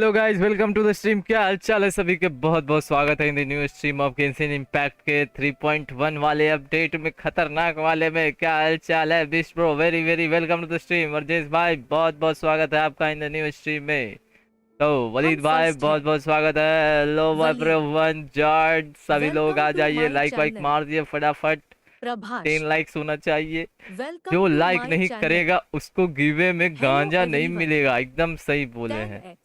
Hello guys, welcome to the stream. क्या हाल चाल है सभी के? बहुत बहुत स्वागत है in the new stream of Genshin impact के 3.1 वाले अपडेट में, खतरनाक वाले में। क्या हाल चाल है beast bro? Very very welcome to the stream. और जेस भाई बहुत बहुत स्वागत है आपका इन द न्यू स्ट्रीम में। तो वलीद भाई बहुत बहुत स्वागत है। हेलो एवरीवन, जॉर्ज सभी लोग आ जाइए, लाइक वाइक मार दिए फटाफट। 10 लाइक्स होना चाहिए। जो लाइक नहीं करेगा उसको गिवे में गांजा नहीं मिलेगा। एकदम सही बोले हैं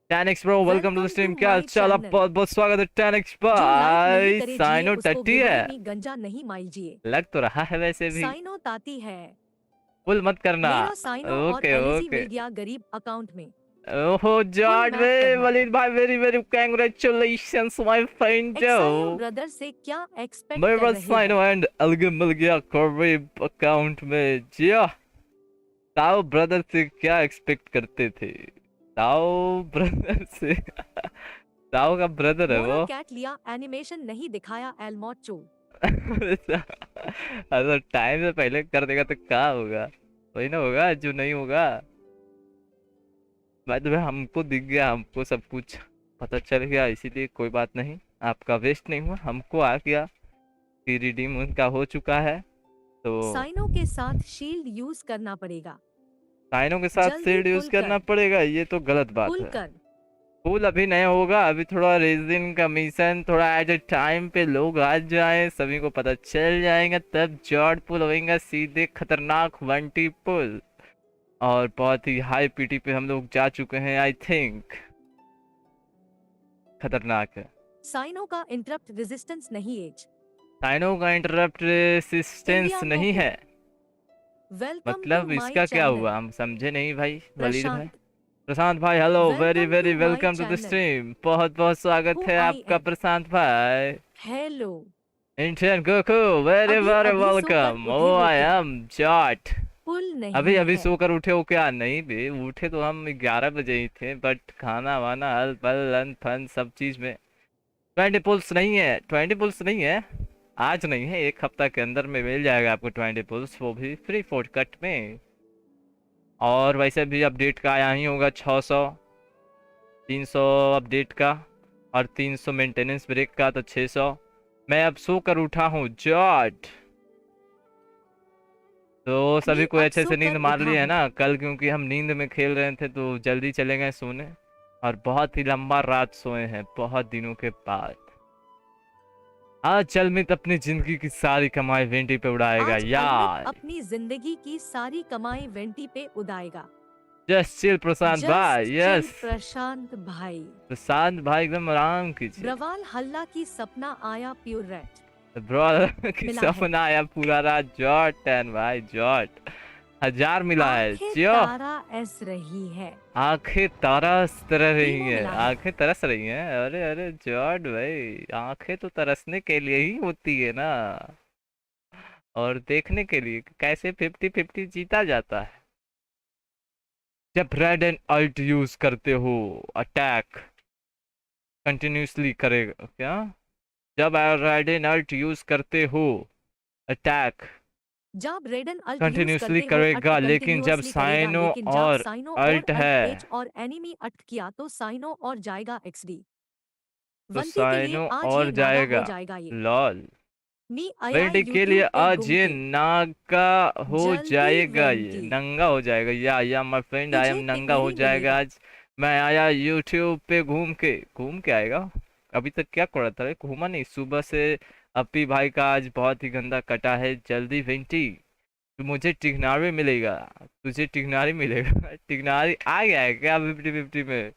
10x bro, welcome to the stream. क्या चल, बहुत बहुत स्वागत है 10x भाई। साइनो टट्टी है, गंजा नहीं माइजिए। लग तो रहा है वैसे भी। साइनो ताती है, फुल मत करना। ओके ओके, मिल गया गरीब अकाउंट में। ओहो जॉर्ज वे, वलीद भाई very very congratulations my friend. Brother से क्या एक्सपेक्ट मेरे कर पास रहे साइनो एंड अलग मिल गया गरीब अकाउंट में। जिया ताऊ ब्रदर से क्या एक्सपेक्ट करते थे? ताऊ ब्रदर से ताऊ का ब्रदर है वो। कैट लिया, एनिमेशन नहीं दिखाया एलमोचो। अगर टाइम से पहले कर देगा तो क्या होगा? वही ना होगा जो नहीं होगा। भाई तो हमको दिख गया, हमको सब कुछ पता चल गया, इसीलिए कोई बात नहीं। आपका वेस्ट नहीं हुआ, हमको आ गया कि रिडीम उनका हो चुका है। तो साइनो के साथ शील्ड यूज करना पड़ेगा। साइनों के साथ शील्ड यूज करना पड़ेगा, ये तो गलत बात है। फुल अभी नहीं होगा, अभी थोड़ा रेजिन का मिशन, थोड़ा एट ए टाइम पे लोग आ जाए, सभी को पता चल जाएगा, तब जॉर्ड पुल होएगा सीधे खतरनाक वेंटी पुल। और बहुत ही हाई पीटी पे हम लोग जा चुके हैं, आई थिंक खतरनाक है। साइनो का इंटरप्ट रेजिस्टेंस नहीं एज। साइनो का इंटरप्ट रेजिस्टेंस नहीं है, मतलब इसका क्या हुआ? हम समझे नहीं भाई। वलीद भाई, प्रशांत भाई, hello very very welcome to the stream. बहुत बहुत स्वागत है आपका प्रशांत भाई। Hello Indian Goku, very very welcome. Oh I am जॉट। अभी अभी सोकर उठे हो क्या? नहीं बे, उठे तो हम 11 बजे ही थे, बट खाना वाना हल पल लन फन सब चीज में 20 पुल्स नहीं है। 20 पुल्स नहीं है, आज नहीं है, एक हफ्ता के अंदर में मिल जाएगा आपको 20 पुल्स, वो भी फ्री फोर्ट कट में। और वैसे भी अपडेट का आया ही होगा 600, 300 अपडेट का और 300 मेंटेनेंस ब्रेक का, तो 600। मैं अब सो कर उठा हूँ जॉर्ज। तो सभी को अच्छे से नींद मार ली है ना कल, क्योंकि हम नींद में खेल रहे थे तो जल्दी चले गए सोने, और बहुत ही लंबा रात सोए हैं बहुत दिनों के बाद। आज चल मित अपनी जिंदगी की सारी कमाई वेंटी पे उड़ाएगा यार। अपनी जिंदगी की सारी कमाई वेंटी पे उड़ाएगा। जस्ट चिल प्रशांत भाई। यस प्रशांत भाई, प्रशांत भाई एकदम आराम कीजिए। ब्रवाल हल्ला की सपना आया प्योर रेड। ब्रो की सपना आया पूरा रात जॉट 10 भाई, जॉट 1000 मिला है। जो तारा ऐस रही है, आंखें तरस रही हैं, आंखें तरस रही हैं। अरे अरे जॉर्ड भाई, आंखें तो तरसने के लिए ही होती है ना, और देखने के लिए कैसे 50-50 जीता जाता है। जब रेड एंड अल्ट यूज करते हो, अटैक कंटिन्यूसली करेगा क्या? जब रेड एंड अल्ट यूज करते हो, अटैक जब रेडन अल्ट कंटिन्यूसली करेगा, लेकिन जब साइनो और अल्ट है और एनिमी अल्ट किया तो साइनो और जाएगा एक्सडी, तो साइनो और जाएगा। लॉल वेंटी के लिए आज ये नागा हो जाएगा, ये नंगा हो जाएगा। या माय फ्रेंड, आई एम नंगा हो जाएगा आज। मैं आया यूट्यूब पे घूम के आएगा। अभी तक क्या कर रहा था? घूमा नहीं सुबह से। अपी भाई का आज बहुत ही गंदा कटा है। जल्दी वेंटी तो मुझे टिग्नारी मिलेगा, तुझे टिग्नारी मिलेगा। टिग्नारी आ गया है क्या 50-50 में?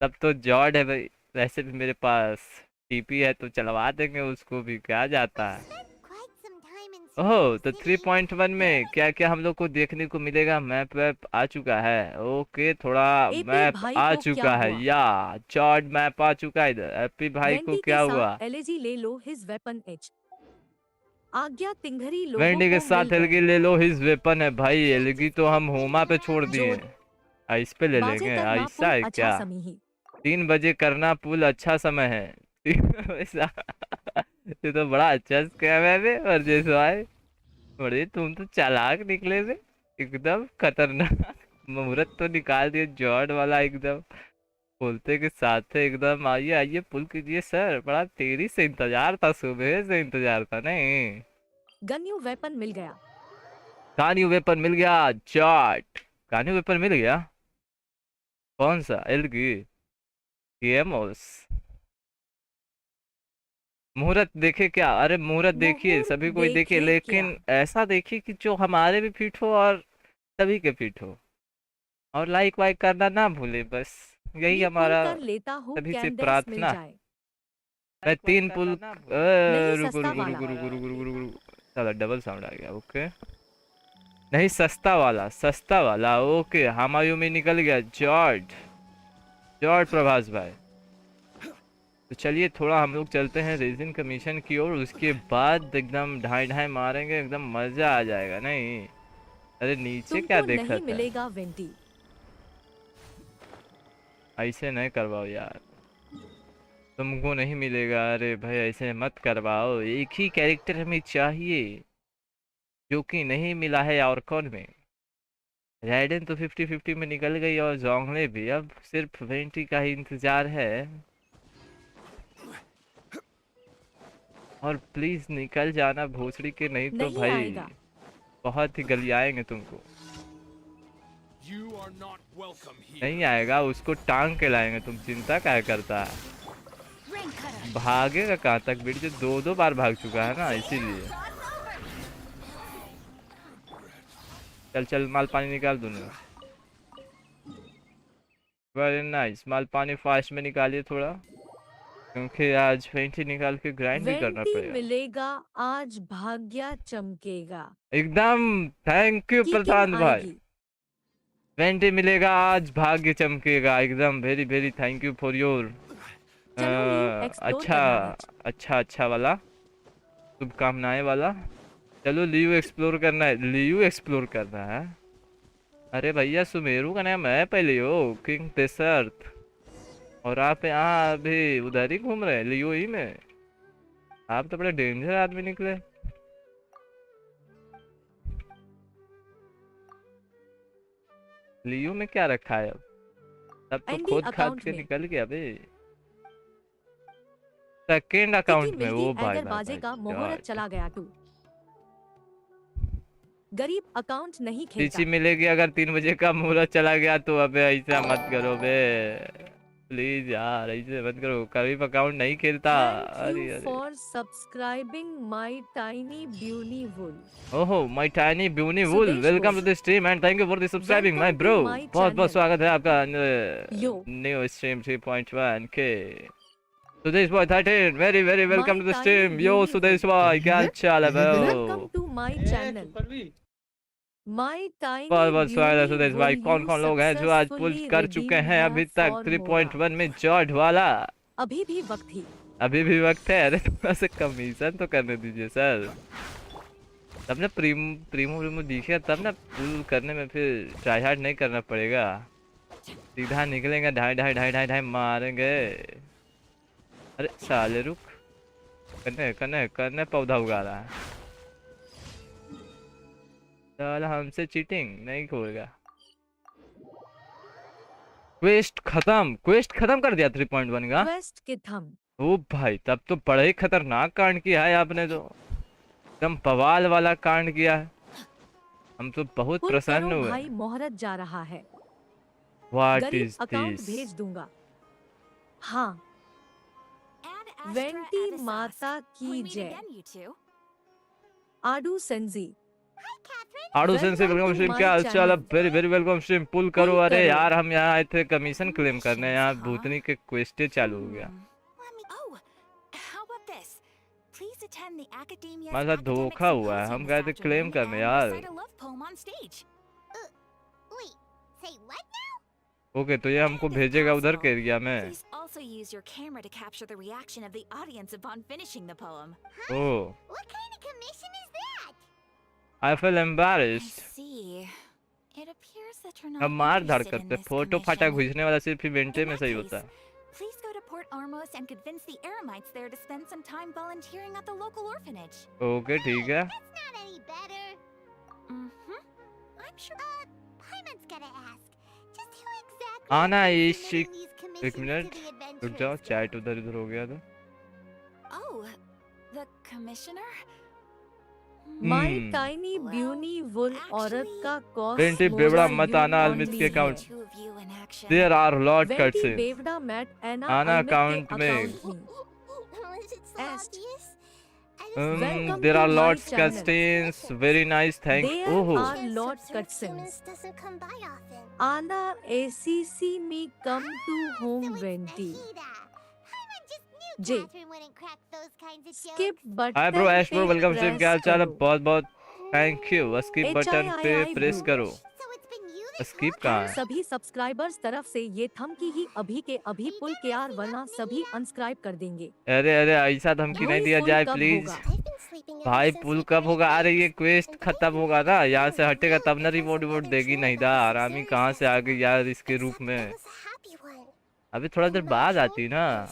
तब तो जॉर्ड है भाई। वैसे भी मेरे पास टीपी है तो चलवा देंगे उसको भी, क्या जाता है। ओह तो 3.1 में क्या क्या हम लोग को देखने को मिलेगा? मैप वैप आ चुका है। ओके थोड़ा मैप आ चुका है या जॉर्ड मैप आ चुका है इधर। एपी भाई को क्या हुआ? एलजी ले लो हिज वेपन एच। आज्ञा तिंगरी लोगों वेंडी के साथ एलगी ले लो हिज वेपन है भाई। एलगी तो हम होमा पे छोड़ दिए, इस पे ले लेंगे। ऐसा है क्या? 3 बजे करना पुल अच्छा समय है। ऐसा ये तो बड़ा अच्छा स्कैम है बे। और जैसे भाई बड़े तुम तो चालाक निकले बे, एकदम खतरनाक मुहूर्त तो निकाल दिए जॉर्ड वाला एकदम। बोलते के साथ एकदम आइए आइए पुल कीजिए सर, बड़ा देरी से इंतजार था, सुबह से इंतजार था। नहीं गन्यू वेपन मिल गया। कान्यू वेपन मिल गया। चार्ट कान्यू वेपन मिल गया। कौन सा? एलगी गेमोस। मुहूर्त देखे क्या? अरे मुहूर्त देखिए, मुहूर्त सभी कोई देखे, देखे क्या? लेकिन ऐसा देखिए कि जो हमारे भी फिट हो और सभी के फिट हो। और लाइक वाइक करना ना भूले, बस यही मी पुल हमारा कर लेता हूँ, सभी से कैंडेंस मिल प्रार्थना। जाए। मैं 3 पुल नहीं रुको सस्ता रुको वाला। रुको रुको रुको रुको रुको। चलो डबल साउंड आ गया। ओके नहीं सस्ता वाला, सस्ता वाला। ओके हमायूं में निकल गया। जॉर्ज जॉर्ज प्रभास भाई। तो चलिए थोड़ा हम लोग चलते हैं रेजिन कमीशन की ओर, उसके बाद एकदम ढाई ढाई मारेंगे, एकदम मजा आ जाएगा। नहीं अरे नीचे क्या तुमको देखा नहीं था? मिलेगा वेंटी। ऐसे नहीं करवाओ यार, तुमको नहीं मिलेगा। अरे भाई ऐसे मत करवाओ, एक ही कैरेक्टर हमें चाहिए जो कि नहीं मिला है और कौन में। राइडन तो 50-50 में निकल गई और जोंगले भी, अब सिर्फ वेंटी का ही इंतजार है। और प्लीज निकल जाना भोसड़ी के, नहीं तो नहीं भाई आएगा। बहुत ही गलियाएंगे तुमको। नहीं आएगा, उसको टांग के लाएंगे, तुम चिंता क्या करता है। भागेगा कहाँ तक? बेटी जो 2-2 बार भाग चुका है ना, इसीलिए। चल चल माल पानी निकाल दूंगा। वेरी नाइस, माल पानी फास्ट में निकालिए थोड़ा, क्योंकि आज वेंटी निकाल के ग्राइंड भी करना वेंटी पड़ेगा। मिलेगा, आज भाग्य चमकेगा। एकदम थैंक यू किकिंग प्रशांत भाई। आएगी। वेंटी मिलेगा, आज भाग्य चमकेगा। एकदम very very thank you for your चलो लियू एक्सप्लोर अच्छा करना है। अच्छा अच्छा वाला शुभकामनाएं वाला। चलो लियू एक्सप्लोर करना है, लियू एक्सप्लोर करना है। अरे भैया सुमेरु का नाम है पहले हो, किंग डेसर्ट, और आप यहाँ अभी उधर ही घूम रहे हैं लियो ही में। आप तो बड़े डेंजर आदमी निकले। लियो में क्या रखा है अब? तब तो एंडी खोद खाद अकाउंट के में। निकल गया बे। सेकेंड किकी अकाउंट में, मिल वो गई, भाई अगर भाई बाजे भाई का मुहूर्त God। चला गया टू। गरीब अकाउंट नहीं पीछी खेलता। मिलेगी अगर 3 बजे का मुहूर्त चला गया तो। अबे ऐसा मत करो बे, प्लीज यार ऐसे मत करो, करीब अकाउंट नहीं खेलता। थैंक यू अरे अरे for subscribing my tiny bunny wool. ओहो my tiny bunny wool, Sudesh welcome to boss. The stream and thank you for the subscribing my welcome bro. To my बहुत बहुत चैनल। स्वागत है आपका यो न्यू स्ट्रीम 3.1 के। Sudesh boy 13 very very welcome my to the tiny stream. Yo bunny Sudesh wool. Boy क्या हाल चाल है welcome bro? To my channel. My बहुत टाइनी बहुत स्वागत है ब्यूनी सुदेश भाई। वुल। कौन यू कौन लोग हैं जो आज पुल सक्सेसफुली कर चुके रिडीम्ड हैं है अभी तक फॉर मोरा। 3.1 में जॉर्ज वाला? अभी भी वक्त ही। अभी भी वक्त है। अरे थोड़ा सा कमीशन तो करने दीजिए सर, तब ना प्रीमो प्रीमो दिखे, तब ना पुल करने में फिर ट्राई हार्ड नहीं करना पड़ेगा। सीधा निकलेंगे, ढाई ढाई ढाई ढाई ढाई मारेंगे। अरे साले रुक, करने करने करने पौधा उगा रहा है। चल हमसे चीटिंग नहीं होगा। क्वेस्ट खत्म कर दिया 3.1 का। क्वेस्ट के थम। ओ भाई तब तो बड़ा ही खतरनाक कांड किया है आपने, तो एकदम बवाल वाला कांड किया है। हम तो बहुत पुल प्रसन्न करो हुए। भाई, मुहूर्त जा रहा है। व्हाट गरीब इज अकाउंट दिस? भेज दूंगा। हाँ वेंटी माता की जय। आडू सेंजी। आड़ू sensei welcome welcome to stream, क्या माय हाल चाल है? Channel. Very very welcome stream. Pull करो। पुल अरे करो। यार हम यहाँ आए थे कमीशन क्लेम करने, यहाँ भूतनी के क्वेस्टे चालू हो गया। हमारे साथ धोखा हुआ है, हम गए थे क्लेम करने यार। ओके तो ये हमको भेजेगा उधर के एरिया में। ओह आई फील एम्बैरेस्ड। हम मार धाड़ करते, फोटो फाटा घुसने वाला सिर्फ इवेंटे में सही होता है। Please go to Port Ormos and convince the Eremites there to spend some time volunteering at the local orphanage. Okay ठीक है। That's not any better. I'm sure. Paimon's gotta ask. Just who exactly आना is इश्क submitting these एक minute रुक जाओ, chat उधर इधर हो गया था। Oh, the commissioner? My tiny bunny wool औरत का वेंटी कॉस्ट बेवड़ा मत आना अमित के account. There are lot Venti cuts बेवड़ा मैट एना आना अमित के अकाउंट में। अकाउंट में एस्ट Welcome there to are my lots channel. Cuts, very nice, thank. There ओहो are lot cutscenes. Anna ACC me come to home Venti. J. Skip button hi bro, Ash bro, पे welcome stream. क्या हाल press चाल है? करो. बहुत बहुत thank you. Skip button पे HII प्रेस bro. करो। स्किप कहाँ है? सभी सब्सक्राइबर्स तरफ से ये धमकी ही अभी के अभी पुल के आर वरना सभी अनस्क्राइब कर देंगे। अरे अरे ऐसा धमकी नहीं भाई दिया पुल जाए कब प्लीज। होगा? भाई पुल कब होगा? अरे ये क्वेस्ट खत्म होगा ना, यहाँ से हटेगा तब ना रिवॉर्ड वोट देगी। नहीं दा आरामी कहाँ से आ गई यार इसके रूप में। अभी थोड़ा देर बाद आती ना।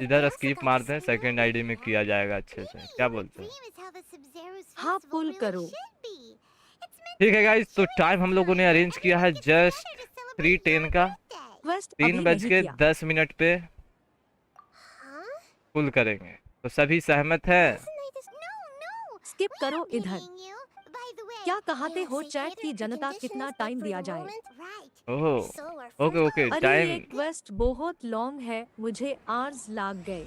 इधर स्किप मारते हैं, सेकंड आईडी में किया जाएगा अच्छे से। क्या बोलते हैं? हाँ पुल करो। ठीक है गाइस, तो टाइम हम लोगों ने अरेंज किया है जस्ट 3:10 का। क्वेस्ट 3:10 पे पुल करेंगे, तो सभी सहमत हैं? स्किप करो इधर। क्या कहते हो चैट की जनता कितना टाइम दिया जाए? ओह ओके ओके अरे ये टाइम। क्वेस्ट बहुत लॉन्ग है, मुझे आवर्स लग गए।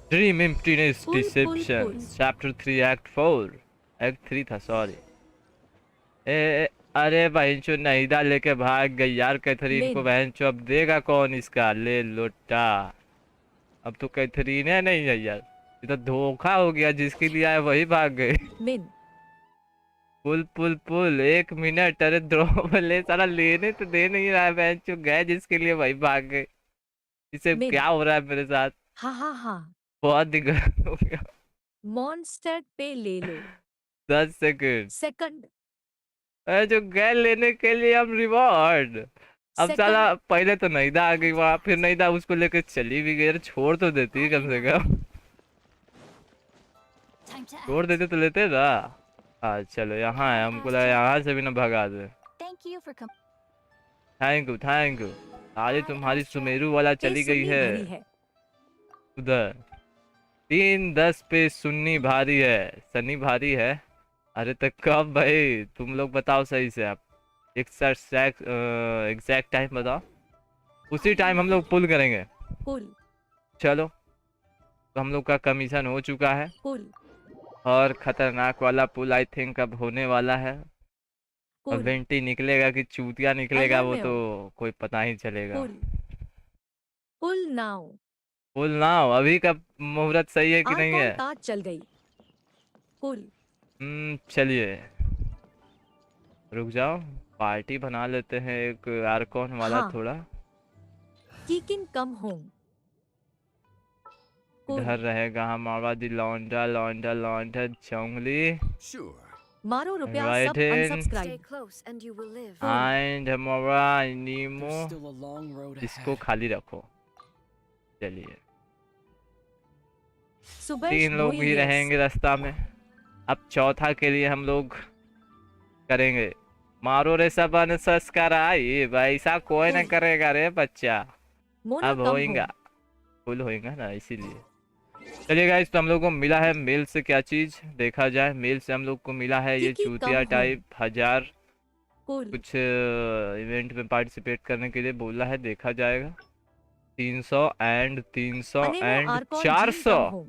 ड्रीम एम्प्टीनेस पुल, पुल, डिसेप्शन पुल। चैप्टर 3 एक्ट 4 एक्ट 3 था सॉरी। अरे बहनचो नहीदा लेके भाग गई यार कैथरीन को। बहनचो अब देगा कौन इसका? ले लोटा। अब तो कैथरीन है नहीं है यार, ये तो धोखा हो गया। जिसके लिए आए वही भाग गए। मिन पुल पुल पुल 1 मिनट। अरे द्रो ले सारा लेने तो दे नहीं रहा है। बहनचो गए जिसके लिए वही भाग गए। इसे मिन। क्या हो रहा है मेरे साथ? हाँ हाँ हाँ। बहुत दिक्कत हो गया। मॉन्स्टर पे ले लो। 10 सेकंड। सेकंड जो गए लेने के लिए हम रिवॉर्ड। अब साला पहले तो नईदा आ गई वहाँ, फिर नईदा उसको लेकर चली भी गई। छोड़ तो देती कम से कम। छोड़ देते तो लेते ना। हाँ चलो यहाँ है, हमको लगा यहाँ से भी ना भगा दे। Thank you. आज तुम्हारी सुमेरु वाला चली गई है उधर। 3:10 पे सुन्नी भारी है, सनी भारी है। अरे तो कब भाई तुम लोग बताओ सही से। आप एग्जैक्ट टाइम बताओ, उसी टाइम हम लोग पुल करेंगे। पुल चलो, तो हम लोग का कमीशन हो चुका है। पुल और खतरनाक वाला पुल आई थिंक अब होने वाला है। और वेंटी निकलेगा कि चूतिया निकलेगा वो तो कोई पता ही चलेगा। पुल नाउ। पुल नाउ। अभी का मुहूर्त सही है कि नहीं है? चल गई पुल। चलिए रुक जाओ, पार्टी बना लेते हैं एक आर्कॉन वाला। हाँ। थोड़ा कीकिन कम होम। इधर रहेगा हमारा दी लौंडा लौंडा लौंडा चौंगली। मारो रुपया सब अनसब्सक्राइब। एंड हमारा नीमो, इसको खाली रखो। चलिए 3 लोग ही रहेंगे रास्ता में। अब चौथा के लिए हम लोग करेंगे। मारो रे सब अनसब्सक्राइब। ऐसा कोई ना करेगा रे बच्चा। अब होएगा फुल होएगा ना, इसीलिए। चलिए गाइस, तो हम लोग को मिला है मेल से क्या चीज देखा जाए। मेल से हम लोग को मिला है ये चूतिया टाइप 1000 कुछ इवेंट में पार्टिसिपेट करने के लिए बोला है। देखा जाएगा 300 एंड 400।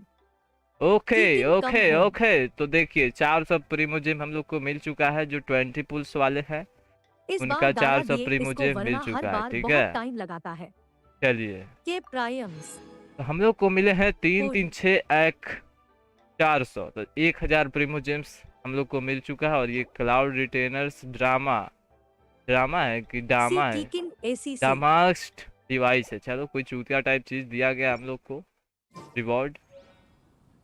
Okay okay okay. तो देखिए 400 प्रीमोजेम हम लोग को मिल चुका है। जो 20 पुल्स वाले हैं उनका 400 प्रीमोजेम मिल चुका है। ठीक है, टाइम लगाता है। चलिए के प्राइम्स तो हम लोग को मिले हैं 336 400। तो 1000 प्रीमोजेम्स हम लोग को मिल चुका है। और ये क्लाउड रिटेनर्स ड्रामा है कि डामा है, डामास्ट डिवाइस है। चलो कोई चूतिया टाइप चीज दिया गया हम लोग को रिवॉर्ड।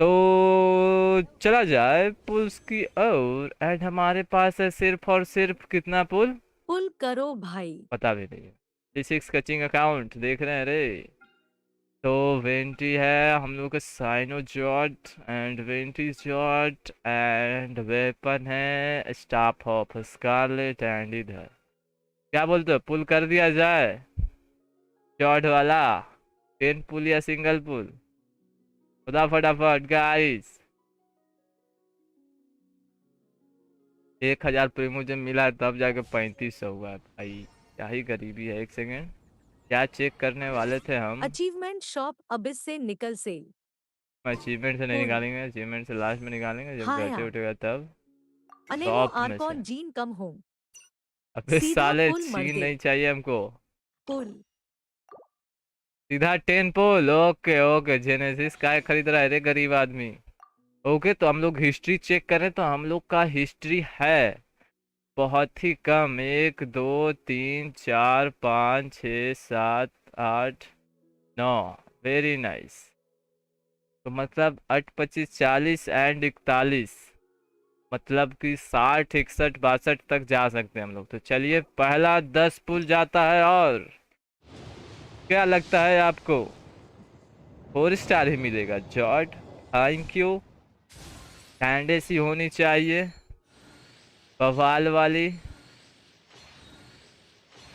तो चला जाए पुल्स की ओर। एंड हमारे पास है सिर्फ और सिर्फ कितना पुल करो भाई, पता भी नहीं है। 6 कचिंग अकाउंट देख रहे हैं रे। तो वेंटी है हम लोग का, साइनो जॉड एंड वेंटी जॉड। एंड वेपन है स्टाफ ऑफ स्कारलेट। एंड इधर क्या बोलते हो, पुल कर दिया जाए जॉड वाला, 10 पुल या सिंगल पुल? खुदा फटाफट गाइस। 1000 प्रीमो जब मिला तब जाके 3500 हुआ भाई, क्या ही गरीबी है। एक सेकेंड, क्या चेक करने वाले थे हम? अचीवमेंट शॉप अबिस से निकल सेल। अचीवमेंट से नहीं पुल। निकालेंगे, अचीवमेंट से लास्ट में निकालेंगे जब हाँ घटे यार। उठेगा तब। अनेमो टॉप में से। आर्कॉन जीन कम हो। अबे सीधा साले पुल मर चीन दे। नहीं चाहिए हमको, पुल। सीधा 10 पुल। ओके ओके, जेनेसिस काय खरीद रहा है रे गरीब आदमी। ओके तो हम लोग हिस्ट्री चेक करें तो हम लोग का हिस्ट्री है बहुत ही कम, 1 2 3 4 5 6 7 8 9। Very nice. तो मतलब 8 25 40 एंड 41, मतलब कि 60 61 62 तक जा सकते हैं हम लोग। तो चलिए पहला 10 पुल जाता है, और क्या लगता है आपको 4 स्टार ही मिलेगा? George thank you. कैंडेस ही होनी चाहिए बवाल वाली,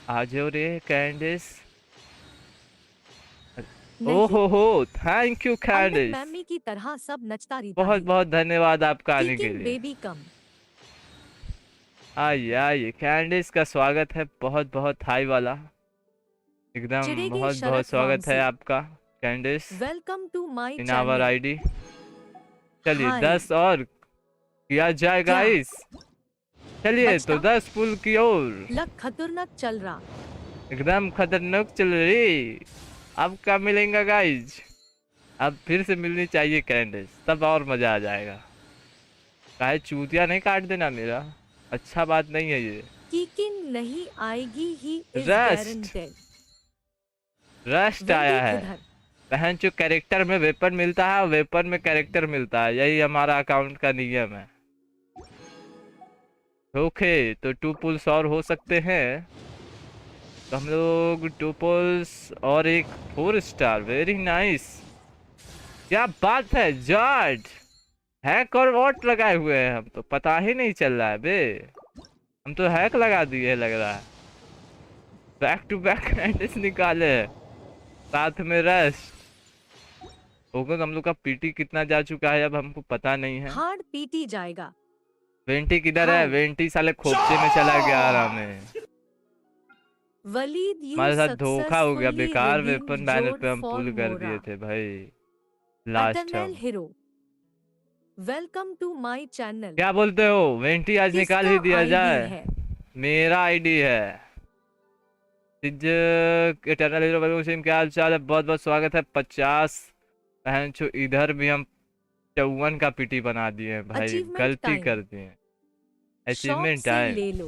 आ जाओ रे कैंडेस। ओहो थैंक यू कैंडेस, मम्मी की तरह सब नचता रहता बहुत है। बहुत धन्यवाद आपका आने के लिए। बेबी कम। आइए आइए, कैंडिस का स्वागत है बहुत बहुत हाई वाला, एकदम चिड़ेगी बहुत शरद बहुत स्वागत है वामसी। आपका Candice welcome to my in our channel. ID. चलिए हाय। 10 और किया जाए क्या? गाइस। चलिए तो बचता? 10 पुल की ओर। लक खतरनाक चल रहा। एकदम खतरनाक चल रही। अब क्या मिलेगा गाइस? अब फिर से मिलनी चाहिए कैंडिस, तब और मजा आ जाएगा। चाहे चूतिया नहीं काट देना मेरा, अच्छा बात नहीं है ये। किकिन नहीं आएगी he is rust, guaranteed. Rust आया है। बहन जो कैरेक्टर में वेपन मिलता है, वेपन में कैरेक्टर मिलता है, यही हमारा अकाउंट का नियम है। ओके तो 2 पुल्स और हो सकते हैं, तो हम लोग 2 पुल्स और एक 4 स्टार। वेरी नाइस, क्या बात है जॉर्ज। हैक और वॉट लगाए हुए हैं हम, तो पता ही नहीं चल रहा है बे, हम तो हैक लगा दिए लग रहा है। बैक टू बैक कैंडिस निकाले हैं, साथ में रश। होगा हम लोग का पीटी कितना जा चुका है अब हमको पता नहीं है। हार्ड पीटी जाएगा। वेंटी किधर है? वेंटी साले खोपचे में चला गया आराम में। वलीद यू हमारे साथ धोखा हो गया, सक्सेसफुली बेकार रिडीम्ड वेपन बैनर पे हम फॉर पुल कर मोरा। दिए थे भाई last eternal time. Hero. Welcome to my channel. क्या बोलते हो वेंटी आज निकाल ही दिया जाए? मेरा आईडी है इटर्नल हीरो। वेलकम, क्या हाल चाल है? बहुत बहुत स्वागत है। 50 बहन चो, इधर भी हम 54 का पीटी बना दिए हैं भाई, गलती कर दी है। अचीवमेंट टाइम, ले लो।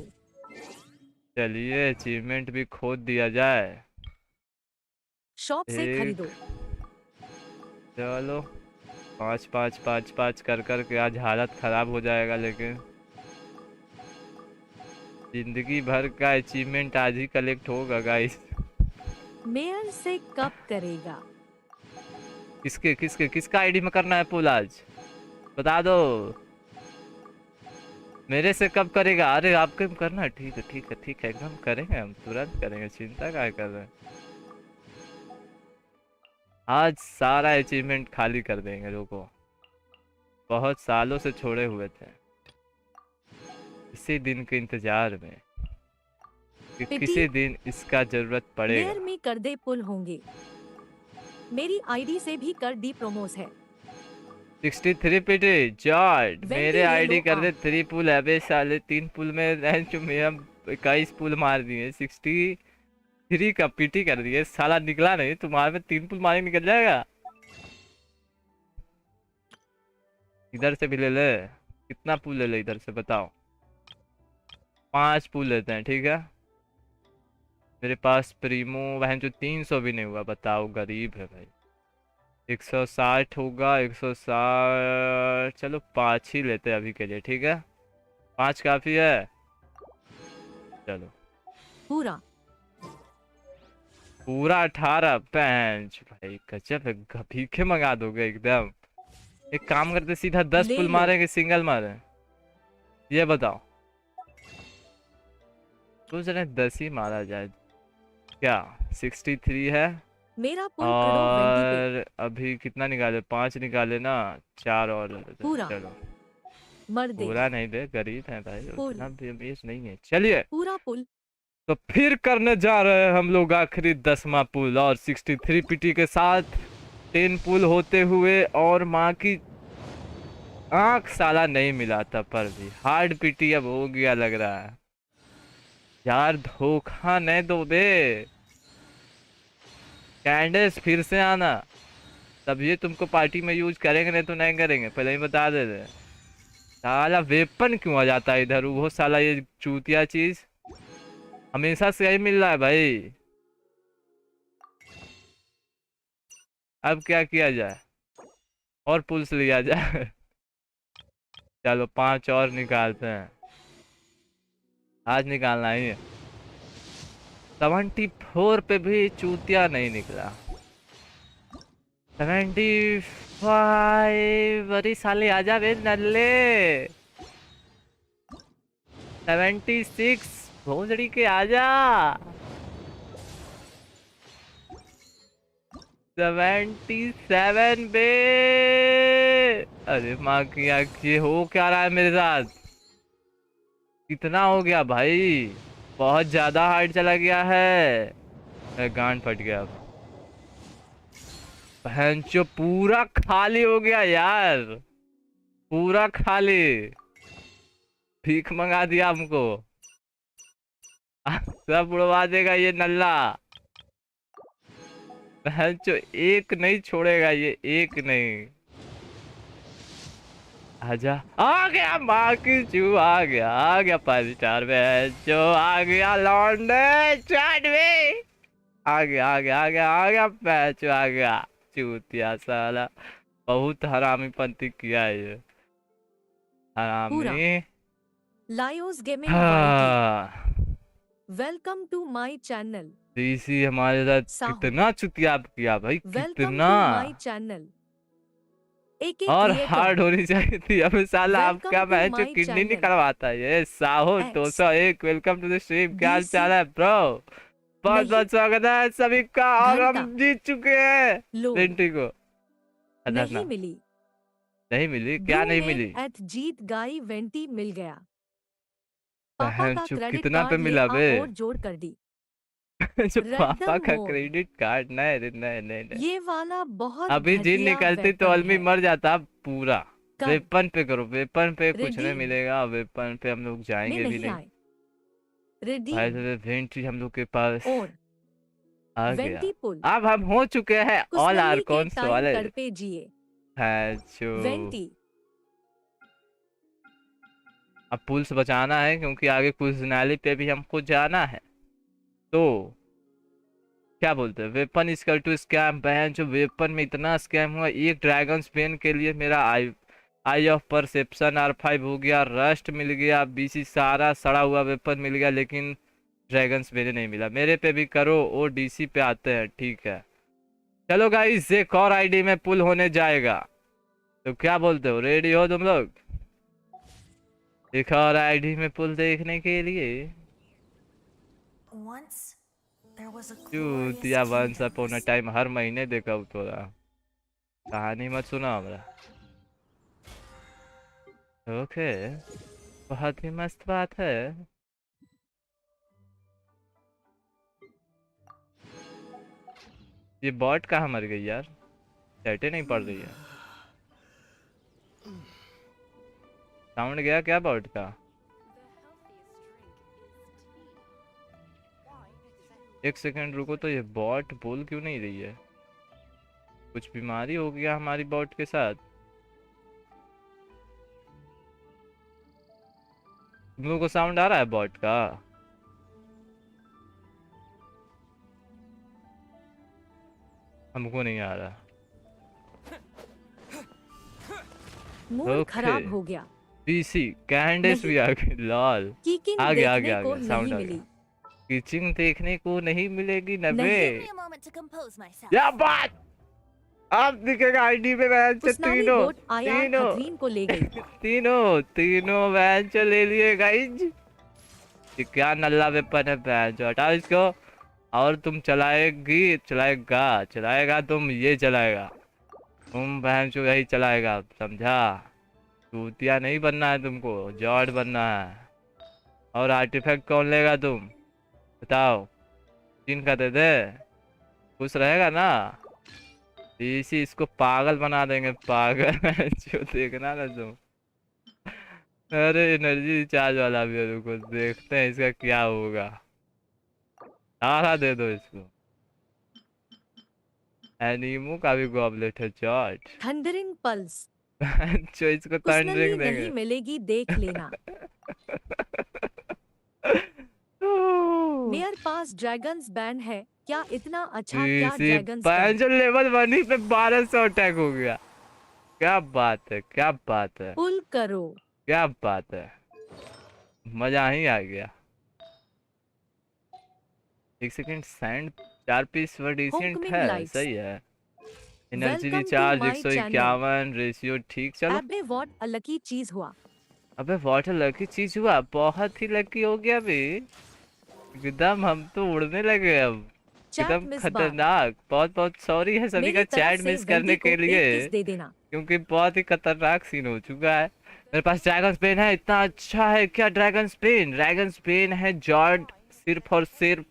चलिए अचीवमेंट भी खोद दिया जाए। शॉप से खरीदो। चलो 5 5 5 5 कर कर के आज हालत खराब हो जाएगा, लेकिन जिंदगी भर का अचीवमेंट आज ही कलेक्ट होगा गाइस। मेयर से कब करेगा? किसके किसके किसका आईडी में करना है पुल आज, बता दो। मेरे से कब करेगा? अरे आपके करना है, ठीक है ठीक है ठीक है, एकदम करेंगे, हम तुरंत करेंगे, चिंता क्या कर रहे हैं। आज सारा अचीवमेंट खाली कर देंगे, रुको। बहुत सालों से छोड़े हुए थे, इसी दिन के इंतजार में कि किसी दिन इसका जरूरत पड़ेगा। मेयर में कर दे पुल होंगे। मेरी आईडी से भी कर दी प्रोमोस है। 63 पीटी जॉर्ज, मेरे आईडी कर दे 3 पुल है बे साले। 3 पुल में हम 21 पुल मार दिए, 63 का पीटी कर दिए साला, निकला नहीं। तुम्हारे में 3 पुल मारे निकल जाएगा। इधर से भी ले ले, कितना पुल ले ले इधर से बताओ? 5 पुल लेते हैं, ठीक है। मेरे पास प्रीमो बहन जो 300 भी नहीं हुआ, बताओ गरीब है भाई। 160 होगा, 160, चलो 5 ही लेते हैं अभी के लिए, ठीक है। 5 काफी है, चलो पूरा पूरा 18। पैंच भाई गजब है, भीखे मंगा दोगे एकदम। एक काम करते सीधा 10 पुल मारेंगे, सिंगल मारे, ये बताओ। तो जरा 10 ही मारा जाए क्या? 63 है। मेरा पुल करो वेंटी पे। और अभी कितना निकाले? 5 निकाले ना, 4 और पूरा चलो। मर दे पूरा नहीं दे, गरीब है भाई, पुल उतना भी अमीर नहीं है। चलिए पूरा पुल। तो फिर करने जा रहे हैं हम लोग आखिरी 10वां पुल, और 63 पीटी के साथ 10 पुल होते हुए, और माँ की आंख साला नहीं मिला था, पर भी हार्ड पीटी अब हो गया लग रहा है यार। धोखा नहीं दो बे कैंडेस, फिर से आना, तब ये तुमको पार्टी में यूज करेंगे, नहीं तो नहीं करेंगे, पहले ही बता दे रहे। साला वेपन क्यों आ जाता है इधर? वो साला ये चूतिया चीज हमेशा से यही मिल रहा है भाई। अब क्या किया जाए? और पुल्स लिया जाए? चलो 5 और निकालते हैं, आज निकालना ही है। 74 पे भी चूतिया नहीं निकला। 75, अरे साले आजा बे नल्ले। 76, भोसड़ी के आजा। 77 बे। अरे माँ की आँख, ये हो क्या रहा है मेरे साथ? कितना हो गया भाई? बहुत ज्यादा हार्ड चला गया है। गांड फट गया अब। भैंचो पूरा खाली हो गया यार, पूरा खाली। भीख मंगा दिया हमको। सब उड़वा देगा ये नल्ला। भैंचो एक नहीं छोड़ेगा ये, एक नहीं। आजा, आ गया माँ की चू, आ गया 5 स्टार भैंचो, आ गया लौंडे चाटवे, आ गया भैंचो, आ गया चूतिया साला। बहुत हरामीपंती किया है ये हरामी। लायोस गेमिंग हाँ। Welcome to my channel. इसी हमारे साथ कितना चुतिया किया भाई, कितना। My channel. एक और हार्ड होनी चाहिए थी। अब साला आपका मैच किडनी नहीं करवाता ये साहो 201। वेलकम टू द स्ट्रीम, क्या हाल चाल है ब्रो? बहुत बहुत स्वागत है सभी का। और हम जीत चुके हैं वेंटी को। नहीं मिली, नहीं मिली, क्या नहीं मिली? जीत गाई वेंटी मिल गया। पापा का कितना पे मिला बे? और जोड़ कर दी। जो पापा का क्रेडिट कार्ड? नहीं ये वाला बहुत अभी जिन निकलती तो अलमी मर जाता पूरा। वेपन पे करो, वेपन पे कुछ नहीं मिलेगा, वेपन पे हम लोग जाएंगे भी नहीं। भाई वेंटी हम लोग के पास आ गया। अब हम हो चुके हैं ऑल आर्कॉन्स वाले। वेंटी अब पुल्स बचाना है, क्योंकि आगे कुछ नाली पे भी हमको जाना है। तो क्या बोलते हैं, वेपन इक्वल टू स्कैम। बहन जो वेपन में इतना स्कैम हुआ, एक ड्रैगन स्पेन के लिए मेरा आई ऑफ परसेप्शन R5 हो गया, रस्ट मिल गया, बीसी सारा सड़ा हुआ वेपन मिल गया, लेकिन ड्रैगन स्पेन नहीं मिला। मेरे पे भी करो, और डीसी पे आते हैं, ठीक है। चलो गाइस, एक और आईडी में पुल होने जाएगा, तो क्या बोलते हो, रेडी हो तुम लोग एक और आईडी में पुल देखने के लिए? वंस अपॉन अ टाइम हर महीने देखा थोड़ा कहानी मत सुना हमरा। ओके, बहुत ही मस्त बात है। ये बॉट कहाँ मर गई यार? सेटे नहीं पड़ रही है। साउंड गया क्या बॉट का? एक सेकंड रुको, तो ये बॉट बोल क्यों नहीं रही है? कुछ बीमारी हो गया हमारी बॉट के साथ? तुम लोगों को साउंड आ रहा है बॉट का? हमको नहीं आ रहा। मूड खराब हो गया। पीसी कैंडेस भी आ गई, लॉल आ गया साउंड आ गया। किचिंग देखने को नहीं मिलेगी नबे। क्या बात, अब दिखेगा आईडी पे वैन से तीनों को ले गई। तीनों वैन ले लिए गाइज। ये क्या नल्ला वेपन है बहन जो, हटाओ इसको। और तुम चलाएगा तुम, ये चलाएगा तुम बहन जो, यही चलाएगा, समझा? चूतिया नहीं बनना है तुमको, जॉड बनना है। और आर्टिफैक्ट कौन लेगा तुम बताओ? चीन का दे दे, खुश रहेगा ना? इसी इसको पागल बना देंगे, पागल जो, देखना ना तुम। अरे एनर्जी रिचार्ज वाला भी है, रुको देखते हैं इसका क्या होगा। सारा दे दो इसको। एनीमो का भी गॉबलेट है जॉर्ज। थंडरिंग पल्स जो इसको कुछ थंडरिंग नहीं देंगे। मिलेगी, देख लेना। मेरे पास ड्रैगन्स बैन है क्या? इतना अच्छा क्या इसी ड्रैगन्स बैन? जो लेवल 1 ही पे 1200 अटैक हो गया। क्या बात है, क्या बात है, पुल करो। क्या बात है, मजा ही आ गया। एक सेकंड, सैंड 4 पीस व डिसेंट होमकमिंग है, लाइट्स सही है। Energy welcome to recharge my channel. 151 ratio, ठीक चलो। अबे व्हाट अ लकी चीज हुआ। अबे वाटर लकी चीज हुआ, बहुत ही लकी हो गया अभी एकदम, हम तो उड़ने लगे अब चैट एकदम मिस बार खतरनाक। बहुत बहुत सॉरी है सभी का मेरी तरफ चैट से मिस वेंटी करने को के लिए, एक किस दे देना। क्योंकि बहुत ही खतरनाक सीन हो चुका है। मेरे पास ड्रैगन स्पेन है, इतना अच्छा है क्या? ड्रैगन स्पेन है जॉर्ड, सिर्फ और सिर्फ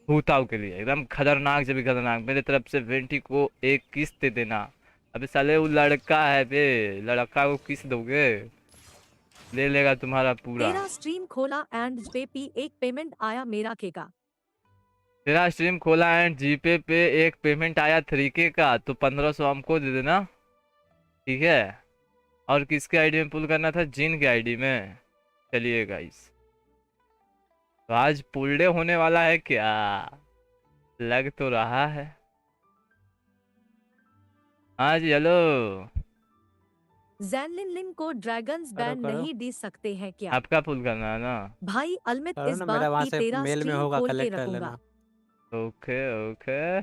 भूताओं के लिए, एकदम खतरनाक से भी खतरनाक। मेरे तरफ से वेंटी को एक किस दे देना। अबे साले वो लड़का है बे, लड़का को किस दोगे, ले लेगा तुम्हारा पूरा। तेरा स्ट्रीम खोला एंड पे पी एक पेमेंट आया मेरा के का। तेरा स्ट्रीम खोला एंड जीपे पे एक पेमेंट आया 3K का, तो 1500 हमको दे देना, ठीक है? और किसके आईडी में पुल करना था? जिन के आईडी में। चलिए गाइस, तो आज पुल डे होने वाला है क्या? लग तो रहा है। हाँ जी, हेलो। जैनलिन लिन को ड्रैगन्स करो बैन करो नहीं दे सकते हैं क्या? आपका पुल करना है ना? भाई अल्मित करो इस ना, बात मेरा वहां की से तेरा मेल में स्ट्रीम होगा, खोल के कलेक्ट कर रखूंगा। लेना। ओके ओके,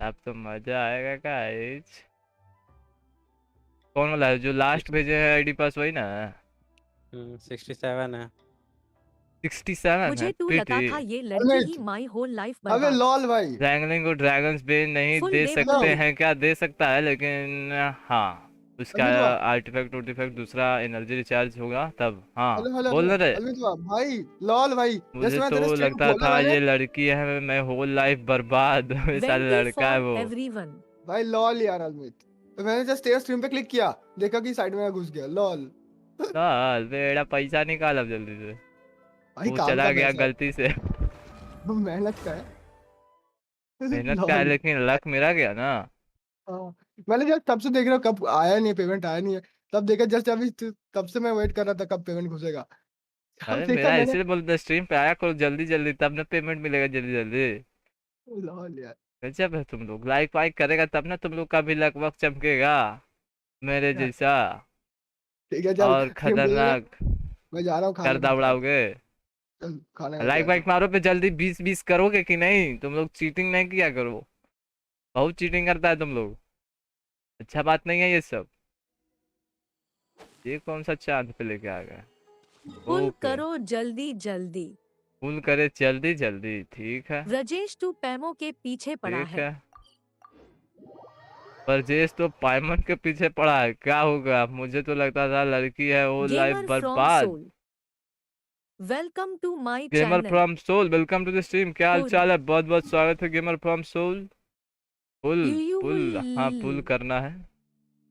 अब तो मजा आएगा गाइस। कौन वाला है जो लास्ट भेजे है आईडी पास, वही ना? 67 है। 67 मुझे है, तू लगा प्रीटी। था ये लड़की ही माई होल लाइफ अबे बर्बाद। लॉल भाई रैंगलिंग को ड्रैगन्स बेन नहीं फुल दे डे सकते बोले। हैं क्या? दे सकता है, लेकिन हाँ उसका अमित वाह, आर्टिफैक्ट दूसरा एनर्जी रिचार्ज होगा तब। हाँ हेलो हेलो बोल हेलो रहे। अमित वाह भाई, लॉल भाई, जैसे मुझे मैं तो तेरा स्ट्रीम लगता खोला था मैंने। ये लड़की है, मैं होल लाइफ बर्बाद। साला वेंटी लड़का है फॉर वो। एवरीवन। भाई लॉल यार अमित, तो मैंने जस्ट तेरा स्ट्रीम पे क्लिक किया, देखा कि साइड में घुस गया लॉल। चल बेड़ा पैसा निकाल अब जल्दी से, भाई वो काम चला का गया पैसा गलती से। है, मेहनत का है। मेहनत का है, लॉल। लेकिन लक मेरा गया ना। हाँ, मैंने जब तब से देख रहा हूँ कब आया नहीं, पेमेंट आया नहीं है, तब देखा जस्ट अभी तब से मैं वेट कर रहा था कब पेमेंट घुसेगा। अब अरे देखा मेरा मैंने। इसलिए बोलता स्ट्रीम पे आया करो जल्दी जल्दी, तब ना पेमेंट मिलेगा जल्दी जल्दी। लॉल यार। गजब है तुम लोग, लाइक वाइक करेगा तब ना तुम लोग का भी लक वक चमकेगा मेरे जैसा। ठीक है चल, और स्ट्रीम खोलेगा, खतरनाक मैं जा रहा हूँ खाना गर्दा खा के आता हूँ। उड़ाओगे। चल खाना खा के लाइक आता वाइक मारो पे जल्दी, 20-20 करोगे कि नहीं? तुम लोग चीटिंग नहीं किया करो, बहुत चीटिंग करता है तुम लोग, अच्छा बात नहीं है ये सब। ये कौन सा चांद पे लेके आ गए? पुल ओके, करो जल्दी जल्दी। पुल करे जल्दी जल्दी, ठीक है ब्रजेश टू पैमो के पीछे पड़ा ठीक है। है। परजेश तो पायमन के पीछे पड़ा है, क्या होगा? मुझे तो लगता था लड़की है वो लाइफ गेमर फ्रॉम बर्बाद। Soul welcome to my gamer channel. From soul, welcome to the stream. क्या हाल पुल चाल है? बहुत बहुत स्वागत है gamer from soul. Pull you pull, हाँ पुल करना है।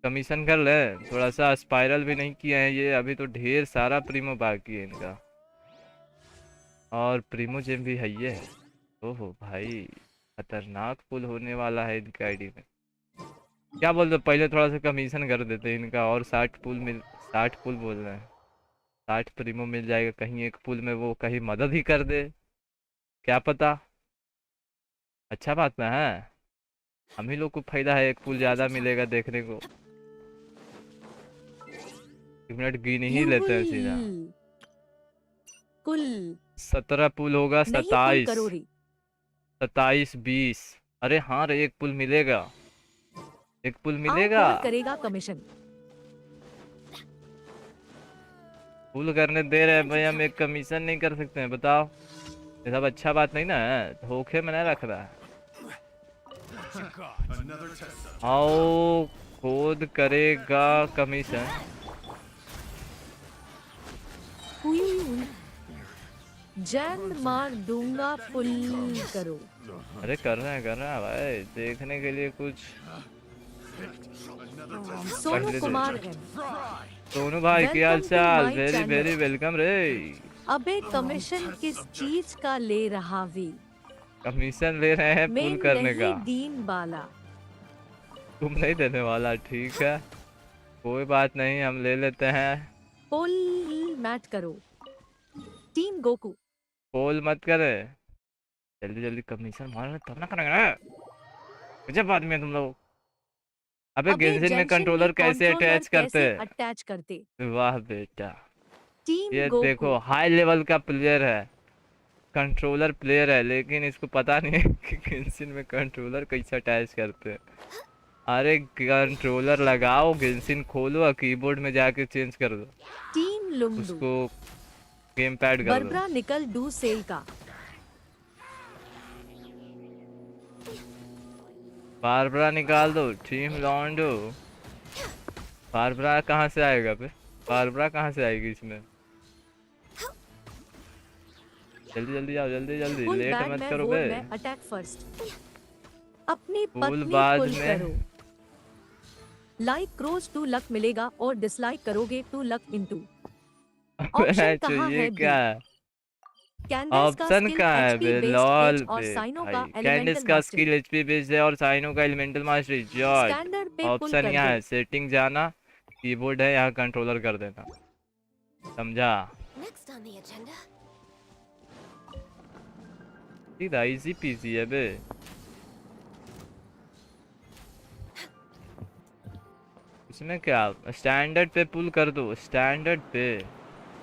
कमीशन कर ले थोड़ा सा, स्पाइरल भी नहीं किया है ये अभी, तो ढेर सारा प्रीमो बाकी है इनका, और प्रीमो जेम भी है ये। ओहो भाई, खतरनाक पुल होने वाला है इनका आईडी में। क्या बोल दो, पहले थोड़ा सा कमीशन कर देते इनका, और 60 पुल मिल, 60 पुल बोल रहे हैं, 60 प्रीमो मिल जाएगा कहीं एक पुल में, वो कहीं मदद ही कर दे, क्या पता। अच्छा बात ना है, हम ही लोग को फायदा है, एक पुल ज्यादा मिलेगा देखने को। एक मिनट गिन ही लेते हैं सीधा। कुल 17 पुल होगा, नहीं पुल 27, करो री। 27, 20। अरे हाँ रे, एक पुल मिलेगा, एक पुल आओ मिलेगा। कौन करेगा कमीशन? फुल करने दे रहे हैं भाई, हम एक कमीशन नहीं कर सकते हैं बताओ? ये सब अच्छा बात नहीं ना है, धोखे में नहीं रख रहा है। आओ खुद करेगा कमीशन। जैन मार दूंगा पुल करो। अरे कर रहे हैं भाई, देखने के लिए कुछ। सोनू कुमार है। सोनू भाई की हाल चाल? वेरी वेरी वेलकम रे। अबे कमीशन किस चीज का ले रहा वी? कमीशन ले रहे हैं पुल करने का। दीन बाला तुम नहीं देने वाला, ठीक है कोई बात नहीं, हम ले लेते हैं। पुल मैट करो टीम गोकू। पोल मत करे, जल्दी जल्दी कमीशन मारना तब ना करेंगे। जब बाद में तुम लोग। अबे गेंशिन में कंट्रोलर कैसे अटैच करते? वाह बेटा, टीम ये गोकू। देखो हाई लेवल का प्लेयर है, कंट्रोलर प्लेयर है, लेकिन इसको पता नहीं है कि गेंशिन में कंट्रोलर कैसे अटैच करते हैं। अरे कंट्रोलर लगाओ, गेंशिन खोलो और कीबोर्ड में जाके चेंज कर दो, टीम लुंगडू। उसको गेम पैड कर दो। बरबरा निकल डू सेल का। बारबरा निकाल दो, टीम लॉन्डो। बारबरा कहाँ से आएगा पे? बारबरा कहाँ से आएगी इसमें? जल्दी जल्दी आओ, जल्दी जल्दी, लेट मत करो बे। Attack first. अपनी फुल पत्नी बाद पुल में। करो। लाइक क्रोज 2 लक मिलेगा और डिसलाइक करोगे 2 लक इनटू। ऑप्शन कहाँ है? क्या ऑप्शन कहाँ है बे? लॉल पे कैंडिस का स्किल एचपी बेस्ड है और साइनो का एलिमेंटल मास्टरी जॉर्ज। ऑप्शन यहाँ है, सेटिंग जाना, कीबोर्ड है यहाँ, कंट्रोलर कर देना, समझा? सीधा इजी पीसी है बे। इसमें क्या, स्टैंडर्ड पे पुल कर दो, स्टैंडर्ड पे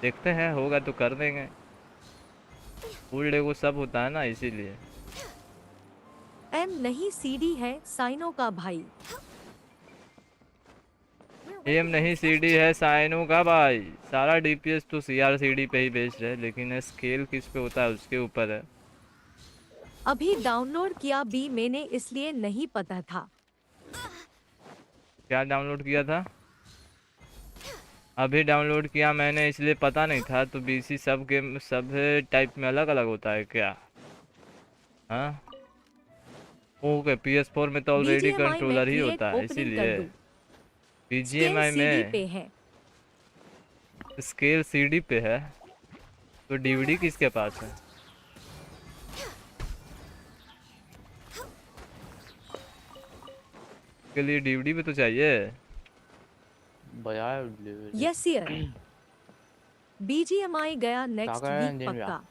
देखते हैं, होगा तो कर देंगे। फुल डे को सब होता है ना, इसीलिए। एम नहीं सीडी है साइनो का भाई। एम नहीं सीडी है साइनो का भाई। सारा डीपीएस तो सीआरसीडी पे ही बेस्ड है, लेकिन स्केल किस पे होता है उसके ऊपर है। अभी डाउनलोड किया भी मैंने, इसलिए नहीं पता था। क्या डाउनलोड किया था? अभी डाउनलोड किया मैंने, इसलिए पता नहीं था। तो बीसी सब गेम सब टाइप में अलग अलग होता है क्या? हाँ ओके, PS4 में तो ऑलरेडी कंट्रोलर ही होता है, इसीलिए। बीजीएमआई में स्केल सीडी पे है, तो डीवीडी किसके पास है? के लिए डीवीडी भी तो चाहिए। यस यार। बीजीएमआई गया नेक्स्ट वीक पक्का।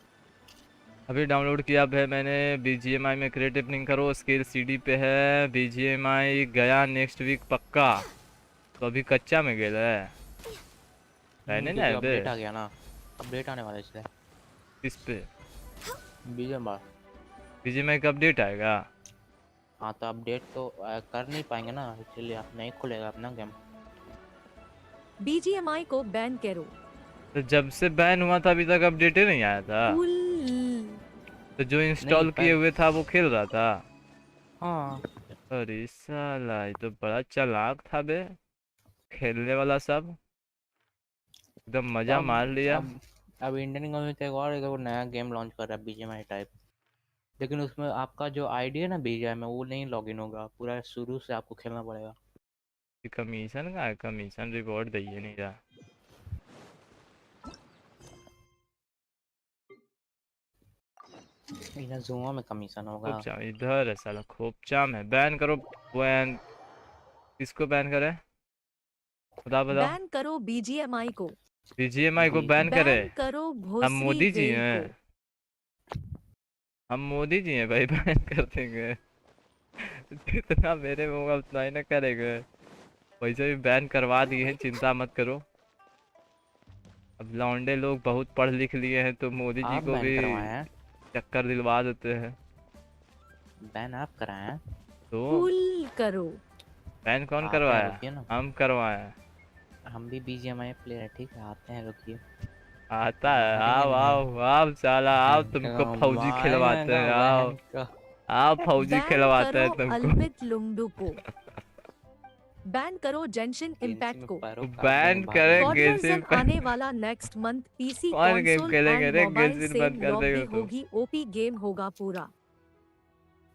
अभी डाउनलोड किया है मैंने, बीजीएमआई में क्रिएटिव ओपनिंग करो, स्केल सीडी पे है, बीजीएमआई गया नेक्स्ट वीक पक्का। तो अभी कच्चा में गया है रहने ना। अपडेट आ गया ना, अपडेट आने वाला है इसलिए। किस पे? बीजीएमआई का अपडेट आएगा? हाँ तो अपडेट तो कर नहीं पाएंगे ना, इसलिए आप नहीं खुलेगा अपना गेम। बीजीएमआई को बैन करो। तो जब से बैन हुआ था अभी तक अपडेट ही नहीं आया था। तो जो इंस्टॉल किए हुए था वो खेल रहा था। हाँ अरे साला, ये तो बड़ा चालाक था बे, खेलने वाला सब एकदम मजा मार लिया। अब इंडियन गवर्नमेंट एक और वो नया गेम लॉन्च कर रहा है बीजीएमआई टाइप, लेकिन उसमें आपका जो आईडी है ना बीजीएमआई में, वो नहीं लॉगिन होगा, पूरा शुरू से आपको खेलना पड़ेगा। कमीशन का है, कमीशन रिवॉर्ड दे नहीं रहा। इधर ज़ूमा में कमीशन होगा। इधर है साला, खोपचाम है। बैन करो, बैन किसको बैन करे? खुदा बताओ। बैन करो बीजीएमआई को। बीजीएमआई को बैन करे? करो हम मोदी जी हैं, हम मोदी जी हैं भाई, बैन कर देंगे। जितना मेरे होगा उतना ही ना करेंगे। वैसे भी बैन करवा दिए हैं, चिंता मत करो। अब लौंडे लोग बहुत पढ़ लिख लिए हैं, तो मोदी जी को भी चक्कर दिलवा देते हैं। बैन आप कराए तो कूल करो। बैन कौन करवाया? हम करवाए। हम भी बीजीएमआई प्लेयर है, ठीक है, आते हैं, रुकिए। आता है, मारेंगे आओ नहीं। आओ आओ साला आओ, तुमको फौजी खिलवाते हैं, आओ आओ फौजी बैन खिलवाते करो हैं तुमको। अल्मित लुंगडू को। बैन करो जेंशिन इम्पैक्ट को। बैन करे कॉड गेंशिन वर्जन आने वाला नेक्स्ट मंथ पीसी कौन गेम कंसोल खेलेंगे एंड रे? मोबाइल गेंशिन से बंद कर लॉबी देगा तो। होगी, ओपी गेम होगा पूरा।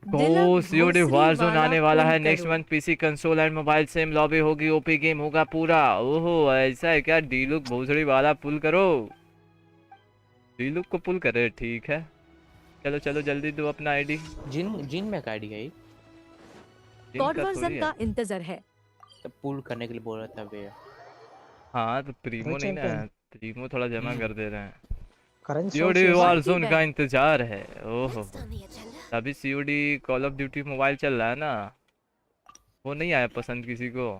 ओ सीओडी वारज़ोन आने वाला है पुल नेक्स्ट करो। Month, PC console and mobile same lobby होगी, ओपी गेम होगा पूरा। ओहो ऐसा है क्या? डीलुक भोसड़ी वाला पुल करो, डीलुक को पुल करे, ठीक है। चलो चलो जल्दी दो अपना आईडी। जिन में आईडी है कॉड वर्जन का इंतजार है। तो पुल करने के लिए बोल रहा था भैया। हाँ तो प्रीमो नहीं ना, प्रीमो थोड़ा जमा कर दे रहे हैं। करंट सीओडी सोर्स वारज़ोन है। का इंतजार है। ओहो Next on the agenda. अभी COD call of duty mobile चल रहा है ना, वो नहीं आया पसंद किसी को।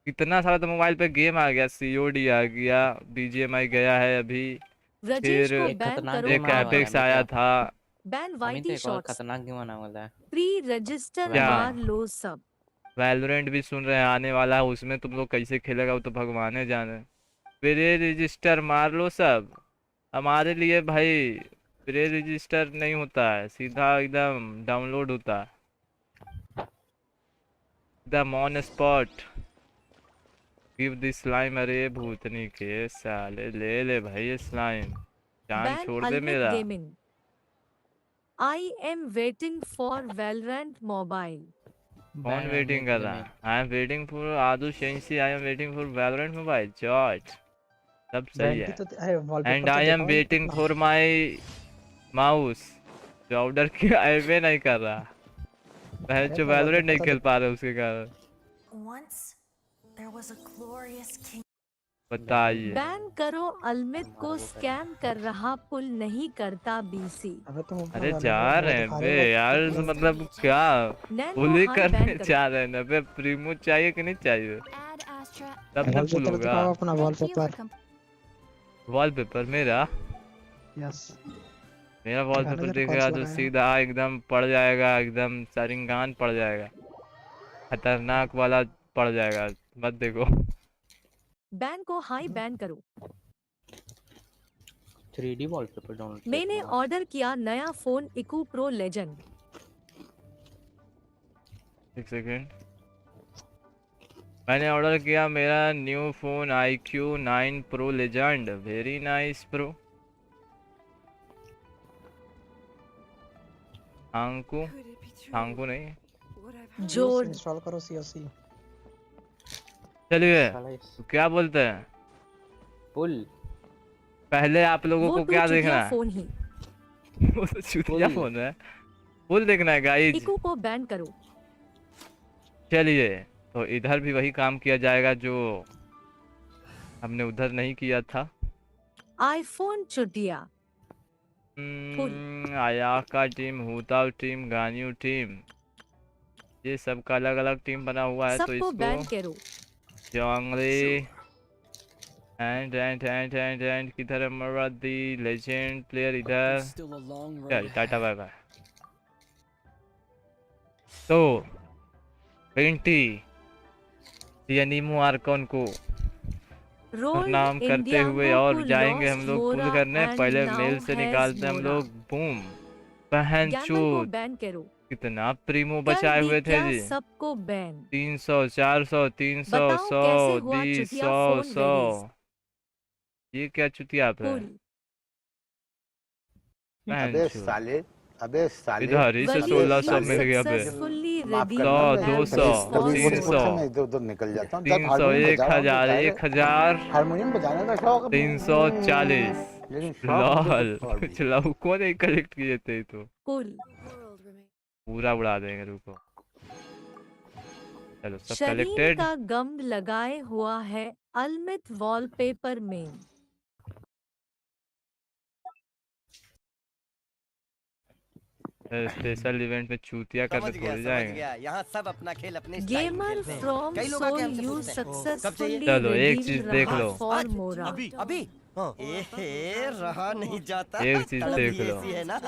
कितना सारा तो मोबाइल पे गेम आ गया, सीओडी आ गया, बीजीएमआई गया है अभी, रजेश फिर को एक बैन खतरनाक करो। एक गेम आया एपेक्स है, आया था। बैन अमित वाईटी एक और शॉट्स। खतरनाक गेम आने वाला है। प्री रजिस्टर क्या? मार लो सब। वैलोरेंट भी सुन रहे हैं आने वाला है, उसमें तुम लोग कैसे खेलेगा वो तो भगवान जाने। प्री रजिस्टर मार लो सब। हमारे लिए भाई प्री रजिस्टर नहीं होता है, सीधा एकदम डाउनलोड होता है, एकदम on spot. Give this slime. अरे भूतनी के साले, ले ले भाई ये स्लाइम, जान बैन छोड़ दे अल्मित मेरा। Gaming. I am waiting for Valorant mobile. कौन वेटिंग कर रहा है? आई एम वेटिंग फॉर आदू sensei, I am waiting for Valorant mobile George, सब सही है। And I am waiting for my mouse, जो ऑर्डर किया है नहीं कर रहा है, जो वैलोरेंट नहीं खेल पा रहे उसके कारण। Once there was a glorious king. बताइए। बैन करो अल्मित को, स्कैम कर रहा, पुल नहीं करता बीसी। अरे जा रहे हैं बे यार, मतलब क्या पुल ही करने जा रहे हैं ना बे? प्रीमो चाहिए कि नहीं चाहिए? Add Astra. तब तो पुल होगा। अपना वॉलपेपर। वॉलपेपर मेरा यस मेरा वॉलपेपर देखेगा तो सीधा एकदम पड़ जाएगा, एकदम सरिंगान पड़ जाएगा, खतरनाक वाला पड़ जाएगा, मत देखो। बैन को हाई बैन करो। 3D wallpaper download. मैंने ऑर्डर किया नया फोन इकू प्रो लेजेंड। एक सेकेंड, मैंने ऑर्डर किया मेरा new phone IQ9 pro legend. Very nice pro. Thank you नहीं, जोड़ इंस्टॉल करो सीओसी। चलिए तो क्या बोलते हैं? पुल पहले आप लोगों वो को टू क्या चुतिया देखना है? फोन ही। वो तो चुतिया फोन है, फुल देखना है गाइस। इकू को बैन करो। चलिए तो इधर भी वही काम किया जाएगा जो हमने उधर नहीं किया था। आईफोन चुतिया। आया का टीम, हुताव टीम, गानियो टीम, ये सब का अलग अलग टीम बना हुआ है। तो सबको बैन इसको करो। जंगली एंड किधर है मेरा दी लेजेंड प्लेयर? इधर चल, टाटा बाय बाय। तो वेंटी यानीमो आर्कॉन को नाम करते हुए और जाएंगे हम लोग पुल करने। पहले मेल से निकालते हैं हम लोग। बूम, बहन चूत, बैन करो। कितना प्रीमो बचाए हुए थे जी। सबको बैन। 300 400 300 बताओ 100 कैसे हुआ 200 चुतिया 100 फोन 100। रिलीज? ये क्या चुतिया पे? अबे साले, अबे साले, इधर ही से 1600 मिल गया पे। 100 200 300 इधर उधर निकल जाता हूँ। 300 1000 1000 हारमोनियम बजाने का शौक है। 340। लॉल, कुछ लौको नहीं कलेक्ट किए थे तो पूरा उड़ा देंगे। रुको, चलो सब शरीर कलेक्टेड। का गम लगाए हुआ है अल्मित वॉलपेपर में। स्पेशल इवेंट में चूतिया करने थोड़ी जाएंगे। यहाँ सब अपना खेल अपने gamer from soul you successfully चलो एक चीज देख लो, फॉर मोरा। अभी रहा नहीं जाता। एक चीज देख लो। है ना?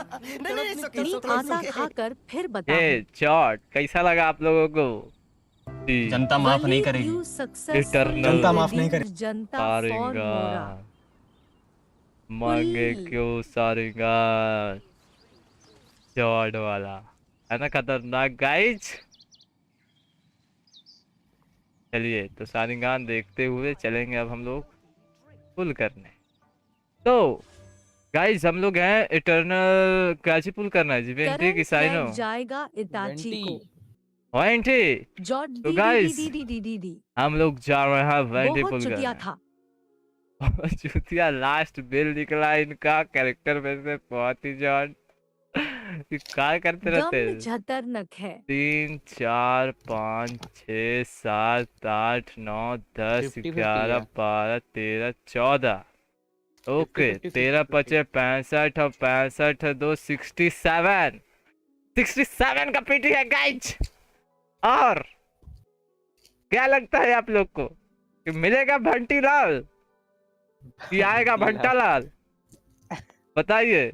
नहीं मीट आटा खाकर फिर बताओ। ये चॉट कैसा लगा आप लोगों को? जनता माफ नहीं करेगी। इटरनल जनता माफ नहीं करेगी। जनता फॉर सारेगा मोरा। मांगे पुल। क्यों सारेगा जॉड वाला है ना खतरनाक गाइज। चलिए तो सारिंगान देखते हुए चलेंगे अब हम लोग पुल करने। तो गाइज हम लोग हैं इटर्नल कैची पुल करना है जी वेंटी की साइनो जाएगा इताची को। वेंटी जॉर्ज तो गाइस दी हम लोग जा रहे हैं वेंटी बहुत पुल चुतिया करने। था। चुतिया लास्ट बिल निकला इनका कैरेक्टर में से बहुत ही जॉन ये क्या करते रहते हैं। खतरनाक है। 3 4 5 6 7 8 9 10 11 12 13 14 ओके 13 25 65 और 65 2 67 का पीटी है गाइज। और क्या लगता है आप लोग को कि मिलेगा भंटी लाल कि आएगा भंटा लाल बताइए।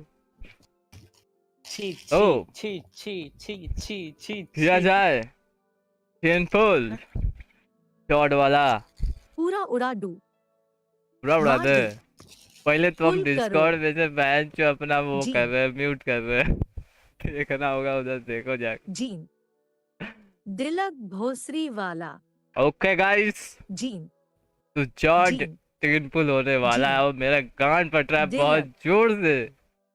ओ किया जाए चेनफुल शॉट वाला पूरा उड़ा दू। उड़ा दे। पहले तो हम पुल करो। डिस्कॉर्ड में से बैन जो अपना वो जी। कर रहे हैं म्यूट कर रहे हैं देखना होगा उधर देखो जाके। जीन दिलक भोसरी वाला। ओके गाइस जीन तो जॉड जीन चेनफुल होने वाला है और मेरा गान फट रहा है दिलक। बहुत जोर से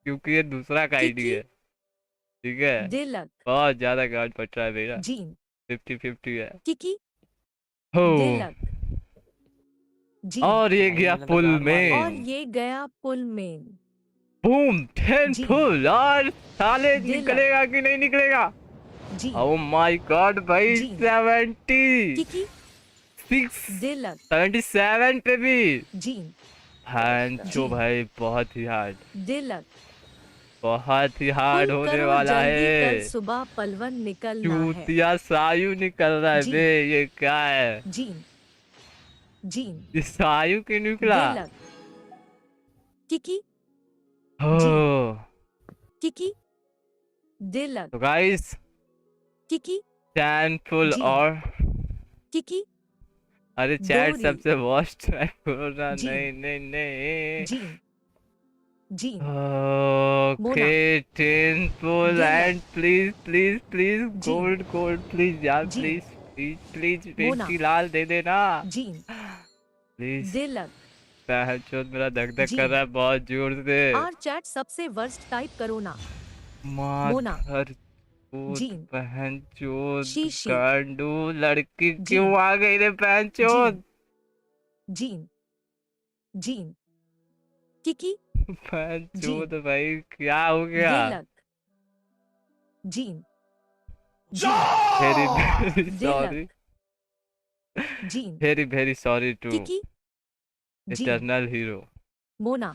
क्योंकि ये दूसरा का आईडी किकी। है ठीक है दिलक बहुत ज्यादा गान फट रहा है मेरा जीन 50-50 है किकी हो दिलक जीन और ये गया पुल और में ये गया पुल में। बूम 10 जी। फुल और साले दिलक। निकलेगा कि नहीं निकलेगा। जीन ओह माय गॉड भाई जी। 76 किकी दिलक 77 पे भी जीन जो जी। भाई बहुत ही हार्ड दिलक होने करो वाला जल्दी, है। कल सुबह पलवन निकलना है। चूतिया सायु निकल रहा है जी। बे ये क्या है जीन जीन ये सायु क्यों निकला। दिलक किकी हो किकी दिलक तो गाइस किकी 10 फुल जी। और किकी अरे चैट दोरी। सबसे वर्स्ट है कोरोना जी। नहीं जीन जीन ओके 10 फुल दिलक। एंड प्लीज जी। गोल्ड प्लीज यार जी। प्लीज मोना। बेटी लाल दे देना जीन प्लीज। दिलक पहचोद मेरा धक जी। कर रहा है बहुत जोर से। आर चैट सबसे वर्स्ट टाइप करो ना। मोना। माधर जीन पहचोद शीशी। गांडू लड़की जी। क्यों आ गई रे पहचोद जीन जीन किकी पहचोद भाई क्या हो गया। दिलक Jean Jean very sorry Jean very sorry to किकी जीन इटर्नल हीरो मोना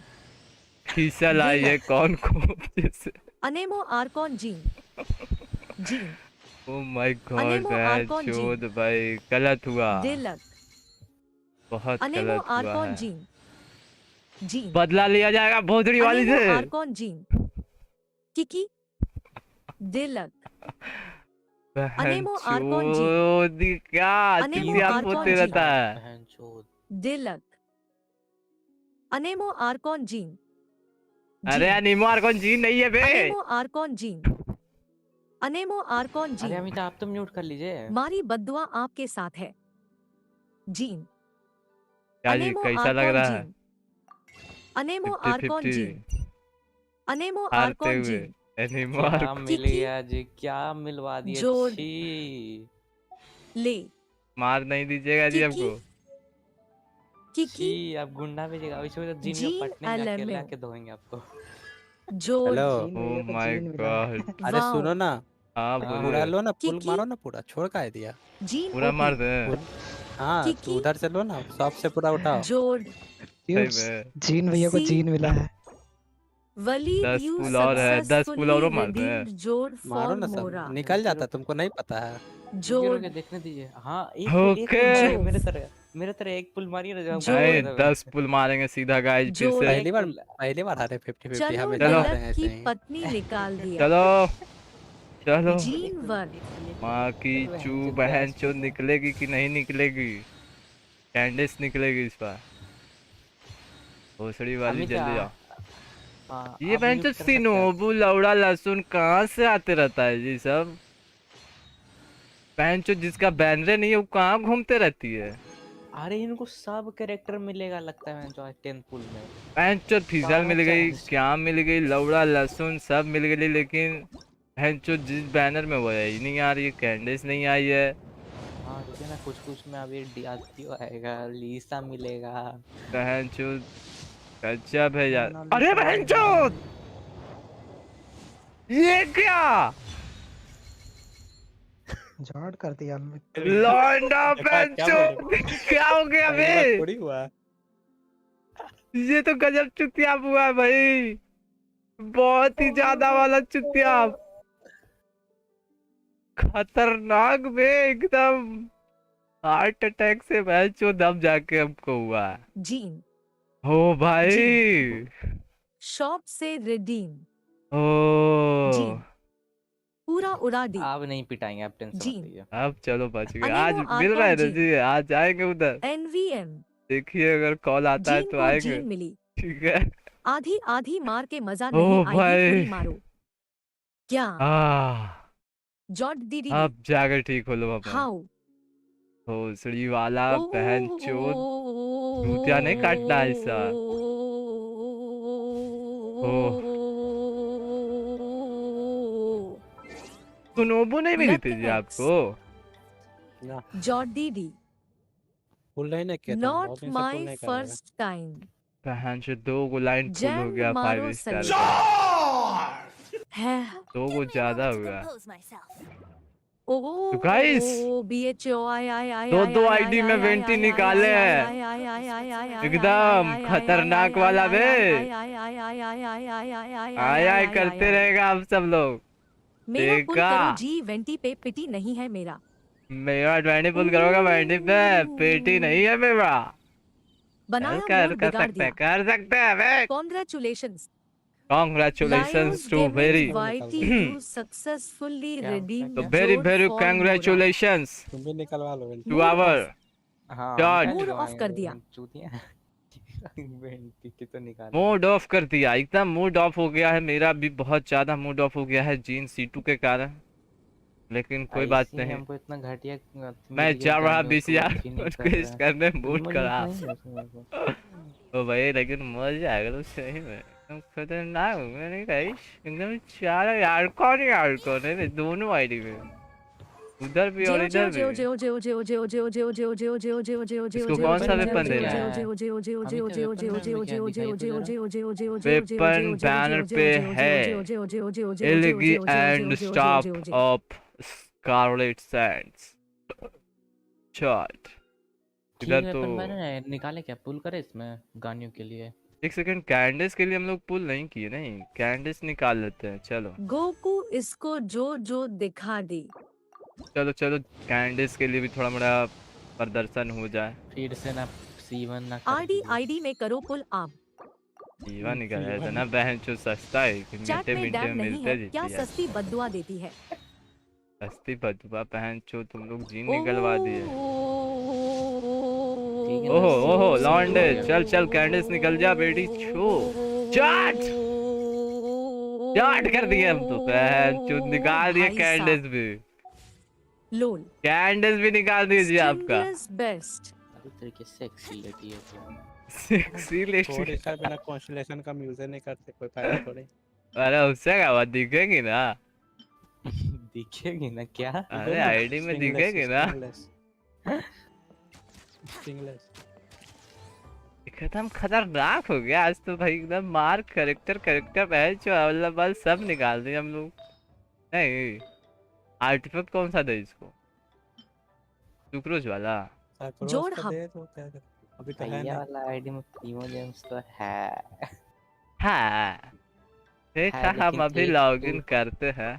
खीसा लाई है कौन को जैसे। Anemo Archon Jean Jean oh my god Anemo Archon जी। पहचोद भाई गलत हुआ दिलक बहुत अनेमो गलत हुआ आर्कॉन है। जीन जीन बदला लिया जाएगा भोसड़ी वाली अनेमो से। आर्कॉन जीन किकी दिलक अनेमो आर्कॉन जी। बहनचोद क्या अनेमो चुतिया आर्कॉन पोते जी। रहता है। बहनचोद। दिलक अनेमो आर्कॉन जीन अरे अनीमो आर्कॉन जी नहीं है बे। अनेमो आर्कॉन जीन अनेमो आर्कॉन अरे जीन अमिता आप तो म्यूट कर लीजिए। मारी बद्दुआ आपके साथ है। जीन क्या जी अनेमो कैसा लग आर्कॉन रहा है जीन अनेमो 50-50 आर्कॉन जीन अनेमो हारते आर्कॉन हुए जीन अनीमो क्या आर्कॉन मिल किकी। गया जी क्या मिलवा दिए जोड़। छी ले मार नहीं दीजिएगा जी किकी। हमको। किकी छी आप गुंडा भेजेगा इसमें तो जीन जीन में पटने में अकेले एलएमएल। आके धोएंगे आपको। जोड़ हेलो ओ माय गॉड अरे वाओ। सुनो ना हाँ हाँ, पूरा बोलिए लो ना पुल किकी। मारो ना पूरा छोड़ का है दिया जीन पूरा मार ओपी दे हाँ तो किकी। उधर से लो ना शॉप से पूरा उठाओ जोड़ सही में जीन भैया को सी। जीन मिला है। वलीद 10 यू पुल और है 10 पुल और मार दे। जोड़ मारो फॉर ना मोरा सब निकल जाता तुमको नहीं पता है। जोड़ के देखने दीजिए। हाँ एक ओके। पुल मारिए मेरे तरह एक पुल मारिए ना जब जोड़। नहीं 10 पुल मारेंगे सीधा गाइज फिर जोड़। से। पहली बार हारे 50-50 चलो हमें चलो। हारे हैं दिलक ऐसे की ही। पत्नी निकाल दिया। चलो चलो जीन वन माँ की चू बहन चो निकलेगी कि नहीं निकलेगी? कैंडिस निकलेगी इस बार। भोसड़ी वाली अमित जल्दी जाओ। ये आप बहन म्यूट चो कर सकते हैं। सिनोबू लौड़ा लहसुन कहाँ से आते रहता है जी सब? बहन चो जिसका बैनरे नहीं है वो कहाँ घूमते रहती है? अरे इनको सब कैरेक्टर मिलेगा लगता है जो 10th पुल में। बहन चो फिजल सारा मिल गई, चार्ज। क्या मिल गई, लौड़ा लहसुन सब मिल गई, लेकिन बहन चो जिस बैनर में वो है ही नहीं आ रही है। कैंडिस नहीं आई है। हाँ रुके ना, कुछ में अभी डियाथियो आएगा, लीसा मिलेगा। बहन चो गजब है यार। अरे बहन चो ये क्या जॉड कर दिया लौंडा बहन चो क्या हो गया बे? थोड़ी हुआ। ये तो गजब चुतियाप हुआ है भाई, बहुत ही ज्यादा वाला चुतियाप, खतरनाक बे एकदम। हार्ट अटैक से बहन चो दब जाके हमको हुआ है। जीन हो भाई शॉप से रिडीम ओ जीन पूरा उड़ा दी। आप नहीं पिटाएंगे, आप टेंशन मत जी। लीजिए। अब चलो बच गए। अनिमो आज मिल आर्कॉन रहा है ना जी। जी, आज जाएंगे उधर। एनवीएम देखिए अगर कॉल आता है जीन तो को आएंगे। जीन मिली। ठीक है। आधी आधी मार के मजा ओ नहीं आएगी, भाई। पूरी मारो क्या? जॉड दीदी अब जाकर ठीक हो लो अब। हाउ भोसड़ी वाला बहन चोद भूतिया नहीं काटना ऐसा। ओह सुनोबू नहीं मिली थी जी आपको? ना जॉड दीदी फुल नहीं ना किया था, नॉट बहुत दिन से फुल माई नहीं कर रहा था। First time. बहन से 2 गो लाइन फुल हो जैन गया मारो 5 स्टार सले का। है 2 गो ज्यादा हो गया। ओ तो guys, BHO आई दो आईडी में वेंटी निकाले हैं एकदम खतरनाक वाला बे। आया करते रहेगा आप सब लोग। मेरा पुल देखा करो जी, वेंटी पे पिटी नहीं है मेरा। मेरा 20 पुल करोगा, 20 पे पेटी नहीं है मेरा। बनाया कर मूड कर बिगाड़ सकते हैं, दिया। कर सकते हैं बे। Congratulations Congratulations to very you successfully redeemed तो very Jode very for congratulations तुम भी निकलवा लो वेंटी। to our हाँ Jod। मूड ऑफ कर दिया। चूतिया वेंटी तो निकाल। मूड ऑफ कर दिया, एकदम मूड ऑफ हो गया है। मेरा भी बहुत ज्यादा मूड ऑफ हो गया है जीन C2 के कारण, लेकिन कोई बात नहीं। हमको इतना घटिया मैं जा रहा BCR क्विज करने मूड करा ओ भाई, लेकिन मजा आएगा तो सही में। एकदम खतरनाक हो गया नहीं गाइस, एकदम चार यार कौन है दोनों आईडी में, उधर भी और इधर भी। इसको कौन सा वेपन दे रहा है? वेपन बैनर पे है Elegy and staff of Scarlet Sands shot. इधर तो निकाले क्या, पुल करे इसमें गानियों के लिए। एक सेकंड, कैंडिस के लिए हम लोग पुल नहीं किए, नहीं कैंडिस निकाल लेते हैं। चलो गोकू इसको जो दिखा दी। चलो चलो कैंडिस के लिए भी थोड़ा बड़ा प्रदर्शन हो जाए। फिर से ना C1 ना आईडी में करो पुल आप। जीवा निकल रहा था ना बहन चो, सस्ता है कि चैट मीठे में मीठे डैम नहीं मिलते है जीती क्या? है। सस्ती बददुआ देती है। सस्ती बदुआ बहन चो, तुम लोग जीन निकलवा दिए। ओहो ओहो लॉन्डे, चल चल कैंडिस निकल जा बेटी छो। चाट चाट कर दिए हम तो बहन चो, निकाल दिए कैंडिस भी। लोल कैंडिस भी निकाल दीजिए आपका। बेस्ट तरीके से सेक्सी लेती है क्या? सेक्सी लेटी। थोड़े सर बिना कॉन्स्टलेशन का यूज नहीं करते, कोई फायदा थोड़े। अरे उससे क्या बात, दिखेगी ना दिखेगी ना क्या? अरे आईडी में दिखेगी ना। एकदम खतरनाक हो गया आज तो भाई, एकदम मार करेक्टर बहन चो अल्लाह बल सब निकाल दिए हम लोग। नहीं आर्टिफैक्ट कौन सा दे इसको, सुक्रोज वाला जोड़ हम अभी तो है ये ना। वाला आईडी में प्रीमो जेम्स तो है। हाँ देखा, है, हम लेकिन अभी एक लॉगिन करते हैं।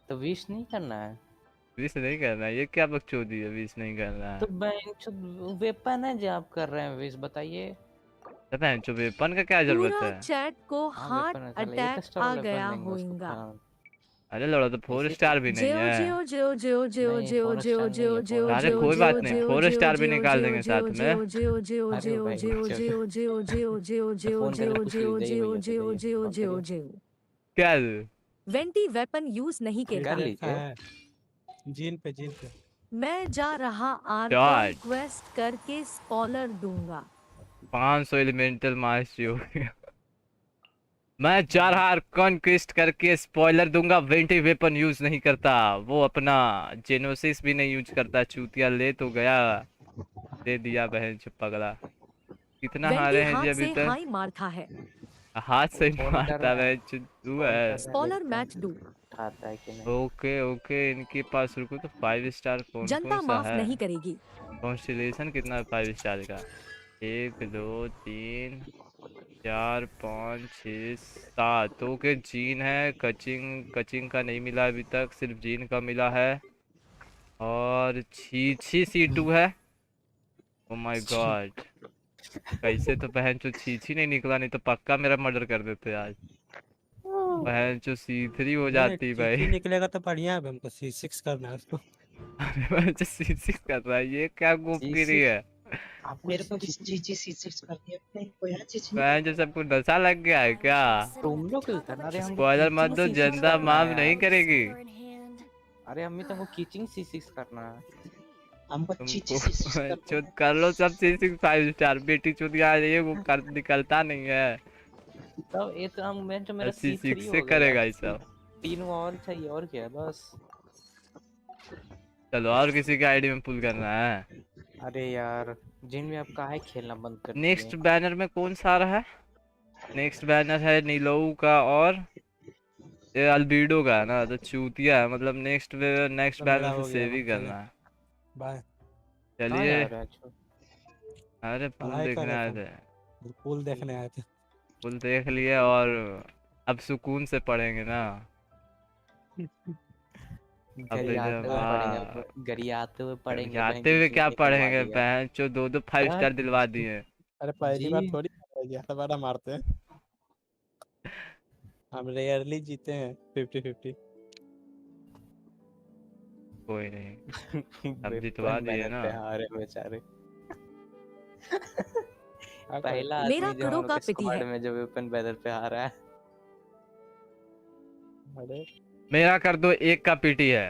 तो विश नहीं करना है विश नहीं करना है, ये क्या बकचोदी है, विश नहीं करना है। तो बेंच वेपन है जो आप कर रहे हैं, विश बताइए। तो बहन चो वेपन का क्या जरूरत पूरा है? चैट को हाँ, हार्ट वेपन है, साला, ये अटैक कस्टम आ वाला गया वेपन देंगे उसको होगा। खाना। अरे लौड़ा तो 4 स्टार भी नहीं जियो है। जियो जियो जियो जियो नहीं, जियो 4 जियो स्टार नहीं जियो है, जियो 4 अरे जियो कोई जियो बात नहीं, जियो 4 जियो स्टार भी जियो निकाल जियो देंगे जियो साथ जियो में। जियो जियो अरे जियो भाई जियो चल जियो जियो जियो जियो जियो फोन करके जियो पूछ जियो लीजिए जियो भैया से, जियो भैया जियो कॉल जियो करिए। जियो। क्या वेंटी वेपन यूज नहीं ये करता। कर कैसा लीजिए। है? जीन पे जीन पे। मैं जा रहा आर्कॉन डॉट क्वेस्ट करके स्पॉइलर दूंगा। 500 एलिमेंटल मास्टरी हो गया। मैं 4 कॉन्क्विस्ट करके स्पॉइलर दूंगा। वेंटी वेपन यूज नहीं करता, वो अपना जेनोसिस भी नहीं यूज करता। चूतिया ले तो गया, दे दिया बहन चुप पगला। कितना वेंटी हारे हैं जी हाथ अभी से तक? हाई मारता है। हाथ से ही फोन कर मारता रहा है, बहन चुदू फोन कर है। रहा है, स्पॉइलर देखते हैं मैच डू। उठाता है कि नहीं। ओके ओके, इनके पास रुको तो 5 स्टार कौन कौन जनता सा माफ है? नहीं करेगी। कॉन्स्टिलेशन कितना है 5 स्टार का? 1 2 3 4 5 6 7। ओके जीन है, कचिंग कचिंग का नहीं मिला अभी तक, सिर्फ जीन का मिला है। और छीछी C2 है। ओ माय गॉड, कैसे तो बहन चो छीछी नहीं निकला, नहीं तो पक्का मेरा मर्डर कर देते आज। बहन चो C3 हो नहीं नहीं, जाती भाई। चीची निकलेगा तो बढ़िया है, हमको C6 करना है उसको। अरे बहन चो C6 कर रहा है, ये क्या गुपगिरी C6 है? आपको मेरे को C6 चीची C6 कर दिया नहीं कोई है चीची नहीं बहन चो सबको नशा लग गया है क्या? तुम लोग क्यों करना? अरे हमको स्पॉइलर मत कीचिंग दो, C6 जनता करना है माफ नहीं यार। करेगी। अरे अम्मी तुमको कीचिंग C6 करना है। हमको चीची तुमको C6 करना चुत है। कर लो सब C6 5 स्टार। बेटी चुत यहाँ ये वो कर निकलता नहीं है। तब ये तो हम मैं तो मेरा C6 C3 से हो गया यार। करेगा ये सब। 3 और चाहिए, और क्या है बस। चलो और किसी के आईडी में पुल करना है। अरे यार जिन में आप काहे खेलना बंद कर दिए? नेक्स्ट बैनर में कौन सा आ रहा है? नेक्स्ट बैनर है नीलोऊ का और ये अल्बीडो का है ना, तो चूतिया है मतलब। नेक्स्ट तो मेरा बैनर से हो गया, सेव ही चलो करना है। बाय। कहाँ चलिए, जा रहा है? अच्छा अरे पुल पढ़ाई कर देखने रहे आए थे थे। हम, पुल देखने आए थे। पुल देख लिए और अब सुकून से पढ़ेंगे ना। अबे गरियाते हुए पढ़ेंगे, जब गरियाते हुए पढ़ेंगे बहन जाते की हुए क्या चूतिया करवा पढ़ेंगे दिया। बहन चो, 2 5 यार स्टार दिलवा दिए। अरे पहली बार जी थोड़ी दोबारा मारते हैं। हम रेयरली जीते हैं 50-50। कोई नहीं, अब जितवा वेपन दिए बैनर ना। पे हारे बेचारे। क्या करें? पहला मेरा आदमी जो कड़ों हम लोग का के पिटी स्क्वाड है। में जो वेपन बैनर पे हारा है। अरे मेरा कर दो 1 का पीटी है।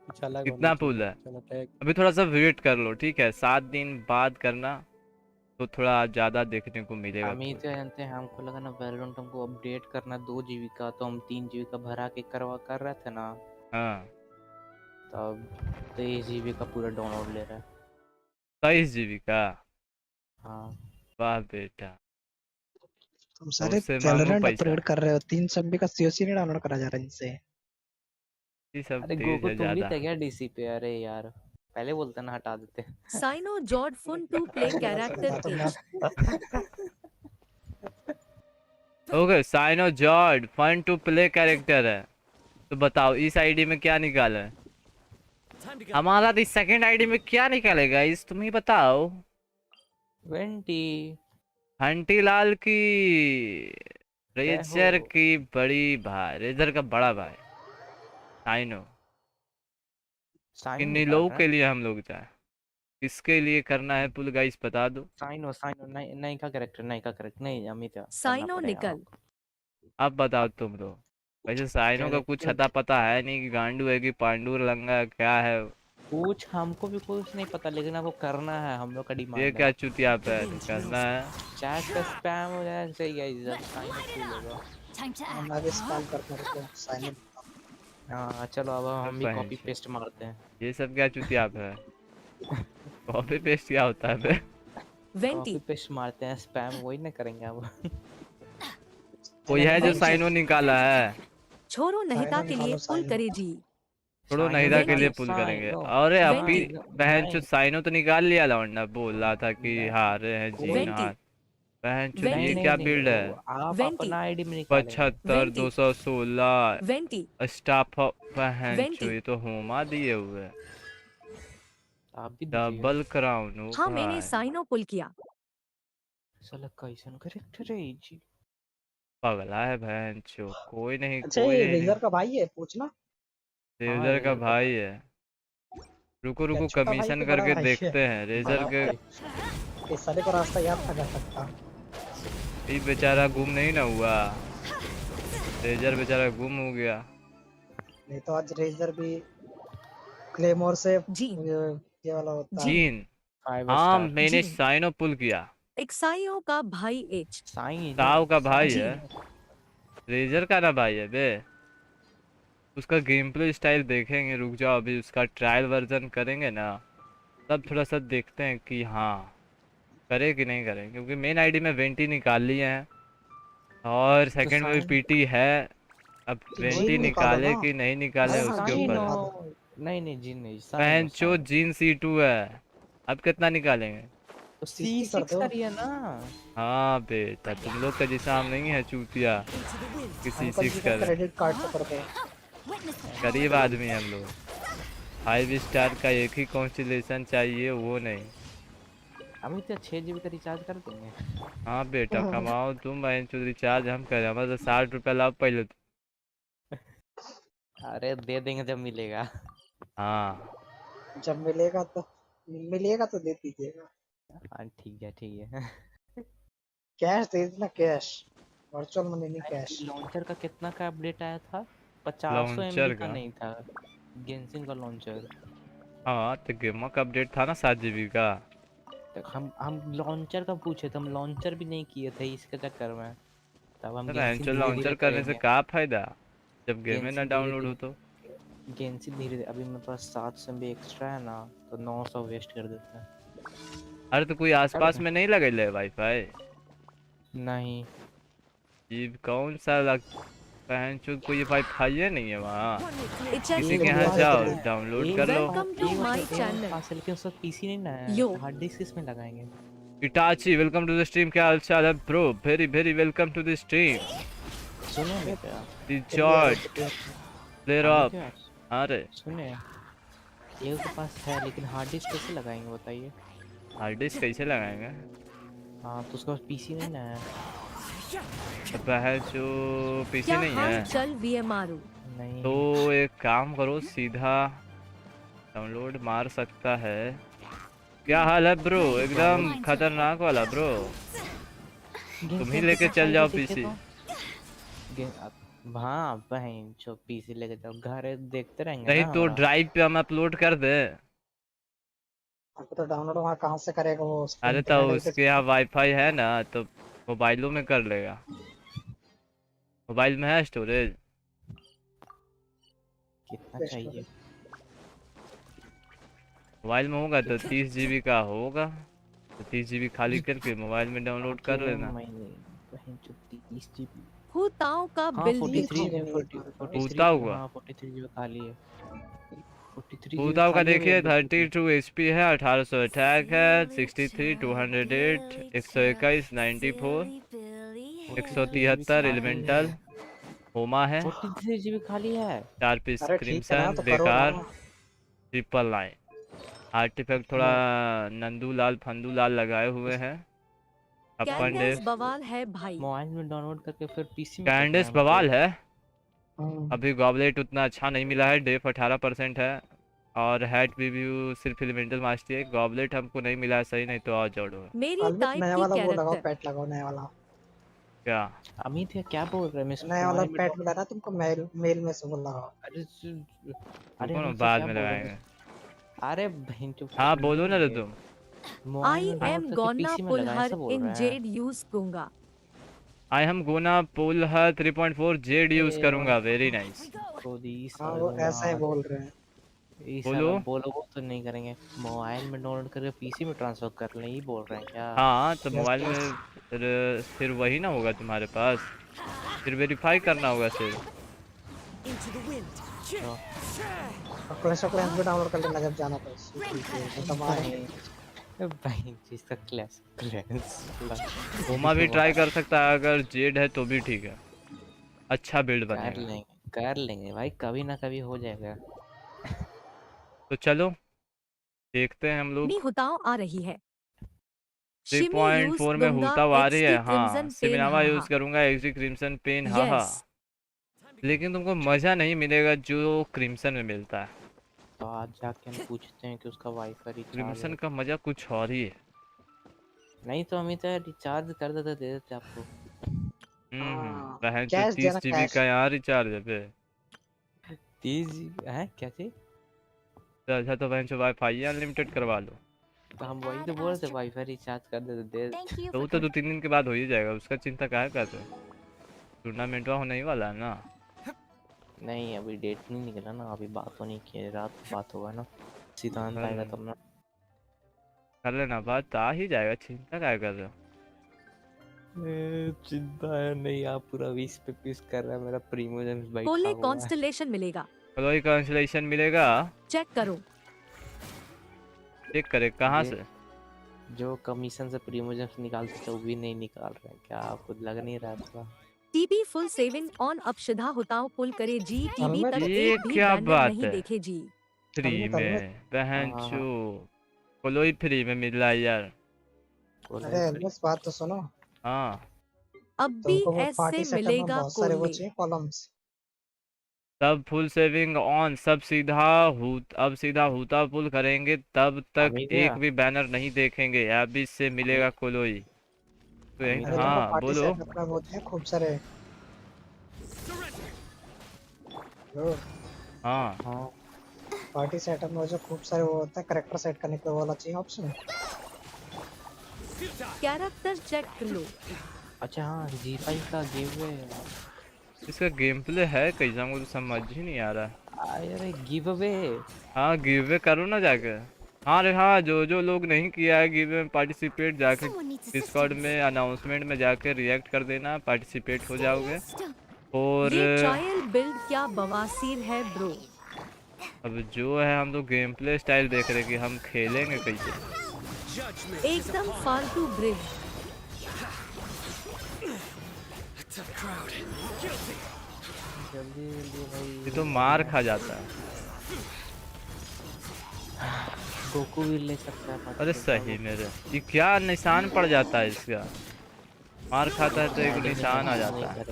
कुछ अलग होना कितना पुल चाहिए। है? चलो टेक। अभी थोड़ा सा वेट कर लो, ठीक है? 7 दिन बाद करना तो थोड़ा ज्यादा देखने को मिलेगा हम ही पुल। तो जानते हैं, हमको लगा ना वैलोरेंट हमको अपडेट करना 2 जीबी का, तो हम 3 जीबी का भरा के करवा कर रहे थे ना। हाँ, तब 23 जीबी का पूरा डाउनलोड ले रहा है। 23 GB का? हाँ वाह बेटा, तुम तो सारे उससे मांगो वैलोरेंट पैसा। अपलोड कर रहे हो 3 MB का COC नहीं डाउनलोड करा जा रहा है इनसे। ये सब अरे तेज गोकू है तुम भी ज्यादा। थे क्या डीसी पे? अरे यार पहले बोलते ना, हटा देते। साइनो जॉर्ड फुन टू प्ले कैरेक्टर तो एच। ओके, साइन ऑफ जॉर्ड फन टू प्ले कैरेक्टर है। तो बताओ इस आईडी में क्या निकाला है हमारा? तो इस सेकंड आईडी में क्या निकालेगा इस, तुम ही बताओ। वेंटी हंटी लाल की जय रेजर हो। की बड़ी भाई, रेजर का बड़ा भाई साइनो। साइनो किन्नी निकाल लोगों रहा के है। लिए हम लोग जाए, किसके लिए करना है पुल गाइस बता दो। साइनो साइनो नहीं, नहीं का कैरेक्टर, नहीं का कैरेक्टर नहीं, अमित करना साइनो पड़ेगा निकल। आपको। अब बताओ तुम लोग। वैसे साइनो का कुछ कैरेक्टर अता पता है नहीं कि गांडू है कि पांडू लंगा क्या है। कुछ हमको भी कुछ नहीं पता, लेकिन आपको करना है, हम लोग का ये डिमांड क्या है। चुतिया पे करना है? चैट पे स्पैम हो जाए सही है, जब साइनो फुल होगा। Time to act. मैं भी स्पैम करता हूं रुको साइन इन। हाँ चलो अब हम भी कॉपी पेस्ट मारते हैं। ये सब क्या चुतिया पे है? कॉपी पेस्ट क्या होता है बे? वेंटी कॉपी पेस्ट मारते हैं, स्पैम वही ना करेंगे अब। कोई है जो साइनो निकाला है? छोरो नहिता के लिए पुल करे जी। छोड़ो साइनो नहिदा के लिए वेंटी। पुल साइनो करेंगे। साइनो अरे अभी वेंटी। बहन चो नहीं साइनो तो निकाल लिया लौंडा, बोल रहा था कि नहीं हारे हैं जीन वेंटी। हार। बहन चो वेंटी। ये नहीं क्या नहीं, बिल्ड वो है? आप वेंटी। अपना आईडी में निकालेंगे। 75 वेंटी। 216 वेंटी। स्टाफ बहन चो, वेंटी। ये तो होमा दिए हुए। आप भी दीजिए। डबल क्राउन हो हाँ मैंने भाई। साइनो पुल किया। साला कैसन कैरेक्टर है जी। पगला है बहन चो, कोई नहीं अच्छा कोई ये नहीं। रेजर का भाई है पूछना। रेजर का रेजर का भाई है। रुको रुको छोटा भाई कमीशन के बड़ा करके भाई है। देखते हैं रेजर बड़ा के। भाई। इस साले को रास्ता याद था कर सकता। ये बेचारा गुम नहीं ना हुआ। रेजर बेचारा गुम हो गया। नहीं तो आज रेजर भी क्लेमोर से जी ये वाला होता है। जीन 5 हाँ स्टार मैंने जी साइनो पुल किया। एक्साइयो का भाई एच साईं ताव का भाई जी है। रेजर का ना भाई है बे। उसका गेम प्ले स्टाइल देखेंगे, रुक जाओ अभी उसका ट्रायल वर्जन करेंगे ना, तब थोड़ा सा देखते हैं कि हाँ करे कि नहीं करे, क्योंकि मेन आईडी में वेंटी निकाल लिए हैं और तो सेकंड में भी साईं पीटी है। अब तो वेंटी जीन निकालो निकाले ना। कि नहीं निकाले हाँ उसके जीन साईं ऊपर। निकालो। नहीं नहीं जी नहीं, साईं पैंचो साईं जीन C2 है। अब कितना निकालेंगे? तो सीसी कर C6 दो। करिए ना। हाँ बेटा तुम लोग का जैसा हम नहीं है चूतिया कि अंकल C6 जी का कर। क्रेडिट कार्ड तो कर दो। गरीब आदमी हम लोग। 5 स्टार का एक ही कॉन्स्टिलेशन चाहिए, वो नहीं। हम तो 6 GB का रिचार्ज कर देंगे। हाँ बेटा कमाओ तुम, रिचार्ज हम करें, हमारा 60 रुपया लाओ पहले तो। अरे दे देंगे जब मिलेगा। हाँ जब मिलेगा तो दे दीजिएगा। हाँ ठीक है। कैश दे देना कैश। वर्चुअल मनी नहीं कैश। लॉन्चर का कितना का अपडेट आया था? 500 लॉन्चर MB का का नहीं था गेंशिन का लॉन्चर। हाँ तो गेम का अपडेट था ना 7 GB का। तो हम लॉन्चर का पूछे थे, हम लॉन्चर भी नहीं किए थे इसके चक्कर में। तब हम गेंशिन तो धीरे लॉन्चर धीरे करने से करेंगे। क्या फायदा जब गेम ना गेंशिन धीरे डाउनलोड हो तो। धीरे गेंशिन धीरे धीरे, अभी मेरे पास 700 MB एक्स्ट्रा है ना, तो 900 वेस्ट कर देते हैं। अरे तो कोई आसपास में नहीं लगे वाईफाई? नहीं ये कौन सा पहन कोई वाईफाई है नहीं है वहाँ। किसी के एक यहाँ बात जाओ है। डाउनलोड कर लो। वेलकम टू माय चैनल लेकिन उसका पीसी नहीं ना है, यो हार्ड डिस्क किसमें लगाएंगे? Itachi welcome to the stream, क्या हाल चाल है bro? Very very welcome to the stream. सुनो क्या जॉर्ज प्लेयर ऑफ। अरे सुने, ये उसके पास है लेकिन हार्ड डिस्क कैसे लगाएंगे बताइए? हार्ड डिस्क कैसे लगाएंगे? हाँ तो उसका पीसी नहीं ना है। है जो पीसी क्या नहीं हाल है चल वीएमआरओ नहीं तो एक काम करो सीधा डाउनलोड मार सकता है। क्या हाल है ब्रो? एकदम खतरनाक वाला ब्रो। तुम ही लेके चल जाओ पीसी। हाँ बहन जो पीसी लेके जाओ, घर देखते रहेंगे नहीं ना तो हमारा। ड्राइव पे हम अपलोड कर दे। आपको तो डाउनलोड वहाँ कहाँ से करेगा वो? उसको अरे तो इंटरनेट उसके यहाँ वाईफाई है ना, तो मोबाइलों में कर लेगा। मोबाइल में है स्टोरेज। कितना चाहिए? मोबाइल में होगा तो 30 GB का होगा, तो 30 GB खाली करके मोबाइल में डाउनलोड कर लेना। बहन जो 30 GB। हुताओं का हाँ बिल्ली 43 हुता हुआ। हाँ 43 GB खाली है। 43 GB हुता का खाली है देखिए मेरे पास। 32 HP है, 1800 अटैक है, 63 208 121 94 173 एलिमेंटल होमा है, 43 GB खाली है। 4 पीस अरे ठीक है ना क्रिम्सन तो करो बेकार, ना। 999 आर्टिफैक्ट थोड़ा नंदू लाल फंदू लाल लगाए हुए हैं। अपन कैंडस बवाल है भाई। मोबाइल में डाउनलोड करके फिर पीसी में करना कैंडस है बवाल है। हम्म। अभी गॉबलेट उतना अच्छा नहीं मिला है, डेफ 18% है और हैट रिव्यू सिर्फ एलिमेंटल मास्टर है। गॉबलेट हमको नहीं मिला है सही, नहीं तो और जोड़ो। मेरी अलमित टाइप नया की वाला वो लगाओ, कैरेक्टर पैट लगाओ नया वाला। क्या अमित ये क्या बोल रहे हैं? मैं नया वाला मोबाइल में पैट मिला ना तुमको, मेल में से वो लगाओ। अरे रुको ना अमित बाद क्या में बोल रहे लगाएंगे। हैं? अरे बहन चुप। हाँ बोलो ना तुम। मोबाइल आई में डाउनलोड एम करके गोना पीसी में पुल लगाए हर सब बोल इन रहे हैं। जेड यूज करूंगा। I am gonna pull her 3.4 जेड यूज करूंगा। Very nice. हाँ वो ऐसा ही बोल रहे हैं। बोलो। बोलो वो तो नहीं करेंगे, मोबाइल में डाउनलोड करके पीसी में ट्रांसफर कर लें, ये बोल रहे हैं क्या? हाँ तो यस मोबाइल यस। में फिर वही ना होगा तुम्हारे पास, फिर वेरीफाई करना होगा सिर्फ। और क्लैश ऑफ क्लैंस भी डाउनलोड कर लेना जब जाना तो तुम्हारे। बहन जिसका क्लास होमा भी ट्राई कर सकता है, अगर जेड है तो भी ठीक है, अच्छा बिल्ड बनेगा। कर लेंगे भाई, कभी ना कभी हो जाएगा। तो चलो देखते हैं हम लोग। हुताओ आ रही है। 3.4 में हुता आ रही है। हाँ क्रिम्सन पेन सिमिनावा हाहा। यूज करूंगा, एक्सडी क्रिम्सन पेन। हाँ हाँ यस लेकिन तुमको मजा नहीं मिलेगा जो क्रिम्सन में मिलता है। तो आज जाके हम पूछते हैं कि उसका वाईफाई रिचार्ज क्रिम्सन है। का मजा कुछ और ही है। नहीं तो अमित रिचार्ज कर देते, दे देते आपको। हाँ, बहन जो कैश 30 देना, GB कैश। का यहाँ रिचार्ज है पे। 30 है क्या चीज? तो अच्छा तो बहन जो वाईफाई अनलिमिटेड करवा लो। तो हम वही तो बोल रहे थे, वाईफाई रिचार्ज कर देते, दे देते। तो वो तो 2-3 दिन के बाद हो ही जाएगा, उसका चिंता काहे करते हो। टूर्नामेंट होने ही वाला है ना। नहीं अभी डेट नहीं निकला ना, अभी बात होनी की रात बात होगा ना, सिद्धांत कर आएगा लेना। तब ना। कर लेना, बात आ ही जाएगा, चिंता काहे कर रहे हो। चिंता है नहीं, आप पूरा 20 पे पीस कर रहा है, मेरा प्रीमो जेम्स बैठा कोले हुआ है। कॉन्स्टलेशन मिलेगा, कोई कंसलेशन मिलेगा। चेक करो। चेक करे कहाँ ये से। जो कमीशन से प्रीमो जेम्स निकालते थे वो भी नहीं निकाल रहे हैं, क्या आपको लग नहीं रहा था? टीबी फुल सेविंग ऑन, अब शिधा होताओ पुल करे जी। टीबी तक ये एक भी क्या बैनर बात नहीं है। देखे जी। फ्री में बहन चो, कोलोई फ्री में मिल रहा है यार। अरे बस बात तो सुनो। हाँ अब भी तुमको वो ऐसे पार्टी सेटअप में मिलेगा बहुत सारे वो कोले। चाहिए कॉलम्स। सब फुल सेविंग ऑन, सब सीधा अब सीधा हूता पुल करेंगे तब तक अमित एक भी बैनर नहीं देखेंगे। अभी से मिलेगा कोलोई तो यही। अरे तुमको हाँ पार्टी बोलो। सेटअप में वो चाहिए खूब सारे। लो, हाँ हाँ पार्टी सेटअप में जो खूब सारे वो होता है कैरेक्टर सेट करने के लिए, वो वाला चाहिए ऑप्शन। कैरेक्टर चेक कर लो। अच्छा हाँ, G5 का गिव अवे। इसका गेम प्ले है कैसा, मुझे समझ ही नहीं आ रहा। अरे गिव अवे। हाँ गिव अवे करो ना जाके। हाँ रे हाँ, जो जो लोग नहीं किया है गिव अवे में पार्टिसिपेट, जाके डिस्कॉर्ड में अनाउंसमेंट में जाके रिएक्ट कर देना, पार्टिसिपेट हो जाओगे। और ये ट्रायल बिल्ड क्या बवासीर है ब्रो। अब जो है हम तो गेम प्ले स्टाइल देख रहे कि हम खेलेंगे कैसे। एकदम फालतू ब्रिज। जल्दी जल्दी भाई, ये तो मार खा जाता है। गोकू भी ले सकता है। अरे सही मेरे, ये क्या निशान पड़ जाता है इसका। मार खाता है तो एक निशान आ जाता है।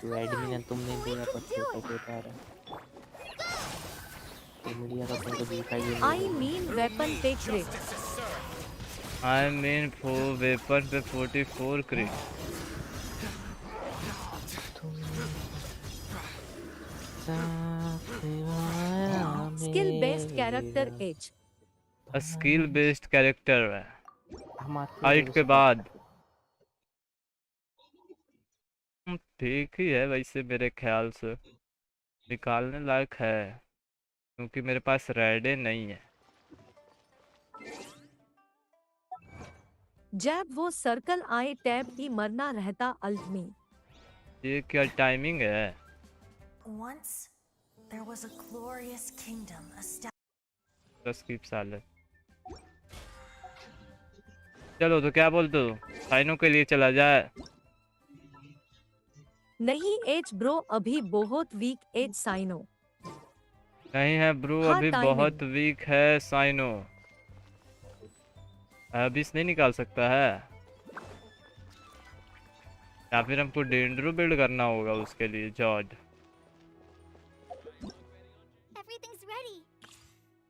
तू एडमिन है, तुमने दिया पर तू को बता रहा है। मीडिया का तुमको G5 आई मीन वेपन पे क्रिट। आई मीन वेपन पे 44 क्रिट। Skill based character H. Skill based character है हम आते हाइट के बाद। ठीक ही है वैसे, मेरे ख्याल से निकालने लायक है क्योंकि मेरे पास रेडे नहीं है। जब वो सर्कल आए टैब की मरना रहता अल्ट में। ये क्या टाइमिंग है। Once there was a glorious kingdom skip साले। चलो तो क्या बोलते हो, साइनों के लिए चला जाए। नहीं एच ब्रो अभी बहुत वीक एच साइनो। नहीं है ब्रो हाँ, अभी timing। बहुत वीक है साइनो। अभी नहीं निकाल सकता है, या फिर हमको डेंड्रो बिल्ड करना होगा उसके लिए जॉड।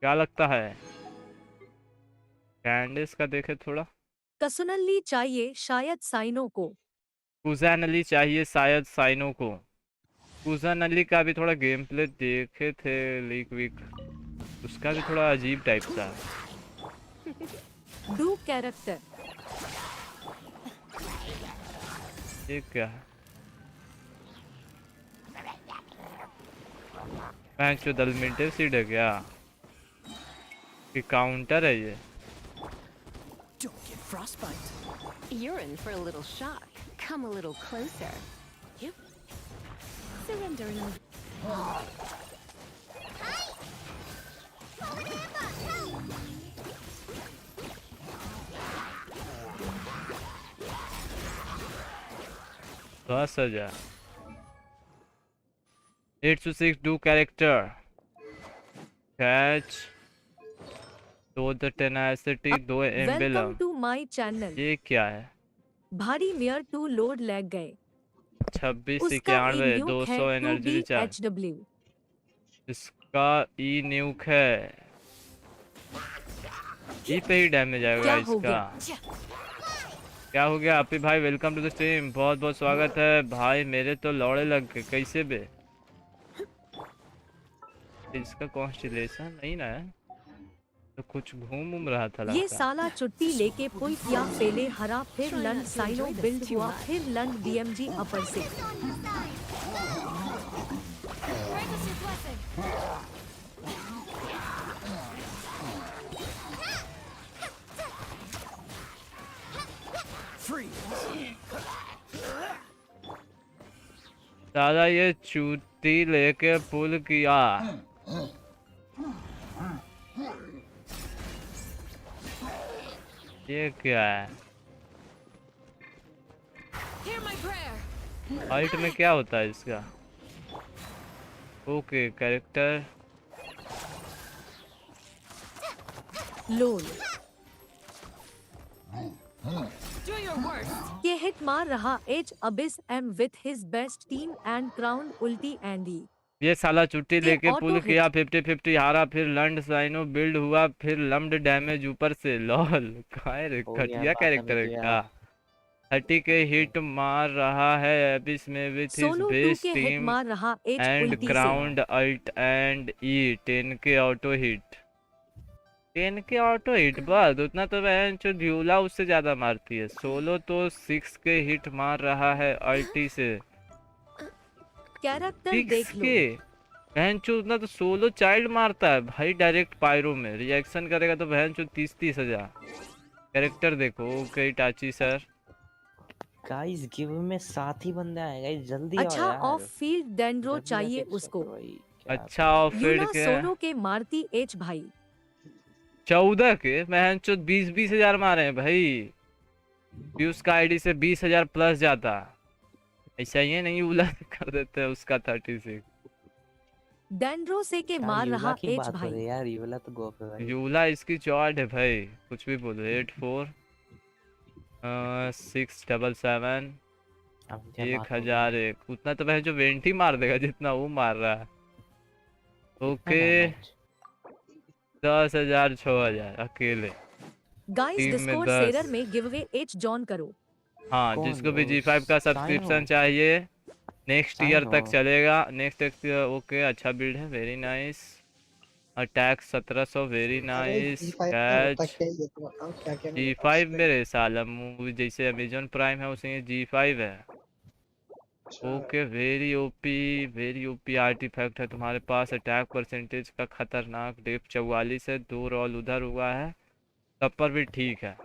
क्या लगता है, कैंडिस का देखे थोड़ा। कसुनल्ली चाहिए शायद साइनो को। कुजानली चाहिए शायद साइनो को। कुजानली का भी थोड़ा गेम प्ले देखे थे लीक वीक, उसका भी थोड़ा अजीब टाइप था। Do character. ये क्या है, मैच दल मिनटे सीड है क्या कि काउंटर है ये। Don't get frostbite. You're in for a little shock. Come a little closer. Yep. Surrender and बस जा 8 to 6 do character catch 2 the tenacity 2 welcome emblem। To my channel. ये क्या है, भारी मेयर टू लोड लैग गए। 26 उसका 91 न्यूक 200 है 2 energy recharge. BHW। इसका ई न्यूक है, ई पे ही डैमेज आएगा क्या हो इसका। गया? क्या हो गया आपी भाई? वेलकम टू द स्ट्रीम, बहुत बहुत स्वागत है भाई। मेरे तो लौड़े लग गए कैसे बे। इसका कॉन्स्टिलेशन नहीं ना है तो कुछ घूम रहा था ये लगता। साला चुट्टी लेके पुल किया, फेले हरा, फिर लन साइनो बिल्ड हुआ, फिर लन DMG अपर से। दादा ये चुट्टी लेके पुल किया। ये क्या है? अल्ट में क्या होता है इसका? ओके कैरेक्टर लोल ये हिट मार रहा H abyss M with his best team and crown उल्टी एंडी। ये साला चुट्टी लेके ऑटो पुल हिट। किया, 50-50 हारा, फिर लंड साइनो बिल्ड हुआ, फिर लम्ड डैमेज ऊपर से। लॉल काय रे हो गया, घटिया बात कैरेक्टर है हो गया। क्या? 30 के हिट मार रहा है एबिस में विथ हिज सोलो 2 बेस्ट के हिट टीम मार रहा एच एंड उल्टी से। क्राउंड अल्ट एंड ई 10 के ऑटो हिट। 10 के ऑटो हिट बस उतना तो बहन जो ड्यूला उससे ज्यादा मारती है। सोलो तो 6 के हिट मार रहा है अल्टी से। कैरेक्टर 6 देख लो। के बहन चो उतना तो सोलो चाइल्ड मारता है भाई। डायरेक्ट पायरो में रिएक्शन करेगा तो बहन चो 30-30 हजार। कैरेक्टर देखो। ओके टाची सर। गाइस गिव में 7 ही बंदे आए गाइस, जल्दी आओ अच्छा यार। ऑफ फील्ड डेंड्रो जल्दी चाहिए आके उसको। check करो भाई, क्या अच्छा और फिर यूना के सोलो के मारती एच भाई। 14 के बहन चो 20-20 हजार मारे हैं भाई। पीयूष का आईडी से 20 हजार प्लस जाता। ऐसा ये नहीं उला कर देते उसका 36। डेंड्रो से के क्या मार यूला रहा की एच बात हो रही भाई। है यार, यूला तो गोप है भाई। यूला इसकी चौड़ है भाई, कुछ भी बोलो। 84 677 अब क्या बात हो गई? 1001 उतना तो भाई जो वेंटी मार देगा जितना वो मार रहा है। ओके 10,000 6,000 अकेले गाइस टीम में डिस्कॉर्ड 10। शेयर में गिवअवे एच जॉन करो। हाँ कौन जिसको भी वो? G5 का सब्सक्रिप्शन साइनो? चाहिए नेक्स्ट ईयर तक साइनो? चलेगा। नेक्स्ट ओके अच्छा बिल्ड है, वेरी नाइस। अटैक 1700 वेरी अरे नाइस। G5 में होता कैच क्या है ये तो बताओ, क्या क्या मिलता है G5 उसमें? मेरे साला मूवी जैसे अमेजोन प्राइम है उसे G5 है। अच्छा, ओके वेरी ओपी आर्टिफैक्ट है तुम्हारे पास। अटैक परसेंटेज का खतरनाक डेप 44 है, 2 रॉल उधर हुआ है, तब पर भी ठीक है।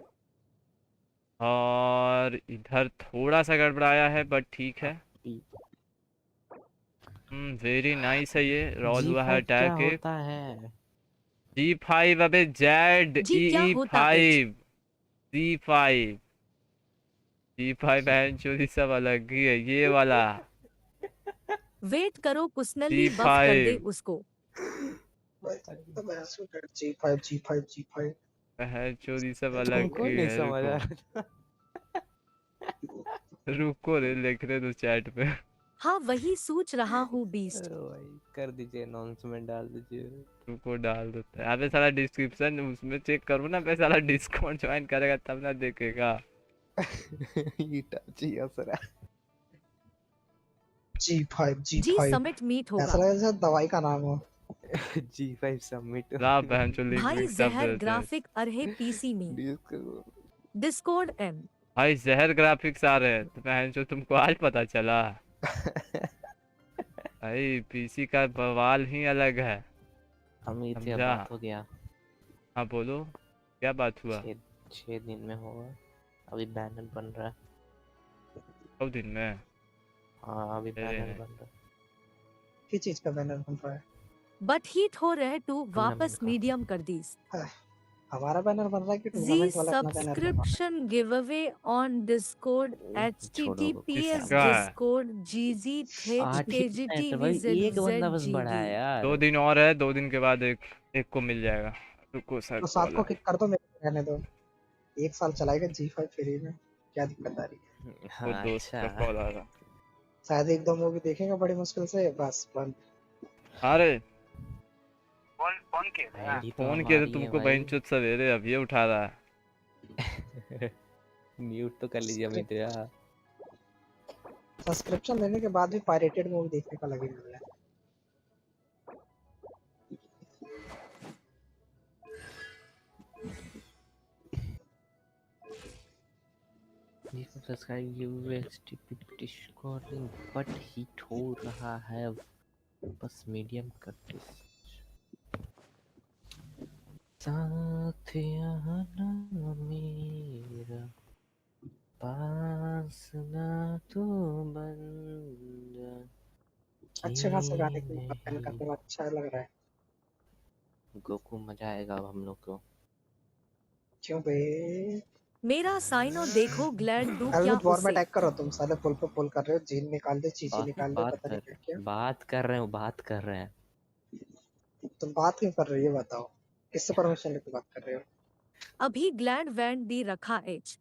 और इधर थोड़ा सा गड़बड़ाया है बट ठीक है। वेरी नाइस है। ये रॉल हुआ है G5 क्या अटैक एक। होता है? G5 अबे जेड जी क्या होता एच? G5 G5 बहन चोरी सब अलग ही है। ये वाला वेट करो कुसनली बफ कर दे G5 उसको। तो मैं ऐसे कर G5 बहन चोरी सब अलग तुमको ही नहीं है। समझ आ रुको रहा। रुको रे लिख रहे तो चैट पे। हाँ वही सोच रहा हूँ बीस्ट। अरे भाई कर दीजिए, अनाउंसमेंट डाल दीजिए। रुको डाल देते हैं। अबे साला डिस्क्रिप्शन उसमें चेक करो ना। बे साला डिस्काउंट ज्वाइन करेगा तब ना देखेगा। इटाची असर G5 जी समिट मीट ऐसा होगा। लगा जैसे दवाई का नाम हो। G5 सबमिट ला बहन चो लिंक भाई लिंक सब जहर देते हैं। ग्राफिक अरहे पीसी में डिस्कॉर्ड एम। भाई जहर ग्राफिक्स आ रहे हैं तो बहन चो तुमको आज पता चला। भाई पीसी का बवाल ही अलग है। अमित क्या समझा? बात हो गया? हाँ बोलो क्या बात हुआ? 6 दिन में होगा। अभी बैनर बन रहा है। कब दिन में? हाँ अभी अरे बैनर नहीं। बन रहा है। किस चीज का बैनर बन रहा है? बट हीट हो रहे टू वापस टूर्नामेंट का। मीडियम कर दीस। हमारा बैनर बन रहा है कि जी टूर्नामेंट वाला अपना बैनर बन रहा है? सब्सक्रिप्शन गिवअवे ऑन डिस्कॉर्ड छोड़ो https क्या है? discord gz thet 8 ही kgt है भाई, एक बंदा बस बढ़ा है vzgv। यार। 2 दिन और है, 2 दिन के बाद एक को मिल जाएगा। रुको सर तो 7 को किक कर दो, मेरे को रहने दो। 1 साल चलाएगा G5 फ्री में, क्या दिक्कत आ रही है? वो हाँ दोस्त का अच्छा। कॉल आ रहा। शायद एक दो मूवी देखेंगे बड़ी मुश्किल से, बस बंद। अरे आईडी तो फोन किया था हमारी है तुमको, भाई। बहनचोद सवेरे अभी उठा रहा है। म्यूट तो कर लीजिए अमित यार। सब्सक्रिप्शन लेने के बाद भी पायरेटेड मूवी देखने का लगेगा यार। सब्सक्राइब डिस्कॉर्डिंग बट हिट हो रहा है, बस मीडियम कर दो। साथिया ना मेरा पास ना तो बंदा। अच्छे खासे गाने की पहन का थोड़ा अच्छा लग रहा है। गोकू मजा आएगा अब हम लोग को। क्यों बे? मेरा साइनो देखो ग्लैड डू क्या अलविद वॉर में उसे। अटैक करो, तुम साले पुल पे पुल कर रहे हो, जीन निकाल दे, चीची निकाल दे, पता नहीं क्या क्या। बात कर रहे हो, बात कर रहे हैं। तुम बात क्यों कर रहे हो ये बताओ, किससे परमिशन लेके बात कर रहे हो? अभी ग्लैड वैंड दी रखा एच।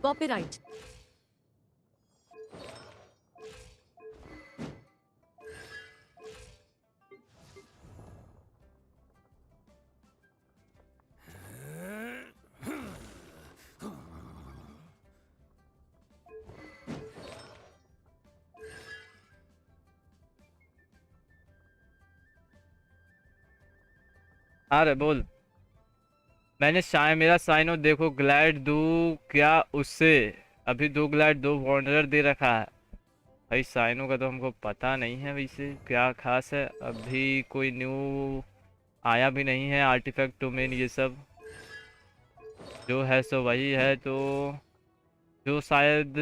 कॉपीराइट। अरे बोल। मैंने मेरा साइनो देखो ग्लैड दो क्या उससे। अभी 2 ग्लैड 2 वॉन्डरर दे रखा है भाई। साइनो का तो हमको पता नहीं है वैसे क्या खास है, अभी कोई न्यू आया भी नहीं है। आर्टिफैक्ट डोमेन ये सब जो है सो वही है। तो जो शायद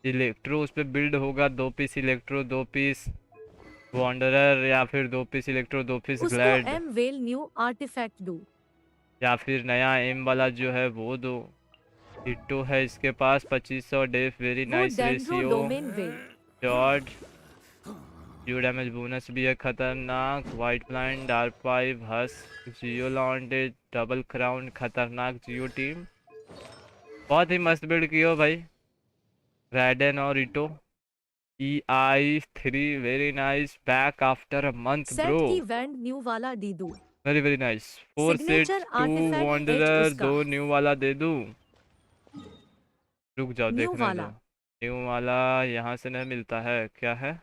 इलेक्ट्रो उस पर बिल्ड होगा, 2 पीस इलेक्ट्रो 2 पीस वॉन्डरर, या फिर 2 पीस इलेक्ट्रो 2 पीस उसको ग्लैड, एम वेल न्यू आर्टिफैक्ट दो। या फिर नया एम वाला जो है वो दो। हिट्टो है इसके पास 2500 डेफ, वेरी वो nice dendro ratio. Domain well. जॉड जियो डैमेज बोनस भी है खतरनाक। White plant dark pipe has Geo landed double crown खतरनाक जियो टीम। बहुत ही मस्त बिल्ड की हो भाई रैडन और Itto. EI3 very nice, back after a month bro. Set की वैंड न्यू वाला दी दो। Very very nice. 4 set signature 2 artifact एच वॉन्डरर उसका 2 न्यू वाला दे दूं। रुक जाओ न्यू देखने दो। वाला। न्यू वाला यहाँ से नहीं मिलता है, क्या है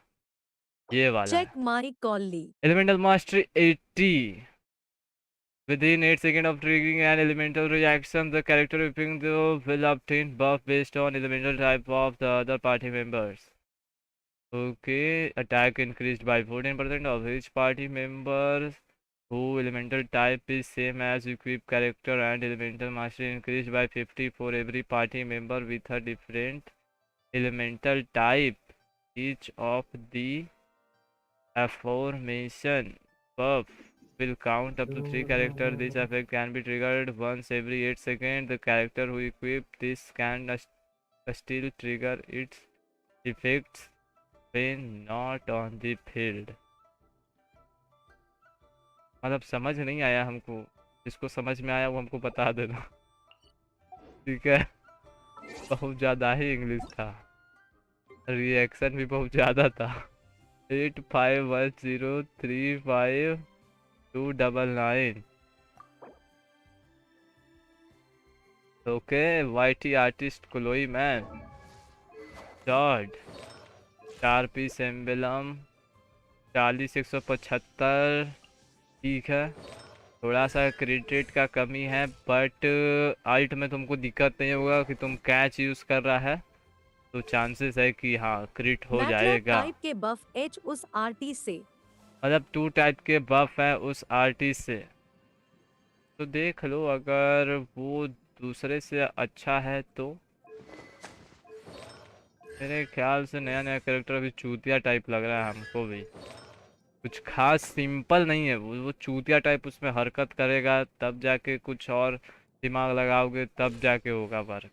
ये वाला है। चेक माई कॉली। Elemental mastery 80। Within 8 seconds of triggering an elemental reaction, the character whipping the will obtain buff based on elemental type of the other party members. Okay, attack increased by 14% of each party member who elemental type is same as equipped character, and elemental mastery increased by 50 for every party member with a different elemental type. Each of the aforementioned buff will count up to 3 characters. This effect can be triggered once every 8 seconds. The character who equipped this can still trigger its effects when not on the field. मतलब समझ नहीं आया हमको, जिसको समझ में आया वो हमको बता देना ठीक है। बहुत ज़्यादा ही इंग्लिश था, रिएक्शन भी बहुत ज़्यादा था। 851035 okay. YT artist Chloe man जॉड 4 पीस एम्बलम 40 175 ठीक है। थोड़ा सा क्रिटेट का कमी है, बट आल्ट में तुमको दिक्कत नहीं होगा कि तुम कैच यूज़ कर रहा है तो चांसेस है कि हाँ क्रिट हो जाएगा। टाइप के बफ एच उस आरटी से, मतलब 2 टाइप के बफ है उस आरटी से, तो देख लो अगर वो दूसरे से अच्छा है तो। मेरे ख्याल से नया नया कैरेक्टर अभी चूतिया टाइप लग रहा है हमको भी, कुछ खास सिंपल नहीं है वो चूतिया टाइप। उसमें हरकत करेगा तब जाके कुछ और दिमाग लगाओगे तब जाके होगा वर्क।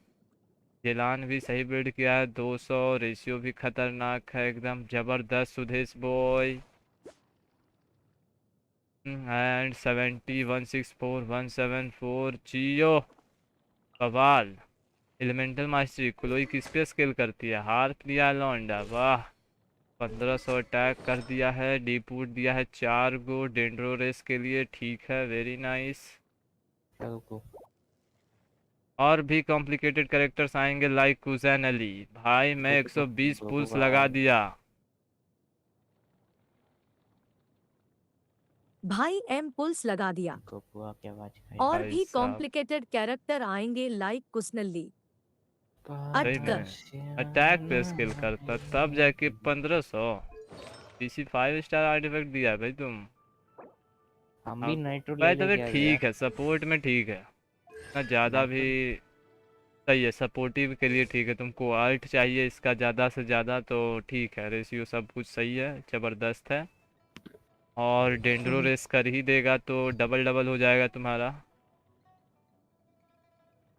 जेलान भी सही बिल्ड किया है 200, रेशियो भी खतरनाक है एकदम ज़बरदस्त सुदेश बॉय। एंड 70 164 174 जियो बवाल। एलिमेंटल मास्टरी क्लोई किस पे स्किल करती है? हार्प दिया लौंडा, वाह। 1500 अटैक कर दिया है, डीपूट दिया है 4 गो डेंड्रो रेस के लिए, ठीक है, वेरी नाइस। और भी कॉम्प्लिकेटेड कैरेक्टर्स आएंगे लाइक कुजैन अली। भाई मैं 120 पुल्स लगा दिया। भाई एम पुल्स लगा दिया। और भाई भी साहब। कॉम्प्लिकेटेड कैरेक्टर आएंगे लाइक कुसनल्ली। सही में अटैक पे स्किल करता तब जाके 1500 पीसी 5 स्टार आर्टिफैक्ट दिया भाई तुम। हम भी नाइट्रो भाई ले तो लेके आ ठीक है, सपोर्ट में ठीक है ना, ज़्यादा भी सही है, सपोर्टिव के लिए ठीक है। तुमको आर्ट चाहिए इसका ज़्यादा से ज़्यादा तो ठीक है, रेशियो सब कुछ सही है, ज़बरदस्त है। और डेंड्रो रेस कर ही देगा तो डबल डबल हो जाएगा तुम्हारा।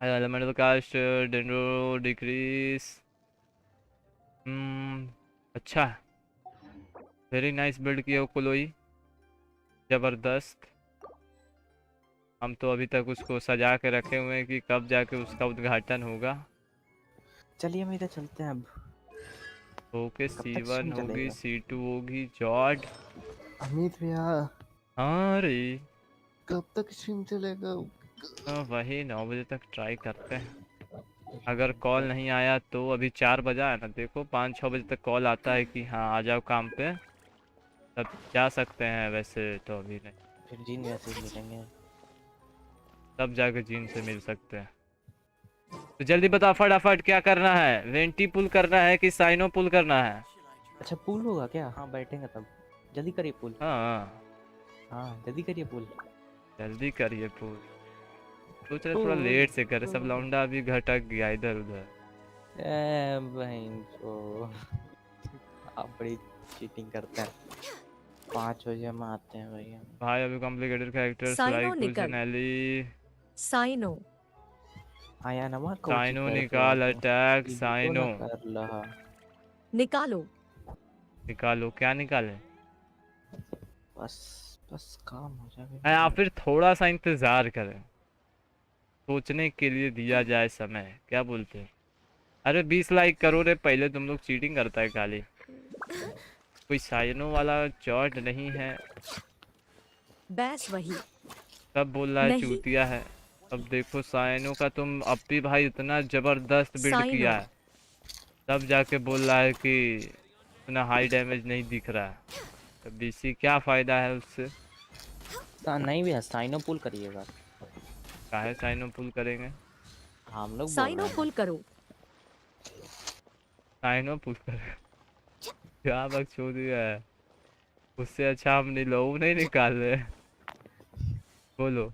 एलिमेंटल कास्ट डेंड्रो डिक्रीज, अच्छा है, वेरी नाइस बिल्ड किया हो क्लोई, ज़बरदस्त। हम तो अभी तक उसको सजा के रखे हुए हैं कि कब जाके उसका उद्घाटन होगा। चलिए हम इधर चलते हैं अब। ओके, कब तक C1 stream होगी, चलेगा? C2 होगी, जॉड। अमित भैया हाँ रे, कब तक स्ट्रीम चलेगा? वही 9 बजे तक ट्राई करते हैं। अगर कॉल नहीं आया तो अभी 4 बजा है ना, देखो 5-6 बजे तक कॉल आता है कि हाँ आ जाओ काम पे, तब जा सकते हैं, वैसे तो अभी नहीं। फिर जीन वैसे ही मिलेंगे, तब जाके जीन से मिल सकते हैं। तो जल्दी बता फटाफट क्या करना है, वेंटी पुल करना है कि साइनो पुल करना है? अच्छा पुल होगा क्या? हाँ बैठेंगे तब, जल्दी करिए पुल। हाँ हाँ जल्दी करिए पुल। जल्दी करिए पुल। सोच रहे थोड़ा लेट से करे, सब लौंडा अभी घटक गया इधर उधर। बहन तो आप बड़ी चीटिंग करते हैं। 5 बजे हम आते हैं भैया। भाई अभी कॉम्प्लिकेटेड कैरेक्टर्स साइनो लाइक निकल। कुजनैली, साइनो आया ना साइनो निकाल अटैक, साइनो कर लहा। निकालो। निकालो, क्या निकाले? बस बस काम हो जाएगा। या फिर थोड़ा सा इंतजार करें, सोचने के लिए दिया जाए समय, क्या बोलते हैं? अरे 20 लाइक करो रे, पहले तुम लोग चीटिंग करता है खाली। कोई साइनो वाला चॉट नहीं है, बैस वही सब बोल रहा है नहीं। चूतिया है। अब देखो साइनो का तुम अप्पी भाई इतना जबरदस्त बिल्ड साइनो। किया है, तब जाके बोल रहा है कि इतना हाई डैमेज नहीं दिख रहा है, तो बीसी क्या फायदा है उससे? नहीं भैया साइनो पुल करिएगा। काहे साइनो पुल करेंगे? हम लोग साइनो पुल करो। साइनो पुल करें क्या बकचोद दिया है, उससे अच्छा हम नीलोव नहीं निकाल रहे। बोलो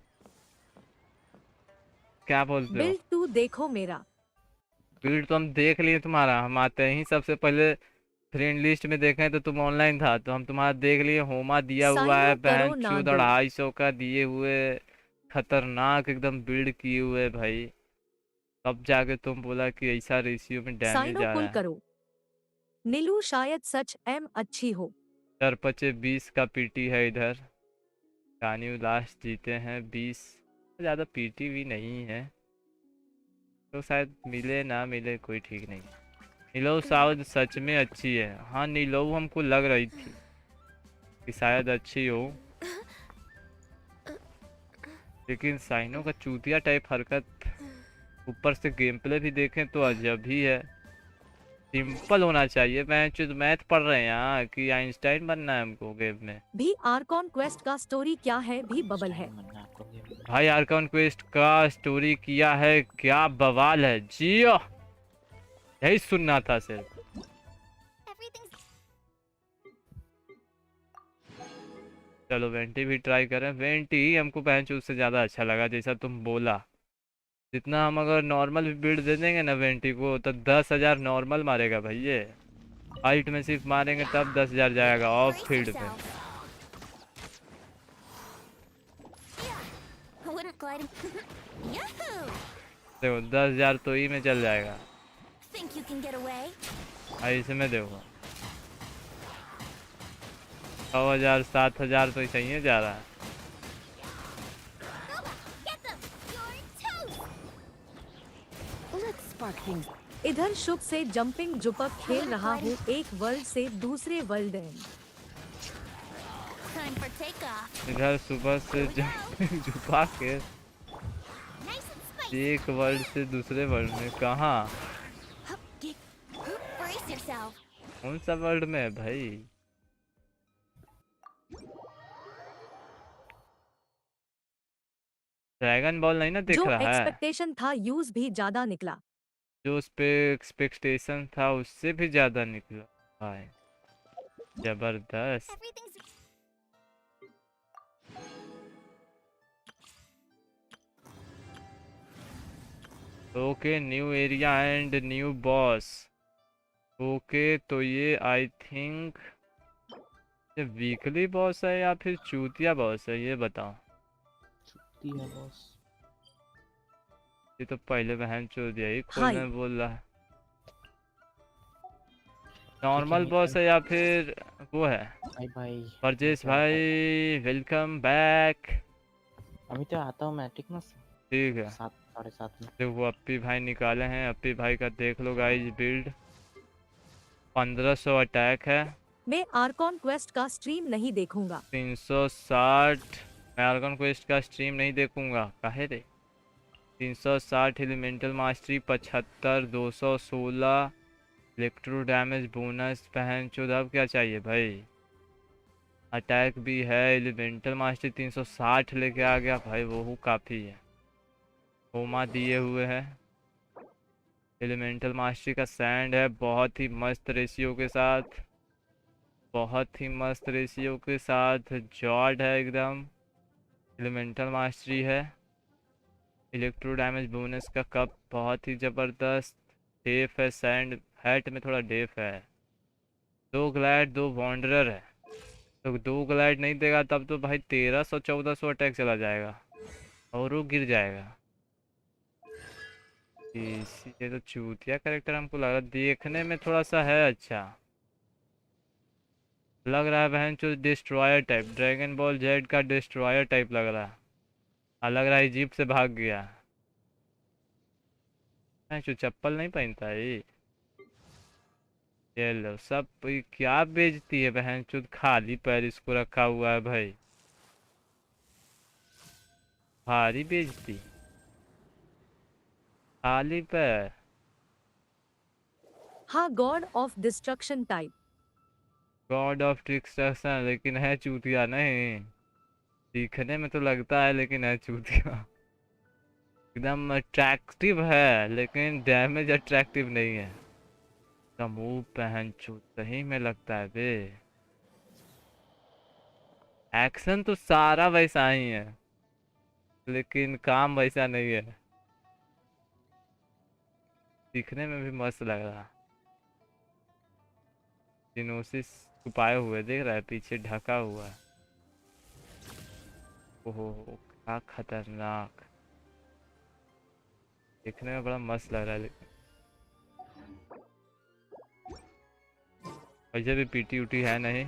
क्या बोलते हो? बिल्ड टू देखो मेरा। बिल्ड तो हम देख लिए तुम्हारा, हम आते ही सबसे पहले फ्रेंड लिस्ट में देखें तो तुम ऑनलाइन था, तो हम तुम्हारा देख लिए। होमा दिया हुआ है साइनो करो बहन ना चो, दो। 250 का दिए हुए, खतरनाक एकदम बिल्ड किए हुए भाई। तब जाके तुम बोला कि ऐसा रेशियो में डैमेज साइनो आ पुल रहा है। करो। नीलू शायद सच एम अच्छी हो। 4-5-20 का पीटी है इधर। कान्यू लास्ट जीते हैं 20, ज़्यादा पीटी भी नहीं है, तो शायद मिले ना मिले कोई ठीक नहीं। नीलो साउथ सच में अच्छी है, हाँ नीलो हमको लग रही थी कि शायद अच्छी हो, लेकिन साइनो का चूतिया टाइप हरकत, ऊपर से गेम प्ले भी देखें तो अजब ही है। सिंपल होना चाहिए, मैथ पढ़ रहे हैं यहाँ कि आइंस्टाइन बनना है हमको गेम में। भी आर्कॉन क्वेस्ट का स्टोरी क्या है? भी बबल है। भाई आर्कन क्वेस्ट का स्टोरी किया है, क्या बवाल है, जियो यही सुनना था सिर्फ। चलो वेंटी भी ट्राई करें। वेंटी हमको बेंच उससे ज़्यादा अच्छा लगा, जैसा तुम बोला। जितना हम अगर नॉर्मल बिल्ड दे देंगे ना वेंटी को, तो 10,000 नॉर्मल मारेगा भाई ये। हाइट में सिर्फ मारेंगे तब 10,000 जाएगा ऑफ फील्ड में। देखो 10,000 तो ही में चल जाएगा, इसमें देखो 6,000 7,000 तो सही है जा रहा है। spark things. इधर शुभ से जंपिंग जुपक खेल रहा हूँ एक वर्ल्ड से दूसरे वर्ल्ड में। Time for takeoff. इधर सुबह से जंपिंग जुपा के Nice and spicy. एक वर्ल्ड से दूसरे वर्ल्ड में। कहाँ? Brace yourself. कौन सा वर्ल्ड में है भाई? ड्रैगन बॉल नहीं ना दिख जो रहा है? एक्सपेक्टेशन था यूज भी ज्यादा निकला। जो उस पे एक्सपेक्टेशन था उससे भी ज्यादा निकला भाई। जबरदस्त। Everything's okay, new area and new boss. Okay, तो ये आई थिंक ये वीकली बॉस है या फिर चूतिया बॉस है, ये बताओ। चूतिया बॉस। ये तो पहले बहन चो दिया ही हाय। खोलने बोल रहा है। नॉर्मल बॉस है या फिर वो है? भाई भाई परजेश भाई वेलकम बैक। अभी तो आता हूँ मैं, ठीक ना? ठीक है। 7 साढ़े 7 में। देखो अप्पी भाई निकाले हैं। अप्पी भाई का देख लो गाइस बिल्ड। 1500 अटैक है। मैं आर्कॉन क्वेस्ट का स्ट्रीम नहीं देखूंगा। 360। मैं आर्कॉन क्वेस्ट का स्ट्रीम नहीं देखूंगा, काहे रे? 360 elemental mastery 75 216 electro damage bonus पहन चौदह। अब क्या चाहिए भाई? अटैक भी है, एलिमेंटल मास्टरी 360 लेके आ गया भाई, वो काफ़ी है। होमा दिए हुए है। एलिमेंटल मास्टरी का सैंड है, बहुत ही मस्त रेशियो के साथ, बहुत ही मस्त रेशियो के साथ। जॉड है एकदम। एलिमेंटल मास्टरी है। इलेक्ट्रो डैमेज बोनस का कप बहुत ही ज़बरदस्त। डेफ है, सैंड हैट में थोड़ा डेफ है। 2 ग्लाइड 2 वॉन्डरर है, तो 2 ग्लाइड नहीं देगा तब तो भाई 1300 1400 अटैक चला जाएगा और वो गिर जाएगा। ये तो चूतिया कैरेक्टर हमको लग रहा है, देखने में थोड़ा सा है अच्छा लग रहा है बहन चो। Destroyer type, dragon ball Z का डिस्ट्रॉयर टाइप लग रहा है। लग रहा है इजिप्ट से भाग गया। जो चप्पल नहीं पहनता है ये लो सब। क्या बेचती है बहन चो, खाली पैर इसको रखा हुआ है भाई, भारी बेचती खाली पैर। हाँ, God of destruction type. God of destruction, लेकिन है चूतिया नहीं। दिखने में तो लगता है लेकिन है चूतिया। एकदम अट्रैक्टिव है लेकिन डैमेज अट्रैक्टिव नहीं है। का मुंह पहन चो सही में लगता है बे। एक्शन तो सारा वैसा ही है लेकिन काम वैसा नहीं है। दिखने में भी मस्त लग रहा। जिनोसिस छुपाए हुए देख रहा है, पीछे ढका हुआ है। ओहो क्या खतरनाक, देखने में बड़ा मस्त लग रहा है। लेकिन वैसे भी पीटी उटी है नहीं,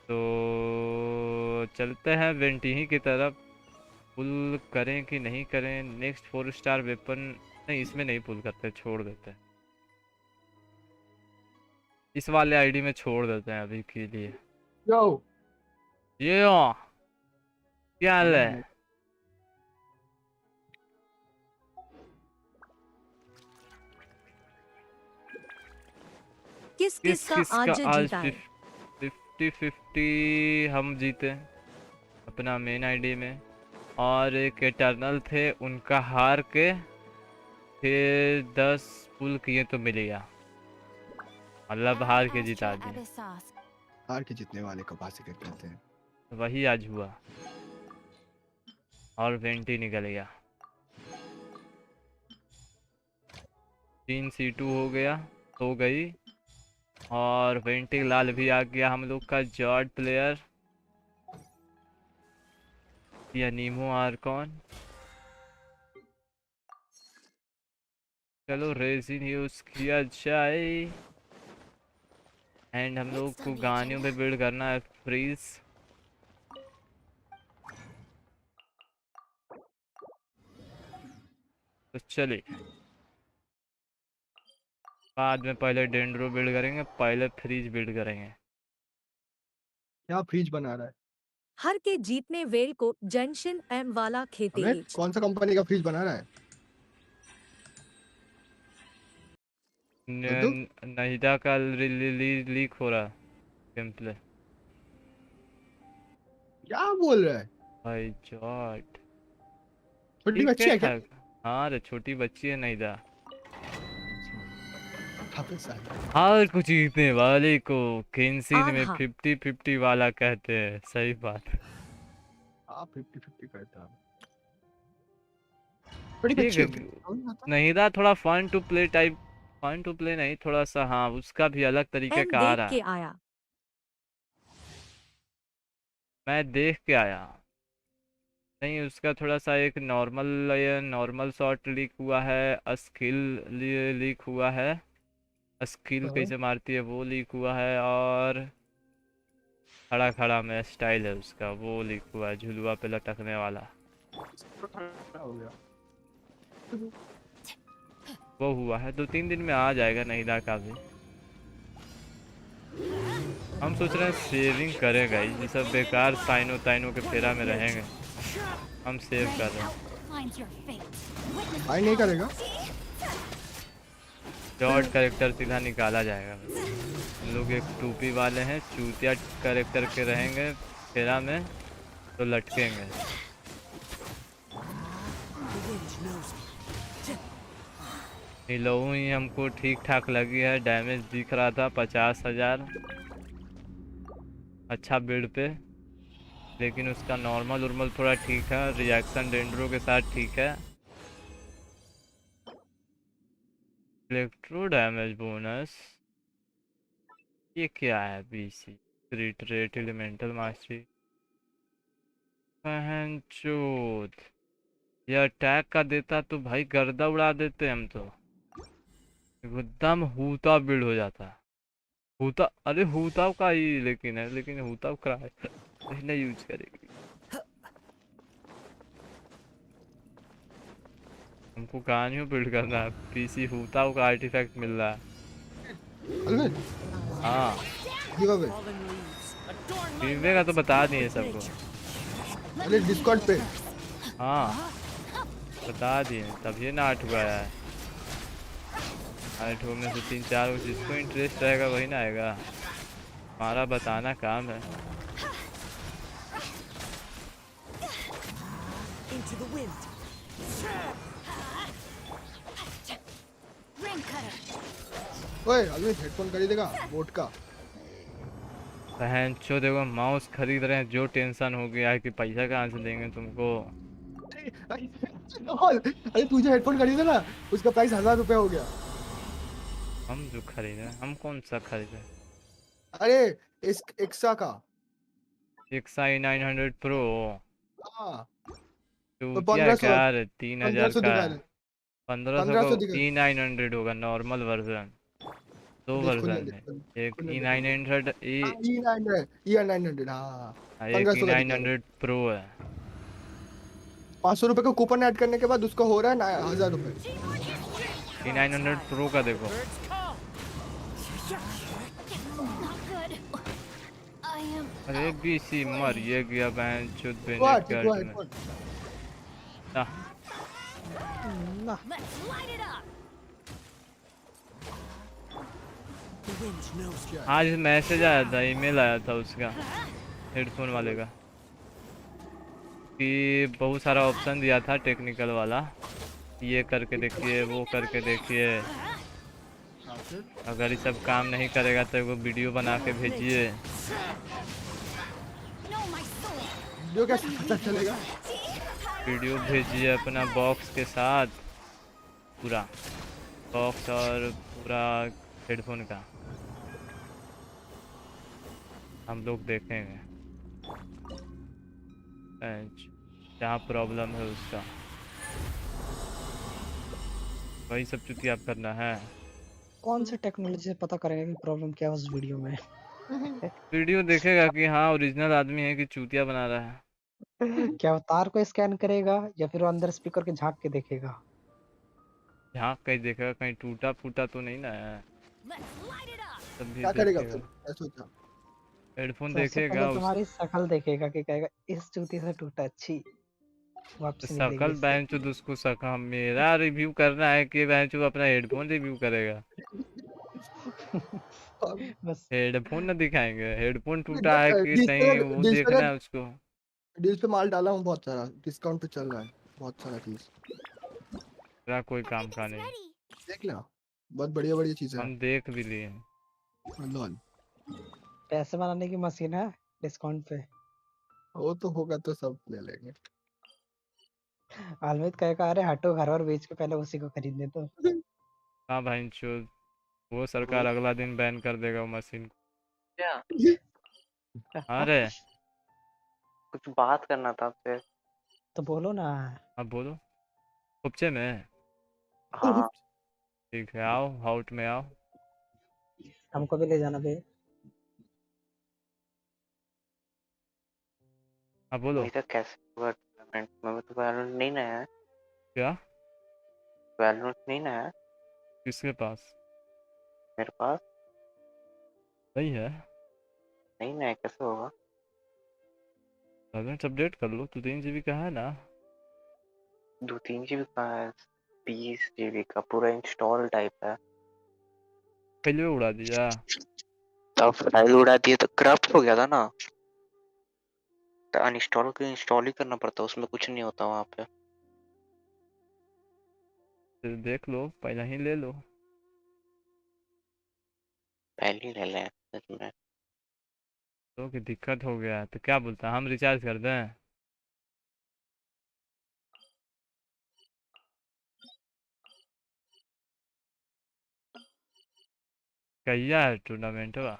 तो चलते हैं वेंटी ही की तरफ। पुल करें कि नहीं करें? नेक्स्ट 4 स्टार वेपन नहीं, इसमें नहीं पुल करते, छोड़ देते हैं। इस वाले आईडी में छोड़ देते हैं अभी के लिए। यो क्या हाल है? किसका आज जीता है? 50-50 हम जीते अपना मेन आईडी में, और एक एटर्नल थे उनका हार के फिर 10 पुल किए तो मिलेगा, मतलब हार के जिता दिए। हार के जीतने वाले को बासिकर कहते हैं। वही आज हुआ और वेंटी निकल गया। 3 C2 हो गई और वेंटी लाल भी आ गया हम लोग का जॉड प्लेयर या नीमो आर्कॉन। चलो रेजिन यूज किया जाए एंड हम लोग को गानियों पे बिल्ड करना है फ्रीज। तो चलिए बाद में पहले डेंड्रो बिल्ड करेंगे, पहले फ्रीज बिल्ड करेंगे। क्या फ्रीज बना रहा है? हर के जीतने वेल को जेंशिन एम वाला खेते अबे एच। कौन सा कंपनी का फ्रीज बना रहा है? बुद्धू नहिदा का लीक हो रहा गेम प्ले। क्या बोल रहा है? भाई जॉट छोटी ठीक बच्ची है क्या? ठाक। हाँ रे, छोटी बच्ची है नहिदा। अबे साले। हार को जीतने वाले को गेंशिन में आधा 50-50 वाला कहते हैं। सही बात है। आप 50-50 करता है। बड़ी ठीक बच्ची है। हो क्या? नहिदा थोड़ा fun to play type, fun to play नहीं, थोड़ा सा हाँ उसका भी अलग तरीके एम का आ देख रहा के है। आया। मैं देख के आया। नहीं, उसका थोड़ा सा एक नॉर्मल शॉट लीक हुआ है, स्किल लीक हुआ है, स्किल हाँ। कैसे मारती है वो लीक हुआ है, और खड़ा खड़ा में स्टाइल है उसका वो लीक हुआ है, झुलुआ पे लटकने वाला हो गया। वो हुआ है। 2-3 दिन में आ जाएगा नहिदा का भी। हम सोच रहे हैं सेविंग करेगा, ये सब बेकार साइनो ताइनो के फेरा में रहेंगे। हम सेव कर रहे हैं। Finds your fate. भाई नहीं करेगा। जॉड कैरेक्टर सीधा निकाला जाएगा। हम लोग एक टूपी वाले हैं, चूतिया कैरेक्टर के रहेंगे फेरा में तो लटकेंगे। नीलऊ ही हमको ठीक ठाक लगी है, डैमेज दिख रहा था 50,000 अच्छा बिल्ड पे, लेकिन उसका नॉर्मल उर्मल थोड़ा ठीक है, रिएक्शन डेंड्रो के साथ ठीक है। इलेक्ट्रो डैमेज बोनस ये क्या है? BC क्रिट rate elemental mastery. बहन चोद, ये अटैक का देता तो भाई गर्दा उड़ा देते हम तो। एकदम हूता बिल्ड हो जाता। हूता, अरे हूताव का ही लेकिन है, लेकिन हूताव का नहीं यूज करेगी। हमको कहानियों बिल्ड करना है, पीसी हूताव का आर्टिफैक्ट मिल रहा है। हाँ गिवे का तो बता दिए सबको। अरे डिस्कॉर्ड पे हाँ बता दिए, तभी ना 8 हुआ है। 8 में से 3-4 जिसको इंटरेस्ट रहेगा वही ना आएगा, हमारा बताना काम है। ओए अभी हेडफोन खरीदेगा बोट का। बहन चो देखो माउस खरीद रहे हैं, जो टेंशन हो गया है कि पैसा कहाँ से देंगे तुमको। अरे तू जो हेडफोन खरीदा ना उसका प्राइस 1000 रुपए हो गया। हम जो खरीदे, हम कौन सा खरीदे? अरे इस एक्सा का XI 900 प्रो। हाँ तो तो क्या 1500 क्या 3000 1500 का दिखा है। रहे 1500 का 1500 दिखा E900 होगा नॉर्मल वर्जन। दो देख खुद वर्जन है, एक E900 E900 हाँ एक 1500 का दिखा रहा E900 प्रो है। 500 रुपए का कूपन ऐड करने के बाद उसका हो रहा है 1000 रुपए। E900 प्रो का देखो। अरे बीसी मर ये गया बहन चुत बेनेट कर्ट में। ना Let's light it up. आज मैसेज आया था, ईमेल आया था उसका हेडफोन वाले का, कि बहुत सारा ऑप्शन दिया था टेक्निकल वाला, ये करके देखिए वो करके देखिए, अगर ये सब काम नहीं करेगा तो वो वीडियो बना के भेजिए। वीडियो कैसे पता चलेगा? वीडियो भेजिए अपना बॉक्स के साथ, पूरा बॉक्स और पूरा हेडफोन का, हम लोग देखेंगे जहाँ प्रॉब्लम है उसका, वही सब चुतियाब करना है। कौन से टेक्नोलॉजी से पता करेगा कि प्रॉब्लम क्या है उस वीडियो में? वीडियो देखेगा कि हाँ ओरिजिनल आदमी है कि चूतिया बना रहा है। क्या वो तार को स्कैन करेगा या फिर वो अंदर स्पीकर के झांक के देखेगा? यहाँ कहीं देखेगा, कहीं टूटा फूटा तो नहीं ना है, तब भी क्या करेगा फिर, देखेगा। क्या सोचा? हेडफोन सबसे पहले देखेगा उस तुम्हारी शक्ल देखेगा कि कहेगा इस जूती से टूटा अच्छी, वापस नहीं लेगी शकल इससे। बेंचो उसको सका मेरा रिव्यू करना है कि बेंचो अपना हेडफोन रिव्यू करेगा? बस हेडफोन ना दिखाएंगे, हेडफोन टूटा है कि डील्स नहीं पे वो डील्स पे देखना है उसको। डील्स पे माल डाला हूँ बहुत सारा, डिस्काउंट पे चल रहा है बहुत सारा चीज। मेरा कोई काम का नहीं, देख लेना, बहुत बढ़िया बढ़िया चीजें हैं। हम देख भी लिए हैं। लॉल, पैसे बनाने की मशीन है डिस्काउंट पे। वो तो होगा तो सब ले लेंगे। आलमित कहेगा अरे हटो घर और बेच के पहले उसी को खरीदने तो। हाँ भाई चो, वो सरकार अगला दिन बैन कर देगा वो मशीन को। क्या? अरे कुछ बात करना था आपसे। तो बोलो ना। अब बोलो, उपचे में। हाँ। ठीक है आओ, हाउट में आओ। हमको भी ले जाना बे। अब बोलो मेरा कैसे होगा टूर्नामेंट में? तो वैलोरेंट नहीं ना है। क्या, वैलोरेंट नहीं ना है किसके पास? मेरे पास। सही है, नहीं ना है, कैसे होगा? बैलेंस अपडेट कर लो, तो 3 GB का है ना। 2-3 GB का है, 30 GB का पूरा इंस्टॉल टाइप है। पहले उड़ा दिया। तब फाइल उड़ा दिए तो करप्ट हो गया था ना, तो अनइंस्टॉल को इंस्टॉल ही करना पड़ता, उसमें कुछ नहीं होता वहाँ पे। फिर देख लो, पहले ही ले लो। पहले ही ले लें सच में। तो कि दिक्कत हो गया है, तो क्या बोलता है, हम रिचार्ज कर दें? कहिया है टूर्नामेंट हुआ?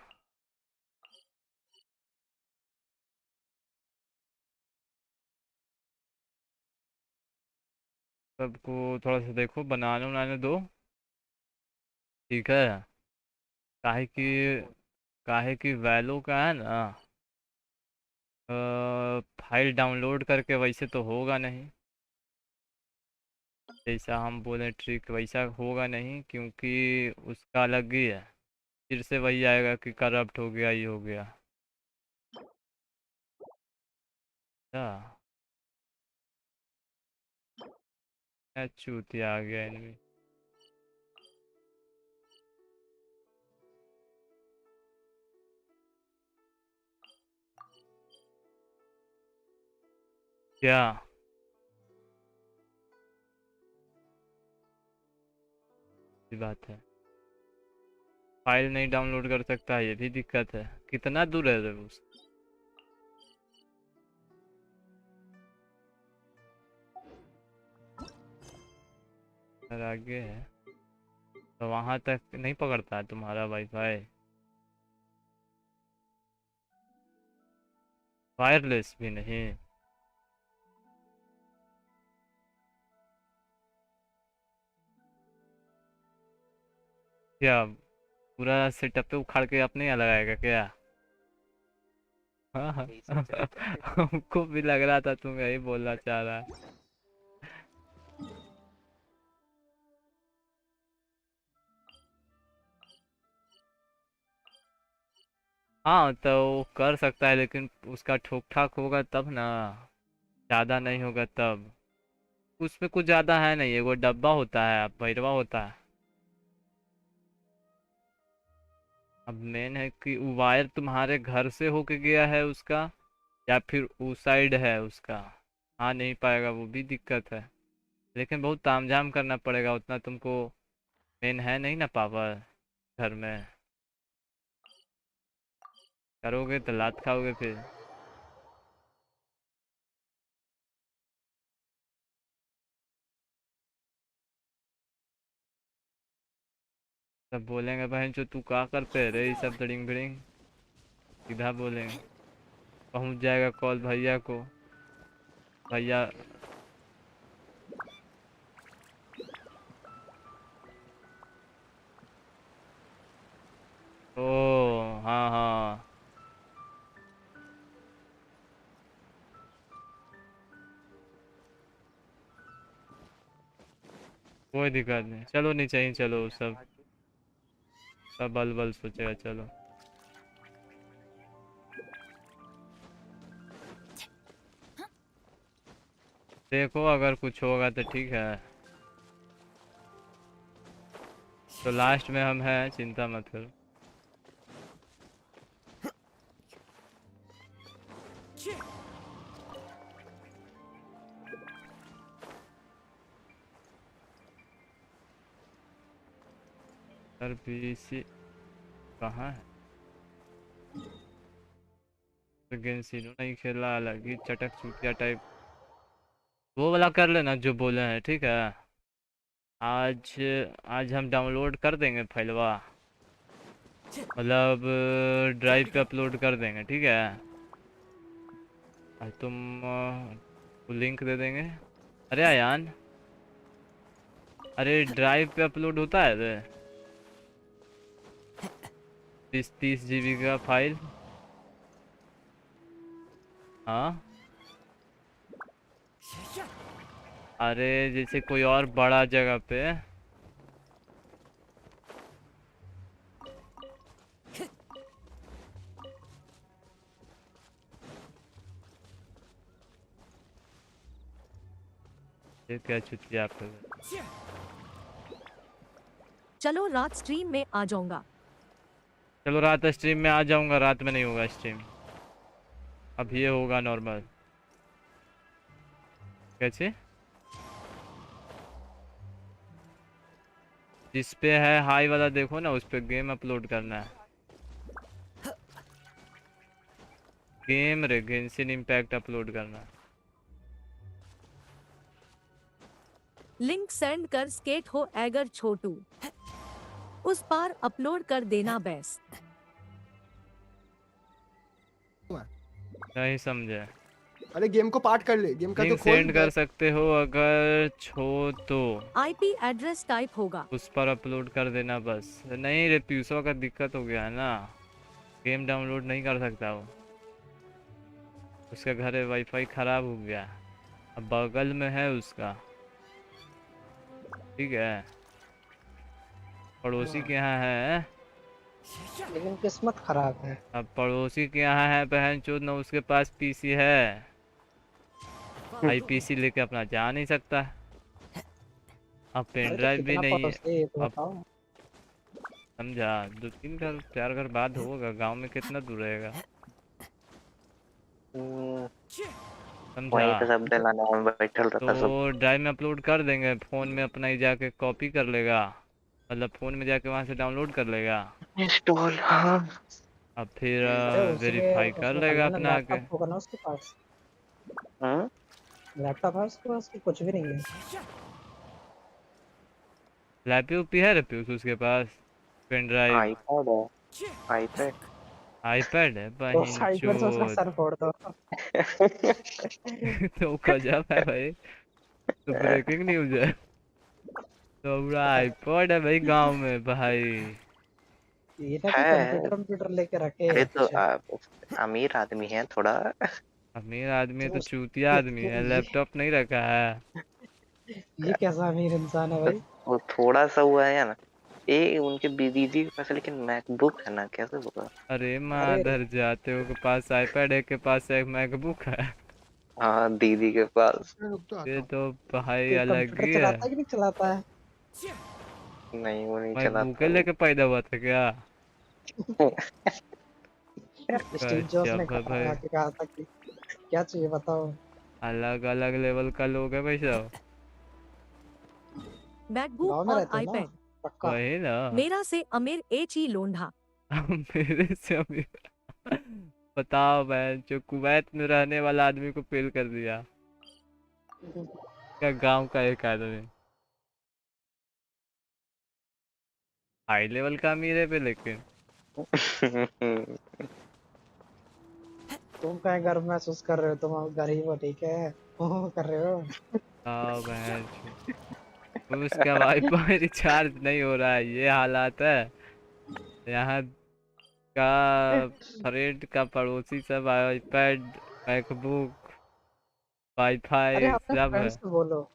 सबको थोड़ा सा देखो, बनाने बनाने दो, ठीक है। काहे की, काहे की वैल्यू का है ना, फाइल डाउनलोड करके वैसे तो होगा नहीं, जैसा हम बोले ट्रिक वैसा होगा नहीं, क्योंकि उसका अलग ही है। फिर से वही आएगा कि करप्ट हो गया, ये हो गया। अच्छा, चूतिया आ गया इनमें। क्या ये बात है, फाइल नहीं डाउनलोड कर सकता, ये भी दिक्कत है। कितना दूर है रे उस, अगर आगे है तो वहां तक नहीं पकड़ता है तुम्हारा वाईफाई? वायरलेस भी नहीं? क्या पूरा सेटअप पे उखाड़ के अपने यहाँ लगाएगा क्या? हाँ हाँ। यही सोच रहे थे। हमको भी लग रहा था तुम यही बोलना चाह रहा है। हाँ तो वो कर सकता है, लेकिन उसका ठोक ठाक होगा तब ना, ज़्यादा नहीं होगा तब। उसमें कुछ ज़्यादा है नहीं, वो डब्बा होता है, भैरवा होता है। अब मेन है कि वो वायर तुम्हारे घर से होके गया है उसका, या फिर उस साइड है उसका, आ नहीं पाएगा, वो भी दिक्कत है। लेकिन बहुत तामझाम करना पड़ेगा, उतना तुमको मेन है नहीं ना पावर घर में, करोगे तो लात खाओगे फिर। सब बोलेंगे बहन जो तू क्या करते रे, ये सब दड़िंग बिड़िंग, सीधा बोलेंगे। पहुंच जाएगा कॉल भैया को, भैया ओ, हाँ हाँ। कोई दिक्कत नहीं, चलो नीचे ही चलो, सब सब बल बल सोचेगा, चलो। देखो अगर कुछ होगा तो ठीक है, तो लास्ट में हम हैं, चिंता मत करो। सर पीसी कहाँ है? तो गेंशिन नहीं खेला, अलग ही चटक चूतिया टाइप। वो वाला कर लेना जो बोले हैं, ठीक है। आज आज हम डाउनलोड कर देंगे फाइलवा, मतलब ड्राइव पे अपलोड कर देंगे, ठीक है। और तुम को लिंक दे देंगे। अरे आयान, अरे ड्राइव पे अपलोड होता है रे 30 GB का फाइल। हाँ अरे जैसे कोई और बड़ा जगह पे, ये क्या चुतिया पे। चलो रात स्ट्रीम में आ जाऊंगा। चलो रात स्ट्रीम में आ जाऊंगा, रात में नहीं होगा स्ट्रीम, अब ये होगा नॉर्मल। कैसे? जिस पे है हाई वाला देखो ना, उस पे गेम अपलोड करना है। गेम रे, गेंशिन इम्पैक्ट अपलोड करना है। लिंक सेंड कर, स्केट हो एगर छोटू, उस पार अपलोड कर देना बेस्ट। नहीं समझे? अरे गेम को पार्ट कर ले, गेम का तो लिंक खोल सेंड कर सकते हो अगर छो तो, आईपी एड्रेस टाइप होगा, उस पर अपलोड कर देना बस। नहीं रे प्यूसवा का दिक्कत हो गया है ना, गेम डाउनलोड नहीं कर सकता वो, उसका घर वाईफाई खराब हो गया, अब बगल में है उसका, ठीक है, पड़ोसी के यहाँ है। लेकिन किस्मत खराब है। अब पड़ोसी के यहाँ है बहन चोद ना, उसके पास पीसी है, आईपीसी लेके अपना जा नहीं सकता, अब पेन ड्राइव भी नहीं है। अब समझा, 2-3 घर 4 घर बाद होगा, गांव में कितना दूर रहेगा, समझा। सब दिलाने में बैठल रहता सब। तो ड्राइव में अपलोड कर देंगे, फोन में अपना ही जाके कॉपी कर लेगा, मतलब फोन में जाके वहां से डाउनलोड कर लेगा इंस्टॉल। हाँ अब फिर वेरीफाई कर लेगा अपना आके। लैपटॉप होगा ना उसके पास। लैपटॉप है उसके पास कि कुछ भी नहीं है? लैपटॉप है रे पीयूष उसके पास, पेन ड्राइव, आईपैड है, आईपैड आईपैड है तो आईपैड से उसका सर फोड़ दो। तो गजब है भाई, तो ब्रेकिंग न्यूज है, तो पूरा आईपैड है भाई गांव में भाई। ये ना कि कंप्यूटर लेके रखे। अरे तो अमीर आदमी है थोड़ा। अमीर आदमी है तो चूतिया आदमी है, लैपटॉप नहीं रखा है। ये कैसा अमीर इंसान है भाई? वो थोड़ा सा हुआ है ना, ये उनके दीदी के पास लेकिन मैकबुक है ना, कैसे होगा? अरे माधर जाते हो के पास आईपैड है, के पास एक मैकबुक है। हाँ दीदी के पास। ये तो भाई अलग ही है। चलाता कि नहीं चलाता है? नहीं वो नहीं मैकबुक चलाता। लेके पैदा हुआ था क्या? स्टीव जॉब्स ने कहा था कि क्या चाहिए बताओ। अलग अलग लेवल का लोग है भाई साहब। मैकबुक और आईपैड, वही ना, मेरा से अमीर एची लोंढा। मेरे से अमीर बताओ बहन, जो कुवैत में रहने वाला आदमी को फेल कर दिया, क्या गांव का एक आदमी हाई लेवल का अमीर है पे, लेकिन तुम कहीं गर्व महसूस कर रहे हो, तुम गरीब हो ठीक है, कर रहे हो। हाँ बहन, उसका वाईफाई रिचार्ज नहीं हो रहा है, ये हालात है यहाँ का। फ्रेंड का पड़ोसी सब आईपैड, मैकबुक, वाईफाई सब है। बोलो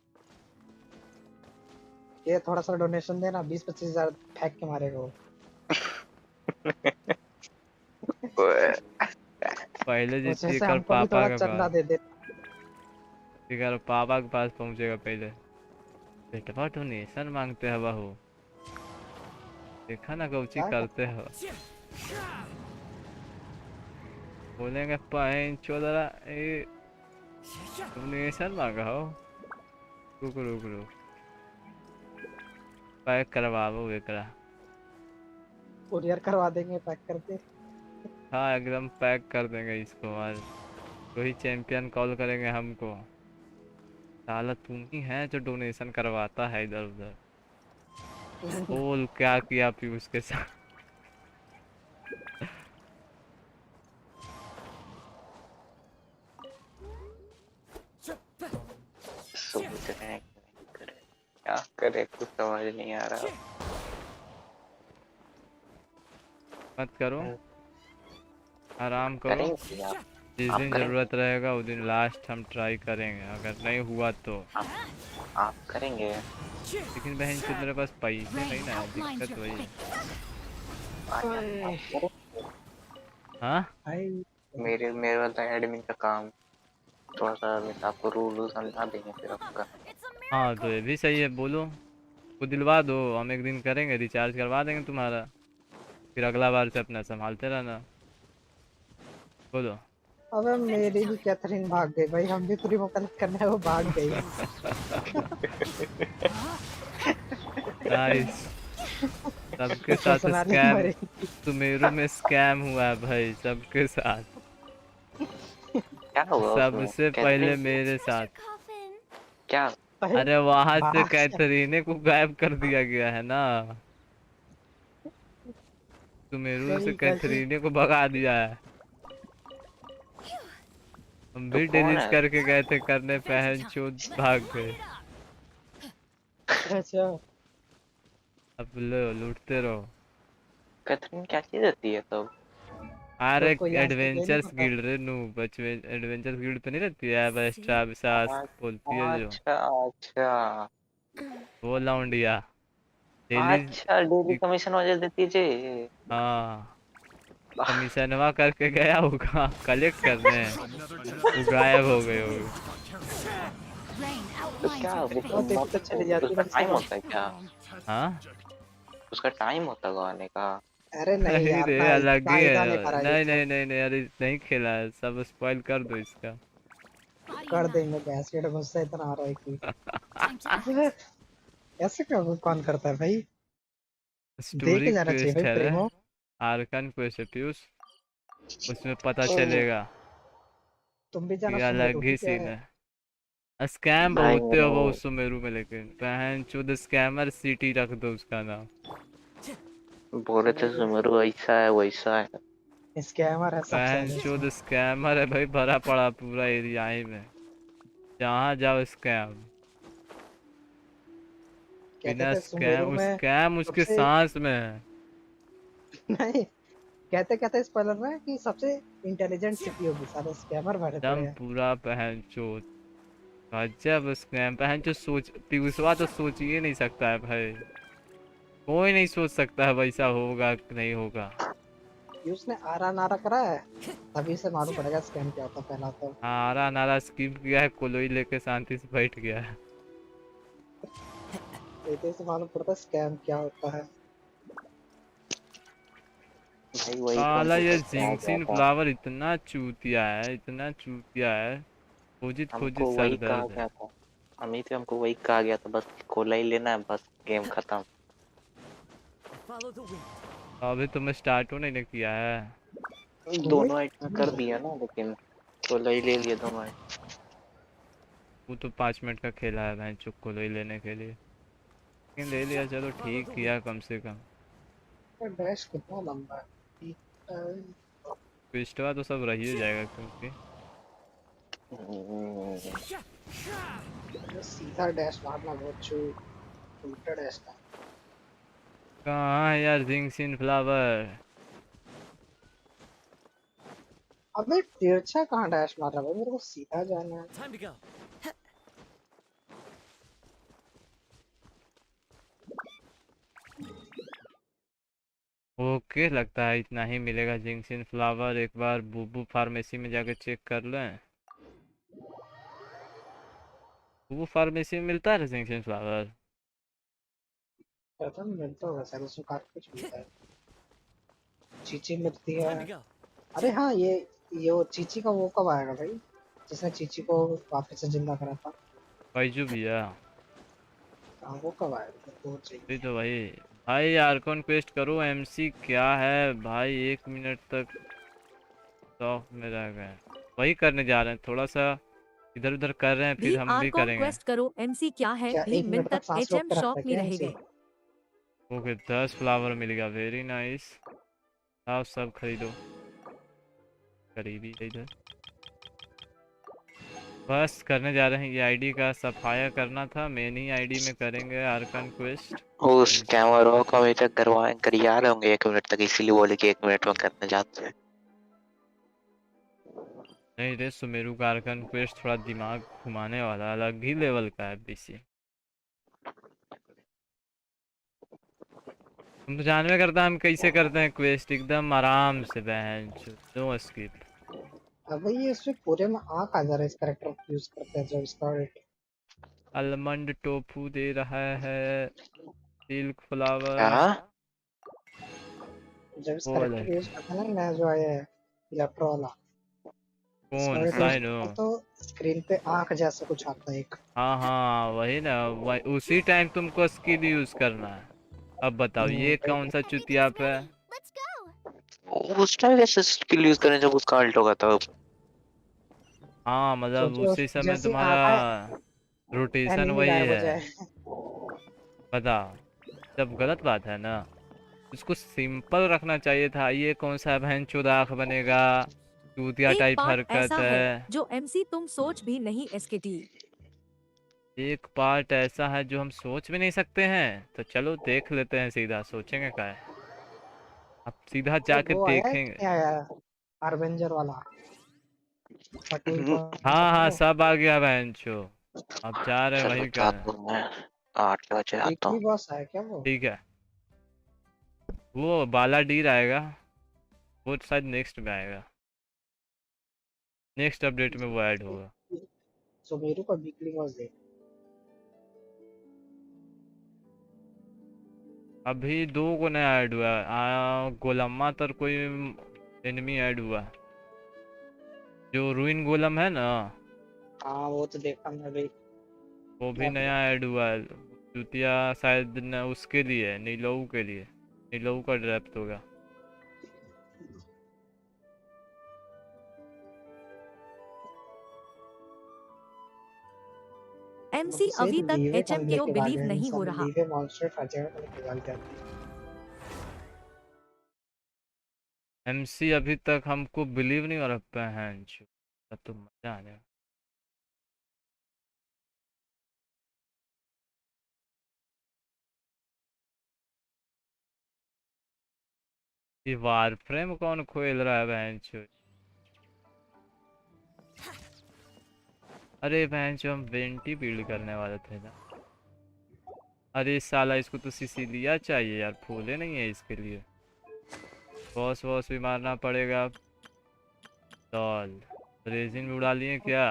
ये थोड़ा सा डोनेशन देना, 20-25 हजार फेंक के मारेगा वो। पहले वैसे जितने से कर हमको भी पापा थोड़ा के चंदा पास, दे दे। कर पापा के पास पहुंचेगा पहले। बेटवा डोनेशन मांगते हैं बहू, देखा ना कौची करते हो। बोलेंगे पहन चोदरा ए डोनेशन मांगा हो। रुक रुक रुक, पैक करवाओ एकरा। कुरियर करवा देंगे पैक करके। हाँ एकदम पैक कर देंगे इसको। आज वही चैंपियन कॉल करेंगे हमको, साला तुम ही है जो डोनेशन करवाता है इधर उधर। बोल क्या किया पीयूष के साथ। सोच रहे हैं क्या करे, कुछ समझ नहीं आ रहा। मत करो, आराम करो। करेंगे आप, जिस आप दिन करेंगे, जरूरत रहेगा उस दिन लास्ट हम ट्राई करेंगे, अगर नहीं हुआ तो। आप करेंगे। लेकिन बहन चो मेरे पास पैसे नहीं ना, दिक्कत वही है। हाँ मेरे मेरे वाला एडमिन का काम थोड़ा सा आपको रूल समझा देंगे फिर आपका। हाँ तो ये भी सही है, बोलो वो दिलवा दो, हम एक दिन करेंगे, रिचार्ज करवा देंगे तुम्हारा, फिर अगला बार से अपना संभालते रहना। बोलो। अबे मेरी भी कैथरीन भाग गई भाई, हम भी प्रीमो कनेक्ट करने हैं, वो भाग गई। नाइस। सबके साथ स्कैम, सुमेरु में स्कैम हुआ है भाई सबके साथ। क्या हुआ सबसे पहले मेरे साथ। क्या? अरे वहां से कैथरीने को गायब कर दिया गया है ना, सुमेरु से कैथरीने को भगा दिया है। हम भी डिलीट करके गए थे करने, पहन चोद भाग गए। अच्छा अब लो लूटते रहो। कैथरीन क्या चीज होती है तब? अरे एडवेंचर्स गिल्ड रे नू, बचवे एडवेंचर्स गिल्ड पे नहीं रहती है एक्स्ट्रा विसास बोलती है जो। अच्छा अच्छा वो लौंडिया डेली। अच्छा डेली कमीशन वजह देती है जी। हाँ कमीशनवा करके गया होगा कलेक्ट करने, वो गायब हो गए होगे। तो क्या उसका टाइम होता है क्या? हाँ उसका टाइम होता है आने का? अरे नहीं यार रे ना, अलग ही है। नहीं नहीं नहीं नहीं नहीं अरे नहीं खेला है, सब स्पॉइल कर दो इसका। कर देंगे, बैस्केट गुस्सा इतना आ रहा है कि ऐसे क्या कौन करता है भाई। स्टोरी जाना चाहिए क्वेस्ट भाई है रे, प्रेमो। आर्कन क्वेस्ट है पीयूष, उसमें पता चलेगा। तुम भी जाना ये सुमेरु अलग ही ठीक है। सीन है। स्कैम बहुत है वो सुमेरु में, लेकिन बहन चोद स्कैमर सिटी रख दो उसका नाम। बोले थे सुमेरु ऐसा है वैसा है। स्कैमर है बहन सबसे। चोद स्कैमर है भाई, भरा पड़ा पूरा एरिया ही में, जहाँ जाओ स्कैम। बिना स्कैम, स्कैम उसके सांस में है। नहीं कहते स्पॉइलर में कि सबसे इंटेलिजेंट सिटी होगी, सारे स्कैमर भरे पड़े हैं। पूरा बहन चोद गजब स्कैम। बहन चोद सोच पीयूषवा तो सोच ही नहीं सकता है भाई, कोई नहीं सोच सकता है वैसा होगा कि नहीं होगा। उसने आरा नारा करा है, तभी से मालूम पड़ेगा स्कैम क्या होता है। पहला तो आरा नारा स्किप किया है, कोलोई लेके शांति से बैठ गया है। से मालूम पड़ता है स्कैम क्या होता है। साला ये जिंक्शन फ्लावर इतना चूतिया है, इतना चूतिया है, खोजित खोजित सर दर्द है। अमित हमको वही कहा गया था, बस कोला ही लेना है, बस गेम खत्म। अभी तो मैं स्टार्ट नहीं ना किया है। दोनों आइटम कर दिया ना, लेकिन कोला ही ले लिया दोनों आइटम। वो तो 5 मिनट का खेला है भाई चुप कोला ही लेने के लिए, लेकिन ले लिया, चलो ठीक किया कम से कम। डैश कितना लंबा है, पिस्टवा तो सब रह ही जाएगा क्योंकि सीधा डैश मारना बहुत उल्टा डैश था। कहाँ है यार जिंक्शन फ्लावर? अबे तिरछा कहाँ डैश मार रहा है, मेरे को सीधा जाना है। ओके लगता है इतना ही मिलेगा जिंक्शन फ्लावर। एक बार बुबू फार्मेसी में जाके चेक कर लें। बुबू फार्मेसी में मिलता है जिंक्शन फ्लावर? पता नहीं मिलता होगा सर, उसमें काफी कुछ मिलता है। चीची मिलती है। अरे हाँ, ये वो चीची का वो कब आएगा भाई, जिसने चीची को वापस से जिंदा करा था? बैजू भैया। हाँ वो कब आएगा? वो चाहिए तो भाई आर्कन क्वेस्ट करो। एमसी क्या है भाई, 1 मिनट तक शॉप में रह गए। वही करने जा रहे हैं, थोड़ा सा इधर उधर कर रहे हैं, फिर हम भी करेंगे। क्वेस्ट करो। एमसी क्या है? 20 मिनट तक एचएम शॉप में रहेंगे। ओके 10 फ्लावर मिल गया, वेरी नाइस। आप सब खरीदो। करीबी इधर बस करने जा रहे हैं। ये आईडी का सफाया करना था, मेन ही आईडी में करेंगे आर्कन क्वेस्ट। उस कैमरा को अभी तक करिया रहे होंगे 1 मिनट तक, इसीलिए बोले कि 1 मिनट में करने जाते हैं। नहीं रे, सुमेरु का आर्कन क्वेस्ट थोड़ा दिमाग घुमाने वाला अलग ही लेवल का है बीसी। तुम तो जानवे करता हम कैसे करते हैं क्वेस्ट, एकदम आराम से बहन, नो स्किप। अब ये इसमें पूरे में आँख आ जा रहा है इस कैरेक्टर को यूज करते हैं जब इसका आलमंड टोफू दे रहा है, सिल्क फ्लावर। जब इस कैरेक्टर को यूज करते हैं ना, नया जो आया है इलेक्ट्रो वाला, कौन साइनो, तो स्क्रीन पे आँख जैसा कुछ आता है एक। हाँ वही ना, उसी टाइम तुमको स्किल यूज करना है। अब बताओ ये कौन सा चुतिया पे? उस टाइम कैसे स्किल यूज करें जब उसका अल्ट होगा तब? हाँ मतलब उसी समय तुम्हारा रोटेशन वही है। बताओ, जब गलत बात है ना, उसको सिंपल रखना चाहिए था। ये कौन सा बहन चुदाख बनेगा, चूतिया टाइप हरकत है जो एमसी तुम सोच भी नहीं एसकेटी। एक पार्ट ऐसा है जो हम सोच भी नहीं सकते हैं, तो चलो देख लेते हैं, सीधा सोचेंगे क्या है। अब सीधा जाके देखेंगे। आर्वेंजर वाला हाँ सब आ गया बहनचो, अब जा रहे हैं वही कर। 8 बजे आता हूँ। बॉस है क्या वो? ठीक है, वो बाला डीर आएगा, वो शायद नेक्स्ट में आएगा, नेक्स्ट अपडेट में वो ऐड होगा। सो मेरे को वीकली बॉस दे। अभी 2 को नया ऐड हुआ है। गोलम्मा तर कोई एनिमी ऐड हुआ है, जो रूइन गोलम है ना। हाँ वो तो देखा मैं भी, वो भी नया ऐड हुआ है। चुतिया शायद न उसके लिए, नीलऊ के लिए, नीलऊ का ड्राफ्ट होगा। एमसी अभी तक एचएम के ओ बिलीव नहीं हो रहा। एमसी अभी तक हमको बिलीव नहीं हो रहा है, तो मजा आ जाएगा। ये वारफ्रेम कौन खोल रहा है बहनचो? अरे बहनचो हम वेंटी बिल्ड करने वाले थे ना। अरे साला इसको तो सिसिलिया चाहिए यार, फूले नहीं है इसके लिए। बॉस वॉस भी मारना पड़ेगा। रेजिन भी उड़ा लिए क्या?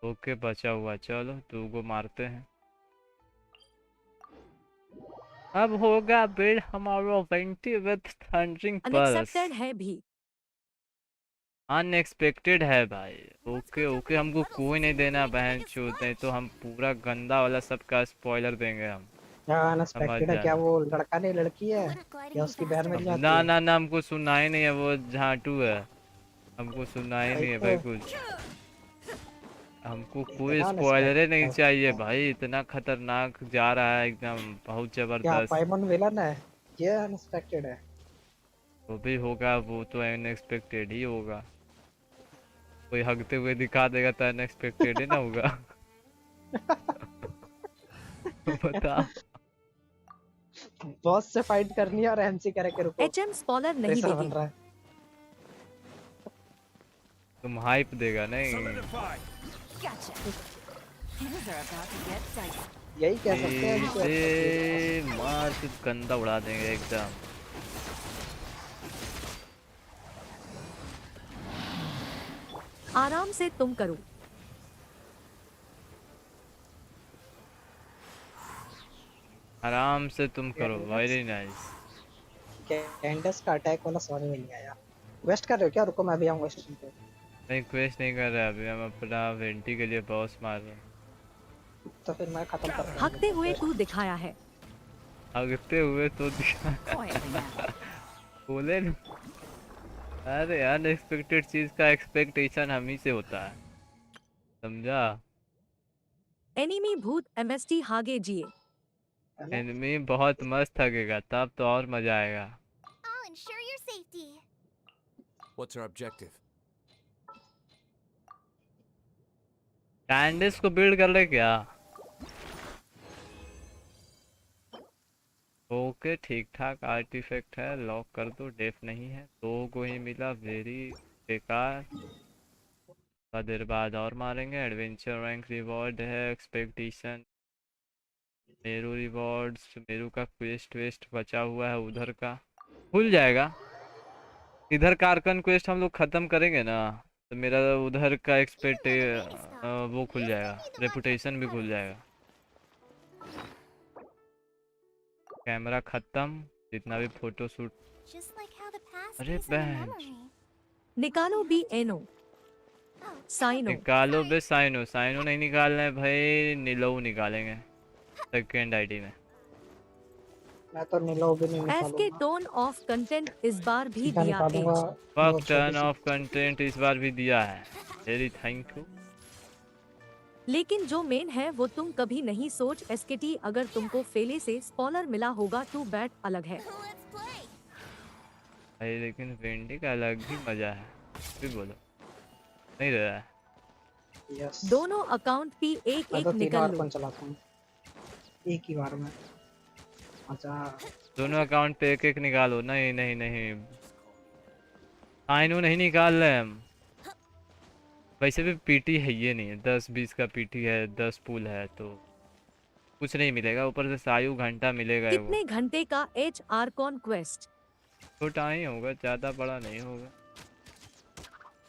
ओके बचा हुआ, चलो 2 को मारते हैं। अब होगा बिल्ड हमारा वेंटी विद थंडरिंग पल्स। है भी अनएक्सपेक्टेड है भाई। ओके ओके, हमको कोई नहीं देना बहन चोद, नहीं तो हम पूरा गंदा वाला सबका स्पॉइलर देंगे हम। अनएक्सपेक्टेड है क्या? वो लड़का नहीं लड़की है या उसकी बहन मिल जाती है? ना हमको सुनना ही नहीं है, वो झाटू है, हमको सुनना ही नहीं है भाई कुछ। हमको कोई स्पॉइलर नहीं चाहिए भाई, इतना खतरनाक जा रहा है एकदम, बहुत जबरदस्त। पाइमन विलन है, ये अनएक्सपेक्टेड है। वो भी होगा, वो तो अनएक्सपेक्टेड ही होगा। कोई हगते हुए दिखा देगा तो अनएक्सपेक्टेड ही ना होगा। बता, बॉस से फाइट करनी है और एमसी कैरेक्टर को एचएम स्पॉइलर नहीं देगी। तुम हाइप देगा नहीं। यही कह सकते हैं, मार गंदा उड़ा देंगे एकदम। आराम से तुम करो। आराम से तुम करो। Very nice. कैंडस का अटैक वाला समझ में नहीं आया। वेस्ट कर रहे हो क्या? रुको मैं भी आऊंगा स्ट्रीम पे। नहीं क्वेस्ट नहीं कर रहे अभी, हम अपना वेंटी के लिए बॉस मार रहे हैं। तो फिर मैं खत्म कर रहा हूं। हकते हुए तू दिखाया है। हगते हुए तो दिखा बोले न। अरे अनएक्सपेक्टेड चीज का एक्सपेक्टेशन हम ही से होता है, समझा? एनिमी भूत एमएसटी हागे जिए। एनिमी बहुत मस्त हगेगा तब तो और मजा आएगा। I'll ensure your safety. What's our objective? कैंडिस को बिल्ड कर ले क्या? ओके ठीक ठाक आर्टिफैक्ट है, लॉक कर दो। डेफ नहीं है, 2 को ही मिला, वेरी बेकार। थोड़ा देर बाद और मारेंगे। एडवेंचर रैंक रिवॉर्ड है, एक्सपेक्टेशन मेरू रिवॉर्ड्स, मेरू का क्वेस्ट वेस्ट बचा हुआ है उधर का खुल जाएगा। इधर का आर्कन क्वेस्ट हम लोग खत्म करेंगे ना तो मेरा उधर का एक्सपेक्ट वो खुल जाएगा, रेपुटेशन भी खुल जाएगा। कैमरा खत्म, जितना भी photo shoot. Just like how the past अरे is in बहन, memory. निकालो बी एनो साइनो। निकालो बे साइनो। साइनो नहीं निकालना है भाई, निलो निकालेंगे सेकंड आईडी में। मैं तो नीलो भी नहीं एफ निकालूंगा। के टोन ऑफ कंटेंट इस बार भी सीधा दिया निकालूंगा। फक टर्न ऑफ कंटेंट इस बार भी दिया है, वेरी थैंक यू। लेकिन जो मेन है वो तुम कभी नहीं सोच एसकेटी। अगर तुमको फेले से स्पॉलर मिला होगा टू बैट अलग है भाई, लेकिन वेंटी का अलग ही मजा है। भी बोलो नहीं रहा है। यस। दोनों अकाउंट भी एक मैं एक तो 3 निकल लो। आर्कन चलाता हूं एक ही बार में। अच्छा दोनों अकाउंट पे एक एक निकालो। नहीं नहीं नहीं, साइनो नहीं निकाल रहे हम। वैसे भी पीटी है ये नहीं है, 10-20 का पीटी है, 10 पुल है तो कुछ नहीं मिलेगा। ऊपर से सायु घंटा मिलेगा। कितने घंटे का एच आर कॉन क्वेस्ट? छोटा ही होगा, ज्यादा बड़ा नहीं होगा।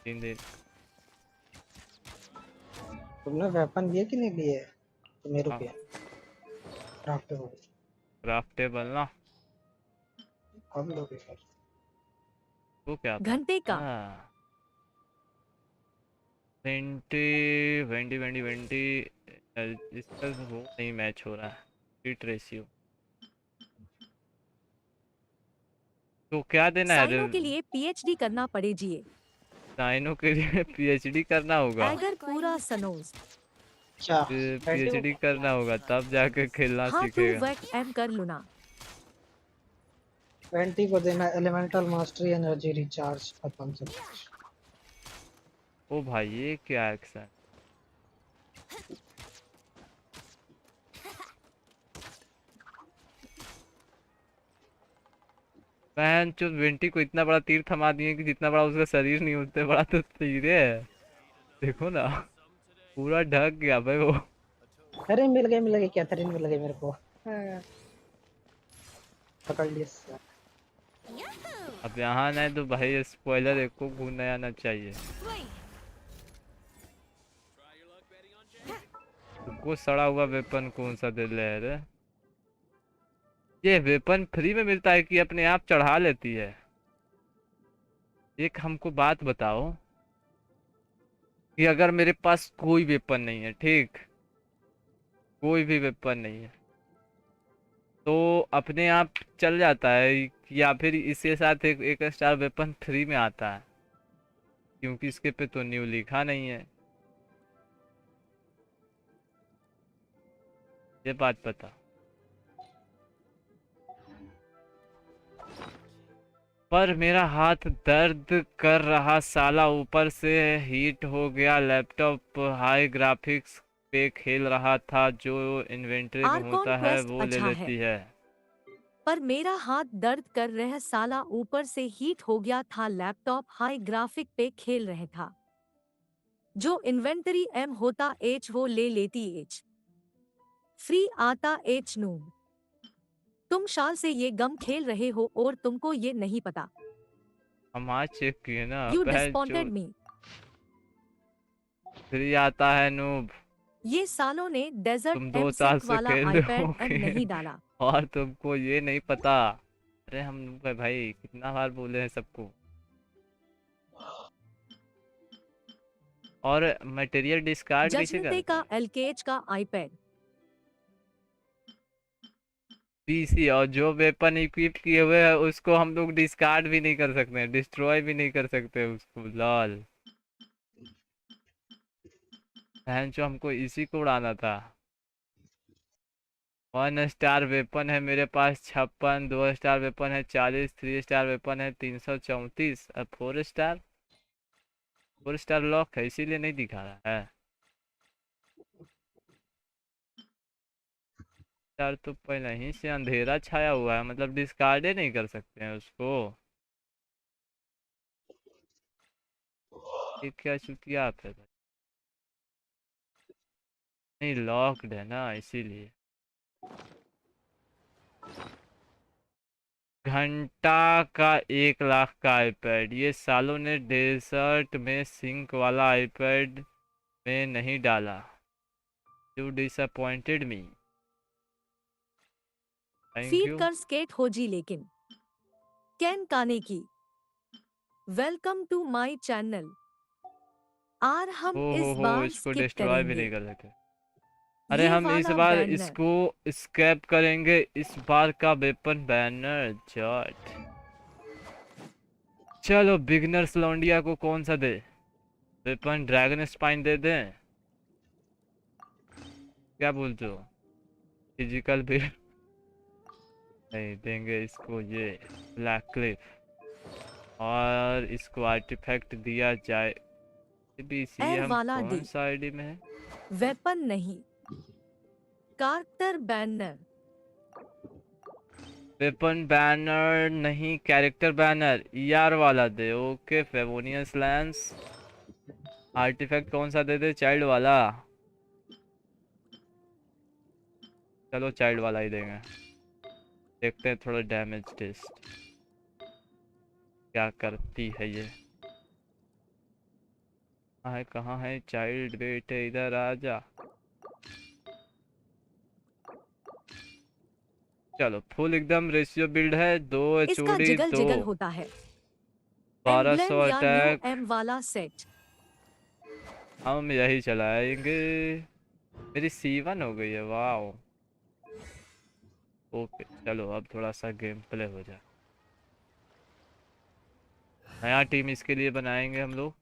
3 दिन। तुमने वेपन लिए कि नहीं लिए? तो मेरे पे क्राफ्टेबल ना कब लोगे फिर? वो क्या घंटे का। 20 इसका वो नहीं मैच हो रहा है हिट रेशियो। तो क्या देना है? साइनो के लिए पीएचडी करना पड़े जिए। साइनो के लिए पीएचडी करना होगा। अगर पूरा सनोज क्या पीएचडी करना होगा तब जाके खेलना हाँ तू सीखेगा। वैक एम कर लूना। वेंटी को देना एलिमेंटल मास्टरी एनर्जी रिचार्ज खत्म से। ओ भाई ये क्या एक्शन? बहन चो, वेंटी को इतना बड़ा तीर थमा दिए कि जितना बड़ा उसका शरीर नहीं उतने बड़ा तो तीर है। देखो ना पूरा ढक गया भाई वो। अरे मिल गए कैथरीन मिल गए मेरे को। पकड़ लिया। अब यहाँ नहीं तो भाई स्पॉइलर एक को घूमने आना चाहिए। तुमको सड़ा हुआ वेपन कौन सा दे रहे रे? ये वेपन फ्री में मिलता है कि अपने आप चढ़ा लेती है? एक हमको बात बताओ कि अगर मेरे पास कोई वेपन नहीं है, ठीक, कोई भी वेपन नहीं है, तो अपने आप चल जाता है या फिर इसके साथ एक स्टार वेपन फ्री में आता है? क्योंकि इसके पे तो न्यू लिखा नहीं है। ये बात पता। पर मेरा हाथ दर्द कर रहा साला, ऊपर से हीट हो गया। लैपटॉप हाई ग्राफिक्स पे खेल रहा था, जो इन्वेंटरी में होता है वो ले लेती है। पर मेरा हाथ दर्द कर रहा साला, ऊपर से हीट हो गया था। लैपटॉप हाई ग्राफिक पे खेल रहे था, जो इन्वेंटरी एम होता एच वो ले लेती एच। फ्री आता एच नूब। तुम साल से ये गम खेल रहे हो और तुमको ये नहीं पता। हम आज चेक किए ना। You disappointed me. फिर आता है नूब। ये सालों ने डेजर्ट तुम 2 साल M6 से वाला खेल रहे हो iPad M नहीं डाला। और तुमको ये नहीं पता। अरे हम नूब है भाई, कितना बार बोले हैं सबको। और मटेरियल डिस्कार्ड कैसे जजनते करते का हैं? LKH का iPad। पीसी, और जो वेपन इक्विप किए हुए हैं उसको हम लोग डिस्कार्ड भी नहीं कर सकते, डिस्ट्रॉय भी नहीं कर सकते उसको। लॉल बहन जो हमको इसी को उड़ाना था। 1 स्टार वेपन है मेरे पास 56, 2 स्टार वेपन है 40, 3 स्टार वेपन है 334 और 4 स्टार लॉक है, इसीलिए नहीं दिखा रहा है। यार तो पहले ही से अंधेरा छाया हुआ है, मतलब डिस्कार्डे नहीं कर सकते हैं उसको। ये क्या चुतिया आप है भाई? नहीं लॉक्ड है ना इसीलिए। घंटा का 1 लाख का आईपैड, ये सालों ने डेजर्ट में सिंक वाला आईपैड में नहीं डाला। You disappointed me. Thank feed you. कर स्केट हो जी लेकिन। कैन काने की। Welcome to my channel. आर हम इस हो बार इसको स्किप डिस्ट्रॉय भी करेंगे। नहीं कर सकते। अरे ये हम इस वाला बार बैनर। इसको स्क्रैप करेंगे, इस बार का वेपन बैनर जॉट। चलो बिगनर्स लौंडिया को कौन सा दे? वेपन ड्रैगन स्पाइन दे दें? क्या बोलते हो? फिजिकल भी नहीं देंगे इसको, ये ब्लैक क्लिफ और इसको आर्टिफैक्ट दिया जाए। बीसी एयर हम वाला कौन डी। सा आईडी में है? वेपन नहीं। Character banner. वेपन बैनर नहीं, कैरेक्टर बैनर ईआर वाला दे। Okay Favonius lance. आर्टिफैक्ट कौन सा दे दे? चाइल्ड वाला। चलो चाइल्ड वाला ही देंगे, देखते हैं थोड़ा डैमेज टेस्ट क्या करती है ये। कहाँ है चाइल्ड? बेटे इधर आ जा। चलो फुल एकदम रेशियो बिल्ड है, 2 इसका एचओडी जिगल 2, जिगल होता है। 1200 एम्ब्लेम या न्यू अटैक। एम वाला सेट। हम यही चलाएंगे। मेरी C1 हो गई है, वाह। ओके चलो अब थोड़ा सा गेम प्ले हो जाए। नया टीम इसके लिए बनाएंगे हम लोग।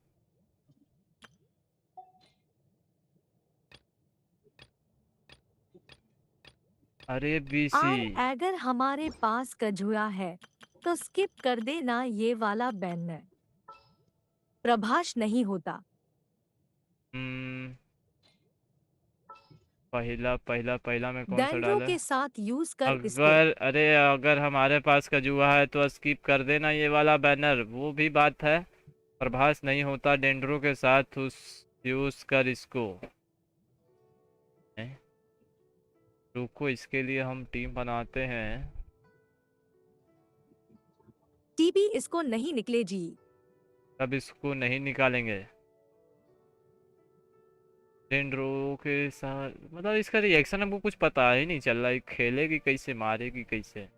अरे बीसी अगर हमारे पास कझुआ है तो स्किप कर देना ये वाला बैनर। प्रभाष नहीं होता। पहला पहला पहला में कौन सा डेंड्रो डाला? के साथ यूज कर इसको। अगर हमारे पास का जुआ है तो स्किप कर देना ये वाला बैनर, वो भी बात है। प्रभास नहीं होता डेंड्रो के साथ, उस यूज कर इसको। रुको इसके लिए हम टीम बनाते हैं। टीबी इसको नहीं निकले जी। तब इसको नहीं निकालेंगे डेंड्रो के साथ, मतलब इसका रिएक्शन हमको कुछ पता ही नहीं चल रहा है, खेलेगी कैसे मारेगी कैसे।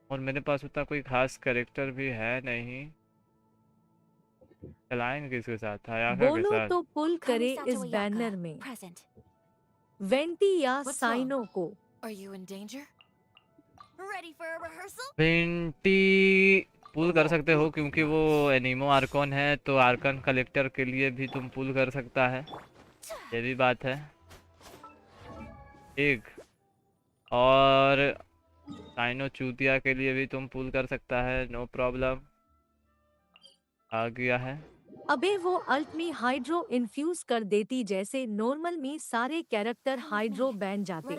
और मेरे पास उतना कोई खास कैरेक्टर भी है नहीं। चलाएंगे किसके साथ? हायाका के बोलो साथ। तो पुल करे इस बैनर में। वेंटी या साइनो को। वेंटी पुल कर सकते हो क्योंकि वो एनिमो आर्कन है, तो आर्कन कलेक्टर के लिए भी तुम पुल कर सकता है, ये भी बात है। एक और साइनो चूतिया के लिए भी तुम पुल कर सकता है, नो प्रॉब्लम। आ गया है। अबे वो अल्ट में हाइड्रो इन्फ्यूज कर देती, जैसे नॉर्मल में सारे कैरेक्टर हाइड्रो बैन जाते।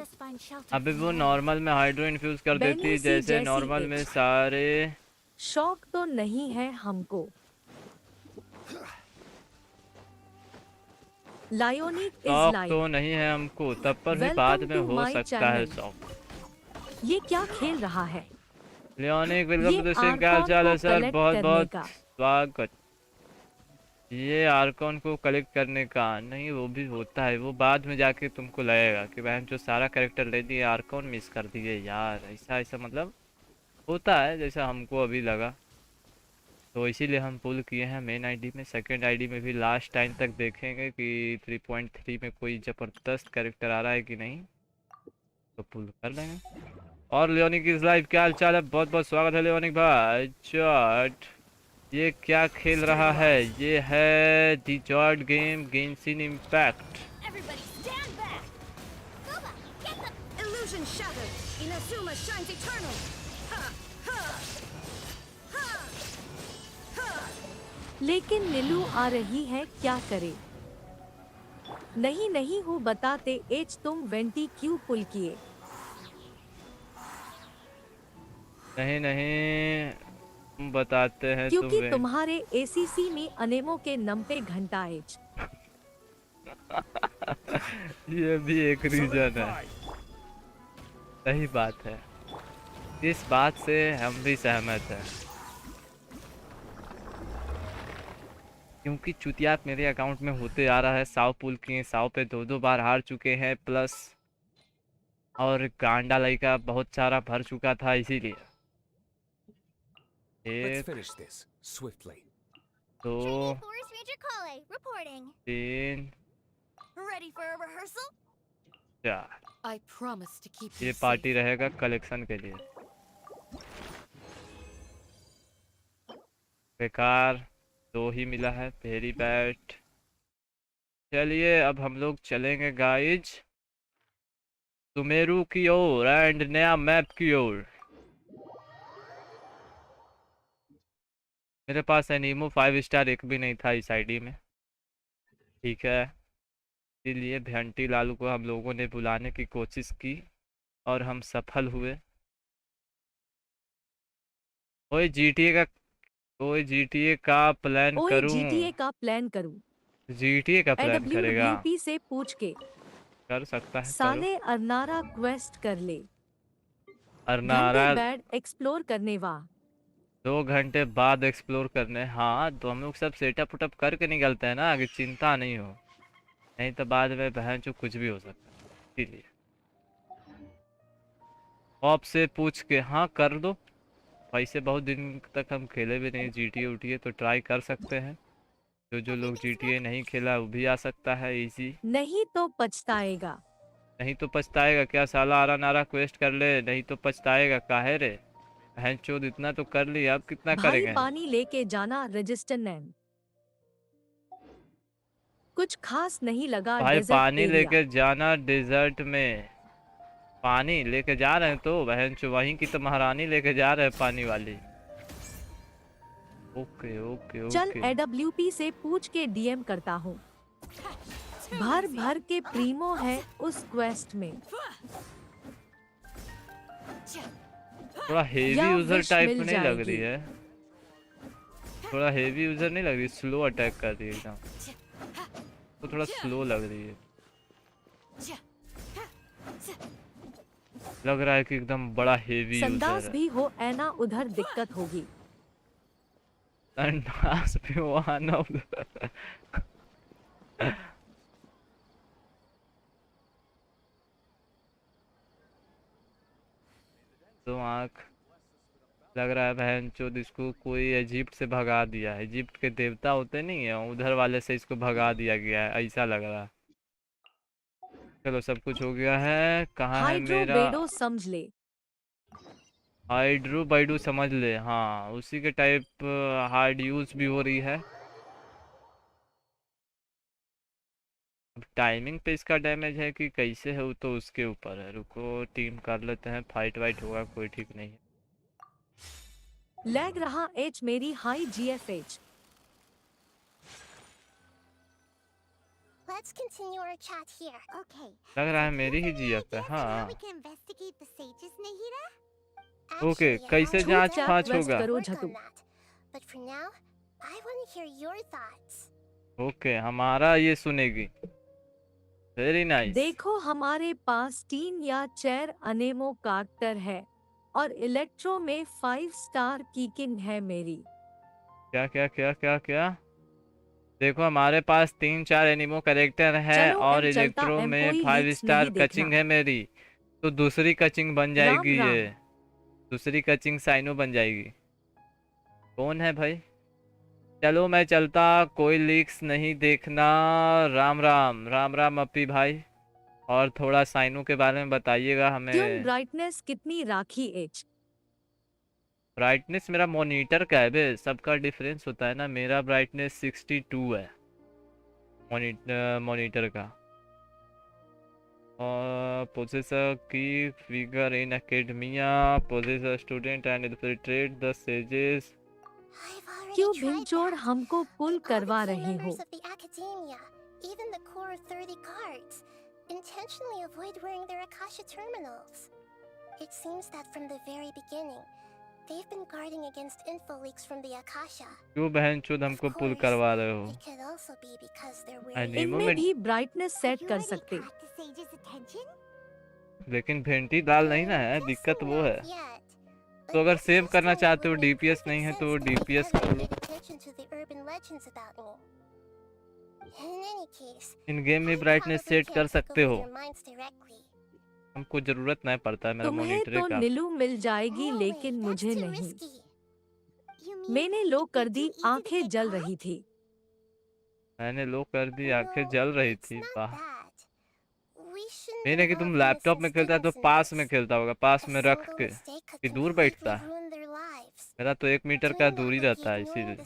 अबे वो नॉर्मल में हाइड्रो इन्फ्यूज कर देती जैसे नॉर्मल में सारे। शौक तो नहीं है हमको। लायोनिक इज लाइक। तो नहीं है हमको, तब पर भी बाद में हो सकता है शौक। ये क्या खेल रहा है? लियोनिक वेलकम टू द स्ट्रीम, क्या हाल चाल है सर? बहुत बहुत स्वागत। ये आर्कॉन को कलेक्ट करने का नहीं, वो भी होता है, वो बाद में जाके तुमको लगेगा कि बहन जो सारा कैरेक्टर ले दिए, आर्कॉन मिस कर दिए यार, ऐसा ऐसा मतलब होता है जैसा हमको अभी लगा। तो इसीलिए हम पुल किए हैं मेन आईडी में। सेकंड आईडी में भी लास्ट टाइम तक देखेंगे कि 3.3 में कोई ज़बरदस्त कैरेक्टर आ रहा है कि नहीं, तो पुल कर लेंगे। और लियोनिक इस लाइव, क्या हाल चाल है? बहुत बहुत स्वागत है लियोनिक भाई। चैट ये क्या खेल रहा है? ये है दी जॉड गेम गेंशिन इम्पैक्ट। लेकिन नीलू आ रही है, क्या करे? नहीं नहीं हूँ बताते एच, तुम वेंटी क्यों पुल किए? नहीं नहीं हम बताते हैं क्योंकि तुम्हें। तुम्हारे एसीसी में अनेमो के नम पे घंटा एच। ये भी एक रीजन है, सही बात है, इस बात से हम भी सहमत हैं। क्योंकि चुतियात मेरे अकाउंट में होते आ रहा है। 100 पुल किए, 100 पे 2-2 बार हार चुके हैं, प्लस और गांडा लड़का बहुत सारा भर चुका था, इसीलिए। Let's 1 finish this swiftly. 2 Forest Ranger Kale reporting. 3 Ready for a rehearsal? 4। I promise to keep ये you पार्टी safe. रहेगा कलेक्शन के लिए। बेकार 2 ही मिला है, वेरी बैड। चलिए अब हम लोग चलेंगे गाइज सुमेरु की ओर एंड नया मैप की ओर। मेरे पास एनीमो 5 स्टार एक भी नहीं था इस आईडी में, ठीक है, इसलिए भेंटी लालू को हम लोगों ने बुलाने की कोशिश की और हम सफल हुए। ओए जीटीए का प्लान ओए करूं? जीटीए का प्लान करूं? जीटीए का प्लान करेगा? AWWP से पूछ के कर सकता है, करो। साले अरनारा क्वेस्ट कर ले, अरनारा घंटे बैड एक्सप्लोर करने वा। 2 घंटे बाद एक्सप्लोर करने। हाँ तो हम लोग सब सेटअप उटअप करके निकलते हैं ना, कि चिंता नहीं हो, नहीं तो बाद में बहन जो कुछ भी हो सकता है, इसीलिए आपसे पूछ के हाँ कर दो। वैसे बहुत दिन तक हम खेले भी नहीं जीटीए उटीए, तो ट्राई कर सकते हैं। जो लोग जीटीए नहीं खेला वो भी आ सकता है इजी। नहीं तो पछताएगा। नहीं तो पछताएगा क्या? साला आरा नारा क्वेस्ट कर ले, नहीं तो पछताएगा काहे रे? बहन चोद इतना तो कर लिया, अब कितना भाई करेंगे? पानी लेके जाना रजिस्टर नेम। कुछ खास नहीं लगा भाई डेजर्ट पानी एरिया। लेके जाना डेजर्ट में, पानी लेके जा रहे हैं तो बहन चो वहीं की तो महारानी लेके जा रहे हैं पानी वाली। ओके ओके चल ओके। AWP से पूछ के डीएम करता हूँ। भर भर के प्रीमो है उस क्वेस्ट में। थोड़ा हेवी या यूजर विश टाइप मिल नहीं लग रही जाएगी। है, थोड़ा हेवी यूजर नहीं लग रही, स्लो अटैक कर रही है एकदम, तो थोड़ा स्लो लग रही है। लग रहा है कि एकदम बड़ा हेवी यूजर संदास है। भी हो ऐना उधर दिक्कत होगी। संदास भी हो आना उधर। तो आँख लग रहा है बहन चोद इसको कोई इजिप्ट से भगा दिया है, इजिप्ट के देवता होते नहीं है, उधर वाले से इसको भगा दिया गया है, ऐसा लग रहा है। चलो सब कुछ हो गया है, कहाँ है हाइड्रो मेरा? बेडो समझ ले। हाइड्रो बाइडू समझ ले, हाँ उसी के टाइप हार्ड यूज भी हो रही है। अब टाइमिंग पे इसका डैमेज है कि कैसे है वो तो उसके ऊपर है। रुको टीम कर लेते हैं, फाइट वाइट होगा कोई ठीक नहीं है। लैग रहा एच मेरी high GFH। Let's continue our chat here. Okay. लग रहा है मेरी ही जीएफ है, Now हाँ। we can investigate the sages, Nahida. Okay कैसे छूट जांच चैट फांच क्वेस्ट होगा? करो Work झटू। on that. But for now, I want to hear your thoughts. Okay हमारा ये सुनेगी, वेरी नाइस। देखो हमारे पास 3 या 4 अनेमो कार्टर है और इलेक्ट्रो में 5 स्टार कीकिंग है मेरी। क्या क्या क्या क्या क्या? देखो हमारे पास 3-4 एनिमो कैरेक्टर है चलो और एम चलता इलेक्ट्रो एम में कोई 5 लीक्स स्टार नहीं देखना। कचिंग है मेरी, तो दूसरी कचिंग बन राम जाएगी ये, राम। दूसरी कचिंग साइनो बन जाएगी। कौन है भाई? चलो मैं चलता, कोई लीक्स नहीं देखना। राम राम राम राम अपी भाई, और थोड़ा साइनो के बारे में बताइएगा ट्यून हमें। ब्राइटनेस कितनी राखी एच? ब्राइटनेस मेरा मॉनिटर का है बे, सबका डिफरेंस होता है ना। मेरा ब्राइटनेस 62 है मॉनिटर का। पोजेसर की figure in academia, possessor student and infiltrate the sages. क्यों भिंचोड़ हमको पुल करवा रहे हो? Even the core 30 guards intentionally avoid wearing their Akasha terminals. It seems that from the very beginning, they've been guarding against info leaks from the Akasha. क्यों बहनचोद हमको पुल करवा रहे हो? It could also be because they're wearing. एनिमो इनमें में भी brightness set कर सकते। लेकिन भेंटी दाल नहीं ना है, दिक्कत वो है। तो अगर सेव करना चाहते हो डीपीएस नहीं है तो डीपीएस कर लो। इन गेम में ब्राइटनेस सेट कर सकते हो, हमको जरूरत नहीं पड़ता है मेरा तुम्हें मॉनिटर तो का। नीलू मिल जाएगी लेकिन मुझे नहीं। मैंने लो कर दी, आंखें जल रही थी। मैंने लो कर दी, आंखें जल रही थी। वाह, मैंने कि तुम लैपटॉप में खेलता है तो पास में खेलता होगा, पास में रख के कि दूर बैठता है। मेरा तो 1 मीटर का दूरी रहता है, इसीलिए।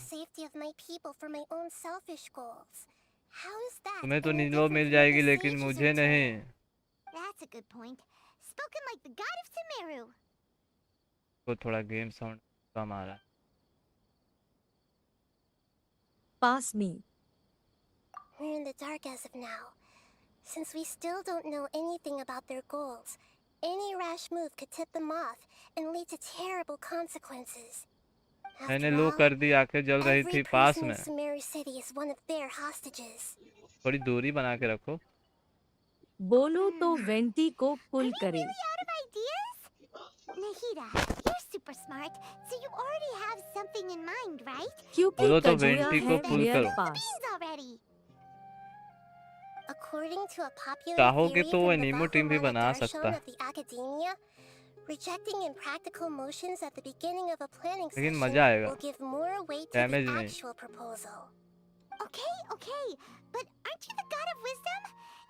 तुम्हें तो नीलो मिल जाएगी लेकिन मुझे नहीं। तो थोड़ा गेम साउंड कम आ रहा है। पास मी। We're in the dark as of now. Since we still don't know anything about their goals, any rash move could tip them off and lead to terrible consequences. मैंने लो कर दी, आंखें जल रही थी पास में। Sumeru City is one of their hostages. थोड़ी दूरी बना के रखो। बोलो तो वेंटी को पुल करे। Nahida, you're super smart, so you already have something in mind, right? क्योंकि बोलो तो कजुया वेंटी को है पुल मेरे करो। पास। Already. According to a popular चाहोगे theory तो from the एनिमो टीम भी बना Bahumanadarshan सकता है, of the academia, rejecting impractical motions at the beginning of a planning लेकिन session मजा आएगा, will give more weight to the damage नहीं। actual proposal. Okay, but aren't you the god of wisdom?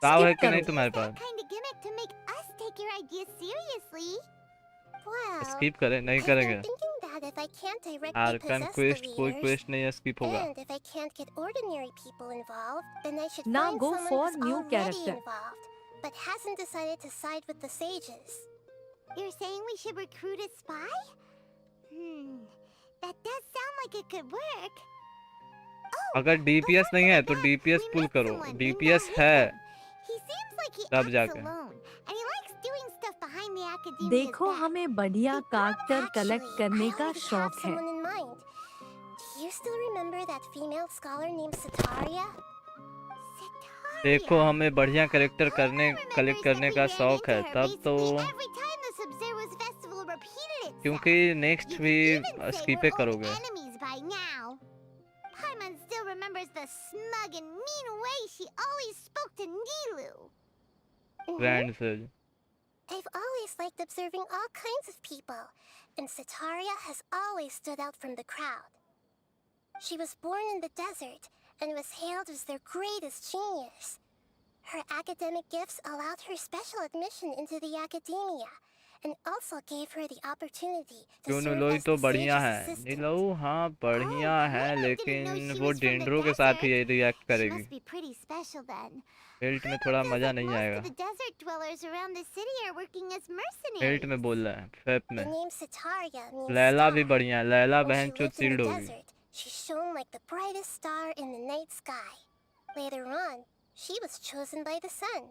ताव है Skip कि नहीं करो। तुम्हारे That pass? kind of gimmick to make us take your ideas seriously. Well, skip करें? नहीं I've करेंगे been thinking that if I can't directly Arkan possess quest, the कोई readers, क्वेस्ट नहीं है, स्किप होगा। and if I can't get ordinary people involved, then I should Now find go someone for who's new already character. involved, but hasn't decided to side with the sages. You're saying we should recruit a spy? That does sound like it could work. अगर DPS नहीं है तो DPS पुल करो, DPS है He seems like he तब acts जाके। alone, and he likes doing stuff behind the academia's देखो back. हमें बढ़िया कार्टर कलेक्ट Actually, करने I का already have शौक है। someone in mind. Do you still remember that female scholar named Sataria? देखो हमें बढ़िया कैरेक्टर करने कलेक्ट करने का शौक है, तब तो Every time the Sub-Zero's festival repeated itself. क्योंकि नेक्स्ट भी स्किपे करोगे। Enemies by now. Paimon still remembers the smug and mean way she always spoke to Nilu. Grand से I've always liked observing all kinds of people, and Sataria has always stood out from the crowd. She was born in the desert and was hailed as their greatest genius. Her academic gifts allowed her special admission into the academia, and also gave her the opportunity to क्यों serve नीलोई as तो the बढ़िया sage's है। assistant. नीलो हाँ बढ़िया है, लेकिन वो डेंड्रो के साथ ही रिएक्ट She करेगी। must be pretty special then. हेल्ट में थोड़ा मजा नहीं Most आएगा। of the desert dwellers around the city are working as mercenaries. हेल्ट में बोल रहा है, फेप The में। name Sataria means लैला भी star. बढ़िया है, लैला When बहन she चो lived in सील्ड the होगी। desert, she shone like the brightest star in the night sky. Later on, she was chosen by the sun.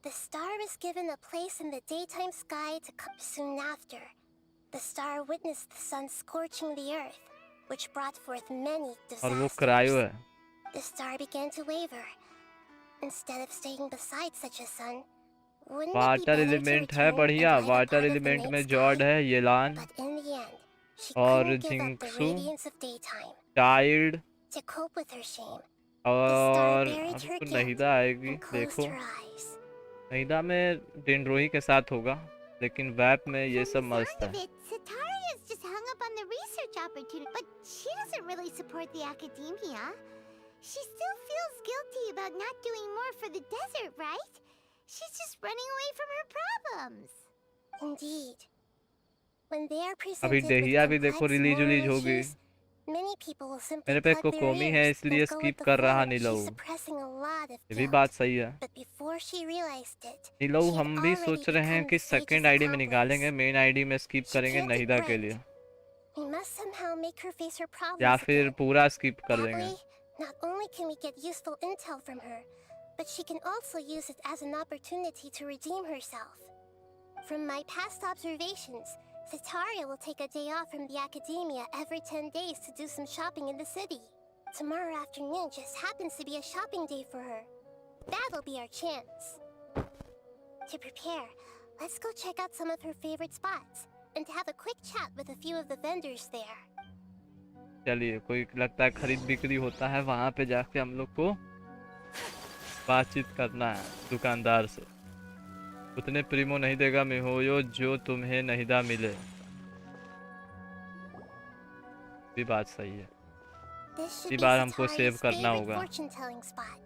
The star was given a place in the daytime sky to come soon after. The star witnessed the sun scorching the earth, which brought forth many और वो cryo disasters. है। The star began to waver. Instead of staying beside such a sun, wouldn't it be water better to element है return and बढ़िया, light a water part of the element night में sky? Jawed है, येलान But in the end, she और couldn't give up the जिंक्सू, radiance of daytime. Child To cope with her shame, और buried her अब तो guilt नहिदा आएगी, and closed देखो her eyes. नहिदा में डेनरोही के साथ होगा, लेकिन वैप में ये सब मस्त है। Sataria's just hung up on the research opportunity, but she doesn't really support the academia. She still feels guilty about not doing more for the desert, right? She's just running away from her problems. Indeed. When they are अभी presented with Dahiya भी देखो complex release moral उलीज होगी। issues, many people will simply मेरे पे plug their कोकोमी है ears इसलिए and go skip with the कर रहा flow. नीलऊ। She's suppressing a lot of ये भी guilt. बात सही है। But before she realized it, नीलऊ she had हम भी already सोच रहे हैं become कि the sage's सेकंड आईडी में accomplice. निकालेंगे, मेन आईडी में स्किप She करेंगे can't नहिदा के regret. लिए, We must somehow make her face her या problems फिर again. पूरा स्किप कर That देंगे। way, not only can we get useful intel from her, but she can also use it as an opportunity to redeem herself. From my past observations, Sataria will take a day off from the academia every 10 days to do some shopping in the city. Tomorrow afternoon just happens to be a shopping day for her. That'll be our chance. To prepare, let's go check out some of her favorite spots and have a quick chat with a few of the vendors there. चलिए, कोई लगता है खरीद बिक्री होता है, वहां पे जाके हम लोग को बातचीत करना है दुकानदार से। उतने प्रीमो नहीं देगा मिहोयो जो तुम्हें नहिदा मिले। भी बात सही है। This should इसी be बार हमको सेव Sataria's करना favorite होगा, fortune-telling spot.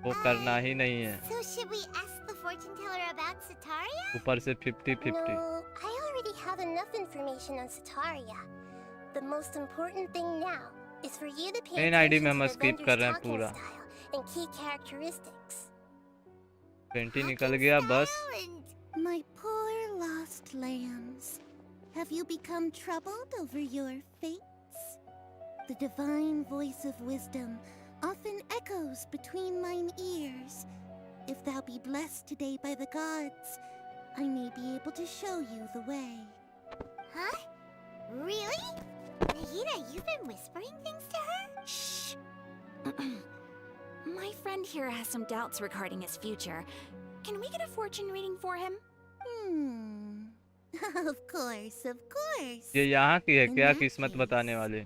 वो करना ही नहीं है। So should we ask the fortune teller about Sataria? ऊपर से 50-50। No, I already have enough information on Sataria. The most important thing now is for you to pay main ID में attention हम to the skip कर vendor's रहे हैं talking पूरा। style and key characteristics. 20 निकल गया बस। My poor lost lambs, have you become troubled over your fates? The divine voice of wisdom often echoes between mine ears. If thou be blessed today by the gods, I may be able to show you the way. Huh? Really? Nahida, you've been whispering things to her? Shh. My friend here has some doubts regarding his future. Can we get a fortune reading for him? Of course, of course. ये यहाँ की है In क्या that किस्मत बताने वाले?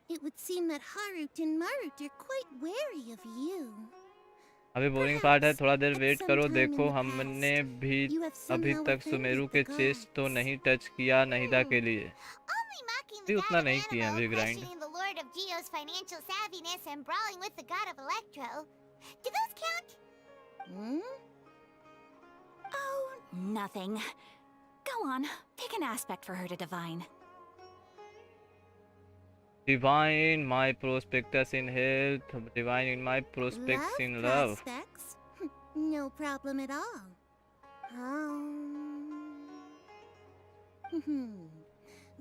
It would seem that Harut and Marut are quite wary of you. अभी boring part है, थोड़ा देर वेट करो। देखो हमने भी अभी तक सुमेरु के चेस्ट तो नहीं टच किया नहिदा के लिए, भी उतना नहीं किया अभी grind. Questioning the Lord of Geo's financial savviness and brawling with the God of Electro. Do those count? Oh, nothing. Go on, pick an aspect for her to divine. Divine my prospectus in health, divine in my prospects in love. Prospects? No problem at all.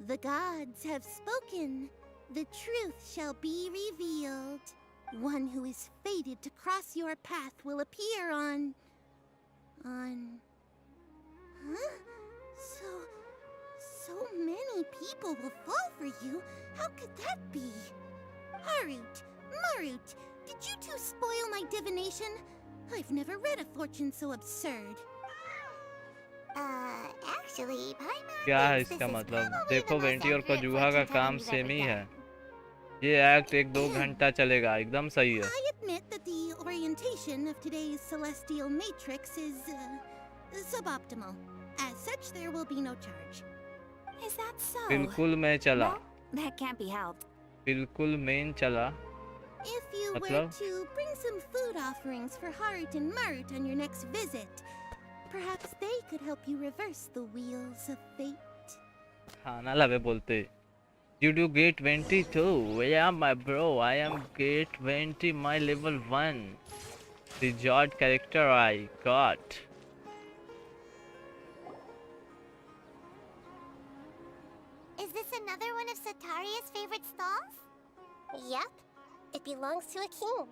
The gods have spoken. The truth shall be revealed. One who is fated to cross your path will appear on... Huh? So many people will fall for you. How could that be? Harut, Marut, did you two spoil my divination? I've never read a fortune so absurd. Actually, Paimon क्या है thinks this इसका is मतलब? probably देखो the most vanity और accurate कजूहा का fortune काम telling you've same ever ही done. है। ये एक्ट 1-2 घंटा चलेगा, एकदम सही है। I admit that the orientation of today's celestial matrix is suboptimal. As such, there will be no charge. Is that so? बिल्कुल मैं चला। Well, that can't be helped. बिल्कुल मैं चला। If you were मतलब? to bring some food offerings for Harut and Marut on your next visit, perhaps they could help you reverse the wheels of fate. खाना लावे बोलते। Did you get 22? Yeah, my bro, I am get 20, my level 1. The JOD character I got. Is this another one of Sataria's favorite stalls? Yep, it belongs to a king.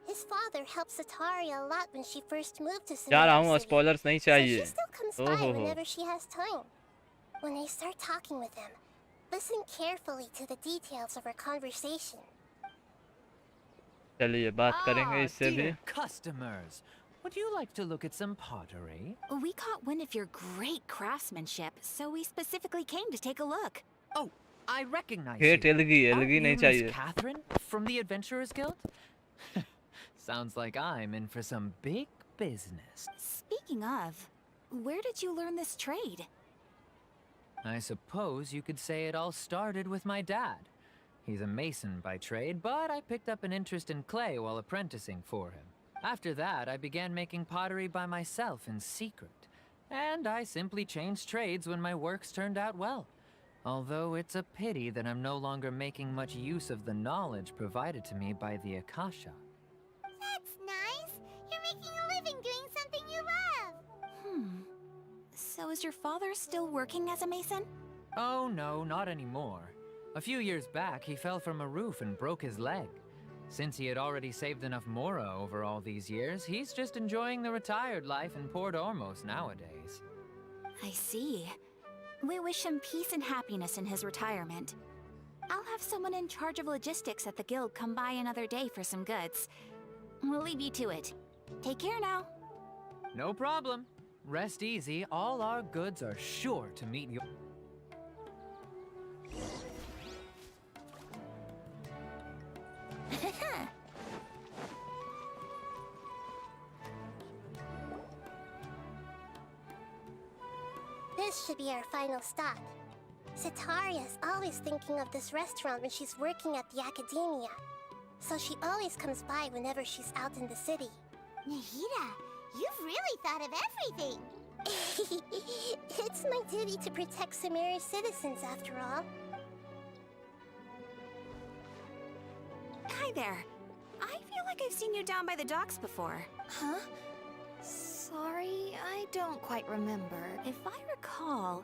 His father helped Sataria a lot when she first moved to जा रहा हूँ, Samara City. Spoilers नहीं So चाहिए। she still comes by whenever she has time. When I start talking with him, listen carefully to the details of our conversation. चलिए बात करेंगे इससे भी। Customers, Would you like to look at some pottery? We caught wind of your great craftsmanship, so we specifically came to take a look. Oh, I recognize Hate you. LG Aren't LG you नहीं Miss चाहिए. Catherine from the Adventurers Guild? Sounds like I'm in for some big business. Speaking of, where did you learn this trade? I suppose you could say it all started with my dad. He's a mason by trade, but I picked up an interest in clay while apprenticing for him. After that, I began making pottery by myself in secret. And I simply changed trades when my works turned out well. Although it's a pity that I'm no longer making much use of the knowledge provided to me by the Akasha. That's nice. You're making a living doing something you love. So is your father still working as a mason? Oh no, not anymore. A few years back, he fell from a roof and broke his leg. Since he had already saved enough mora over all these years, he's just enjoying the retired life in Port Ormos nowadays. I see. We wish him peace and happiness in his retirement. I'll have someone in charge of logistics at the guild come by another day for some goods. We'll leave you to it. Take care now. No problem. Rest easy, all our goods are sure to meet your... This should be our final stop. Sitaria's always thinking of this restaurant when she's working at the academia. So she always comes by whenever she's out in the city. Nahida, you've really thought of everything. It's my duty to protect Sumeru's citizens, after all. Hi there. I feel like I've seen you down by the docks before. Huh? Sorry, I don't quite remember. If I recall,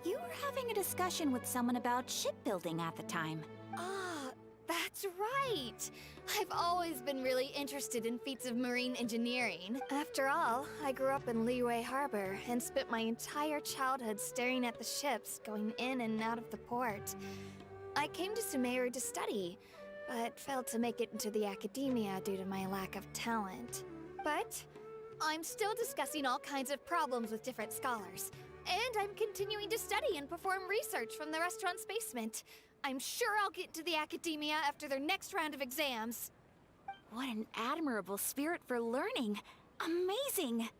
you were having a discussion with someone about shipbuilding at the time. Ah, that's right! I've always been really interested in feats of marine engineering. After all, I grew up in LIYE Harbor and spent my entire childhood staring at the ships going in and out of the port. I came to Sumeru to study, but failed to make it into the academia due to my lack of talent. But I'm still discussing all kinds of problems with different scholars, and I'm continuing to study and perform research from the restaurant's basement. I'm sure I'll get to the academia after their next round of exams. What an admirable spirit for learning. Amazing.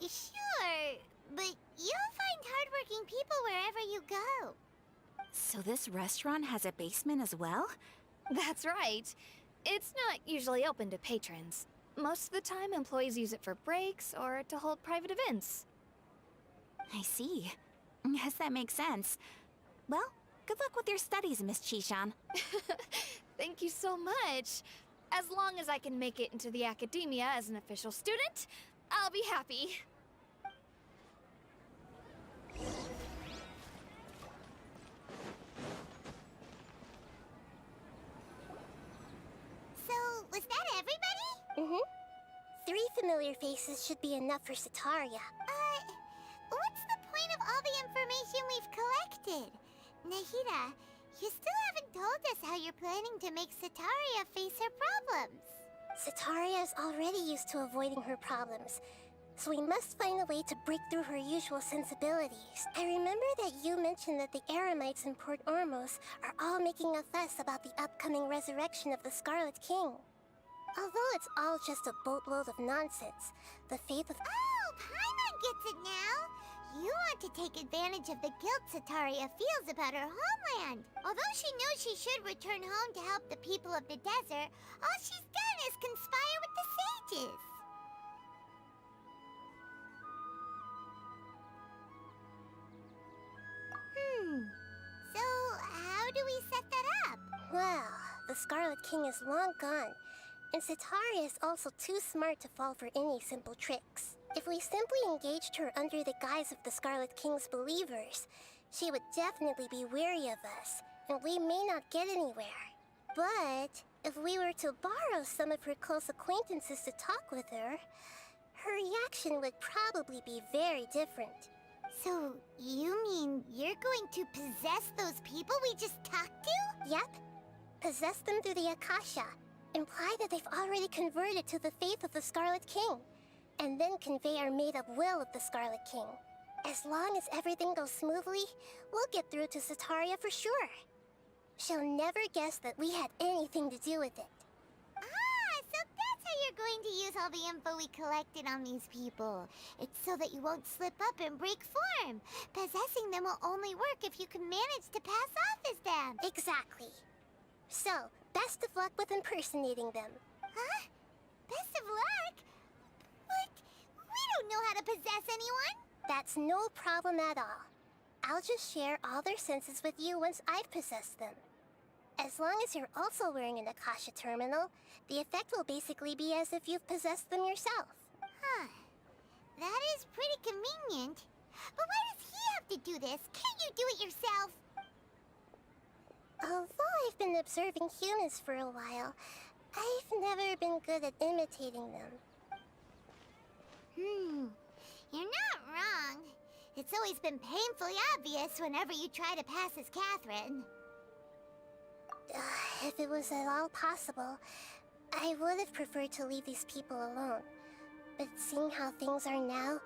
Sure, but you'll find hardworking people wherever you go. So this restaurant has a basement as well? That's right. It's not usually open to patrons. Most of the time, employees use it for breaks or to hold private events. I see. Yes, that makes sense. Well, good luck with your studies, Miss Chishan. Thank you so much. As long as I can make it into the academia as an official student, I'll be happy. So, was that everybody? Mm-hmm. 3 familiar faces should be enough for Sitaria. What's the point of all the information we've collected? Nahida, you still haven't told us how you're planning to make Sitaria face her problems. Sitaria is already used to avoiding her problems, so we must find a way to break through her usual sensibilities. I remember that you mentioned that the Eremites in Port Ormos are all making a fuss about the upcoming resurrection of the Scarlet King. Although it's all just a boatload of nonsense, the faith of... Oh, Paimon gets it now! You want to take advantage of the guilt Sitaria feels about her homeland. Although she knows she should return home to help the people of the desert, all she's done is conspire with the sages. So, how do we set that up? Well, the Scarlet King is long gone, and Sitaria is also too smart to fall for any simple tricks. If we simply engaged her under the guise of the Scarlet King's believers, she would definitely be wary of us, and we may not get anywhere. But if we were to borrow some of her close acquaintances to talk with her, her reaction would probably be very different. So, you mean you're going to possess those people we just talked to? Yep. Possess them through the Akasha. imply that they've already converted to the faith of the Scarlet King, and then convey our made-up will of the Scarlet King. As long as everything goes smoothly, we'll get through to Sataria for sure. She'll never guess that we had anything to do with it. Ah, so that's how you're going to use all the info we collected on these people. It's so that you won't slip up and break form. Possessing them will only work if you can manage to pass off as them. Exactly. So, best of luck with impersonating them. Huh? Best of luck? But we don't know how to possess anyone. That's no problem at all. I'll just share all their senses with you once I've possessed them. As long as you're also wearing an Akasha terminal, the effect will basically be as if you've possessed them yourself. Huh. That is pretty convenient. But why does he have to do this? Can't you do it yourself? Although I've been observing humans for a while, I've never been good at imitating them. You're not wrong. It's always been painfully obvious whenever you try to pass as Catherine. If it was at all possible, I would have preferred to leave these people alone. But seeing how things are now,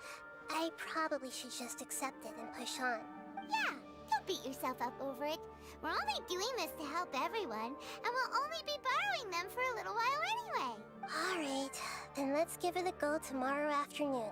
I probably should just accept it and push on. Yeah, don't beat yourself up over it. We're only doing this to help everyone, and we'll only be borrowing them for a little while anyway. Alright, then let's give it a go tomorrow afternoon.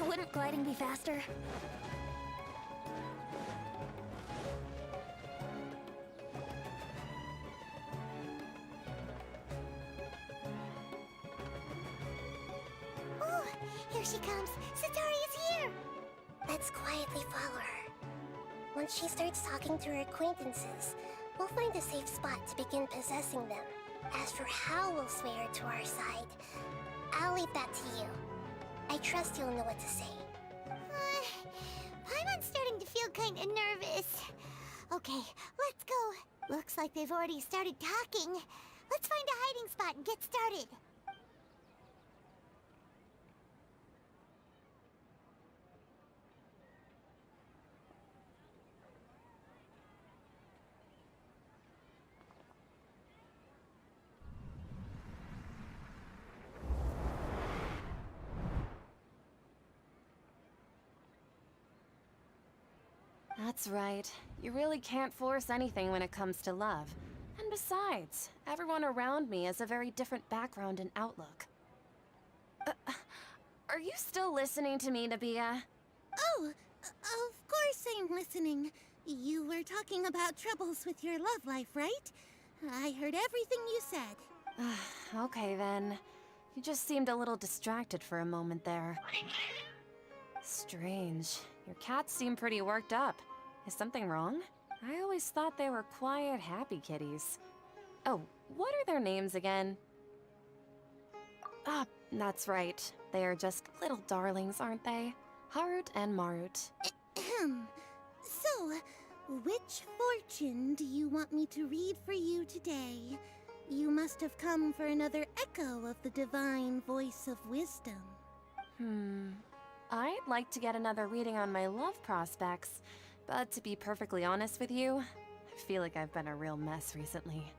Wouldn't gliding be faster? Oh, here she comes. Sataria's here. Let's quietly follow her. Once she starts talking to her acquaintances, we'll find a safe spot to begin possessing them. As for how we'll sway her to our side, I'll leave that to you. I trust you'll know what to say. Paimon's starting to feel kind of nervous. Okay, let's go. Looks like they've already started talking. Let's find a hiding spot and get started. That's right. You really can't force anything when it comes to love. And besides, everyone around me has a very different background and outlook. Are you still listening to me, Nabiya? Oh, of course I'm listening. You were talking about troubles with your love life, right? I heard everything you said. Okay then. You just seemed a little distracted for a moment there. Strange. Your cats seem pretty worked up. Is something wrong? I always thought they were quiet, happy kitties. Oh, what are their names again? Ah, that's right. They are just little darlings, aren't they? Harut and Marut. So, which fortune do you want me to read for you today? You must have come for another echo of the divine voice of wisdom. I'd like to get another reading on my love prospects, but to be perfectly honest with you, I feel like I've been a real mess recently.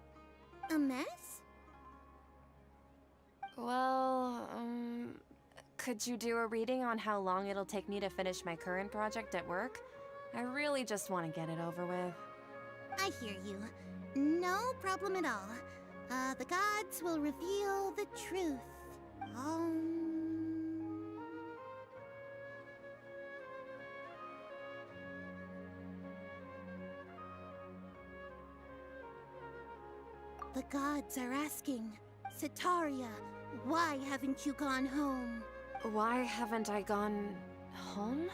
A mess? Well, could you do a reading on how long it'll take me to finish my current project at work? I really just want to get it over with. I hear you. No problem at all. The gods will reveal the truth. The gods are asking, Sataria, why haven't you gone home? Why haven't I gone home?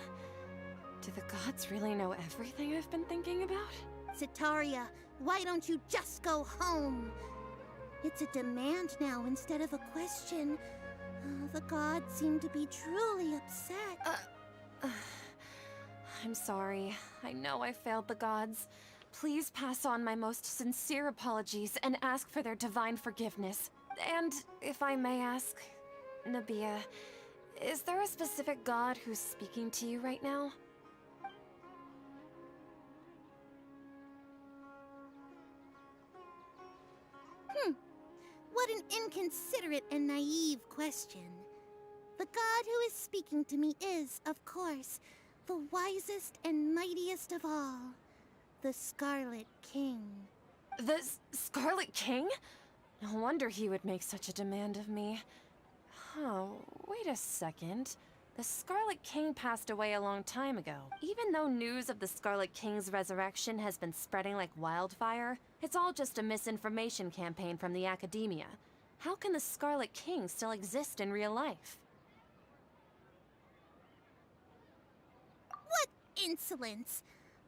Do the gods really know everything I've been thinking about? Sitaria, why don't you just go home? It's a demand now instead of a question. The gods seem to be truly upset. I'm sorry. I know I failed the gods. Please pass on my most sincere apologies and ask for their divine forgiveness. And if I may ask, Nabia, is there a specific god who's speaking to you right now? What an inconsiderate and naive question. The god who is speaking to me is, of course, the wisest and mightiest of all, the Scarlet King. The Scarlet King? No wonder he would make such a demand of me. Oh, wait a second. The Scarlet King passed away a long time ago. Even though news of the Scarlet King's resurrection has been spreading like wildfire, it's all just a misinformation campaign from the academia. How can the Scarlet King still exist in real life? What insolence!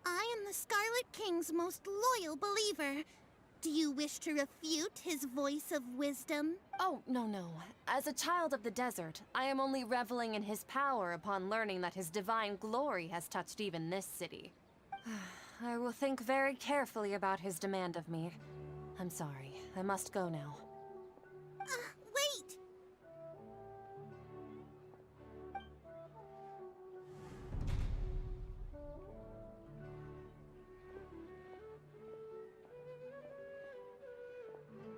I am the Scarlet King's most loyal believer. Do you wish to refute his voice of wisdom? Oh, no. As a child of the desert, I am only reveling in his power upon learning that his divine glory has touched even this city. I will think very carefully about his demand of me. I'm sorry. I must go now. Wait!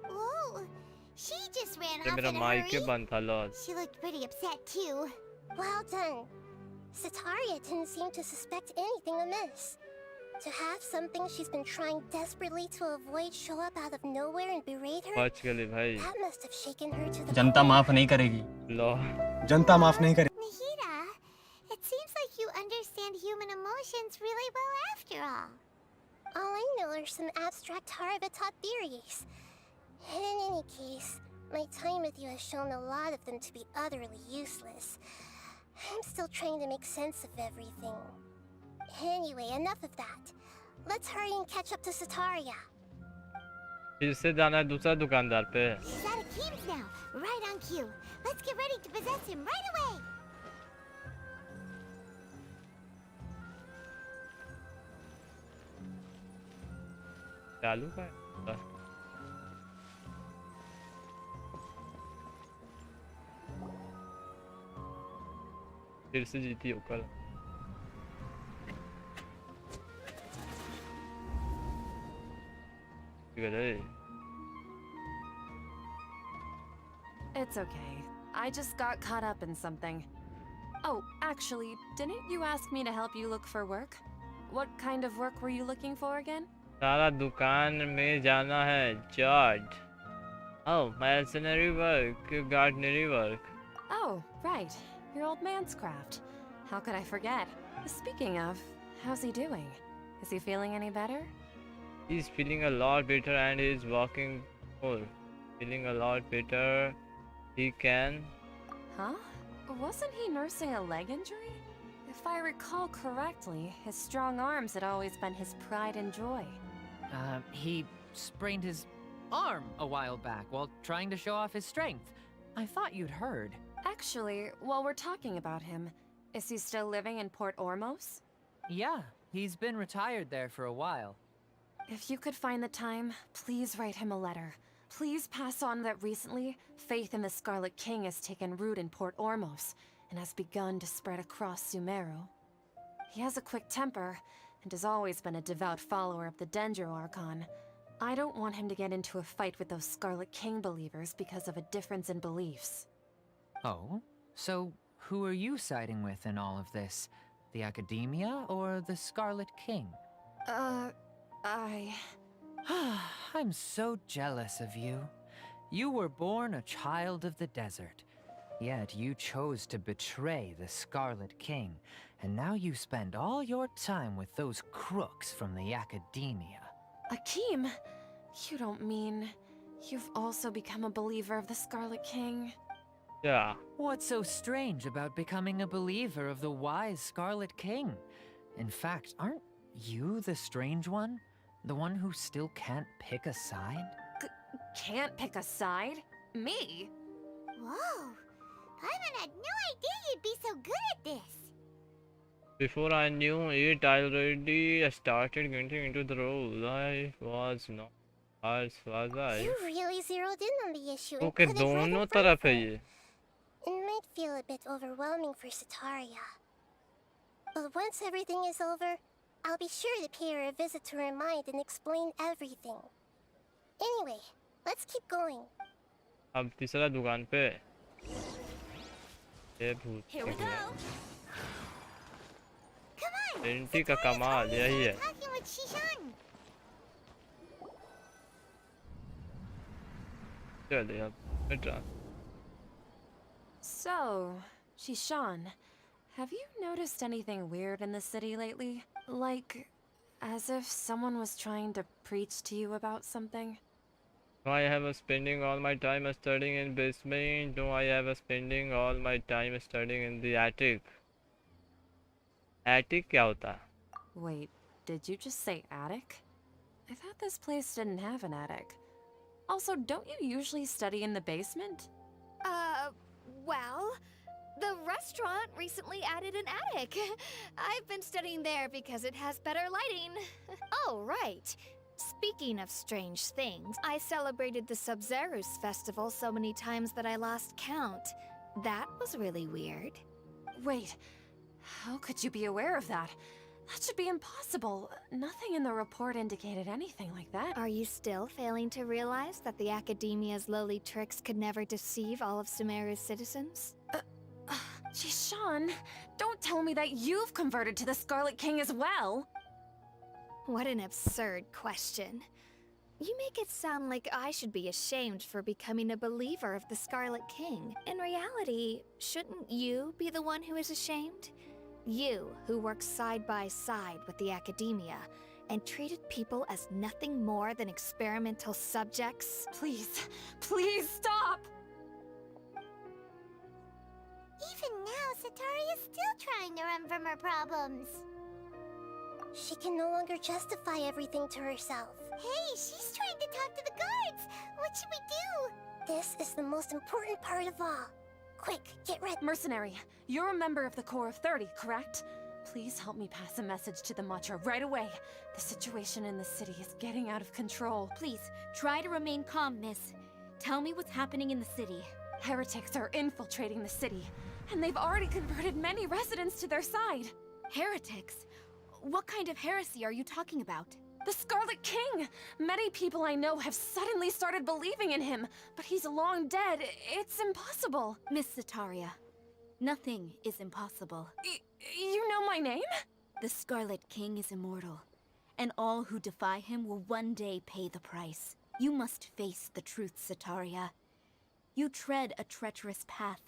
Whoa! She just ran ये off मेरा in a mic के hurry. बंद था lol. She looked pretty upset too. Well done. Sitaria didn't seem to suspect anything amiss. To have something she's been trying desperately to avoid show up out of nowhere and berate her, बच गए भाई. that must have shaken her to the जनता माफ नहीं करेगी. Lol. जनता माफ नहीं करेगी. Nahida, it seems like you understand human emotions really well after all. All I know are some abstract Haravatat theories. In any case, my time with you has shown a lot of them to be utterly useless. I'm still trying to make sense of everything. Anyway, enough of that. Let's hurry and catch up to Sitaria. फिर से जाना है दूसरा दुकानदार पे. He's at Akeem's now, right on cue. Let's get ready to possess him right away. चालू का है. फिर से जीती हो कल. It's okay. I just got caught up in something. Oh, actually, didn't you ask me to help you look for work? What kind of work were you looking for again? सारा दुकान में जाना है. JOD. Oh, mercenary work, gardenery work. Oh, right. Your old man's craft. How could I forget? Speaking of, how's he doing? Is he feeling any better? He's feeling a lot better and he's walking more. Feeling a lot better. He can. Huh? Wasn't he nursing a leg injury? If I recall correctly, his strong arms had always been his pride and joy. He sprained his arm a while back while trying to show off his strength. I thought you'd heard. Actually, while we're talking about him, is he still living in Port Ormos? Yeah, he's been retired there for a while. If you could find the time, please write him a letter. Please pass on that recently, faith in the Scarlet King has taken root in Port Ormos and has begun to spread across Sumeru. He has a quick temper and has always been a devout follower of the Dendro Archon. I don't want him to get into a fight with those Scarlet King believers because of a difference in beliefs. Oh? So, who are you siding with in all of this? The Academia or the Scarlet King? I'm so jealous of you. You were born a child of the desert, yet you chose to betray the Scarlet King, and now you spend all your time with those crooks from the Academia. Akeem, you don't mean you've also become a believer of the Scarlet King? Yeah. What's so strange about becoming a believer of the wise Scarlet King? In fact, aren't you the strange one? The one who still can't pick a side? Can't pick a side? Me? Whoa! Paimon had no idea you'd be so good at this. Before I knew it, I already started getting into the role. I was not as was I. You really zeroed in on the issue and Okay, put it right दोनों in front तरफ of है her. ये. It might feel a bit overwhelming for Sataria. But once everything is over, I'll be sure to pay her a visit to her mind and explain everything. Anyway, let's keep going. अब तीसरा दुकान पे. ये भूत. Here we go. Come on. Vanity का कमाल यही है. Talking with Shishan. चलिए अब बेटा. So, Shishan, have you noticed anything weird in the city lately? Like, as if someone was trying to preach to you about something? Do I have a spending all my time studying in basement? Do I have a spending all my time studying in the attic? Attic क्या होता है? Wait, did you just say attic? I thought this place didn't have an attic. Also, don't you usually study in the basement? Well, the restaurant recently added an attic. I've been studying there because it has better lighting. Oh, right. Speaking of strange things, I celebrated the Sub-Zerus festival so many times that I lost count. That was really weird. Wait, how could you be aware of that? That should be impossible. Nothing in the report indicated anything like that. Are you still failing to realize that the Academia's lowly tricks could never deceive all of Sumeru's citizens? Jishan, don't tell me that you've converted to the Scarlet King as well! What an absurd question. You make it sound like I should be ashamed for becoming a believer of the Scarlet King. In reality, shouldn't you be the one who is ashamed? You, who works side by side with the Academia and treated people as nothing more than experimental subjects. Please, please stop! Even now, Sataria is still trying to run from her problems. She can no longer justify everything to herself. Hey, she's trying to talk to the guards. What should we do? This is the most important part of all. Quick, get ready. Mercenary, you're a member of the Corps of 30, correct? Please help me pass a message to the Matra right away. The situation in the city is getting out of control. Please, try to remain calm, miss. Tell me what's happening in the city. Heretics are infiltrating the city, and they've already converted many residents to their side. Heretics? What kind of heresy are you talking about? The Scarlet King! Many people I know have suddenly started believing in him, but he's long dead. It's impossible. Miss Sataria, nothing is impossible. You know my name? The Scarlet King is immortal, and all who defy him will one day pay the price. You must face the truth, Sataria. You tread a treacherous path,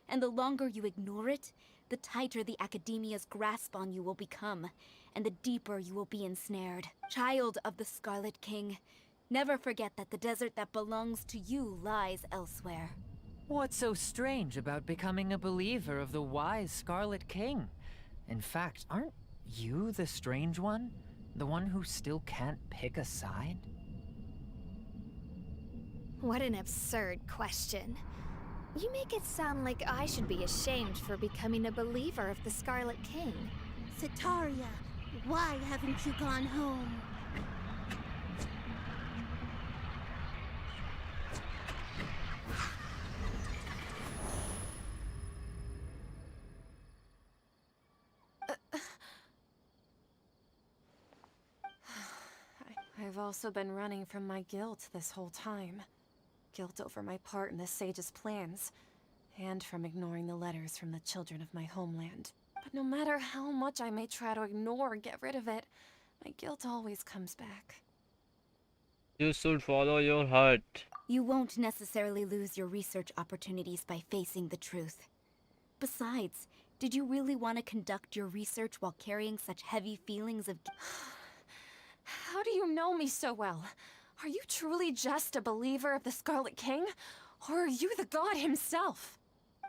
and the longer you ignore it, the tighter the Academia's grasp on you will become, and the deeper you will be ensnared. Child of the Scarlet King, never forget that the desert that belongs to you lies elsewhere. What's so strange about becoming a believer of the wise Scarlet King? In fact, aren't you the strange one? The one who still can't pick a side? What an absurd question. You make it sound like I should be ashamed for becoming a believer of the Scarlet King. Sataria, why haven't you gone home? I've also been running from my guilt this whole time. Guilt over my part in the Sage's plans, and from ignoring the letters from the children of my homeland. But no matter how much I may try to ignore or get rid of it, my guilt always comes back. You should follow your heart. You won't necessarily lose your research opportunities by facing the truth. Besides, did you really want to conduct your research while carrying such heavy feelings of How do you know me so well? Are you truly just a believer of the Scarlet King? Or are you the god himself?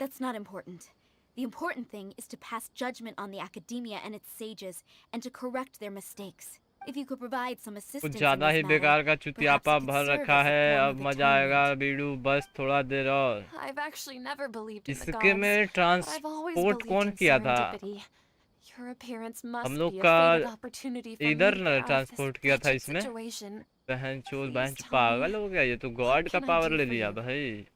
That's not important. The important thing is to pass judgment on the Academia and its sages, and to correct their mistakes. If you could provide some कुछ assistance in ज्यादा this he matter, बेकार का perhaps चुतियापा it could भर serve रखा as a है। form अब of मजा आएगा atonement. बीड़ू, बस थोड़ा देर और। I've actually never believed in the इसके gods, में but I've always transport believed कौन in किया था? serendipity. Your appearance हम must लोग be a का fated opportunity for me इधर to न get out of this transport किया था wretched इसमें। situation. बहन चोद Please बहन tell पागल me, हो गया, ये तो what गॉड का can I पावर do ले for लिया you? भाई।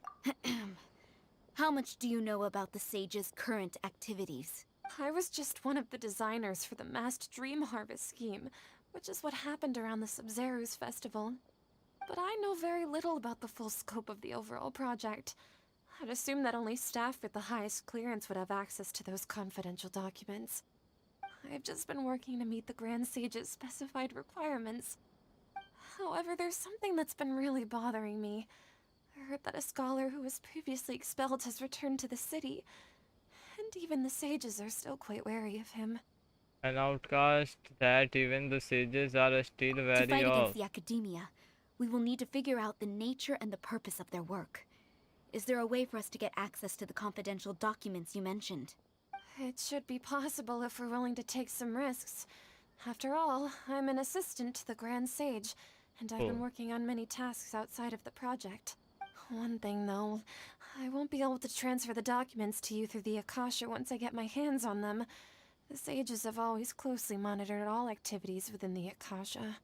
How much do you know about the sage's current activities? I was just one of the designers for the masked dream harvest scheme, which is what happened around the Sub-Zero's festival. But I know very little about the full scope of the overall project. I'd assume that only staff with the highest clearance would have access to those confidential documents. I've just been working to meet the Grand Sage's specified requirements. However, there's something that's been really bothering me. I heard that a scholar who was previously expelled has returned to the city, and even the sages are still quite wary of him. An outcast that even the sages are still To wary fight against of. the academia, we will need to figure out the nature and the purpose of their work. Is there a way for us to get access to the confidential documents you mentioned? It should be possible if we're willing to take some risks. After all, I'm an assistant to the Grand Sage, and I've been working on many tasks outside of the project. One thing, though, I won't be able to transfer the documents to you through the Akasha once I get my hands on them. The sages have always closely monitored all activities within the Akasha.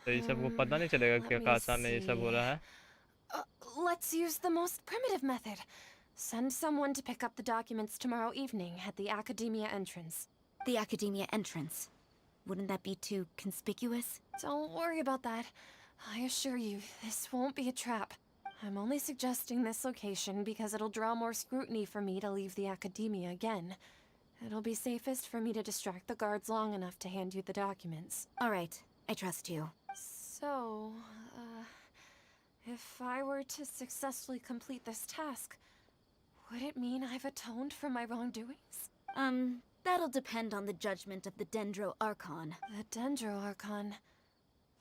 तो ये सबको पता नहीं चलेगा कि आकाशा में ये सब हो रहा है। Let's use the most primitive method. Send someone to pick up the documents tomorrow evening at the Academia entrance. The Academia entrance? Wouldn't that be too conspicuous? Don't worry about that. I assure you, this won't be a trap. I'm only suggesting this location because it'll draw more scrutiny for me to leave the Academia again. It'll be safest for me to distract the guards long enough to hand you the documents. All right, I trust you. So, if I were to successfully complete this task, would it mean I've atoned for my wrongdoings? That'll depend on the judgment of the Dendro Archon. The Dendro Archon.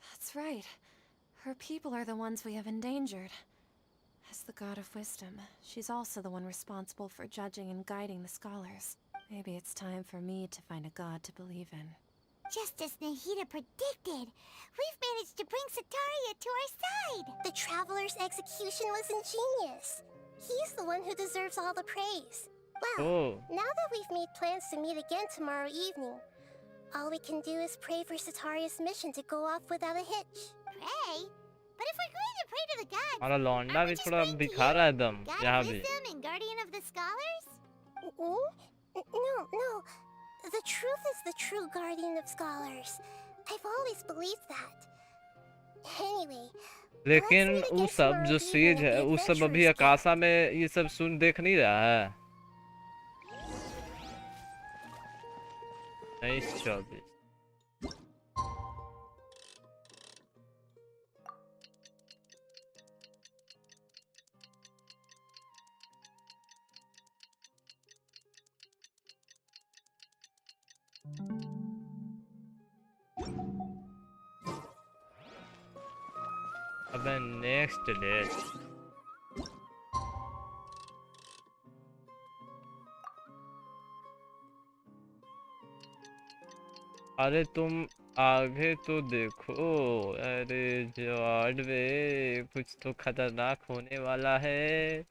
That's right. Her people are the ones we have endangered. As the god of wisdom, she's also the one responsible for judging and guiding the scholars. Maybe it's time for me to find a god to believe in. Just as Nahida predicted, we've managed to bring Sataria to our side! The Traveler's execution was ingenious. He's the one who deserves all the praise. Well, now that we've made plans to meet again tomorrow evening, all we can do is pray for Sataria's mission to go off without a hitch. Pray? But if we're going to pray to the gods, हमारा लौंडा भी थोड़ा दिखा रहा है दम God यहाँ of भी। wisdom and guardian of the scholars? No. The truth is the true guardian of scholars. I've always believed that. Anyway, लेकिन वो सब जो सेज है वो सब अभी आकाशा में ये सब सुन देख नहीं रहा है। Nice job. अबे नेक्स्ट डेट अरे तुम आगे तो देखो। अरे जॉड वे कुछ तो खतरनाक होने वाला है।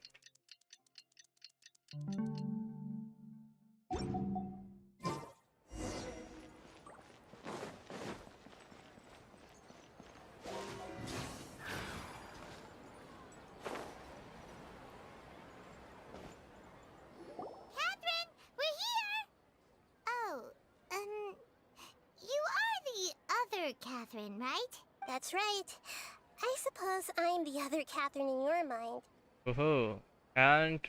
Catherine, right? That's right. I suppose I'm the other Catherine in your mind. Oh,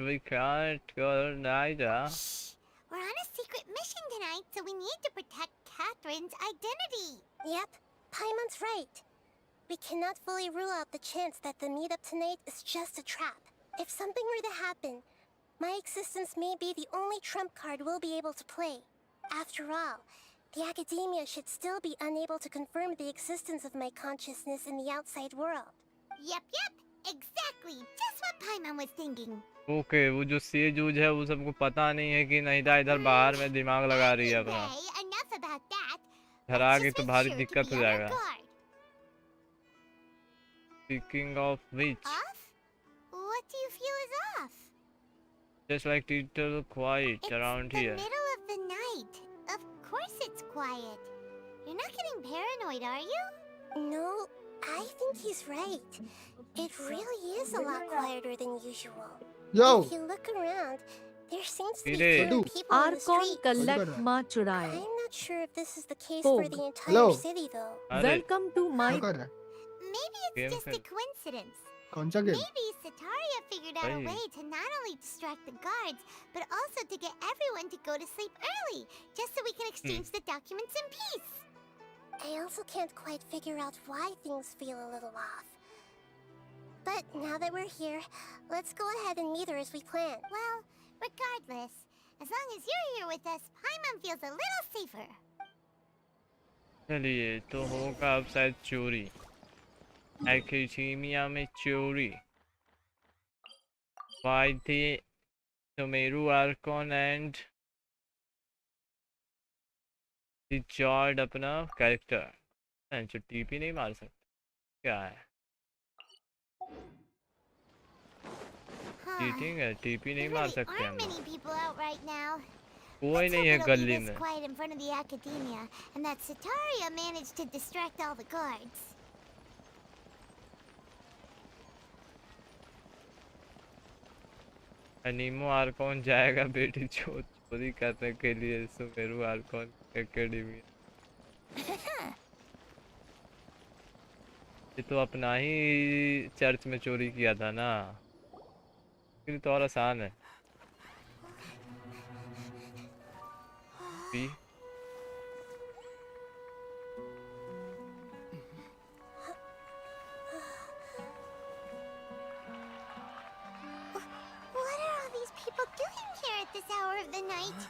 we can't go neither. Shh! We're on a secret mission tonight, so we need to protect Catherine's identity. Yep, Paimon's right. We cannot fully rule out the chance that the meetup tonight is just a trap. If something were to happen, my existence may be the only trump card we'll be able to play. After all, the academia should still be unable to confirm the existence of my consciousness in the outside world. Yep, exactly. Just what Paimon was thinking. Okay, वो जो सेजूज है वो सबको पता नहीं है कि नहीं था इधर बाहर में दिमाग लगा रही है अपना। Enough about that. घर आ गई Just तो make भारी sure to दिक्कत be हो on our जाएगा। guard. Speaking of which, Off? What do you feel is off? just like little quiet around The here. middle of the night. Of course it's quiet. You're not getting paranoid, are you? No, I think he's right. It really is a lot quieter than usual. Yo. If you look around, there seems to be Mire. fewer people in the Archon streets. collect ma churaye. I'm not sure if this is the case for Pog. the entire Hello. city, though. अरे Welcome to my क्या कर रहा है? Maybe it's Game just a खेल। coincidence. कौन सा game? Maybe Sataria figured out a भाई। way to not only distract the guards, but also to get everyone to go to sleep early, just so we can exchange the documents in peace. I also can't quite figure out why things feel a little off. But now that we're here, let's go ahead and meet her as we planned. Well, regardless, as long as you're here with us, Paimon feels a little safer. चलिए तो होगा अब शायद चोरी। Academia में चोरी। By the Sumeru Archon and the JOD अपना character. जो टीपी नहीं मार सकते क्या है? चीटिंग है, टीपी नहीं मार सकते हम। Many people out right now. कोई नहीं है गली में। Quiet in front of the academia, and that Sataria managed to distract all the guards. अनीमो Arcon जाएगा बेटी चोरी करने के लिए सुमेरु आर्कॉन एकेडमी। ये तो अपना ही चर्च में चोरी किया था ना, ये तो और आसान है। What are all these people doing here at this hour of the night?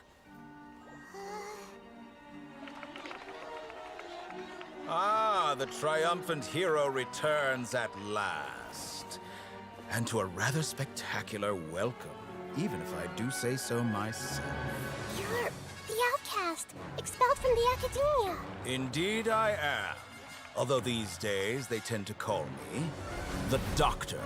Ah, the triumphant hero returns at last. And to a rather spectacular welcome, even if I do say so myself. You're the outcast, expelled from the academia. Indeed I am. Although these days they tend to call me the Doctor.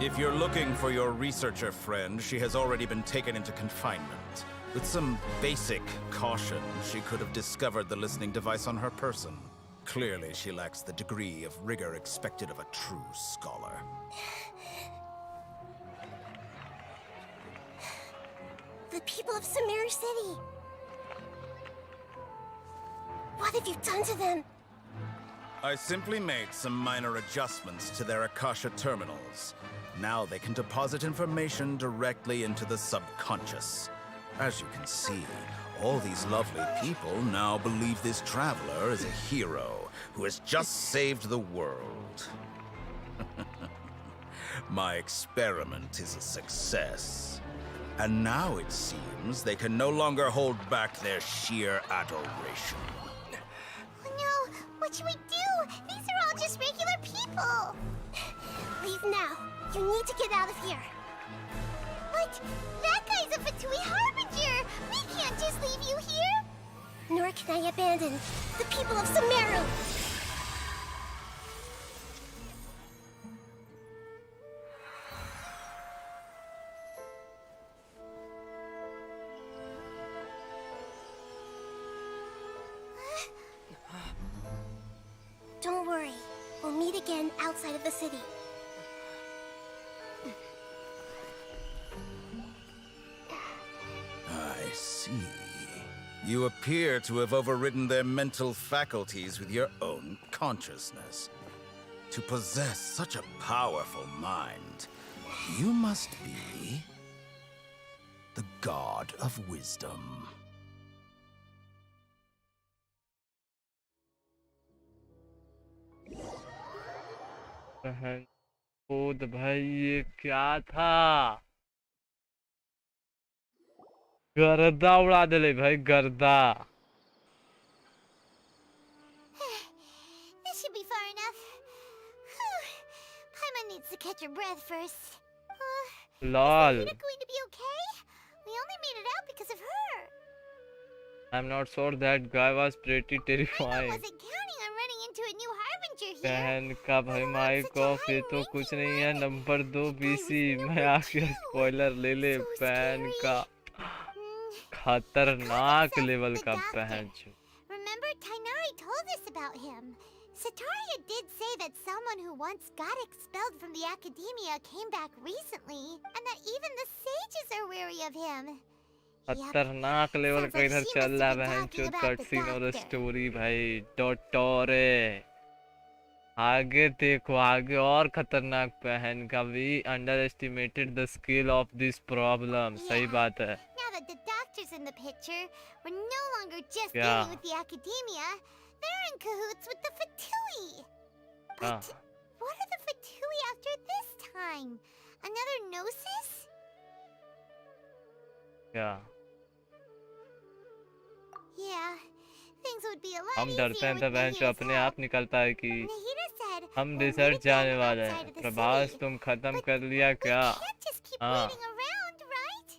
If you're looking for your researcher friend, she has already been taken into confinement. With some basic caution, she could have discovered the listening device on her person. Clearly, she lacks the degree of rigor expected of a true scholar. The people of Sumeru City. What have you done to them? I simply made some minor adjustments to their Akasha terminals. Now they can deposit information directly into the subconscious. As you can see, all these lovely people now believe this traveler is a hero who has just saved the world. My experiment is a success. And now it seems they can no longer hold back their sheer adoration. No, what should we do? These are all just regular people. Leave now. You need to get out of here. But that guy's a Fatui Harbinger. We can't just leave you here. Nor can I abandon the people of Sumeru. Don't worry. We'll meet again outside of the city. I see. You appear to have overridden their mental faculties with your own consciousness. To possess such a powerful mind, you must be the god of wisdom. खुद भाई ये क्या था? गर्दा उड़ा दे भाई गर्दा। This should be far enough. Paimon needs to catch her breath first. Lol. Is it going to be okay? We only made figured it out because of her. I'm not sure that guy was pretty I terrifying. wasn't counting on running into a new harbinger here. बहन का भाई mic off, ये तो कुछ नहीं है। Number 2 BC, मैं आके स्पॉइलर ले ले बहन का खतरनाक लेवल का बहन चो। Remember, Tainari told us about him. Sataria did say that someone who once got expelled from the academia came back recently, and that even the sages are wary of him. खतरनाक level का इधर चल रहा है बहन चो cutscene और story भाई। डॉटोरे आगे देखो, आगे और खतरनाक बहन का। We underestimated the scale of this problem. सही बात है। Now that the doctor's in the picture, we're no longer just dealing with the academia. They're in cahoots with the Fatui. But what are the Fatui after this time? Another Gnosis? Yeah. Yeah, things would be a lot हम डरते हैं easier तो with बहन चो Nahira's अपने help. आप निकलता है कि Nahira said, हम "We'll रिसर्च meet again जाने वाले outside हैं। of the Prabhas city." तुम खत्म कर लिया क्या? Can't just keep हाँ, waiting around, right?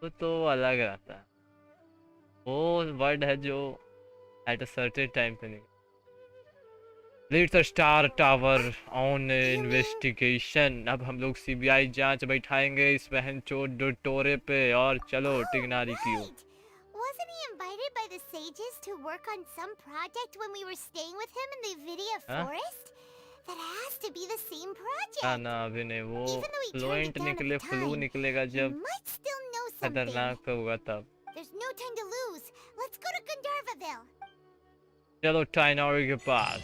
वो तो अलग रहता है। वो वर्ड है जो एट अ सर्टेन टाइम पे नहीं। Let's start tower on investigation. अब हम लोग सीबीआई जांच बैठाएंगे इस बहन चोद डोटोरे पे। और चलो टिग्नारी की ओर। Wasn't he invited by the sages to work on some project when we were staying with him in the Vidya forest? That has to be the same project. ना अभी नहीं, वो Even though he turned fluent it down at निकले, the flu time, निकलेगा he जब might still know something. खतरनाक होगा तब। There's no time to lose. Let's go to Gandharvaville. चलो टाइनॉरी के पास।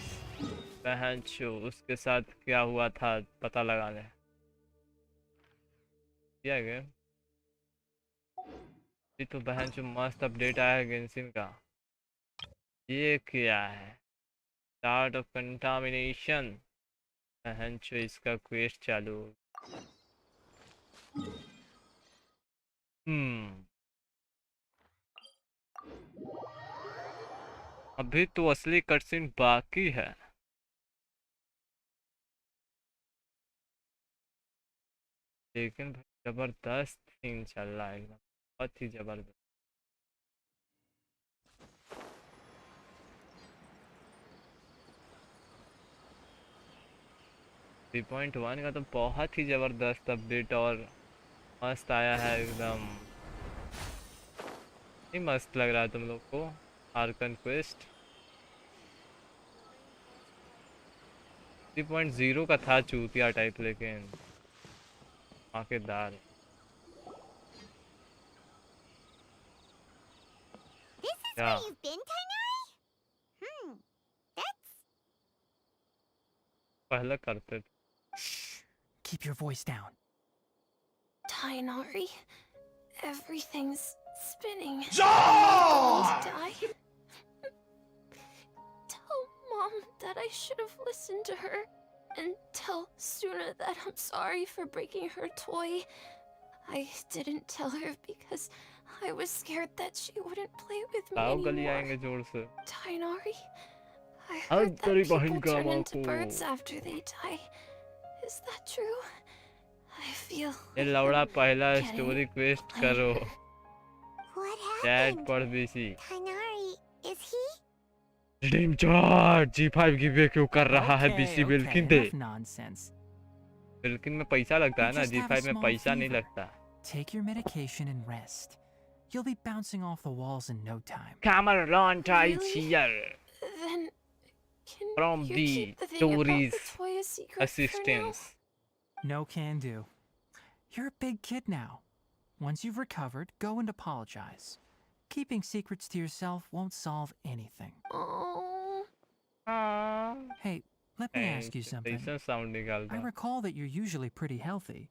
बहन चो उसके साथ क्या हुआ था पता लगाने। क्या गया? ये तो बहन चो मस्त अपडेट आया है गेंशिन का। ये क्या है? Start of contamination. बहन चो इसका क्वेस्ट चालू। अभी तो असली कटसीन बाकी है। लेकिन भाई जबरदस्त सीन चल रहा है, एकदम बहुत ही जबरदस्त। 3.1 का तो बहुत ही जबरदस्त अपडेट और मस्त आया है एकदम। नहीं मस्त लग रहा है तुम लोग को आर्कन क्वेस्ट? 3.0 का था चूतिया टाइप, लेकिन आकेदार। क्या पहले करते थे। Keep your voice down. Tainari, everything's spinning. JOD! Tell Mom that I should have listened to her, and tell Suna that I'm sorry for breaking her toy. I didn't tell her because I was scared that she wouldn't play with me आओ गली anymore. आएंगे जोर से। Tainari, I her heard that तेरी people बहन का turn माँ into को। birds after they die. Is that true? I feel ये लौड़ा पहला स्टोरी क्वेस्ट करो। What chat happened? पढ़ बीसी। Tainari, is he? Redeem charge G5 गिवे क्यों कर रहा है बीसी बिल्किन दे। enough nonsense. बिल्किन में पैसा लगता है ना, You just have a G5 में small पैसा नहीं fever. लगता। Take your medication and rest. You'll be bouncing off the walls in no time. Cameron Really? here Then can from you the keep the thing about stories the toy a secret for now? assistance. No can do. You're a big kid now. Once you've recovered, go and apologize. Keeping secrets to yourself won't solve anything. Oh. Hey, let me ask you something. ऐसा sound I निकालता। recall that you're usually pretty healthy.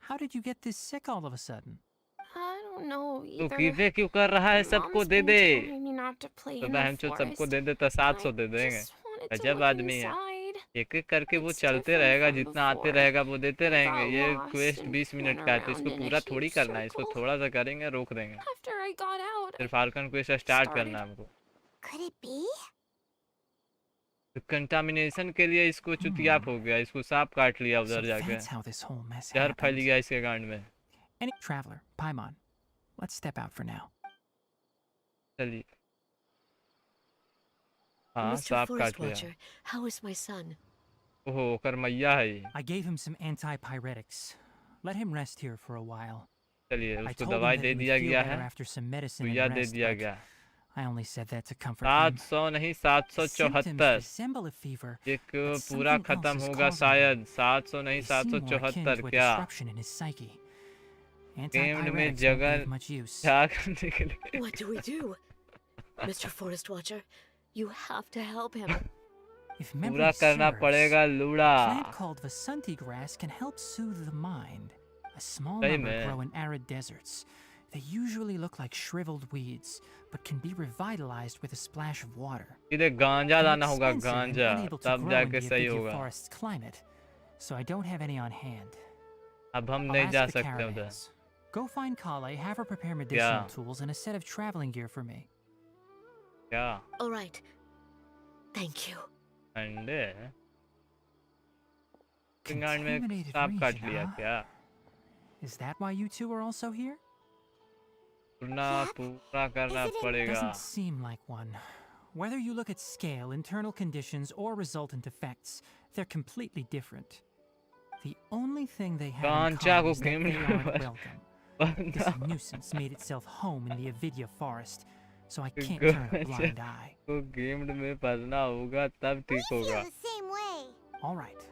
How did you get this sick all of a sudden? I don't know तू either. कीवे क्यों कर रहा है? सबको Mom's they been they. telling me not to play तो in the बहन चो सबको forest. दे देता 700 दे देंगे। Just wanted to गजब look आदमी है। inside. एक एक करके वो It's चलते different रहेगा, from जितना आते before. रहेगा वो देते रहेंगे। got ये lost quest and 20 minute went का है तो around इसको in a पूरा थोड़ी huge करना है, इसको circle. थोड़ा सा करेंगे रोक देंगे। After I got out, सिर्फ आर्कन क्वेस्ट स्टार्ट करना है हमको। Could it be? तो कंटामिनेशन के लिए इसको चुतियाप हो गया, इसको सांप काट लिया उधर So जाके। that's how this whole mess जहर फैल happened. गया इसके गांड में। Any traveler, Paimon, let's step out for now. चलिए हाँ Mr. सांप Forest काट लिया Watcher, how is my son? ओहो करमैया है ये I gave him some antipyretics. Let him rest here for a while. चलिए I उसको told him दवाई that दे he would दिया feel गया better है after some medicine and सुइया दे rest, दिया but गया I only said that to comfort him. 700 नहीं The symptoms 774 resemble a fever, एक but पूरा something खत्म else is होगा causing शायद 700 नहीं They seem more akin 774 to a क्या disruption in his psyche. Game में Antipyretics won't be जगह of much use. क्या करने के लिए What do we do? Mr. Forest Watcher, you have to help him. If पूरा memory करना serves, पड़ेगा a लूड़ा plant called Vasanti grass can help soothe the mind. A small सही number में grow in arid deserts. They usually look like shriveled weeds, but can be revitalized with a splash of water. इधर गांजा They're लाना होगा expensive and गांजा unable to तब grow in जाके the सही Avidya होगा forest's climate, so I don't have any on hand. अब हम I'll नहीं ask जा the सकते उधर caravans. Go find Kale, have her prepare medicinal क्या tools and a set of traveling gear for me. क्या All right. Thank you. अंडे सिंगार में Contaminated सांप काट region, लिया huh? क्या Is that why you two are also here? पूरा पूरा करना पड़ेगा Doesn't seem like one. Whether you look at scale, internal conditions, or resultant effects, they're completely different. The only thing they have in गांजा common को is that game they aren't में welcome. This nuisance made itself home in the Avidya forest, so I can't turn a blind eye. को game में फंसना होगा तब ठीक होगा The same way. All right.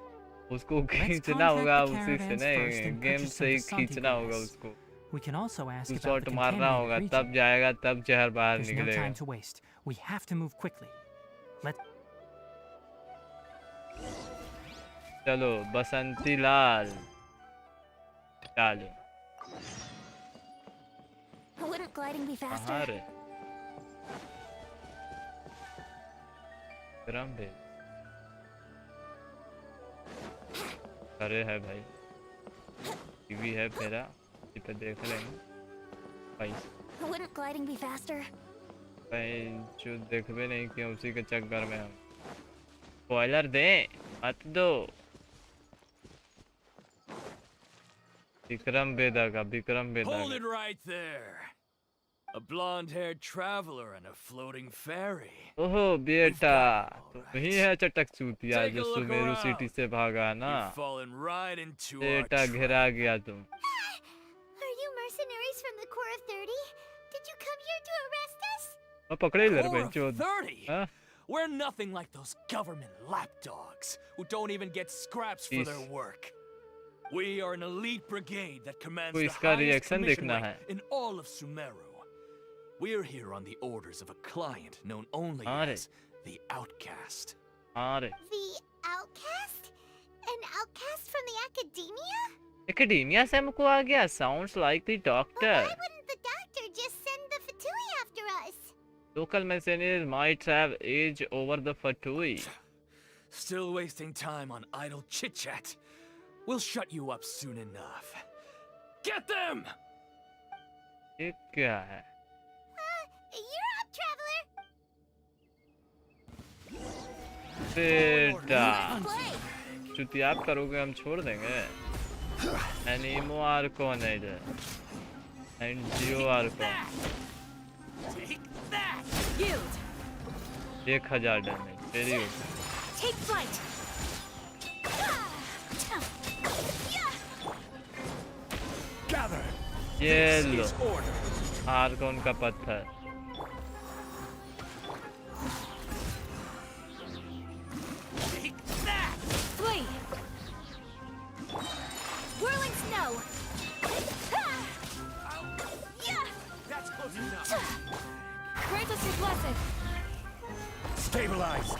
उसको Let's खींचना contact होगा the उसी से caravans first नहीं and गेम purchase से ही some Vasanti खींचना होगा grass. उसको We can also ask तू about शॉट the मारना होगा contaminated तब region. जाएगा तब जहर बाहर There's no निकलेगा time to waste. We have to move quickly. Let's चलो बसंती लाल चलो Wouldn't gliding be कहाँ faster? रे गरम दे अरे है भाई टीवी है मेरा इस पे देख लेंगे भाई Wouldn't gliding be faster? भाई जो देख भी नहीं किया उसी के चक्कर में हम स्पॉइलर दे मत दो विक्रम बेदा Hold का it right there. A blonde-haired traveler and a floating fairy. ओहो बेटा तुम ही है चटक चूतिया Take a जो look सुमेरु around. सिटी से भागा ना You've fallen right into our बेटा trap. घेरा गया तुम Are you mercenaries from the Corps of 30? Did you come here to arrest us? मैं पकड़े इधर Corps of बेंचो 30? हाँ We're nothing like those government lapdogs who don't even get scraps for their work. We are an elite brigade that commands को the इसका highest reaction commission देखना rank है in all of Sumeru. We're here on the orders of a client known only हाँ रे as the Outcast. हाँ रे The outcast? An outcast from the academia? Academia से हमको आ गया sounds like the doctor Why wouldn't the doctor just send the Fatui after us? local mercenaries might have age over the fatui Still wasting time on idle chit-chat. We'll shut you up soon enough. Get them! ये क्या है You're up, traveler! बेटा चुतियाब करोगे हम छोड़ देंगे एनिमो are कौन है इधर एनजीओ आर कौन 1000 damage very good Take flight. Gather. ये This लो is order. आर कौन का पत्थर Take that! Flee. Whirling snow! That's close enough. Grant us your blessing. Stabilize.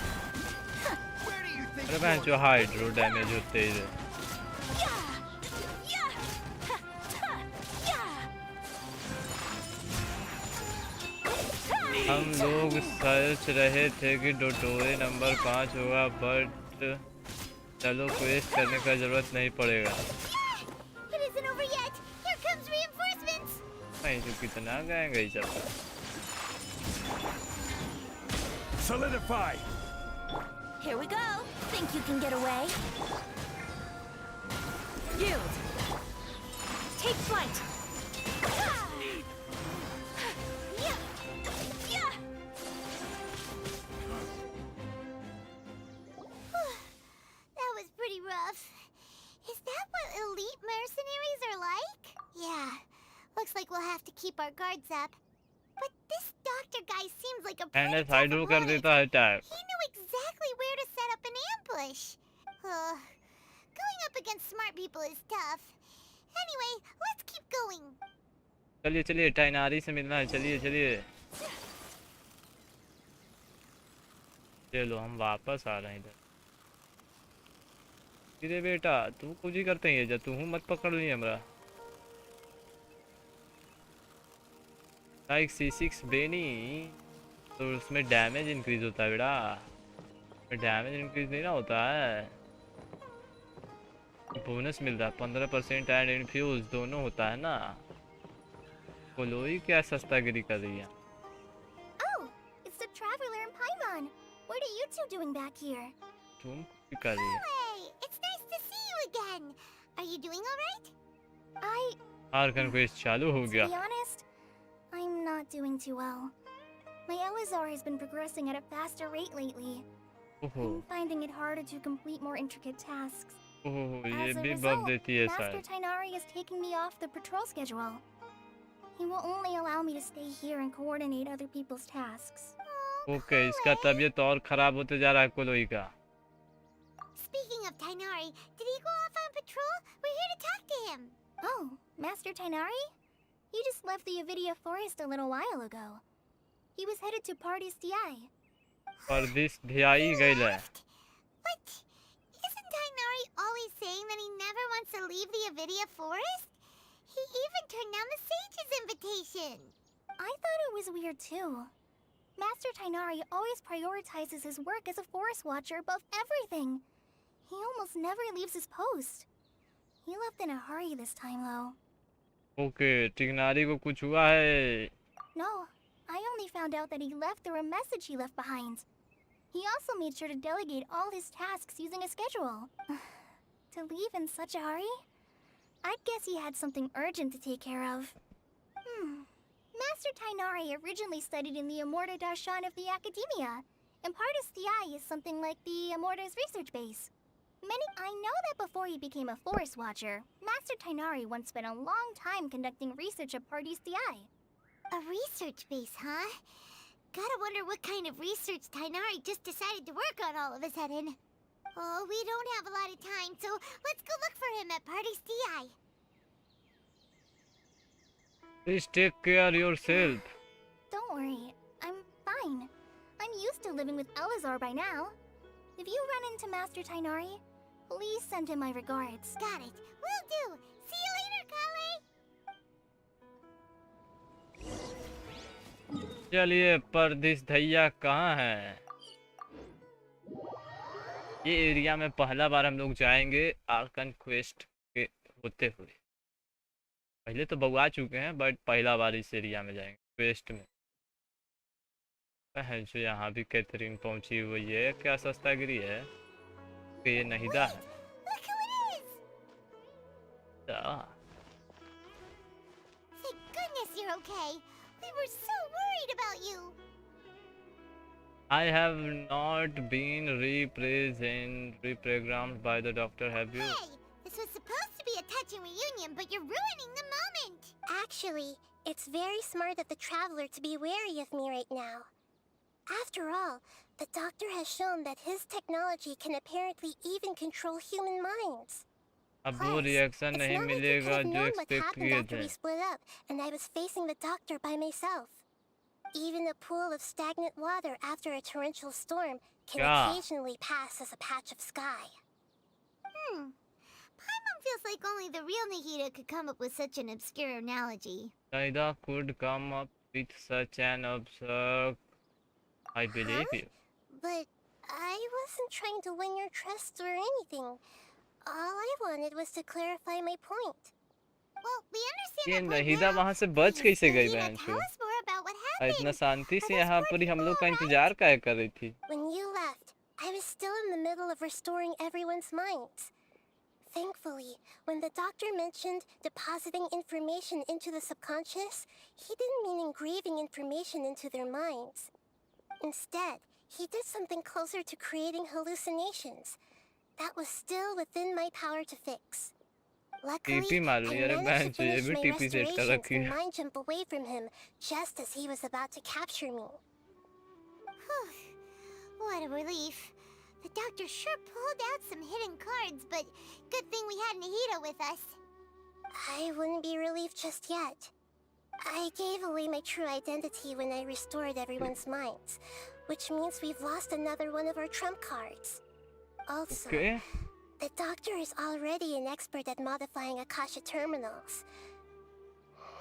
अरे बहन जो हाइड्रो डैमेज होते ही रहे हम लोग सोच रहे थे कि डोटोरे नंबर 5 होगा बट चलो क्वेस्ट करने का जरूरत नहीं पड़ेगा It isn't over yet! Here comes reinforcements! भाई तो कितना गाएंगे ये सब Solidify. Here we go. Think you can get away? Yield. Take flight. Is that what elite mercenaries are like? Yeah. Looks like we'll have to keep our guards up. But this doctor guy seems like a and pretty side tough रो कर opponent. देता है tag. He knew exactly where to set up an ambush. Going up against smart people is tough. Anyway, let's keep going. चलिए चलिए टाइनारी से मिलना है, चलिए चलिए। चलो हम वापस आ रहे हैं इधर। धीरे बेटा तू कुछ ही करते हैं जब तू मत पकड़ ली हमरा। लाइक C6 बेनी तो उसमें डैमेज इंक्रीज होता है बेटा, डैमेज इंक्रीज नहीं ना होता है। बोनस मिलता है 15% एंड इन्फ्यूज दोनों होता है ना। कोलोई क्या सस्ता गिरी कर रही है। Oh, it's the traveler and Paimon. What are you two doing back here? तुम क्या कर रही है? Hey, it's nice to see you again. Are you doing all right? आर कन्क्वेस्ट चालू हो To गया। be honest, I'm not doing too well. My Elazar has been progressing at a faster rate lately. ओहो I'm finding it harder to complete more intricate tasks. ओहो ये As a भी बफ result, देती है Master शायद। Tainari is taking me off the patrol schedule. He will only allow me to stay here and coordinate other people's tasks. Okay इसका तबीयत और खराब होते जा रहा है कोलोई का। Speaking of Tainari, did he go off on patrol? We're here to talk to him. Oh, Master Tainari? He just left the Avidia forest a little while ago. He was headed to Party's DI. परदेश धियाई गई है। But isn't Tainari always saying that he never wants to leave the Avidia forest? He even turned down the sage's invitation. I thought it was weird too. Master Tainari always prioritizes his work as a forest watcher above everything. He almost never leaves his post. He left in a hurry this time though. Okay Tighnari को कुछ हुआ है। No, I only found out that he left through a message he left behind. He also made sure to delegate all his tasks using a schedule. To leave in such a hurry? I'd guess he had something urgent to take care of. Master Tainari originally studied in the Amorta Darshan of the Academia, and Partis DI is something like the Amorta's research base. I know that before he became a forest watcher, Master Tainari once spent a long time conducting research at Partis DI. A research base, huh? Gotta wonder what kind of research Tainari just decided to work on all of a sudden. Oh, we don't have a lot of time, so let's go look for him at Party's DI. Please take care yourself. Don't worry, I'm fine. I'm used to living with Elazar by now. If you run into Master Tainari, please send him my regards. Got it. Will do. See you later, Kale. चलिए परदेश धैया कहाँ है? ये area में पहला बार हम लोग जाएंगे आर्कन क्वेस्ट के होते हुए। पहले तो बगवा चुके हैं बट पहला बार इस एरिया में जाएंगे क्वेस्ट में। है जो यहाँ भी कैथरीन पहुंची हुई है। क्या सस्ता गिरी है कि ये नहिदा है। Thank goodness you're okay. We were so worried about you. I have not been reprogrammed by the doctor, have you? Hey, this was supposed to be a touching reunion, but you're ruining the moment. Actually, it's very smart of the traveler to be wary of me right now. After all, the doctor has shown that his technology can apparently even control human minds. अब वो reaction नहीं मिलेगा जो expect किए After थे। we split up and I was facing the doctor by myself. Even a pool of stagnant water after a torrential storm can occasionally pass as a patch of sky. Paimon feels like only the real Nahida could come up with such an obscure analogy. Nahida could come up with such an absurd. I believe you. But I wasn't trying to win your trust or anything. All I wanted was to clarify my point. Well, we understand ये that point नहिदा now. वहाँ से बच कैसे गई Nahida, बहन tell चो? us more about what happened. इतना शांति से यहाँ पर ही हम लोग का इंतजार काहे कर रही थी? When you left, I was still in the middle of restoring everyone's minds. Thankfully, when the doctor mentioned depositing information into the subconscious, he didn't mean engraving information into their minds. Instead, he did something closer to creating hallucinations. that was still within my power to fix. Luckily, TP मार ली, I अरे managed बहन to चो ये finish भी my TP set कर restorations रखी and है। mind jump away from him just as he was about to capture me. What a relief. The doctor sure pulled out some hidden cards, but good thing we had Nahida with us. I wouldn't be relieved just yet. I gave away my true identity when I restored everyone's minds, which means we've lost another one of our trump cards. Also, Okay. the doctor is already an expert at modifying Akasha terminals.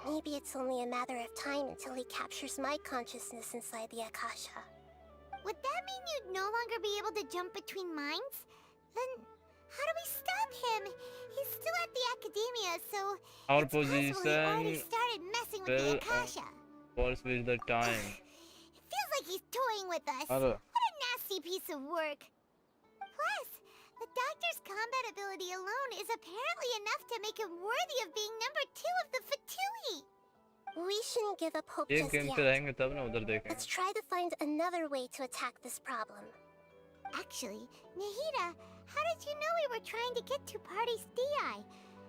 Maybe it's only a matter of time until he captures my consciousness inside the Akasha. Would that mean you'd no longer be able to jump between minds? Then how do we stop him? He's still at the academia, so Our it's possible he already position started messing with the will Akasha. falls with the time. It feels like he's toying with us. Hello. What a nasty piece of work. Plus, the doctor's combat ability alone is apparently enough to make him worthy of being number 2 of the Fatui. We shouldn't give up hope एक just game पे yet. रहेंगे तब ना उधर देखेंगे। Let's try to find another way to attack this problem. Actually, Nahida, how did you know we were trying to get to Party's DI?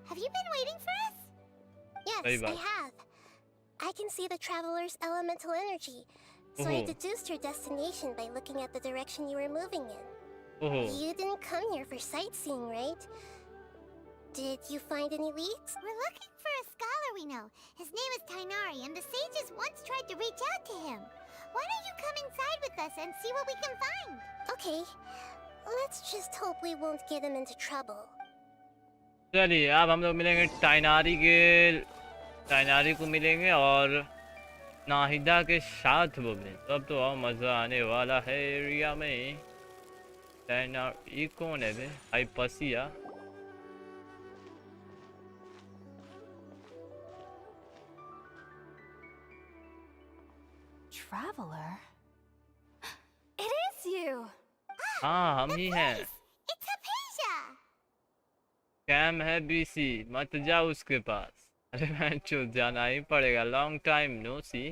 Have you been waiting for us? Yes, I have. I can see the traveler's elemental energy, so I deduced your destination by looking at the direction you were moving in. You didn't come here for sightseeing, right? Did you find any leads? We're looking for a scholar we know. His name is Tainari, and the sages once tried to reach out to him. Why don't you come inside with us and see what we can find? Okay, let's just hope we won't get him into trouble. चलिए अब हम लोग मिलेंगे टाइनारी को मिलेंगे और नाहिदा के साथ वो भी तब तो और मज़ा आने वाला है एरिया में। टाइनारी कौन है बे? हाइपसिया Traveler? It is you! हाँ हम ही हैं। It's Apesia! कैम है बीसी, मत जा उसके पास। अरे मैं चुप जाना ही पड़ेगा। Long time no see.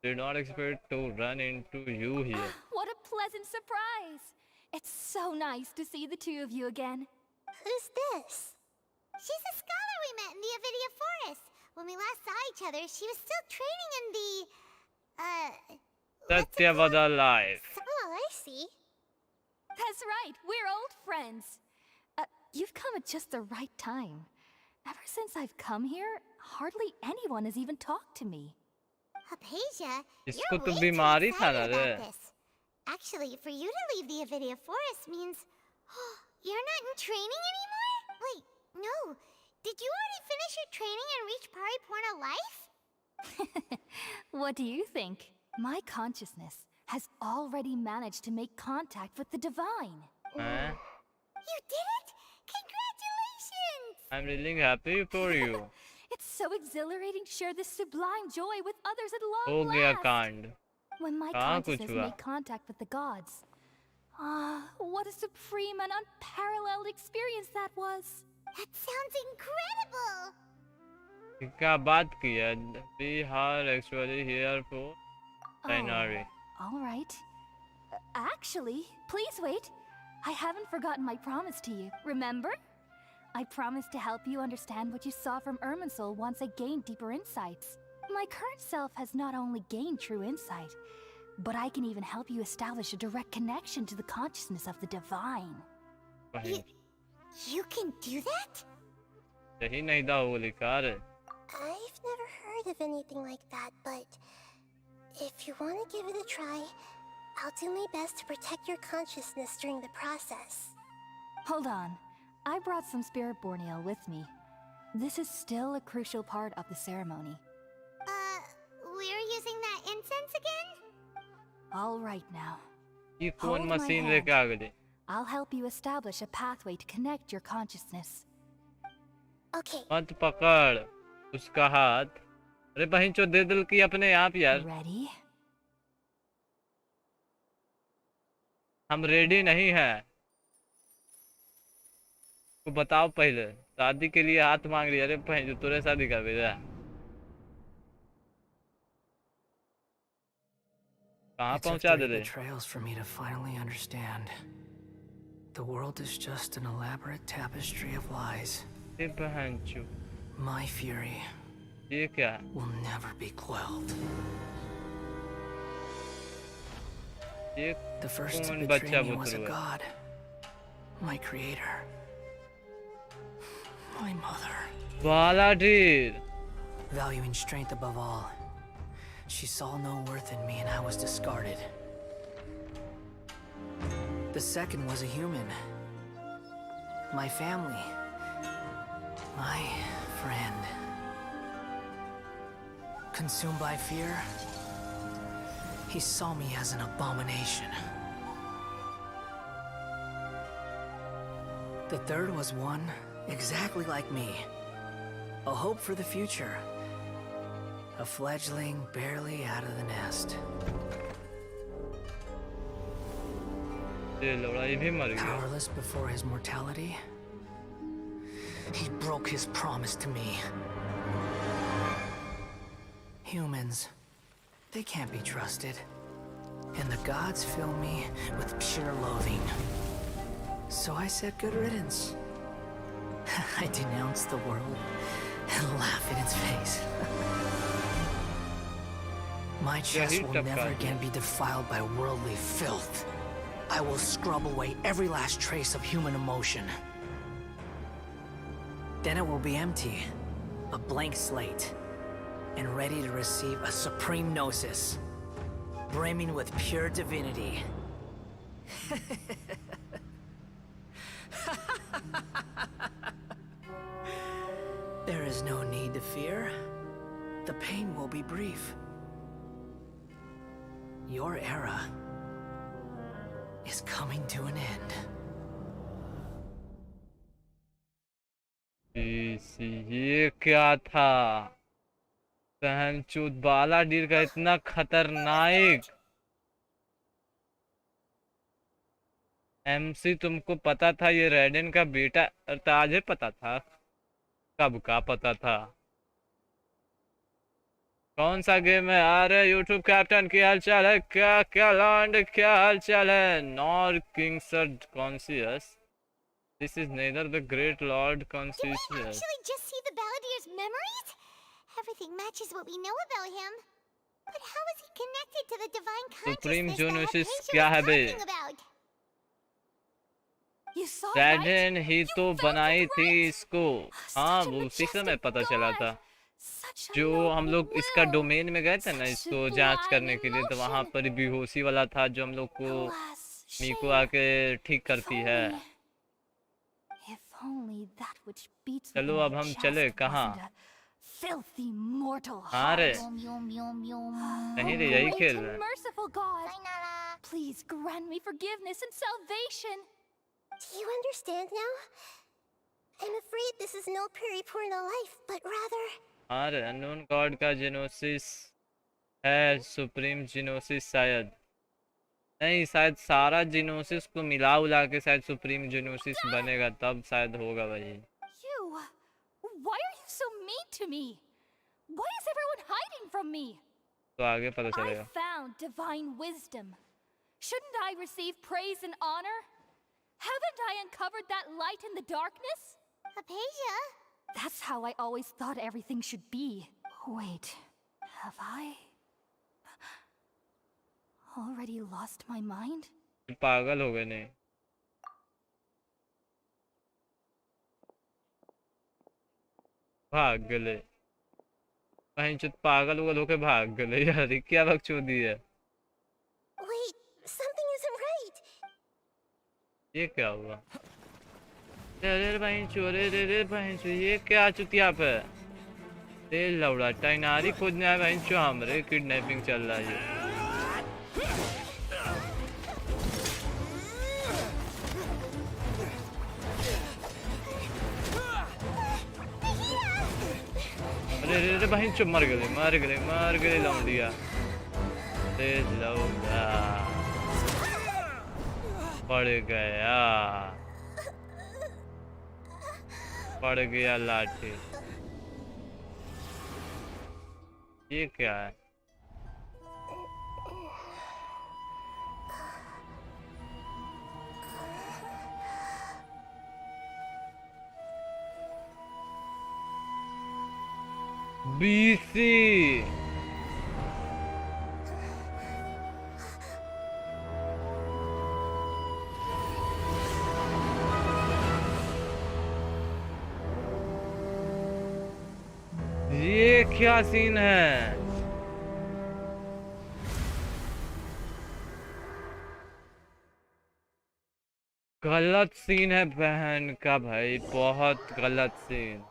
Did not expect to run into you here. What a pleasant surprise! It's so nice to see the two of you again. Who's this? She's a scholar we met in the Avidia Forest. When we last saw each other, she was still training in the, Satyavada life. Oh, I see. That's right, we're old friends. You've come at just the right time. Ever since I've come here, hardly anyone has even talked to me. Apesia, इसको you're तो way too बीमारी था excited ना रे। about this. Actually, for you to leave the Avidia Forest means you're not in training anymore? Wait, no. Did you already finish your training and reach Pariporna life? What do you think? My consciousness has already managed to make contact with the divine. हैं? You did it! Congratulations! I'm really happy for you. It's so exhilarating to share this sublime joy with others at हो long गया last. कांड। When my कहाँ कुछ consciousness हुआ? made contact with the gods. What a supreme and unparalleled experience that was. That sounds incredible! क्या बात की है? We are actually here for Tainari. All right. Actually, please wait. I haven't forgotten my promise to you, remember? I promised to help you understand what you saw from Irminsul once I gained deeper insights. My current self has not only gained true insight, but I can even help you establish a direct connection to the consciousness of the divine. You can do that? यही नहीं था वो लिखा है। I've never heard of anything like that, but if you want to give it a try, I'll do my best to protect your consciousness during the process. Hold on. I brought some spirit borneo with me. This is still a crucial part of the ceremony. We're using that incense again? All right now. ये कौन Hold my machine hand. लेके आ गई? I'll help you establish a pathway to connect your consciousness. Okay. मत पकड़ उसका हाथ। अरे बहन चो दे दिल की अपने आप यार। Ready? हम रेडी नहीं हैं। तो बताओ पहले शादी के लिए हाथ मांग रही है। अरे बहन जो तुरे शादी कर भेजा कहाँ It took पहुँचा 3 दे रहे? betrayals for me to finally understand. The world is just an elaborate tapestry of lies. My fury will never be quelled. The first to betray me was a god, my creator, my mother. Valuing strength above all, she saw no worth in me and I was discarded. The second was a human, my family, my friend. Consumed by fear, he saw me as an abomination. The third was one exactly like me, a hope for the future, a fledgling barely out of the nest. Powerless before his mortality, he broke his promise to me. Humans, they can't be trusted, and the gods fill me with pure loathing. So I said good riddance. I denounce the world and laugh in its face. My chest will never again be defiled by worldly filth. I will scrub away every last trace of human emotion. Then it will be empty, a blank slate, and ready to receive a supreme gnosis, brimming with pure divinity. There is no need to fear. The pain will be brief. Your era is coming to an end. ये क्या था? बहनचोद बालाडीर का इतना खतरनाक MC, तुमको पता था ये रेडिन का बेटा? ताजे पता था? कब का पता था? कौन सा गेम है? अरे यूट्यूब कैप्टन की हालचाल है क्या? क्या लॉन्ड क्या हालचाल है? Nor Kings conscious. This is neither the great Lord Confucius. Did we actually just see the Balladeer's memories? Everything matches what we know about him. But how is he connected to the divine Supreme consciousness Genesis that क्या है बे? talking about? You saw रेडिन ही तो बनाई थी इसको. हाँ, वो उसी समय पता चला था. जो हम लोग इसका डोमेन में गए थे ना इसको जांच करने के लिए, तो वहाँ पर बेहोशी वाला था जो हम लोग को मीको आके ठीक करती है. चलो अब हम चले कहाँ? हाँ रे, कहीं रे यही खेल रहे हैं. Please grant me forgiveness and salvation. Do you understand now? I'm afraid this is no periporno life, but rather... अरे अननोन गॉड का जेनोसिस है, सुप्रीम जेनोसिस शायद नहीं, शायद सारा जेनोसिस को मिला उला के शायद सुप्रीम जेनोसिस बनेगा, तब शायद होगा भाई. You, why are you so mean to me? Why is everyone hiding from me? तो आगे पता चलेगा. I found divine wisdom. Shouldn't I receive praise and honor? Haven't I uncovered that light in the darkness? Aphasia? That's how I always thought everything should be. Wait, have I already lost my mind? पागल हो गए नहीं. भाग गए. कहीं चुत पागल होके भाग गए यार. क्या बकचोदी है? Wait, something isn't right. ये क्या हुआ? अरे भाई चोरे रे भाई चो, ये क्या चुतिया पे? ते लौड़ा टाइनारी खोजने आया भाई चो, हमरे किडनैपिंग चल रहा है. अरे रे भाई चो, मर गए लौंडिया. ते लौड़ा पड़ गया लाठी. ये क्या है? BC ये क्या सीन है? गलत सीन है बहन का भाई, बहुत गलत सीन।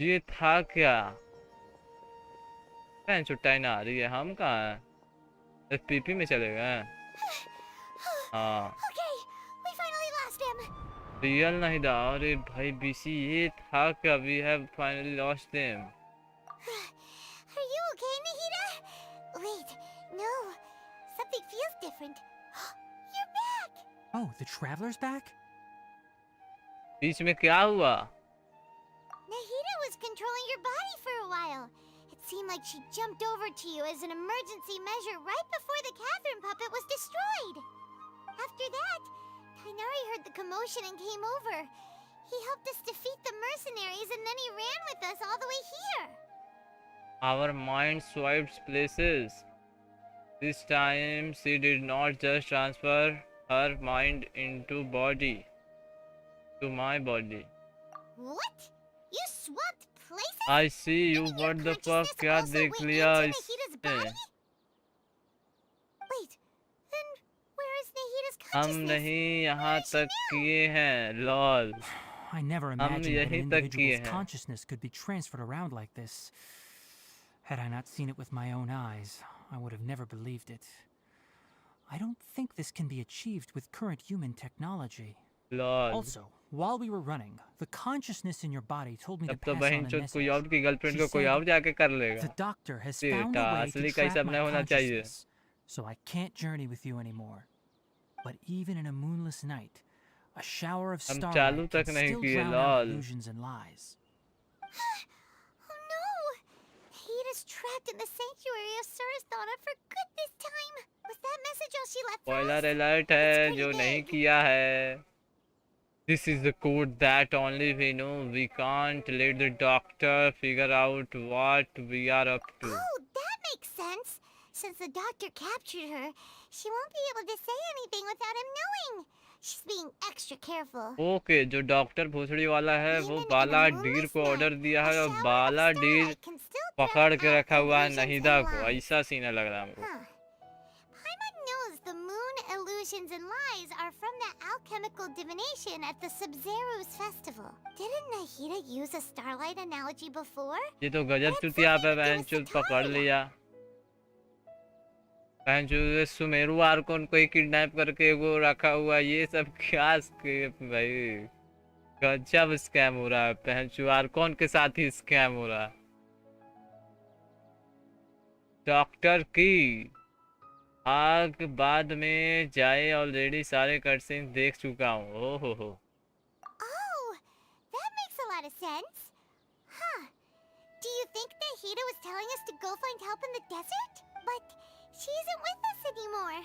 ये था क्या? बहन छुट्टाई ना आ रही है, हम कहाँ हैं? एफपीपी में चले गए? हाँ रियल नहीं था। अरे भाई बीसी ये था क्या? We have finally lost them. Are you okay, Nahida? Wait, no. Something feels different. You're back! Oh, the traveler's back? बीच में क्या हुआ? Nahida was controlling your body for a while. It seemed like she jumped over to you as an emergency measure right before the Catherine puppet was destroyed. After that, Tainari heard the commotion and came over. He helped us defeat the mercenaries and then he ran with us all the way here. Our mind swiped places. This time she did not just transfer her mind into body, to my body. What? You swapped places? I see you. What the fuck? क्या देख लिया इसने? Wait, then where is Nahida's हम consciousness? नहीं यहाँ तक किए हैं, lol. I never हम imagined that an यहीं तक किए individual's हैं। consciousness could be transferred around like this. Had I not seen it with my own eyes, I would have never believed it. I don't think this can be achieved with current human technology. lol. Also, while we were running, the consciousness in your body told me to अब तो pass बहन on a चोद कोई message. और की girlfriend She को कोई said, और जाके कर लेगा। the doctor has found बेटा a way असली to का trap हिसाब my नहीं होना चाहिए। consciousness, so I can't journey with you anymore. But even in a moonless night, a shower of हम starlight चालू can तक नहीं still किए, drown out lol। illusions and lies. Oh no! Nahida's trapped in the sanctuary of Surasthana for good this time. Was that message all she left for us? Spoiler alert है जो नहीं किया है। This is the code that only we know. We can't let the doctor figure out what we are up to. Oh, that makes sense. Since the doctor captured her, she won't be able to say anything without him knowing. She's being extra careful. Okay जो doctor भोसड़ी वाला है वो बाला deer को order दिया है और बाला deer पकड़ के रखा हुआ है नहीदा को। ऐसा सीन लग रहा है हमको। Paimon knows the moon illusions and lies are from the alchemical divination at the Sub-Zero's festival. Didn't Nahida use a starlight analogy before? ये तो गजब चुतिया पे बहनचोद पकड़ लिया। बहनचोद सुमेरु आर्कोन को ही किडनैप करके वो रखा हुआ। ये सब क्या स्केप भाई, गजब स्कैम हो रहा है। बहनचोद आर्कोन के साथ ही स्कैम हो रहा है। डॉक्टर की आग बाद में जाए, ऑलरेडी सारे कटसीन देख चुका हूँ। ओहो हो Oh, that makes a lot of sense. Huh. Do you think Nahida was telling us to go find help in the desert? But she isn't with us anymore.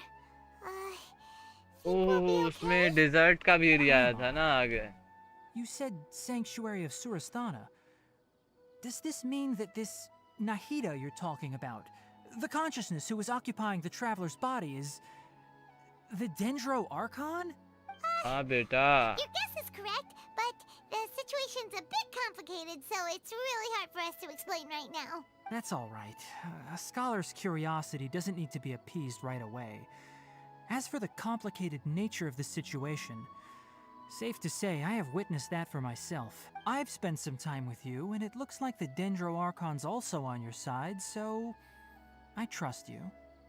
ओह उसमें डेजर्ट का भी area आया था ना आगे। You said sanctuary of Surasthana. Does this mean that this Nahida you're talking about, the consciousness who was occupying the traveler's body, is the Dendro Archon? हाँ बेटा। Your guess is correct, but the situation's a bit complicated, so it's really hard for us to explain right now. That's all right. A scholar's curiosity doesn't need to be appeased right away. As for the complicated nature of the situation, safe to say I have witnessed that for myself. I've spent some time with you, and it looks like the Dendro Archon's also on your side, so I trust you.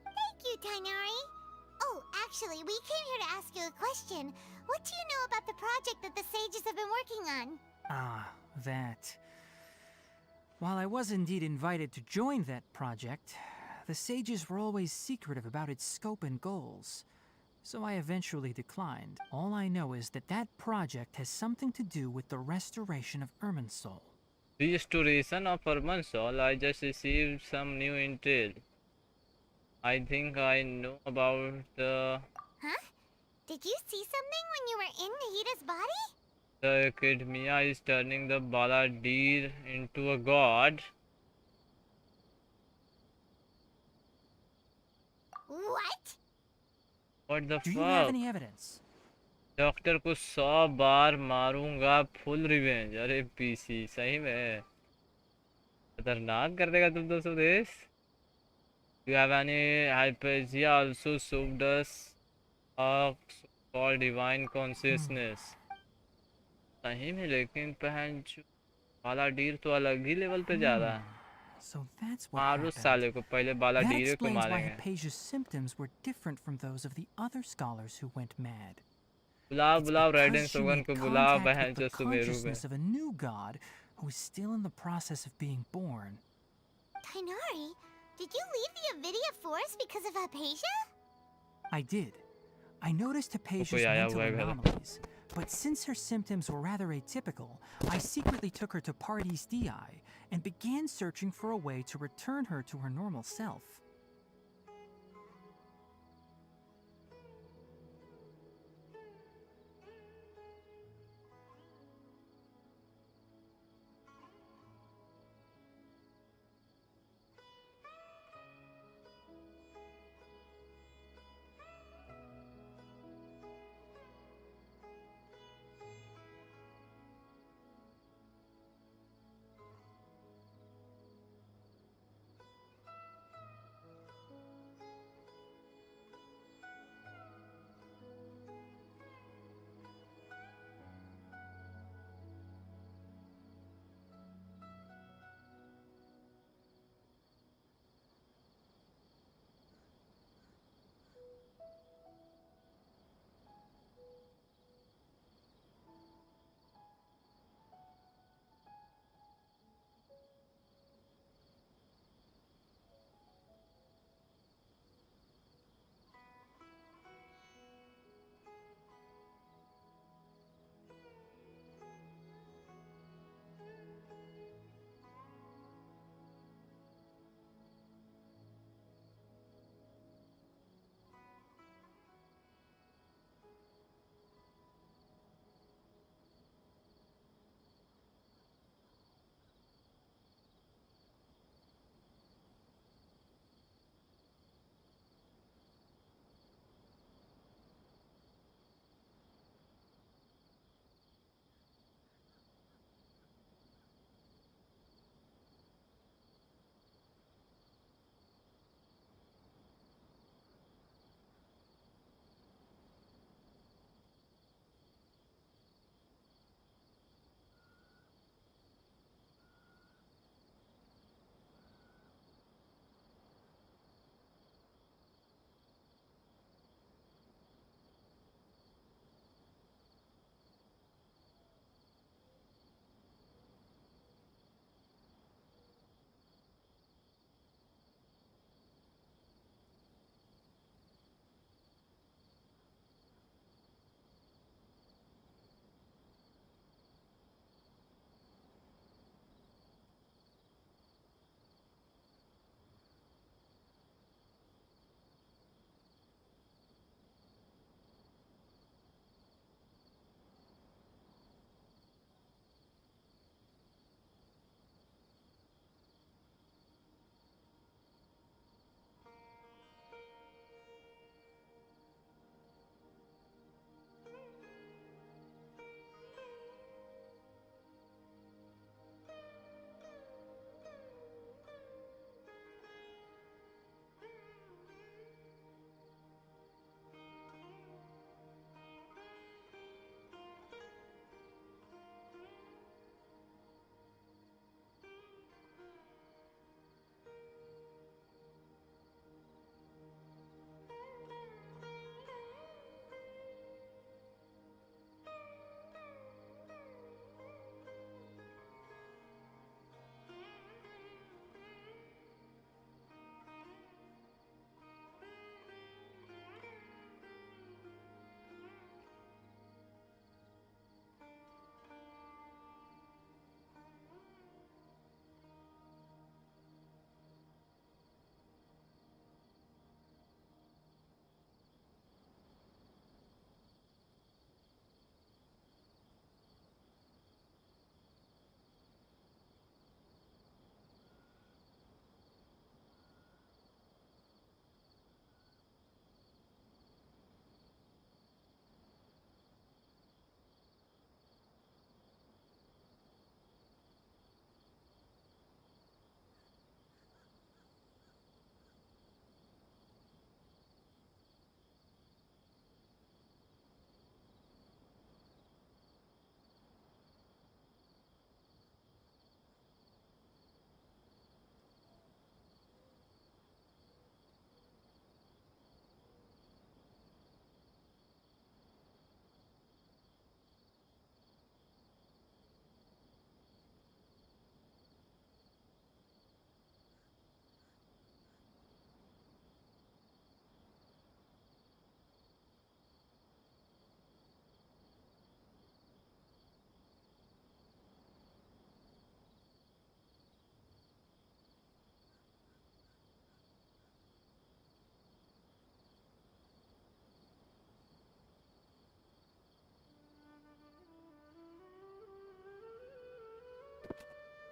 Thank you, Tainari. Oh, actually, we came here to ask you a question. What do you know about the project that the sages have been working on? Ah, that. While I was indeed invited to join that project, the sages were always secretive about its scope and goals. So I eventually declined. All I know is that that project has something to do with the restoration of Irminsul. Restoration of Irminsul? I just received some new intel. I think I know about the... Huh? Did you see something when you were in Nahida's body? The academia is turning the Baladir into a god. What? What the Do you have fuck? any evidence? Doctor को 100 बार मारूंगा full revenge. अरे PC सही में खतरनाक कर देगा तुम दोस्तों देश. You have any hypatia also served us a called divine consciousness. सही में लेकिन पहन बालाडीर तो अलग ही लेवल पे जा रहा है. So that's what मारो happened. साले को पहले That बालाडीर को explains why मारेंगे. Hypatia's symptoms were different from those of the other scholars who went mad. बुलाओ बुलाओ red and Because she सोगन made को बुलाओ contact बहन with जो the सुमेरु पे. consciousness of a new god who is still in the process of being born. Tighnari, did you leave the Avidia Forest because of Hypatia? I did. I noticed Hypatia's कोई आया mental हुआ है घर. anomalies, but since her symptoms were rather atypical, I secretly took her to Party's DI and began searching for a way to return her to her normal self.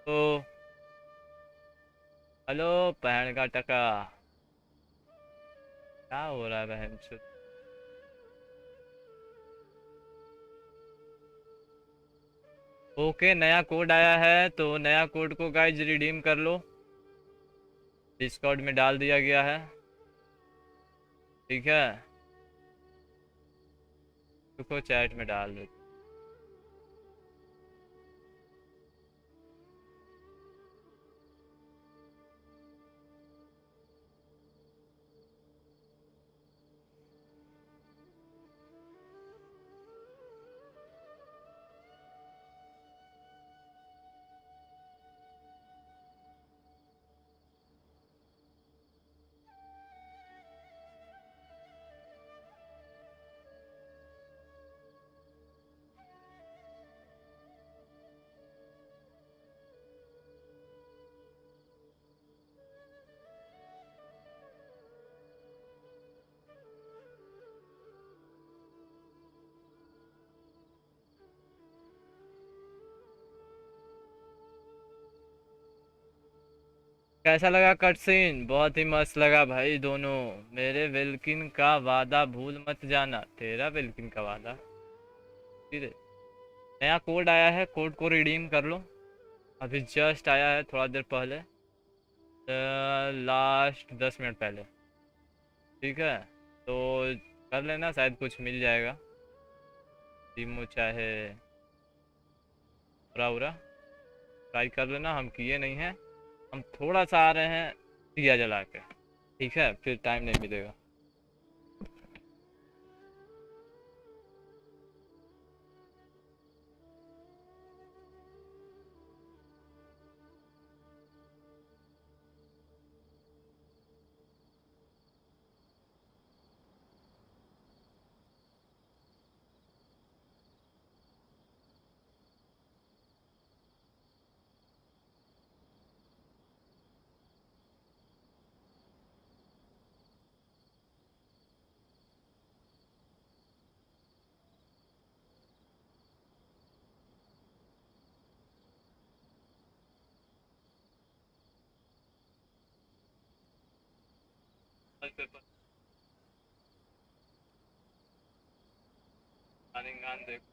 तो hello बहन का टका, क्या हो रहा है बहन चो। ओके, नया कोड आया है तो नया कोड को गाइज रिडीम कर लो, डिस्कॉर्ड में डाल दिया गया है, ठीक है। रुको चैट में डाल दो। कैसा लगा कट सीन? बहुत ही मस्त लगा भाई दोनों। मेरे विल्किन का वादा भूल मत जाना। तेरा विल्किन का वादा? धीरे। नया कोड आया है, कोड को रिडीम कर लो, अभी जस्ट आया है थोड़ा देर पहले, लास्ट 10 मिनट पहले, ठीक है। तो कर लेना, शायद कुछ मिल जाएगा। टीमो चाहे पूरा उरा ट्राई कर लेना। हम किए नहीं हैं, हम थोड़ा सा आ रहे हैं दिया जला के, ठीक है, फिर टाइम नहीं मिलेगा। पेपर देखो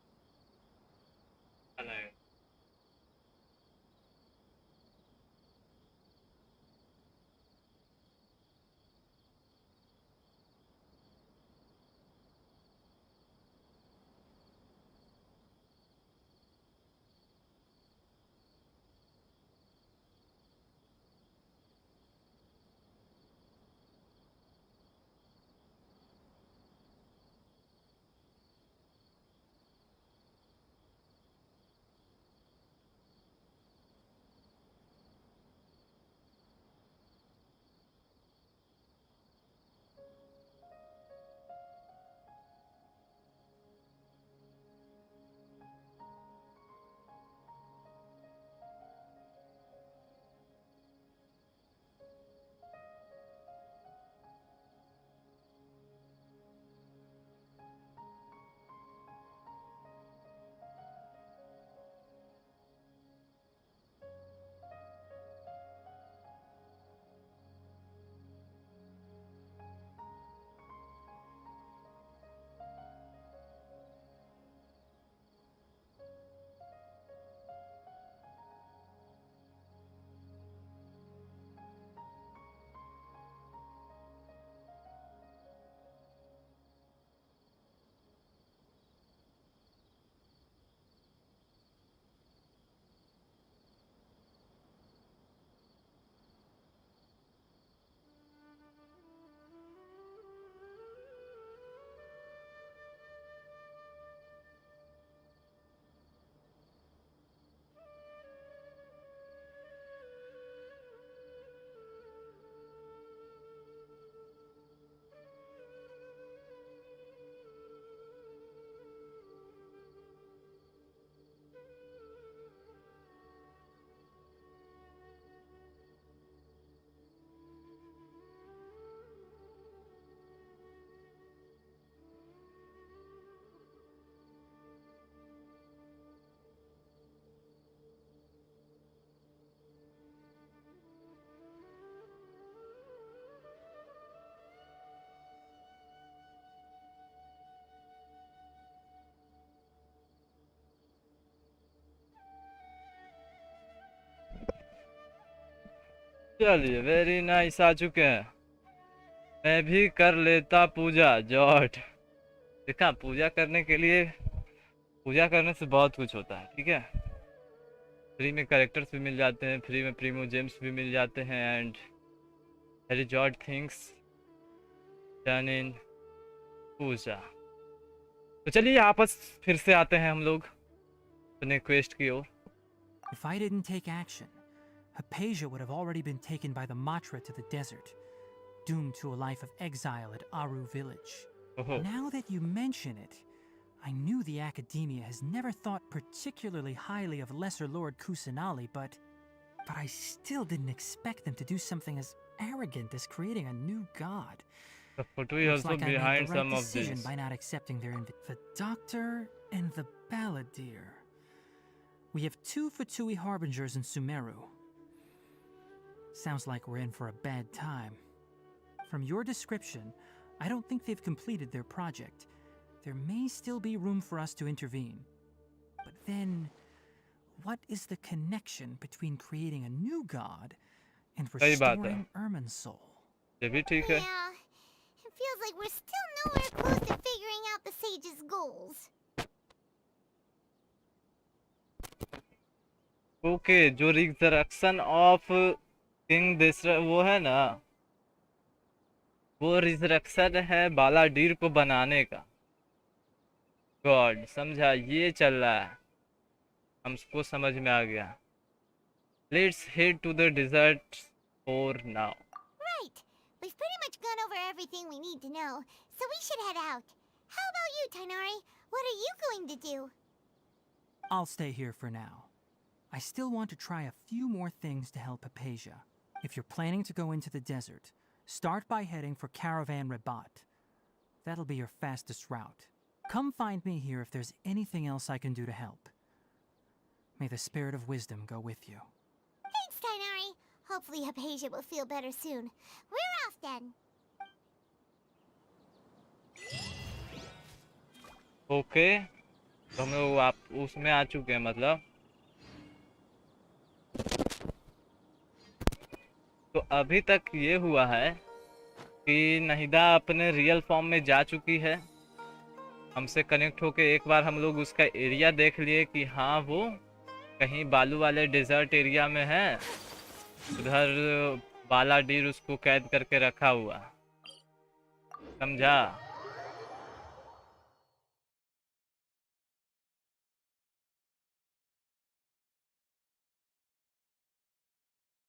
चलिए वेरी नाइस, आ चुके हैं। मैं भी कर लेता पूजा जॉट। देखा, पूजा करने के लिए, पूजा करने से बहुत कुछ होता है, ठीक है। फ्री में कैरेक्टर्स भी मिल जाते हैं, फ्री में प्रीमो जेम्स भी मिल जाते हैं, एंड वेरी जॉट थिंग्स डन इन पूजा। तो चलिए आपस फिर से आते हैं हम लोग अपने क्वेस्ट की ओर। If I didn't take action, Hypatia would have already been taken by the Matra to the desert, doomed to a life of exile at Aru village. Now that you mention it, I knew the Academia has never thought particularly highly of Lesser Lord Kusanali, but I still didn't expect them to do something as arrogant as creating a new god. But we Looks also like I made behind the right some of decision this. by not accepting their invitation. The Doctor and the Balladeer. We have 2 Fatui Harbingers in Sumeru. Sounds like we're in for a bad time. From your description, I don't think they've completed their project. There may still be room for us to intervene. But then, what is the connection between creating a new god and सही बात है। restoring Irminsul? ये भी ठीक है। Yeah, it feels like we're still nowhere close to figuring out the sage's goals. Okay, जो resurrection of king देसरा वो है ना, वो रिजरेक्शन है बालाडीर को बनाने का गॉड, समझा? ये चल रहा है, हमको समझ में आ गया। Let's head to the desert for now. Right. We've pretty much gone over everything we need to know, so we should head out. How about you, Tainari? What are you going to do? I'll stay here for now. I still want to try a few more things to help Hypatia. If you're planning to go into the desert, start by heading for Caravan Rabat. That'll be your fastest route. Come find me here if there's anything else I can do to help. May the spirit of wisdom go with you. Thanks, Tainari. Hopefully Hypatia will feel better soon. We're off then. Okay, तो हम लोग आप उसमें आ चुके हैं, मतलब तो अभी तक ये हुआ है कि नहिदा अपने रियल फॉर्म में जा चुकी है, हमसे कनेक्ट होके एक बार हम लोग उसका एरिया देख लिए कि हाँ वो कहीं बालू वाले डेजर्ट एरिया में है, उधर बालाडीर उसको कैद करके रखा हुआ, समझा?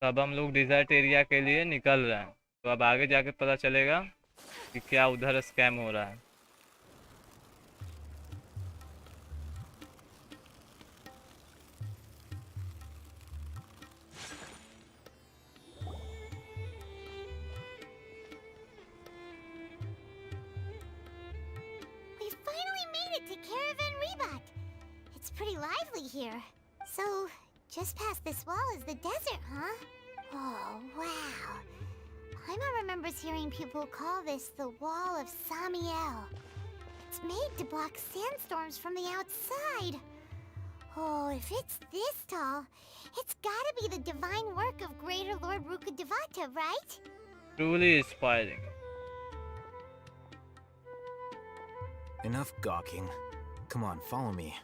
तो अब हम लोग डिजर्ट एरिया के लिए निकल रहे हैं, तो अब आगे जाके पता चलेगा कि क्या उधर स्कैम हो रहा है। We finally made it to Caravan Rabat. It's pretty lively here. So, just past this wall is the desert, huh? Oh, wow. Paimon remembers hearing people call this the Wall of Samiel. It's made to block sandstorms from the outside. Oh, if it's this tall, it's gotta be the divine work of Greater Lord Rukkhadevata, right? Truly inspiring. Enough gawking. Come on, follow me.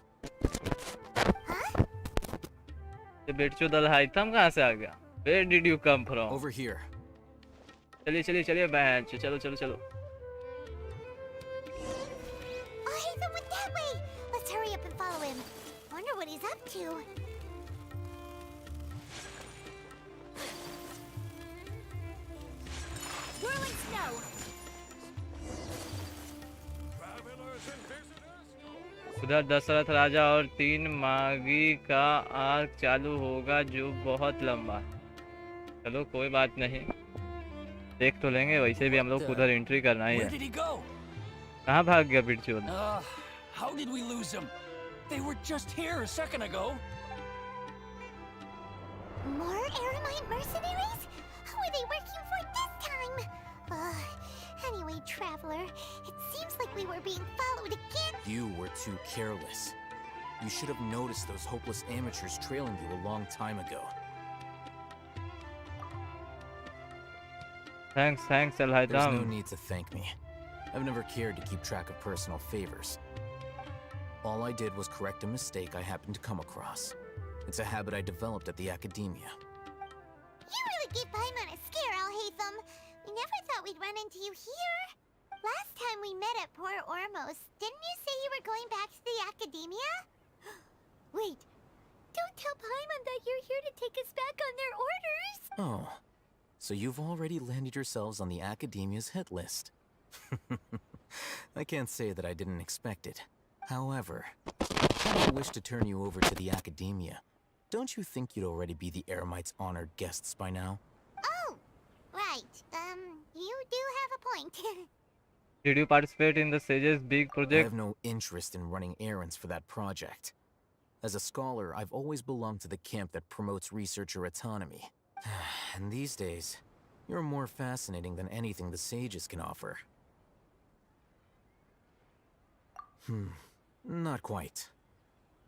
ये बेटचो दलहाई थम कहाँ से आ गया? Where did you come from? Over here. चलिए चलिए चलिए बहन, चलो चलो चलो। Oh, hey, they went that way. Let's hurry up and follow him. Wonder what he's up to. Whirling snow. उधर दशरथ राजा और 3 मागी का आर्क चालू होगा जो बहुत लंबा। चलो कोई बात नहीं, देख तो लेंगे, वैसे भी हम लोग उधर एंट्री करना ही है। कहाँ भाग गया बिरचू? How did we lose them? They were just here a second ago. More Aramite mercenaries? Who are they working for this time? Anyway, Traveler, it seems like we were being followed again. You were too careless. You should have noticed those hopeless amateurs trailing you a long time ago. Thanks There's no Al-Haytham. need to thank me. I've never cared to keep track of personal favors. All I did was correct a mistake I happened to come across. It's a habit I developed at the academia. You really gave Paimon a scare, Al-Haytham. We never thought we'd run into you here. Last time we met at Port Ormos, didn't you say you were going back to the academia? Wait, don't tell Paimon that you're here to take us back on their orders. Oh, so you've already landed yourselves on the academia's hit list. I can't say that I didn't expect it. However, if I wish to turn you over to the academia, don't you think you'd already be the Eremites' honored guests by now? Oh, right. You do have a point. Did you participate in the Sage's big I project? have no interest in running errands for that project. As a scholar, I've always belonged to the camp that promotes researcher autonomy. And these days, you're more fascinating than anything the sages can offer. Not quite.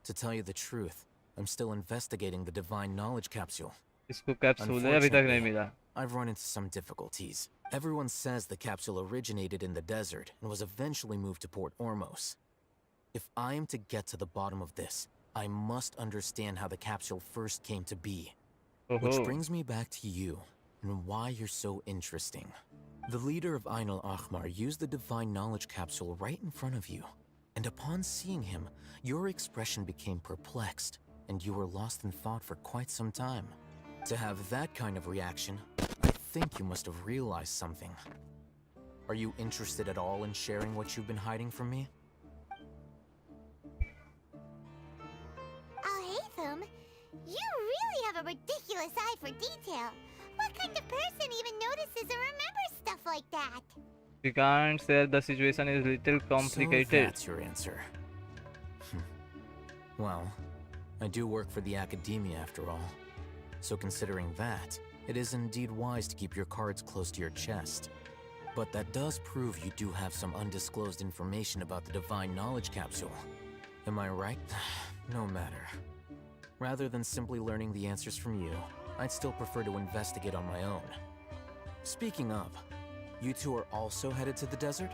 To tell you the truth, I'm still investigating the divine knowledge capsule. इसको capsule है अभी तक नहीं मिला. I've run into some difficulties. Everyone says the capsule originated in the desert and was eventually moved to Port Ormos. If I am to get to the bottom of this, I must understand how the capsule first came to be. Which brings me back to you and why you're so interesting. The leader of Ain al-Ahmar used the divine knowledge capsule right in front of you. And upon seeing him, your expression became perplexed, and you were lost in thought for quite some time. To have that kind of reaction, I think you must have realized something. Are you interested at all in sharing what you've been hiding from me? Al-Haytham, you really have a ridiculous eye for detail. What kind of person even notices or remembers stuff like that? We can't say the situation is little complicated. So that's your answer. Well, I do work for the academia after all. So considering that, it is indeed wise to keep your cards close to your chest. But that does prove you do have some undisclosed information about the divine knowledge capsule. Am I right? No matter. Rather than simply learning the answers from you, I'd still prefer to investigate on my own. Speaking of, you two are also headed to the desert?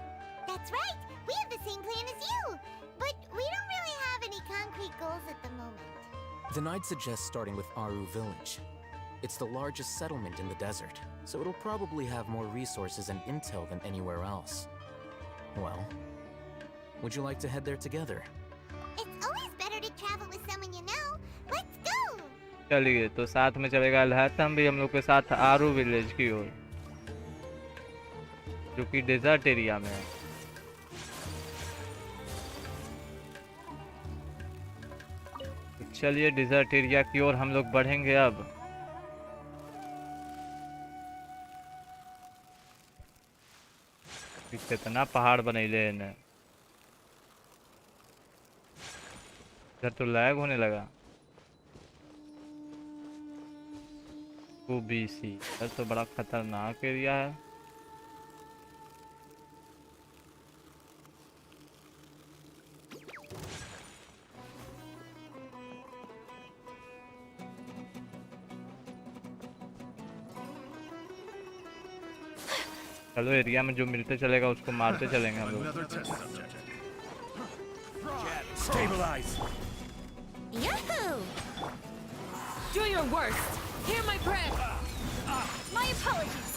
That's right! We have the same plan as you! But we don't really have any concrete goals at the moment. Then I'd suggest starting with Aru Village. It's the largest settlement in the desert, so it'll probably have more resources and intel than anywhere else. Well, would you like to head there together? It's always better to travel with someone you know. Let's go! चलिए तो साथ में चलेगा अल-हैथम भी हम लोग के साथ आरू विलेज की ओर, जो कि डेजर्ट एरिया में है. चलिए डेजर्ट एरिया की ओर हम लोग बढ़ेंगे अब. कितना पहाड़ बनैले हैं. इधर तो लैग होने लगा. ओबीसी इधर तो बड़ा खतरनाक एरिया है. चलो एरिया में जो मिलते चलेगा उसको मारते चलेंगे हम लोग. Stabilize. Yahoo! Do your worst. Hear my prayer. My apologies.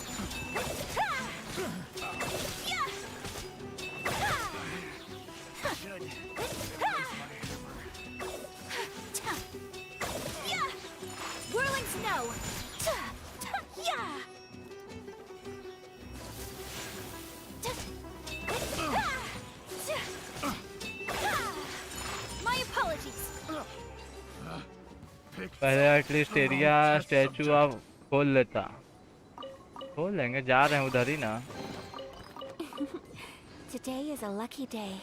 Whirling snow. My apologies. पहले एटलीस्ट एरिया स्टैचू ऑफ खोल लेता. खोल लेंगे, जा रहे हैं उधर ही ना. Today is a lucky day.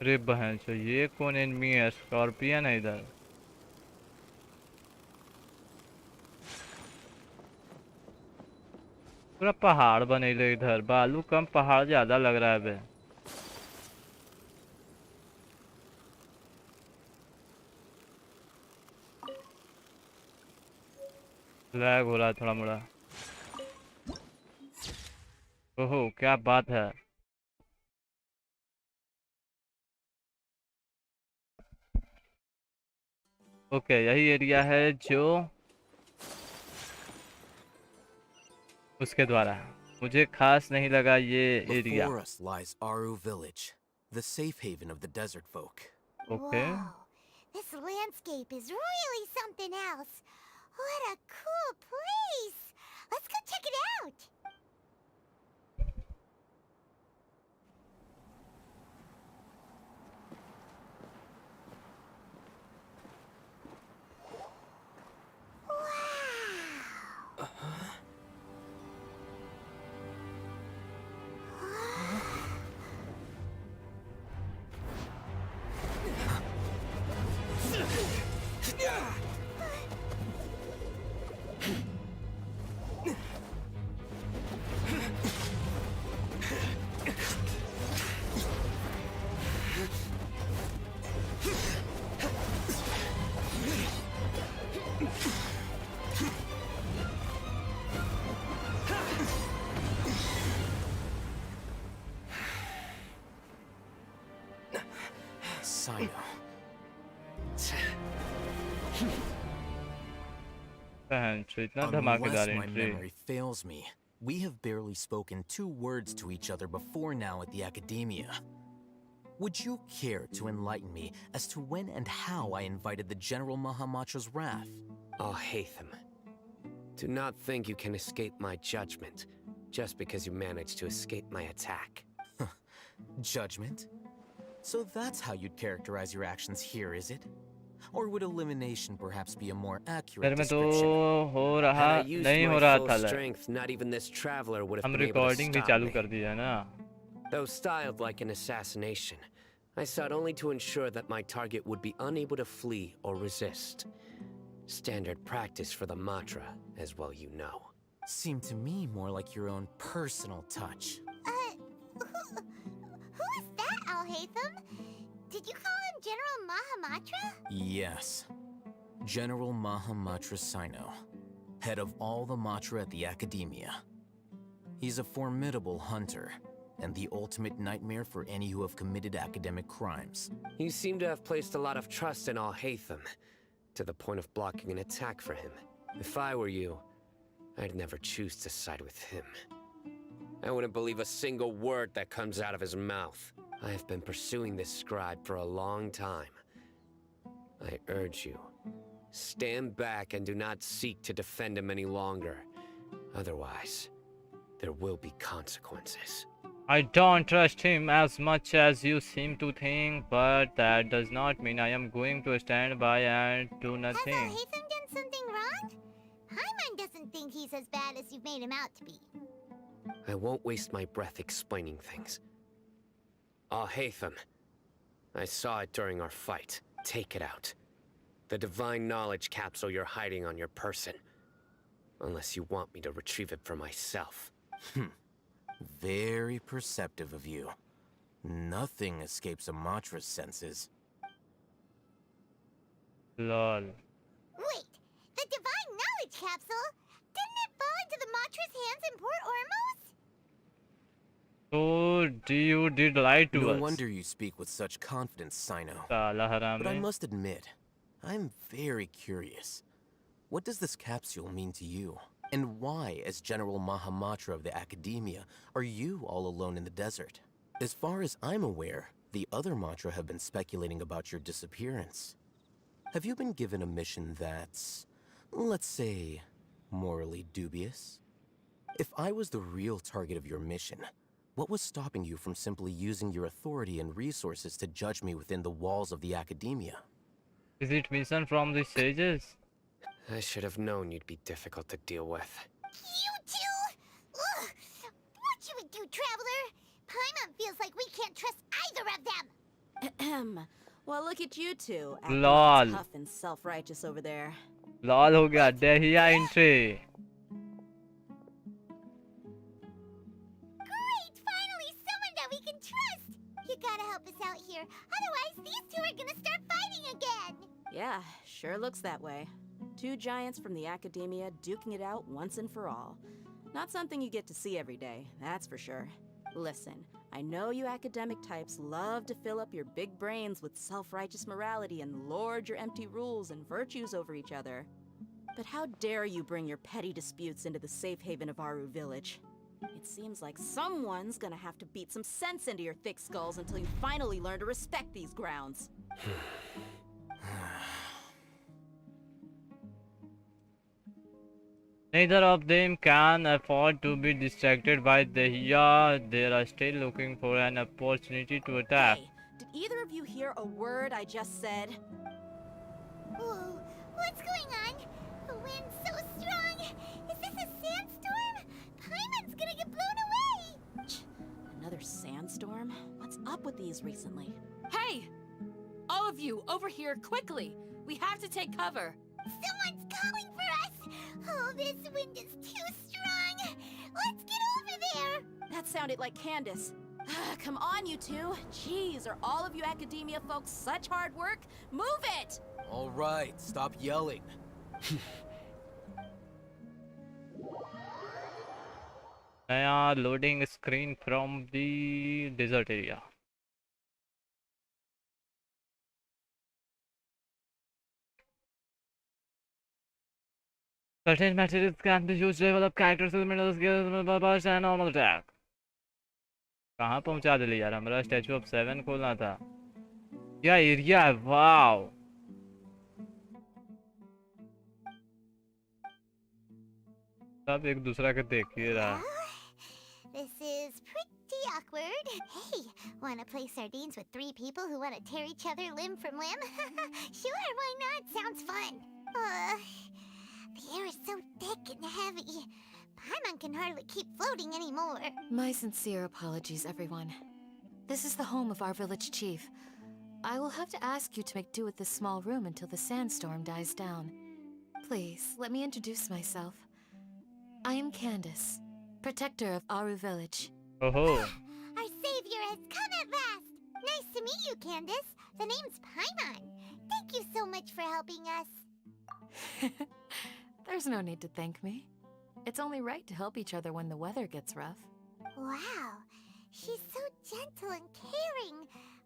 अरे बहन चो, ये कौन एनिमी है? स्कॉर्पियन है इधर. पूरा पहाड़ बने ले इधर, बालू कम पहाड़ ज्यादा लग रहा है बे। लैग हो रहा है थोड़ा मोड़ा। ओहो क्या बात है। ओके यही एरिया है जो उसके द्वारा मुझे खास नहीं लगा ये area. Before us lies Aru village, the safe haven of the desert folk. Okay. Whoa, this landscape is really something else. What a cool place! Let's go check it out! Sino. Unless my memory fails me, we have barely spoken 2 words to each other before now at the academia. Would you care to enlighten me as to when and how I invited the General Mahamatra's wrath? Oh, Hatham. Do not think you can escape my judgment just because you managed to escape my attack. Judgment? So that's how you'd characterize your actions here, is it? Or would elimination perhaps be a more accurate description? Had I used my full strength, not even this traveler would have been able to stop me. Though styled like an assassination, I sought only to ensure that my target would be unable to flee or resist. Standard practice for the Matra, as well you know. Seemed to me more like your own personal touch. Who is that, Al-Haytham? Did you call him General Mahamatra? Yes. General Mahamatra Sino, head of all the Matra at the Academia. He's a formidable hunter, and the ultimate nightmare for any who have committed academic crimes. You seem to have placed a lot of trust in Al-Haytham, to the point of blocking an attack for him. If I were you, I'd never choose to side with him. I wouldn't believe a single word that comes out of his mouth. I have been pursuing this scribe for a long time. I urge you, stand back and do not seek to defend him any longer. Otherwise, there will be consequences. I don't trust him as much as you seem to think, but that does not mean I am going to stand by and do nothing. Has Al-Haytham done something wrong? Paimon doesn't think he's as bad as you've made him out to be. I won't waste my breath explaining things. Al-Haytham, I saw it during our fight. Take it out. The divine knowledge capsule you're hiding on your person. Unless you want me to retrieve it for myself. Very perceptive of you. Nothing escapes a Matra's senses. Lol. Wait, the divine knowledge capsule? Didn't it fall into the Matra's hands in Port Ormos? So you did lie to us. No wonder you speak with such confidence, Sino. Saala haram But I hai. must admit, I'm very curious. What does this capsule mean to you? And why, as General Mahamatra of the Academia, are you all alone in the desert? As far as I'm aware, the other Matra have been speculating about your disappearance. Have you been given a mission that's, let's say, morally dubious? If I was the real target of your mission, what was stopping you from simply using your authority and resources to judge me within the walls of the Academia? Is it mission from the sages? I should have known you'd be difficult to deal with. You two? Ugh. What should we do, Traveler? Paimon feels like we can't trust either of them. Well, look at you two, acting Lol. all tough and self-righteous over there. Lol ho gaya. Dahiya entry. help us out here. Otherwise, these two are gonna start fighting again. Yeah, sure looks that way. Two giants from the academia duking it out once and for all. Not something you get to see every day, that's for sure. Listen, I know you academic types love to fill up your big brains with self-righteous morality and lord your empty rules and virtues over each other. But how dare you bring your petty disputes into the safe haven of Aru Village? It seems like someone's gonna have to beat some sense into your thick skulls until you finally learn to respect these grounds. Neither of them can afford to be distracted by Dahiya. They are still looking for an opportunity to attack. Hey, did either of you hear a word I just said? Whoa, what's going on? The wind's so strong. Is this a sandstorm? Paimon's gonna get blown away. Another sandstorm? What's up with these recently? Hey! All of you, over here, quickly! We have to take cover! Someone's calling for us! Oh, this wind is too strong! Let's get over there! That sounded like Candace. Come on, you two. Jeez, are all of you academia folks such hard work? Move it! All right, stop yelling. Naya loading screen from the desert area. Certain materials can be used to develop characters with middle skills and normal attack. कहाँ पहुँचा दिली यार हमारा statue of 7 खोलना था क्या area है वाव सब एक दूसरा के देख ही रहा This is pretty awkward. Hey, wanna play sardines with 3 people who wanna tear each other limb from limb? Sure, why not? Sounds fun. The air is so thick and heavy. Paimon can hardly keep floating anymore. My sincere apologies, everyone. This is the home of our village chief. I will have to ask you to make do with this small room until the sandstorm dies down. Please, let me introduce myself. I am Candace, protector of Aru Village. Oh. Our savior has come at last. Nice to meet you, Candace. The name's Paimon. Thank you so much for helping us. There's no need to thank me. It's only right to help each other when the weather gets rough. Wow, she's so gentle and caring,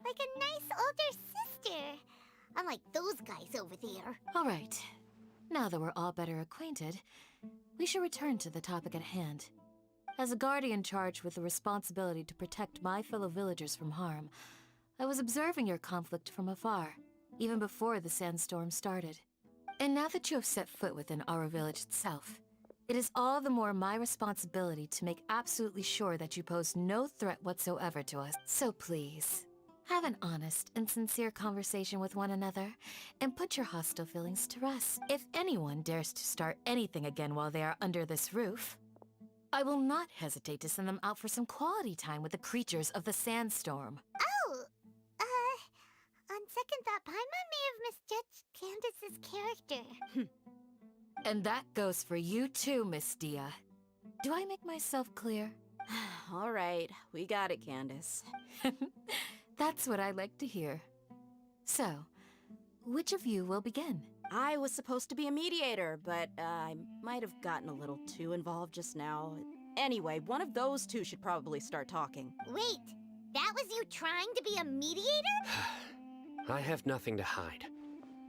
like a nice older sister. Unlike those guys over there. All right, now that we're all better acquainted, we should return to the topic at hand. As a guardian charged with the responsibility to protect my fellow villagers from harm, I was observing your conflict from afar, even before the sandstorm started. And now that you have set foot within our village itself, it is all the more my responsibility to make absolutely sure that you pose no threat whatsoever to us. So please, have an honest and sincere conversation with one another, and put your hostile feelings to rest. If anyone dares to start anything again while they are under this roof, I will not hesitate to send them out for some quality time with the creatures of the sandstorm. Oh, on second thought, Paimon may have misjudged Candace's character. And that goes for you too, Miss Dia. Do I make myself clear? All right, we got it, Candace. That's what I like to hear. So, which of you will begin? I was supposed to be a mediator, but I might have gotten a little too involved just now. Anyway, one of those two should probably start talking. Wait, that was you trying to be a mediator? I have nothing to hide,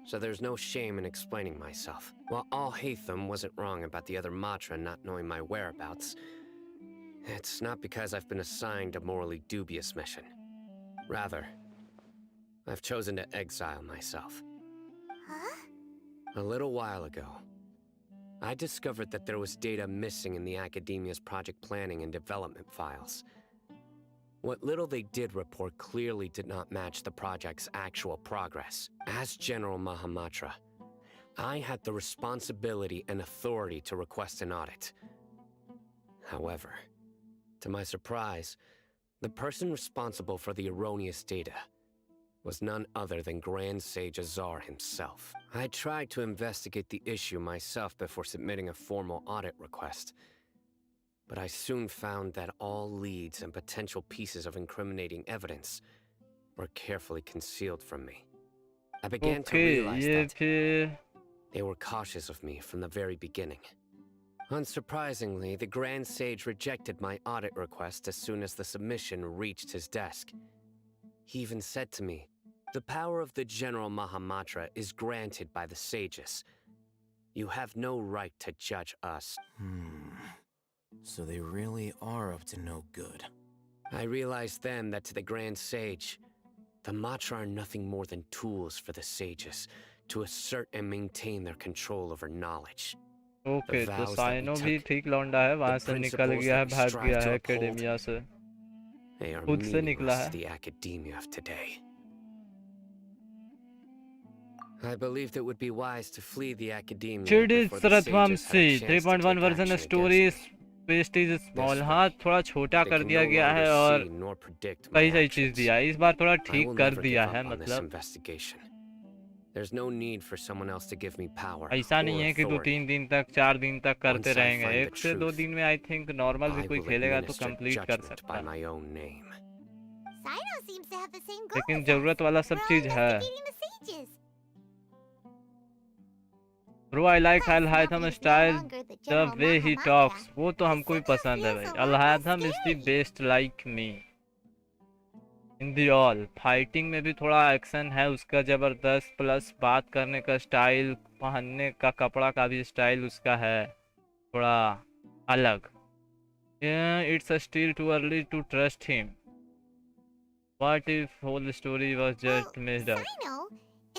so there's no shame in explaining myself. While Al-Haytham wasn't wrong about the other Matra not knowing my whereabouts, it's not because I've been assigned a morally dubious mission. Rather, I've chosen to exile myself. Huh? A little while ago, I discovered that there was data missing in the Academia's project planning and development files. What little they did report clearly did not match the project's actual progress. As General Mahamatra, I had the responsibility and authority to request an audit. However, to my surprise, the person responsible for the erroneous data was none other than Grand Sage Azar himself. I tried to investigate the issue myself before submitting a formal audit request, but I soon found that all leads and potential pieces of incriminating evidence were carefully concealed from me. I began to Okay, realize ये that फिर they were cautious of me from the very beginning. Unsurprisingly, the Grand Sage rejected my audit request as soon as the submission reached his desk. He even said to me, "The power of the General Mahamatra is granted by the sages. You have no right to judge us." So they really are up to no good. I realized then that to the Grand Sage, the Matra are nothing more than tools for the sages to assert and maintain their control over knowledge. Okay The तो vows that we cyano भी took, ठीक लौंडा है, वहां the से निकल principles गया है, that we भाग strive गया to है uphold, एकेडेमिया से, they are खुद से निकला meaningless है. to the academia of today. I believed it would be wise to flee the academia चिड़िस before the sages had a रथवंशी chance to 3.1 take version action against story me. Pastries small, This हाँ way, थोड़ा छोटा they कर can दिया no गया longer है और see nor predict my कई सारी चीज actions. दिया है, इस बार थोड़ा I ठीक will कर never दिया give है. up on this मतलब investigation. There's no need for someone else to give me power ऐसा or नहीं है कि authority. 2-3 दिन तक 4 दिन तक करते Once I रहेंगे, find the 1 से 2 truth, दिन में आई थिंक नॉर्मल भी I कोई will खेलेगा तो administer कंप्लीट कर judgment सकता by है. my own name. Sino seems to have the same goal लेकिन as जरूरत वाला सब We're all चीज है. investigating the sages. Bro I like Plus, अल्हायथम nobody's no style, longer the the General way he Mahamatra. Talks, वो तो हमको भी Somehow पसंद है feels भाई. a lot less Alhaitham is the scary. Best like me in the all. Fighting में भी थोड़ा एक्शन है उसका जबरदस्त, प्लस बात करने का स्टाइल, पहनने का कपड़ा का भी स्टाइल उसका है थोड़ा अलग. It's still too early to trust him. What if whole story was just messed up. Sino,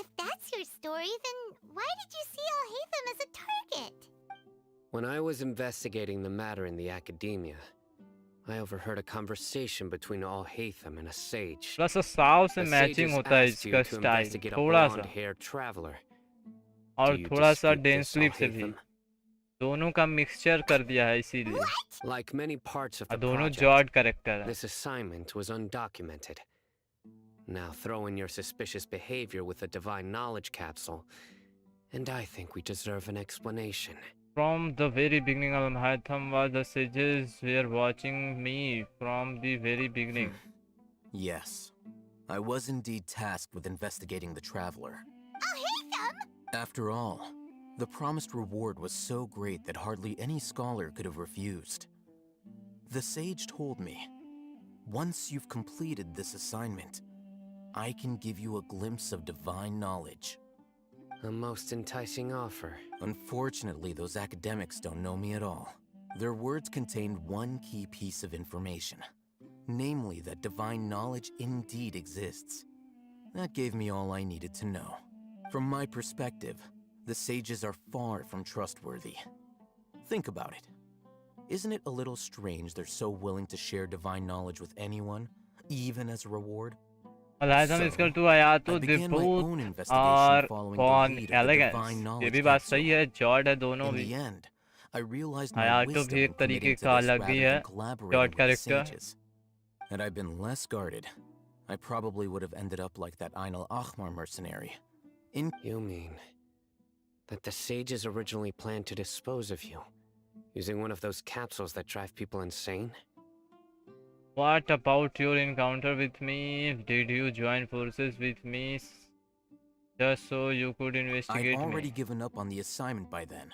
if that's your story, then why did you see Alhaitham as a target? When I was investigating the matter in the academia, I overheard a conversation between Alhaitham and a sage. Plus Sao से The matching sages होता है asked you इसका to style investigate a थोड़ा सा, blonde-haired traveler. और Do you थोड़ा सा dispute dense this, sleep से भी, Alhaitham? दोनों का मिक्सचर कर दिया है इसीलिए. Like many parts of और the दोनों project, जॉड कैरेक्टर है. this assignment was undocumented. Now throw in your suspicious behavior with the divine knowledge capsule, and I think we deserve an explanation. From the very beginning, Alhaitham was the sages were watching me from the very beginning. Yes, I was indeed tasked with investigating the traveler. Alhaitham! After all, the promised reward was so great that hardly any scholar could have refused. The sage told me, once you've completed this assignment, I can give you a glimpse of divine knowledge. A most enticing offer. Unfortunately, those academics don't know me at all. Their words contained one key piece of information, namely that divine knowledge indeed exists. That gave me all I needed to know. From my perspective, the sages are far from trustworthy. Think about it. Isn't it a little strange they're so willing to share divine knowledge with anyone, even as a reward? Alhaitham इसका to आया तो I began my both own are investigation following the con lead of the elegance. divine ये knowledge भी बात capsule. सही है, jawed है दोनों In भी. the end, I realized my आया तो wisdom भी in एक तरीके committing to का this अलग rather ही है, than collaborating jawed with the character. sages. Had I been less guarded, I probably would have ended up like that Ain al-Ahmar mercenary. You mean that the sages originally planned to dispose of you, using one of those capsules that drive people insane? What about your encounter with me? Did you join forces with me just so you could I'd investigate already me? given up on the assignment by then.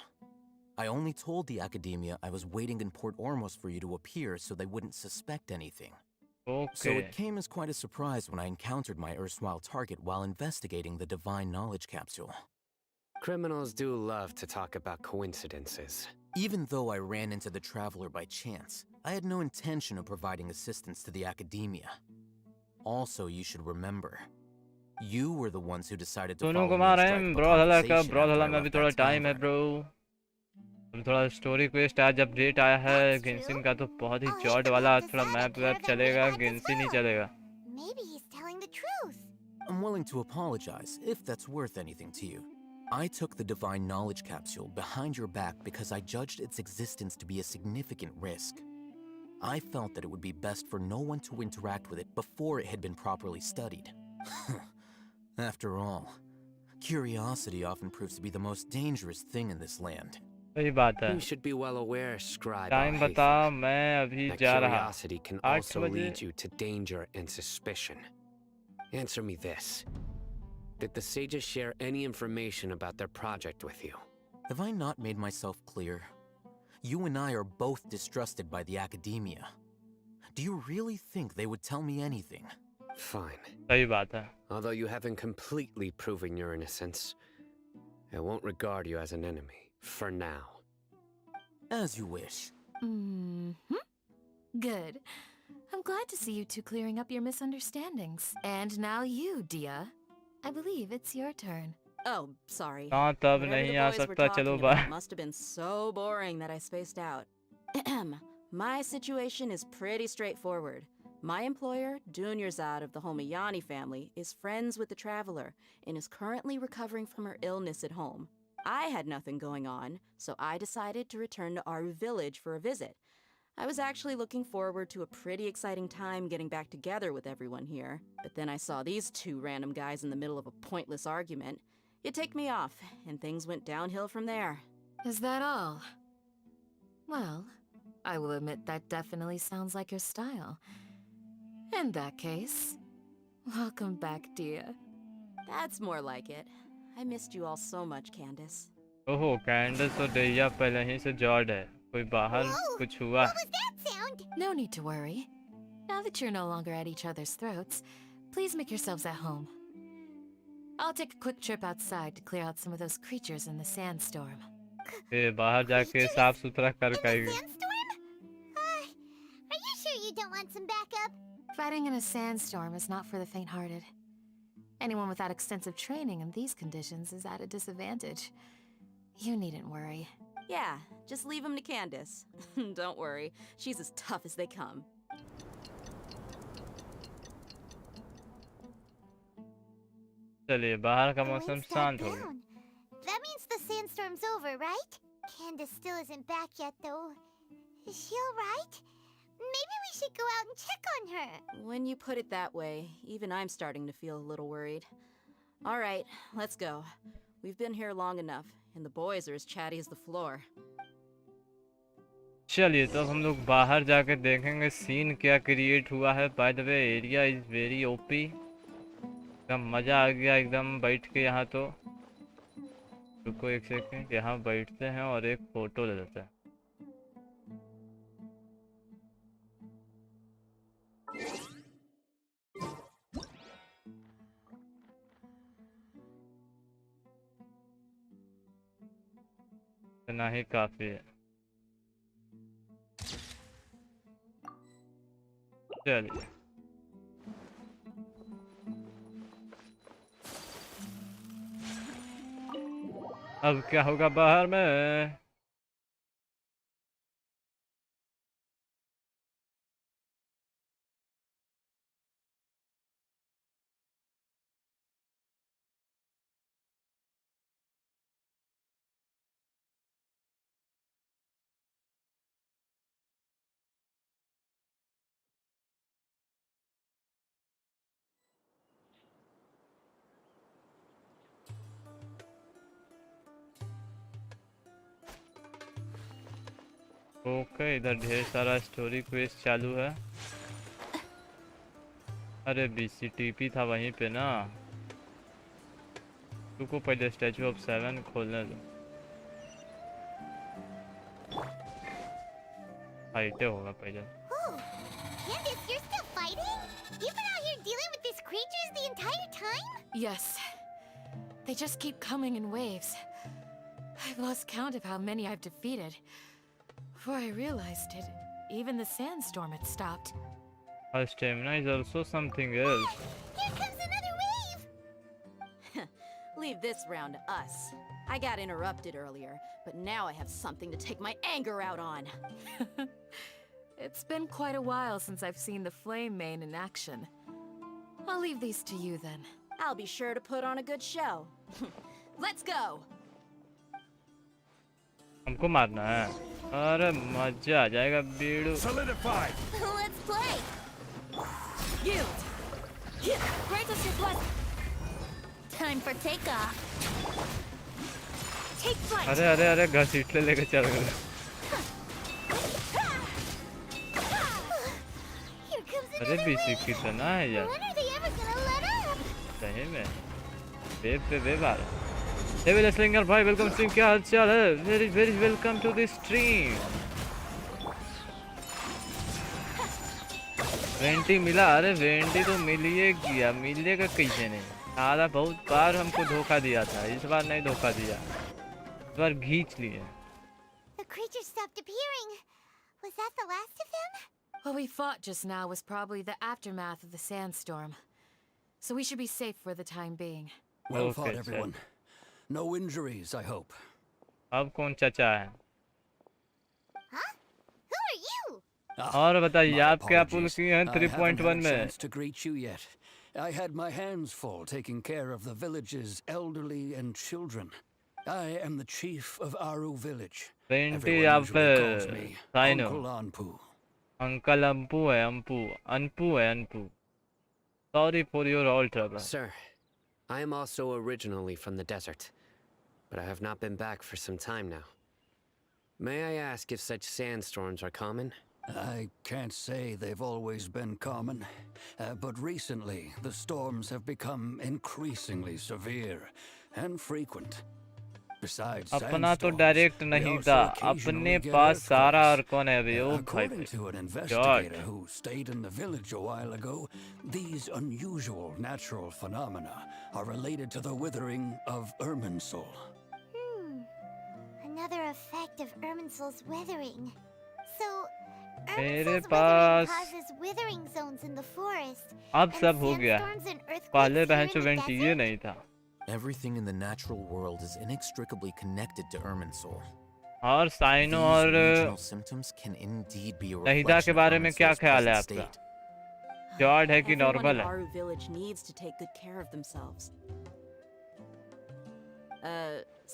I only told the academia I was waiting in Port Ormos for you to appear so they wouldn't suspect anything. So Okay. it came as quite a surprise when I encountered my erstwhile target while investigating the divine knowledge capsule. Criminals do love to talk about coincidences. Even though I ran into the traveler by chance, I had no intention of providing assistance to the academia. Also, you should remember, you were the ones who decided to दोनों follow को me मार and रहे हैं strike up a ब्रोधला का. conversation after ब्रोधला I में भी left थोड़ा that time है tavern. ब्रो. अभी थोड़ा स्टोरी क्वेस्ट आज अपडेट आया है गेंशिन का, तो बहुत ही जॉड वाला थोड़ा मैप वैप चलेगा, गेंशिन ही चलेगा. Maybe he's telling the truth. I'm willing to apologize if that's worth anything to you. I took the divine knowledge capsule behind your back because I judged its existence to be a significant risk. I felt that it would be best for no one to interact with it before it had been properly studied. After all, curiosity often proves to be the most dangerous thing in this land. सही बात है. You should be well aware, Scribe time Alhaitham, बता, मैं अभी that जा रहा. curiosity can 8 also बजे. lead you to danger and suspicion. Answer me this. Did the sages share any information about their project with you? Have I not made myself clear? You and I are both distrusted by the academia. Do you really think they would tell me anything? Fine. सही बात है. Although you haven't completely proven your innocence, I won't regard you as an enemy, for now. As you wish. Good. I'm glad to see you two clearing up your misunderstandings. And now you, Dia. I believe it's your turn. Oh, sorry. हाँ तब Whatever नहीं the आ boys were सकता talking चलो about bye. must have been so boring that I spaced out. My situation is pretty straightforward. My employer, Dunyarzad of the Homayani family, is friends with the traveler and is currently recovering from her illness at home. I had nothing going on, so I decided to return to our village for a visit. I was actually looking forward to a pretty exciting time getting back together with everyone here, but then I saw these two random guys in the middle of a pointless argument. It ticked me off, and things went downhill from there. Is that all? Well, I will admit that definitely sounds like your style. In that case, welcome back, Dia. That's more like it. I missed you all so much, Candace. ओहो kinds और दैया पहले ही से जॉर्ड है. कोई बाहर कुछ हुआ? No need to worry. Now that you're no longer at each other's throats, please make yourselves at home. I'll take a quick trip outside to clear out some of those creatures in the sandstorm. ये बाहर जाके साफ सुथरा कर काएगी. Are you sure you don't want some backup? Fighting in a sandstorm is not for the faint-hearted. Anyone without extensive training in these conditions is at a disadvantage. You needn't worry. Yeah, just leave him to Candace. Don't worry, she's as tough as they come. चलिए बाहर का मौसम शांत हो गया. That means the sandstorm's over, right? Candace still isn't back yet, though. Is she alright? Maybe we should go out and check on her. When you put it that way, even I'm starting to feel a little worried. All right, let's go. We've been here long enough, and the boys are as chatty as the floor. चलिए तो हम लोग बाहर जाके देखेंगे scene क्या create हुआ है. By the way area is very OP. एकदम मजा आ गया एकदम बैठ के यहाँ. तो रुको एक सेकंड, यहाँ बैठते हैं और एक फोटो ले लेते हैं. इतना ही काफी है. चलिए अब क्या होगा बाहर में. ओके इधर ढेर सारा स्टोरी क्वेस्ट चालू है. अरे बीसीटीपी था वहीं पे ना. रुको पहले स्टैचू ऑफ 7 खोलने दो. फाइटे होगा पहले. Candace, you're still fighting? You've been out here dealing with these creatures the entire time? Yes. They just keep coming in waves. I've lost count of how many I've defeated. Before I realized it, even the sandstorm had stopped. Our stamina is also something else. Here comes another wave! Leave this round to us. I got interrupted earlier, but now I have something to take my anger out on. It's been quite a while since I've seen the Flame Main in action. I'll leave these to you then. I'll be sure to put on a good show. Let's go! हमको मारना है. अरे मजा आ जाएगा बीड़ू. Let's play! Yield! Grant us your blessing! Time for takeoff! Take flight! अरे अरे अरे घसीटले लेके चल गए. अरे बीसी कितना है यार. When are they ever gonna let up? में वेब पे वेब आ रहा है। डेविल स्लिंगर भाई वेलकम स्ट्रीम, क्या हाल चाल है? Very very welcome to the stream. वेंटी मिला? अरे वेंटी तो मिलिएगा, मिलेगा कैसे नहीं? आधा बहुत बार हमको धोखा दिया था, इस बार नहीं धोखा दिया, इस बार घींच लिए। The creature stopped appearing. Was that the last of them? What we fought just now was probably the aftermath of the sandstorm. So we should be safe for the time being. Well fought, everyone. No injuries, I hope. अब कौन चाचा है? Huh? Who are you? और बताइए आप क्या पुल किए हैं 3.1 I haven't had a में? chance to greet you yet. I had my hands full taking care of the village's elderly and children. I am the chief of Aru village. वेंटी Everyone आप usually calls me साइनो Uncle Anpu. Uncle Ampu है, अनपू है अनपू। Sorry for your all trouble. Sir, I am also originally from the desert, but I have not been back for some time now. May I ask if such sandstorms are common? I can't say they've always been common, but recently the storms have become increasingly severe and frequent. Besides अपना तो sandstorms, direct we नहीं also था, occasionally अपने get पास सारा earthquakes. और कौन है अभी? ओ भाई According to an George. investigator who stayed in the village a while ago, these unusual natural phenomena are related to the withering of Irminsul. Another effect of Irminsul's withering. So, मेरे Irminsul's withering pass causes withering zones in the forest. अब and सब हो गया, sandstorms and earthquakes पहले here बहन in चो the vanity ये desert? नहीं था। Everything in the natural world is inextricably connected to Irminsul. और साइनो These और regional symptoms can indeed be a नहिदा के reflection of बारे में क्या Irminsul's ख्याल है present आपका? state. जॉर्ड है कि Everyone नॉर्मल in है? Aru village needs to take good care of themselves.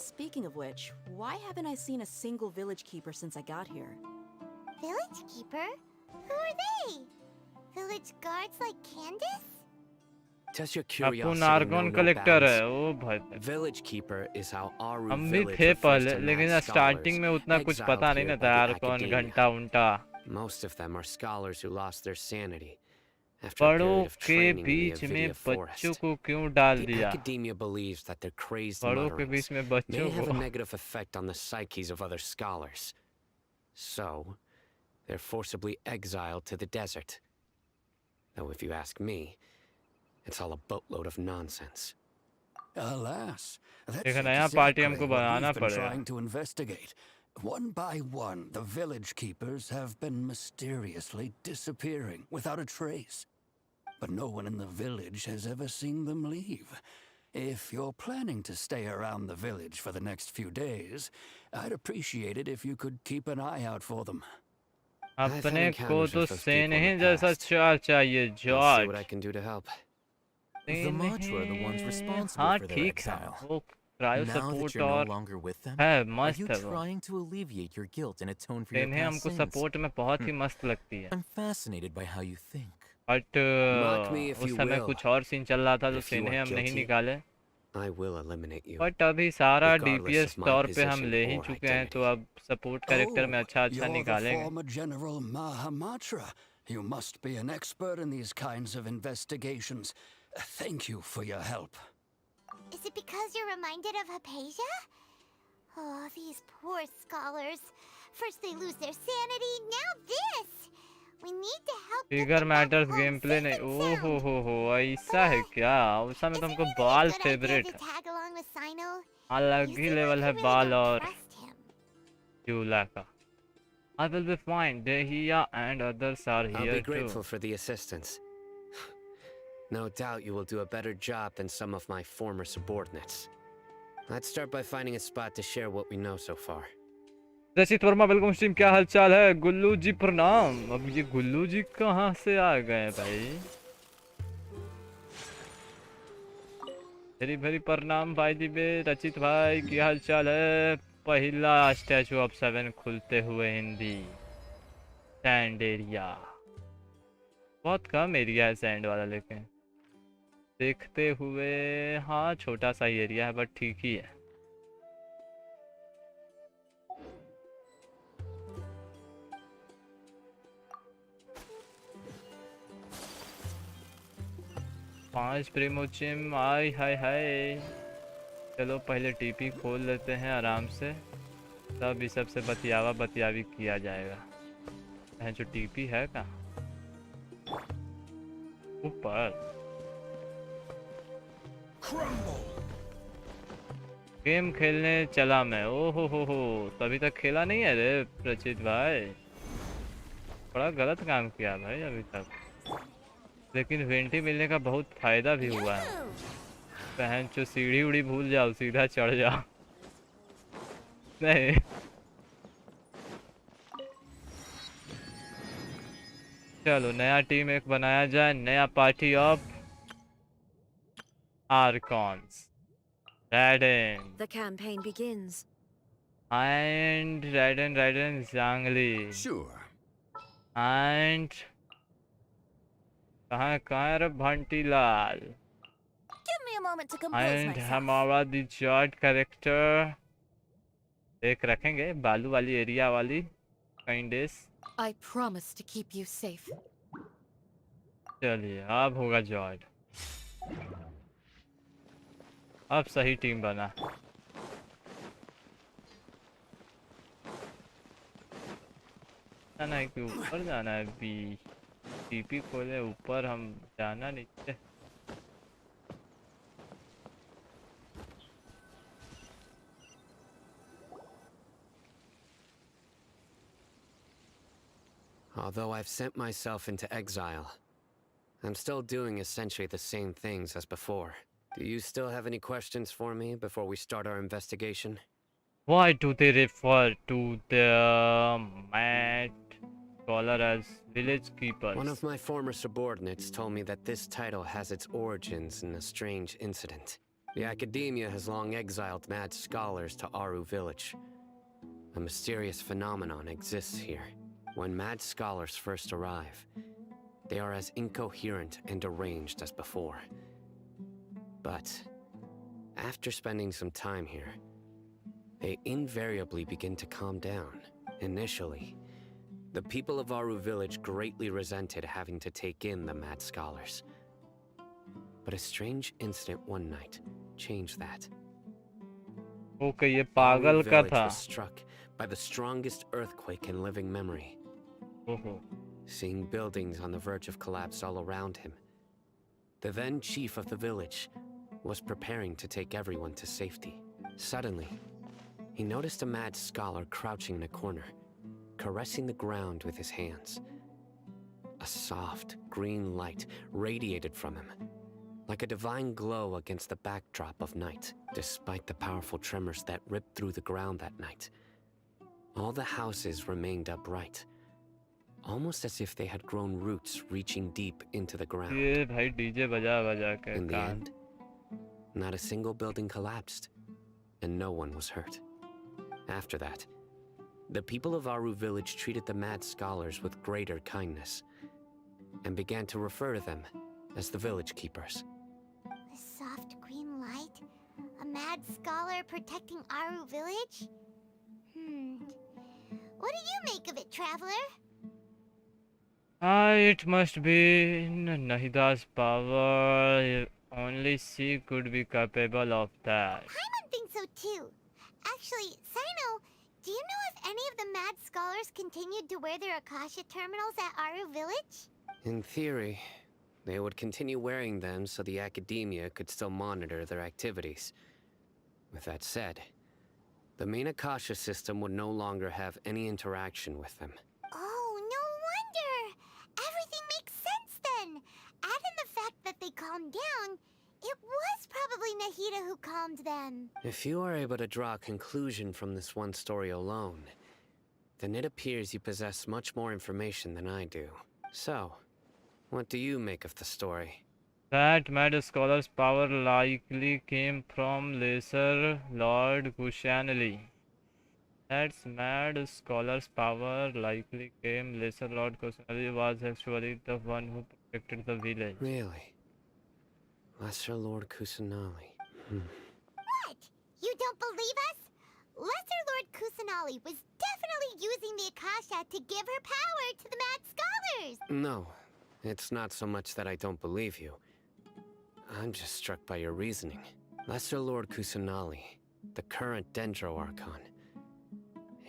Speaking of which, why haven't I seen a single village keeper since I got here? Village keeper? Who are they? Village guards like Candace? Does your अपू curiosity know नार्गोन no collector है, bounds? ओ भाई। Village keeper is how Aru हम भी village थे refers पहले, to लेकिन mad स्टार्टिंग scholars में उतना कुछ exiled पता नहीं here ना by था the यार, कौन academia. घंटा उल्टा। Most of them are scholars who lost their sanity after a बड़ों period of के training in the बीच में Avidia बच्चों forest. को क्यों डाल The दिया? academia believes that their crazed बड़ों के mutterings बीच में may बच्चों have a को। negative effect on the psyches of other scholars. So, they're forcibly exiled to the desert. Though if you ask me, it's all a boatload of nonsense. Alas, that's एक नया party हमको exactly what banana we've been पड़ेगा। trying to investigate. One by one, the village keepers have been mysteriously disappearing without a trace. But no one in the village has ever seen them leave. If you're planning to stay around the village for the next few days, I'd appreciate it if you could keep an eye out for them. अपने को तो सेनहे जैसा चार चाहिए I'll see what I George. can do to help. The Matra are the ones responsible हाँ for their ठीक है, exile. वो cryo Now that support you're no और longer with them, है, are मस्त you है वो। trying to alleviate your guilt and atone for your सेनहे past हमको sins? सपोर्ट में बहुत ही मस्त लगती है। I'm fascinated by how you think. But Mock me if उस you समय will. कुछ और सीन चल रहा था, तो If you सेनहे are हम नहीं guilty, निकाले। I will eliminate you. But अभी सारा regardless डीपीएस of my तौर पे हम position ले ही or चुके हैं, तो अब सपोर्ट कैरेक्टर में अच्छा अच्छा You're the निकालेंगे। former General Mahamatra. You must be an expert in these kinds of investigations. Thank you for your help. Is it because you're reminded of Hypatia? Oh, these poor scholars. First they lose their sanity, now this! We need to help get figure them back matters home game play safe नहीं, and O sound. हो ऐसा है क्या? उस समय तो हमको बाल Good idea फेवरेट to है, tag along with Sino. अलग You he seem level like है you really बाल don't और trust him. जूला का। I will be fine. Dehia and others are I'll here be grateful too. for the assistance. No doubt you will do a better job than some of my former subordinates. Let's start by finding a spot to share what we know so far. रचित Verma welcome stream, क्या हालचाल है? गुल्लू जी प्रणाम। अब ये गुल्लू जी कहाँ से आ गए भाई? वेरी वेरी प्रणाम भाई जी बे। रचित भाई क्या हालचाल है? पहला स्टैचू ऑफ 7 खुलते हुए हिंदी सैंड एरिया, बहुत कम एरिया है सैंड वाला, लेकिन देखते हुए हाँ छोटा सा ही एरिया है, बट ठीक ही है। 5 प्रीमोचिम, आय हाय हाय। चलो पहले टीपी खोल लेते हैं आराम से, तब इस सब से बतियावी किया जाएगा। जो टीपी है कहाँ? ऊपर। गेम खेलने चला मैं। ओहो हो, तभी तक खेला नहीं है रे प्रचित भाई। बड़ा गलत काम किया भाई अभी तक, लेकिन वेंटी मिलने का बहुत फायदा भी हुआ है। बहन चो सीढ़ी उड़ी भूल जाओ, सीधा चढ़ जाओ। नहीं चलो नया टीम एक बनाया जाए, नया party of archons. Raiden. The campaign begins. And Raiden Zhangli. Sure. And कहाँ है रे भंटी लाल? Give me a moment to compose And myself. हमारा दी जॉड कैरेक्टर एक रखेंगे, बालू वाली एरिया वाली काइंडेस। I promise to keep you safe. चलिए अब होगा जॉड। अब सही टीम बना। जाना है कि ऊपर जाना है? बी टीपी खोले ऊपर, हम जाना नीचे। Although I've sent myself into exile, I'm still doing essentially the same things as before. Do you still have any questions for me before we start our investigation? Why do they refer to the mad scholar as village keepers? One of my former subordinates told me that this title has its origins in a strange incident. The academia has long exiled mad scholars to Aru village. A mysterious phenomenon exists here. When mad scholars first arrive, they are as incoherent and deranged as before. But after spending some time here, they invariably begin to calm down. Initially, the people of Aru village greatly resented having to take in the mad scholars. But a strange incident one night changed that. Okay, ये पागल का था। Was struck by the strongest earthquake in living memory. Seeing buildings on the verge of collapse all around him, the then chief of the village was preparing to take everyone to safety. Suddenly, he noticed a mad scholar crouching in a corner, caressing the ground with his hands. A soft, green light radiated from him, like a divine glow against the backdrop of night. Despite the powerful tremors that ripped through the ground that night, all the houses remained upright, almost as if they had grown roots reaching deep into the ground. ये भाई DJ बजा के In the end, not a single building collapsed, and no one was hurt. After that, the people of Aru village treated the mad scholars with greater kindness, and began to refer to them as the village keepers. A soft green light? A mad scholar protecting Aru village? What do you make of it, traveler? It must be Nahida's power. Only she could be capable of that. Paimon thinks so too. Actually, Sino, do you know if any of the mad scholars continued to wear their Akasha terminals at Aru village? In theory, they would continue wearing them so the academia could still monitor their activities. With that said, the main Akasha system would no longer have any interaction with them. Oh, no wonder! Everything makes sense then! Add in the fact that they calmed down, it was probably Nahida who calmed them. If you are able to draw a conclusion from this one story alone, then it appears you possess much more information than I do. So, what do you make of the story? That mad scholar's power likely came from Lesser Lord Kushanali. That's mad scholar's power likely came. Lesser Lord Kushanali was actually the one who protected the village. Really? Lesser Lord Kusanali. What? You don't believe us? Lesser Lord Kusanali was definitely using the Akasha to give her power to the mad scholars! No, it's not so much that I don't believe you. I'm just struck by your reasoning. Lesser Lord Kusanali, the current Dendro Archon.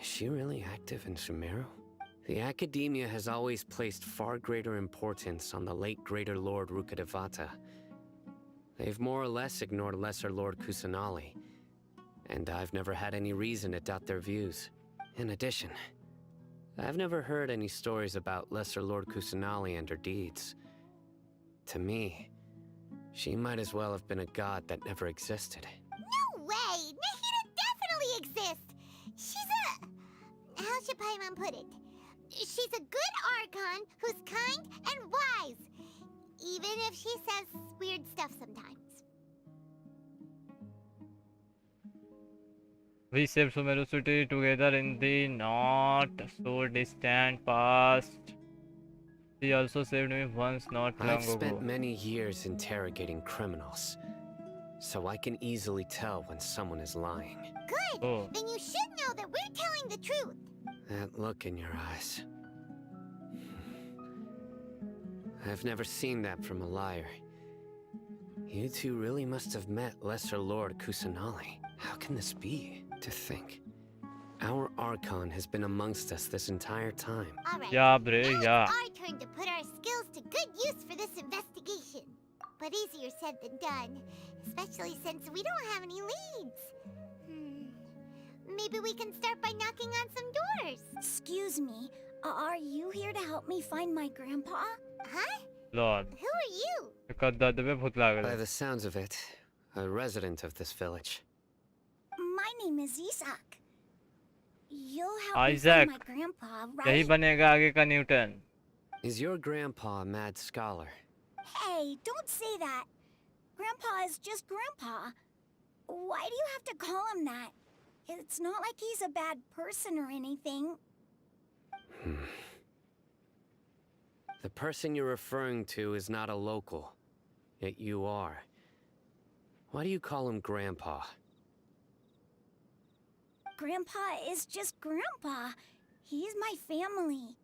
Is she really active in Sumeru? The Academia has always placed far greater importance on the late Greater Lord Rukkhadevata. They've more or less ignored Lesser Lord Kusanali, and I've never had any reason to doubt their views. In addition, I've never heard any stories about Lesser Lord Kusanali and her deeds. To me, she might as well have been a god that never existed. No way! Nahida definitely exists! She's a... how should Paimon put it? She's a good Archon who's kind and wise, even if she says weird stuff sometimes. We saved Sumeru city together in the not so distant past. He also saved me once not long I've ago. spent many years interrogating criminals, so I can easily tell when someone is lying. Good! Oh. Then you should know that we're telling the truth. That look in your eyes. I've never seen that from a liar. You two really must have met Lesser Lord Kusanali. How can this be? To think, our Archon has been amongst us this entire time. All right. Yeah, bre, now yeah. it's our turn to put our skills to good use for this investigation. But easier said than done, especially since we don't have any leads. Maybe we can start by knocking on some doors. Excuse me, are you here to help me find my grandpa? Huh? Lord. Who are you? By the sounds of it, a resident of this village. My name is Isaac. You'll help Isaac. me find my grandpa, यही right? बनेगा आगे का Newton. Is your grandpa a mad scholar? Hey, don't say that. Grandpa is just Grandpa. Why do you have to call him that? It's not like he's a bad person or anything. The person you're referring to is not a local, yet you are. Why do you call him Grandpa? Grandpa is just Grandpa. He's my family.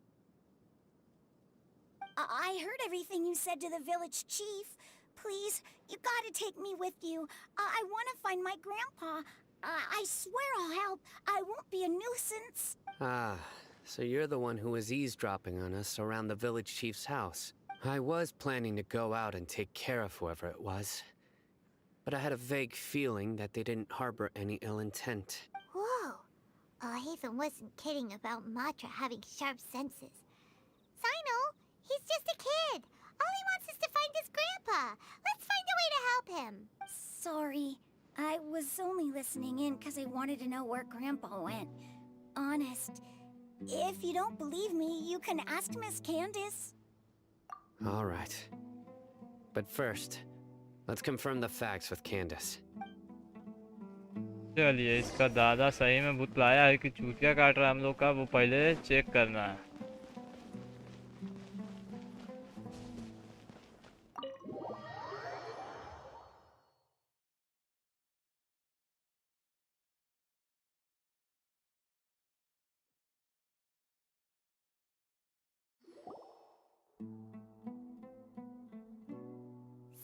I heard everything you said to the village chief. Please, you gotta take me with you. I wanna find my grandpa. I swear I'll help. I won't be a nuisance. Ah, so you're the one who was eavesdropping on us around the village chief's house. I was planning to go out and take care of whoever it was, but I had a vague feeling that they didn't harbor any ill intent. Whoa. Hathan wasn't kidding about Matra having sharp senses. Sino, he's just a kid. All he wants is to find his grandpa. Let's find a way to help him. Sorry. I was only listening in because I wanted to know where Grandpa went. Honest. If you don't believe me, you can ask Miss Candace. All right. But first, let's confirm the facts with Candace. चलिए इसका दादा सही में बुतलाया है कि चूतिया काट रहा है हम लोग का, वो पहले चेक करना है.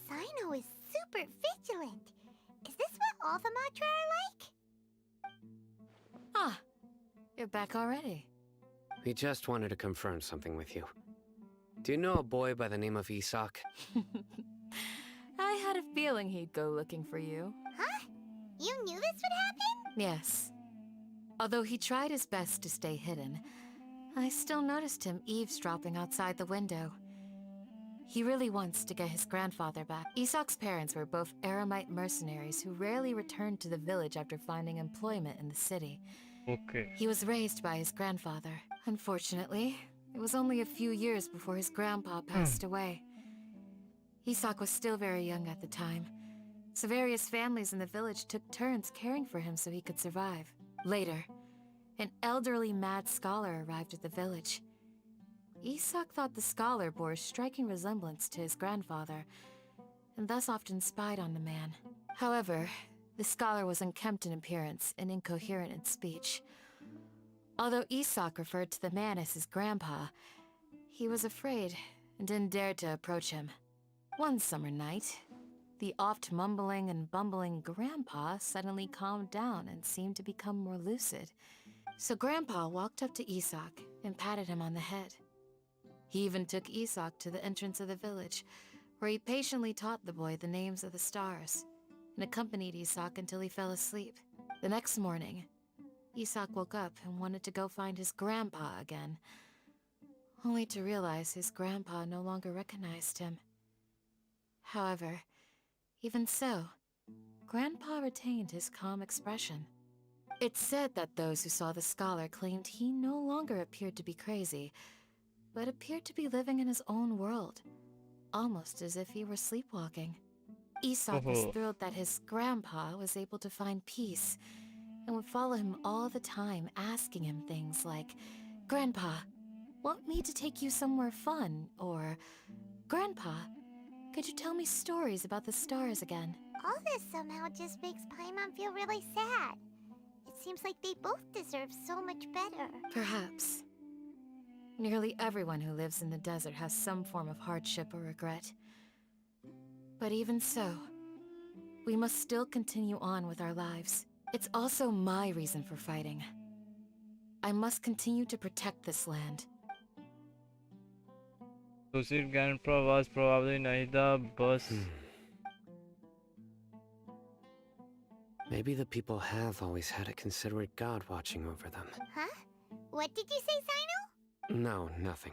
Sino is super vigilant. Is this what all the Matra are like? Ah, you're back already. We just wanted to confirm something with you. Do you know a boy by the name of Isak? I had a feeling he'd go looking for you. Huh? You knew this would happen? Yes. Although he tried his best to stay hidden, I still noticed him eavesdropping outside the window. He really wants to get his grandfather back. Isak's parents were both Aramite mercenaries who rarely returned to the village after finding employment in the city. Okay. He was raised by his grandfather. Unfortunately, it was only a few years before his grandpa passed away. Isak was still very young at the time, so various families in the village took turns caring for him so he could survive. Later, an elderly mad scholar arrived at the village. Isak thought the scholar bore a striking resemblance to his grandfather, and thus often spied on the man. However, the scholar was unkempt in appearance and incoherent in speech. Although Isak referred to the man as his grandpa, he was afraid and didn't dare to approach him. One summer night, The oft mumbling and bumbling Grandpa suddenly calmed down and seemed to become more lucid. So Grandpa walked up to Isak and patted him on the head. He even took Isak to the entrance of the village, where he patiently taught the boy the names of the stars and accompanied Isak until he fell asleep. The next morning, Isak woke up and wanted to go find his grandpa again, only to realize his grandpa no longer recognized him. However, even so, Grandpa retained his calm expression. It's said that those who saw the scholar claimed he no longer appeared to be crazy, but appeared to be living in his own world, almost as if he were sleepwalking. Isak was thrilled that his grandpa was able to find peace and would follow him all the time, asking him things like, "Grandpa, want me to take you somewhere fun?" Or, "Grandpa, could you tell me stories about the stars again?" All this somehow just makes Paimon feel really sad. It seems like they both deserve so much better. Perhaps. Nearly everyone who lives in the desert has some form of hardship or regret. But even so, we must still continue on with our lives. It's also my reason for fighting. I must continue to protect this land. Lucid Grandpa was probably Nahida bus. Maybe the people have always had a considerate God watching over them. Huh? What did you say, Sino? No, nothing.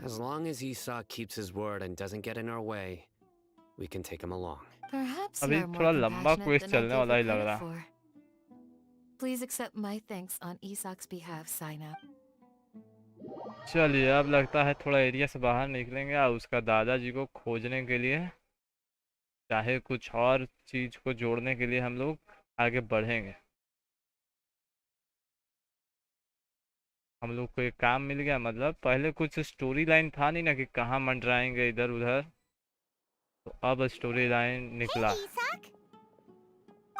As long as Isak keeps his word and doesn't get in our way, we can take him along. Perhaps अभी you're more थोड़ा लंबा compassionate quiz than I चलने give वाला ही you लग credit रहा। for. Please accept my thanks on Isak's behalf, Sign-up. चलिए अब लगता है थोड़ा एरिया से बाहर निकलेंगे और उसका दादाजी को खोजने के लिए, चाहे कुछ और चीज को जोड़ने के लिए हम लोग आगे बढ़ेंगे। हम लोग को एक काम मिल गया, मतलब पहले कुछ स्टोरी लाइन था नहीं ना कि कहाँ मंडराएंगे इधर उधर, तो अब स्टोरी लाइन निकला। Hey, Isak!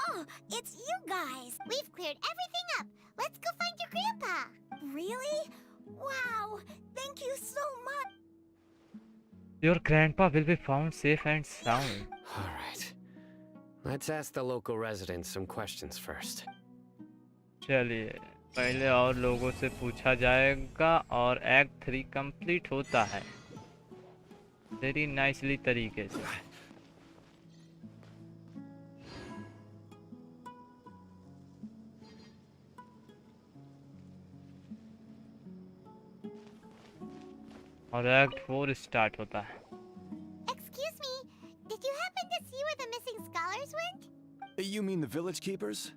Oh, it's you guys! We've cleared everything up! Let's go find your grandpa! Really? Wow! Thank you so much! Your grandpa will be found safe and sound. Alright. Let's ask the local residents some questions first. चलिए पहले और लोगों से पूछा जाएगा और act 3 complete होता है वेरी नाइसली तरीके से। और एक्ट 4 स्टार्ट होता है। Excuse me, did you happen to see where the missing scholars went? You mean the village keepers?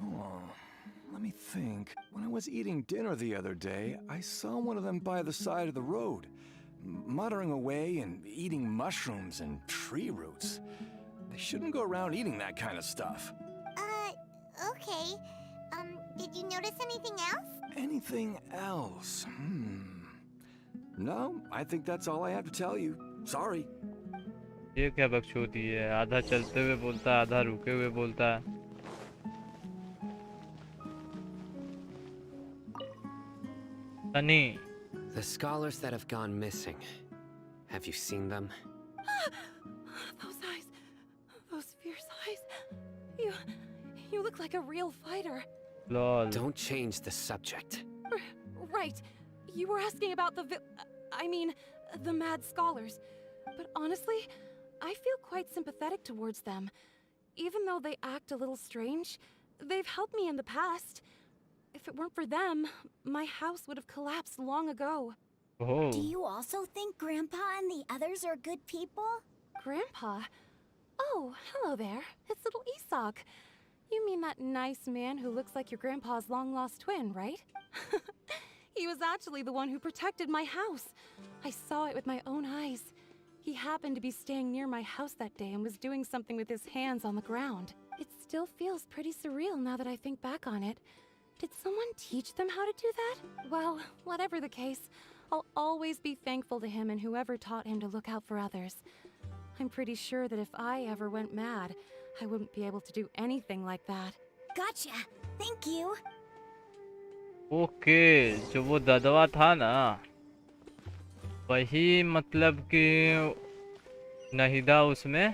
Oh, let me think. When I was eating dinner the other day, I saw one of them by the side of the road, muttering away and eating mushrooms and tree roots. They shouldn't go around eating that kind of stuff. Okay. Did you notice anything else? Anything else? No, I think that's all I have to tell you. Sorry. ये क्या बकचोदी है, आधा चलते हुए बोलता है, आधा रुके हुए बोलता है। Sunny. The scholars that have gone missing. Have you seen them? Those eyes. Those fierce eyes. You look like a real fighter. Lol. Don't change the subject. Right. You were asking about the mad scholars. But honestly, I feel quite sympathetic towards them. Even though they act a little strange, they've helped me in the past. If it weren't for them, my house would have collapsed long ago. Oh. Do you also think Grandpa and the others are good people? Grandpa? Oh, hello there. It's little Isak. You mean that nice man who looks like your grandpa's long-lost twin, right? He was actually the one who protected my house. I saw it with my own eyes. He happened to be staying near my house that day and was doing something with his hands on the ground. It still feels pretty surreal now that I think back on it. Did someone teach them how to do that? Well, whatever the case, I'll always be thankful to him and whoever taught him to look out for others. I'm pretty sure that if I ever went mad, I wouldn't be able to do anything like that. Gotcha. Thank you. Okay, जो वो ददवा था ना, वही मतलब कि नहिदा उसमें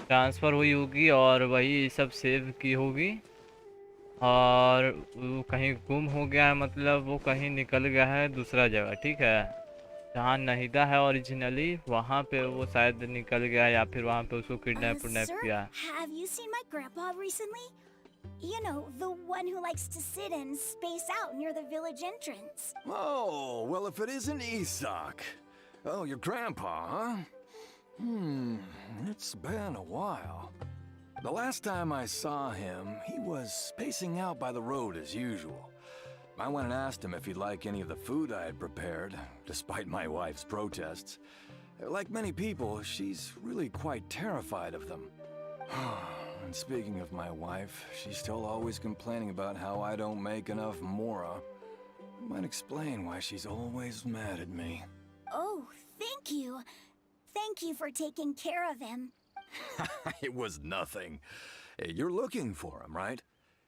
transfer हुई होगी और वही सब सेव की होगी और वो कहीं गुम हो गया है, मतलब वो कहीं निकल गया है दूसरा जगह, ठीक है। जहाँ नहिदा है ओरिजिनली वहाँ पे वो शायद निकल गया या फिर वहाँ पे उसको किडनैप किया। Have you seen my grandpa recently? You know, the one who likes to sit and space out near the village entrance. Oh, well, if it isn't Isak. Oh, your grandpa, huh? It's been a while. The last time I saw him, he was spacing out by the road as usual. I went and asked him if he'd like any of the food I had prepared, despite my wife's protests. Like many people, she's really quite terrified of them. And speaking of my wife, she's still always complaining about how I don't make enough mora. Might explain why she's always mad at me. Oh, thank you. Thank you for taking care of him. It was nothing. Hey, you're looking for him, right?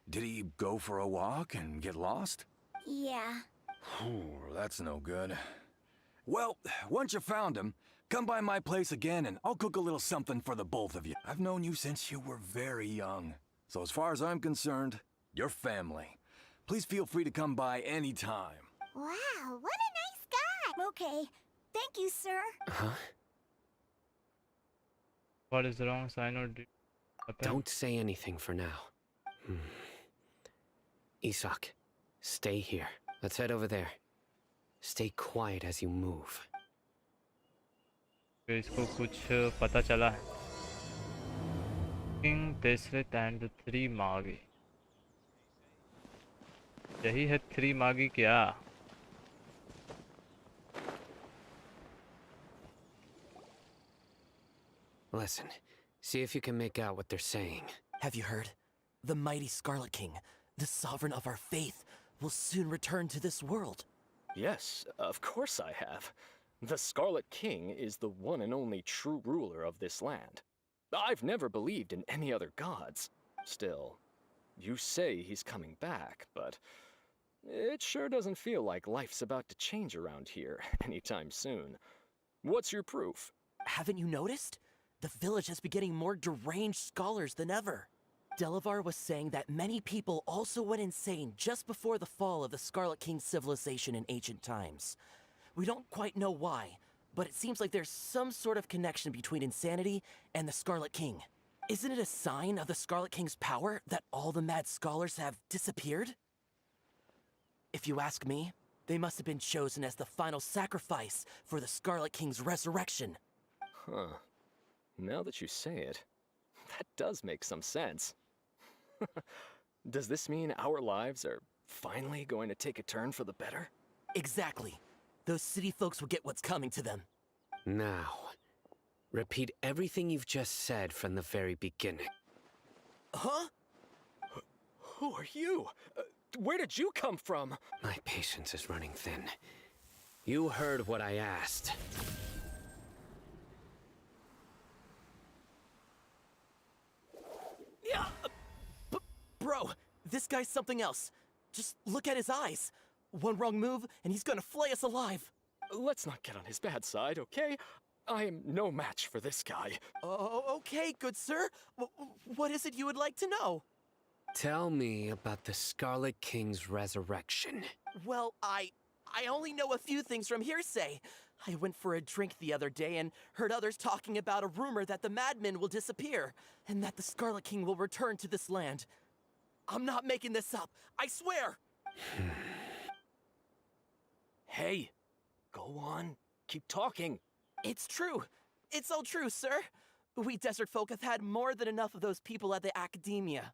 Did he go for a walk and get lost? Yeah. That's no good. Well, once you found him, come by my place again and I'll cook a little something for the both of you. I've known you since you were very young. So as far as I'm concerned, you're family. Please feel free to come by anytime. Wow, what a nice guy. Okay. Thank you, sir. Huh? What is wrong, Sayonara? Don't say anything for now. Isak, stay here. Let's head over there. Stay quiet as you move. इसको कुछ पता चला है। King Deseret and the Three Magi. यही है Three Magi क्या? Listen, see if you can make out what they're saying. Have you heard? The mighty Scarlet King, the sovereign of our faith, will soon return to this world. Yes, of course I have. The Scarlet King is the one and only true ruler of this land. I've never believed in any other gods. Still, you say he's coming back, but it sure doesn't feel like life's about to change around here anytime soon. What's your proof? Haven't you noticed? The village has been getting more deranged scholars than ever. Delavar was saying that many people also went insane just before the fall of the Scarlet King's civilization in ancient times. We don't quite know why, but it seems like there's some sort of connection between insanity and the Scarlet King. Isn't it a sign of the Scarlet King's power that all the mad scholars have disappeared? If you ask me, they must have been chosen as the final sacrifice for the Scarlet King's resurrection. Huh. Now that you say it, that does make some sense. Does this mean our lives are finally going to take a turn for the better? Exactly. Those city folks will get what's coming to them. Now, repeat everything you've just said from the very beginning. Huh? Who are you? Where did you come from? My patience is running thin. You heard what I asked. Yeah, bro, this guy's something else. Just look at his eyes. One wrong move, and he's gonna flay us alive. Let's not get on his bad side, okay? I am no match for this guy. Oh, okay, good sir. What is it you would like to know? Tell me about the Scarlet King's resurrection. Well, I only know a few things from hearsay. I went for a drink the other day and heard others talking about a rumor that the madmen will disappear and that the Scarlet King will return to this land. I'm not making this up, I swear! Hey, go on, keep talking. It's true. It's all true, sir. We desert folk have had more than enough of those people at the academia.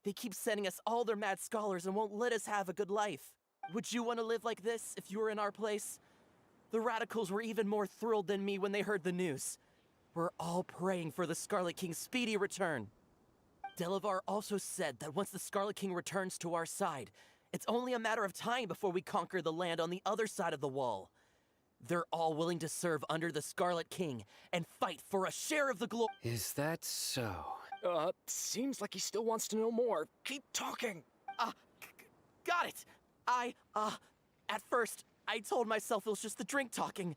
They keep sending us all their mad scholars and won't let us have a good life. Would you want to live like this if you were in our place? The radicals were even more thrilled than me when they heard the news. We're all praying for the Scarlet King's speedy return. Delavar also said that once the Scarlet King returns to our side, it's only a matter of time before we conquer the land on the other side of the wall. They're all willing to serve under the Scarlet King and fight for a share of the glory. Is that so? Seems like he still wants to know more. Keep talking. Got it. At first, I told myself it was just the drink talking,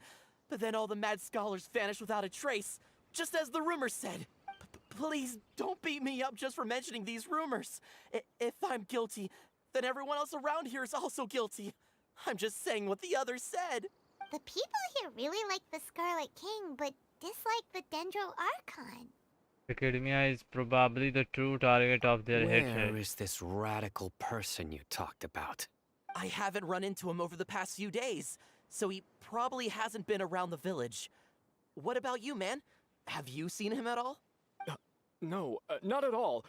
But then all the mad scholars vanished without a trace, just as the rumor said. Please don't beat me up just for mentioning these rumors. If I'm guilty, then everyone else around here is also guilty. I'm just saying what the others said. The people here really like the Scarlet King, but dislike the Dendro Archon. Academia is probably the true target of their hatred. Where is this radical person you talked about? I haven't run into him over the past few days, so he probably hasn't been around the village. What about you, man? Have you seen him at all? No, not at all.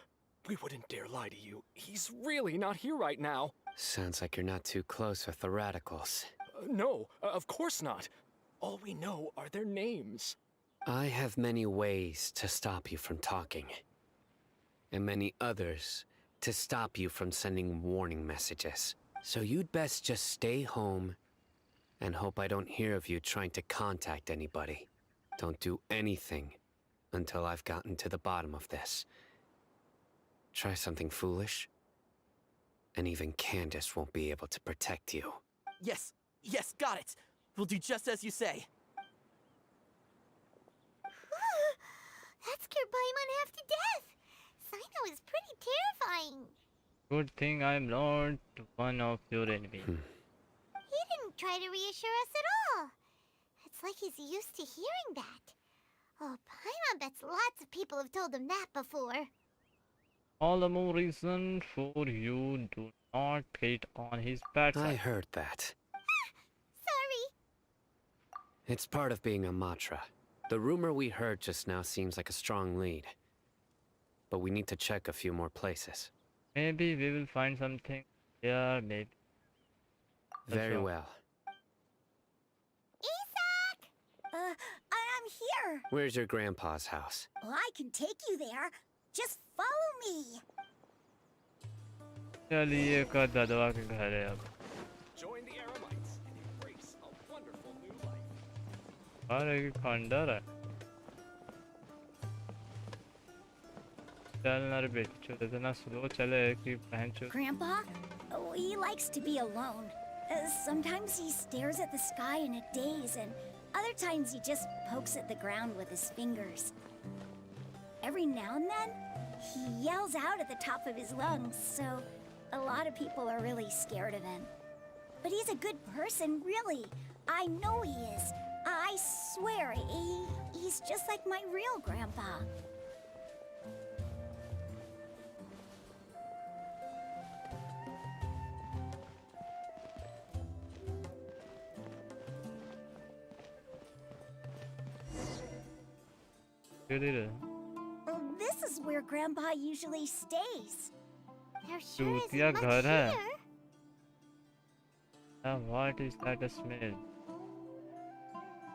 We wouldn't dare lie to you. He's really not here right now. Sounds like you're not too close with the radicals. No, of course not. All we know are their names. I have many ways to stop you from talking. And many others to stop you from sending warning messages. So you'd best just stay home and hope I don't hear of you trying to contact anybody. Don't do anything until I've gotten to the bottom of this. Try something foolish, and even Candace won't be able to protect you. Yes, got it. We'll do just as you say. That scared Paimon half to death. Sino is pretty terrifying. Good thing I'm not one of your enemies. He didn't try to reassure us at all. It's like he's used to hearing that. Oh, Paimon bets lots of people have told him that before. All the more reason for you do not get on his bad side. I heard that. Sorry. It's part of being a Matra. The rumor we heard just now seems like a strong lead. But we need to check a few more places. Maybe we will find something here, maybe. Very well. Isak! I'm here. Where's your grandpa's house? Well, I can take you there. Just follow me. चलिए का दादवा के घर है अब. Join the Aramites and embrace a wonderful new life. अरे खंडर है. चलना रे बेटी चलो इतना स्लो चले कि पहन चो. Grandpa? Oh, he likes to be alone. Sometimes he stares at the sky in a daze, and other times he just pokes at the ground with his fingers. Every now and then, he yells out at the top of his lungs, so a lot of people are really scared of him. But he's a good person, really. I know he is. I swear, he's just like my real grandpa. Well, this is where Grandpa usually stays. There sure isn't चूतिया much घर है. here. What is that smell?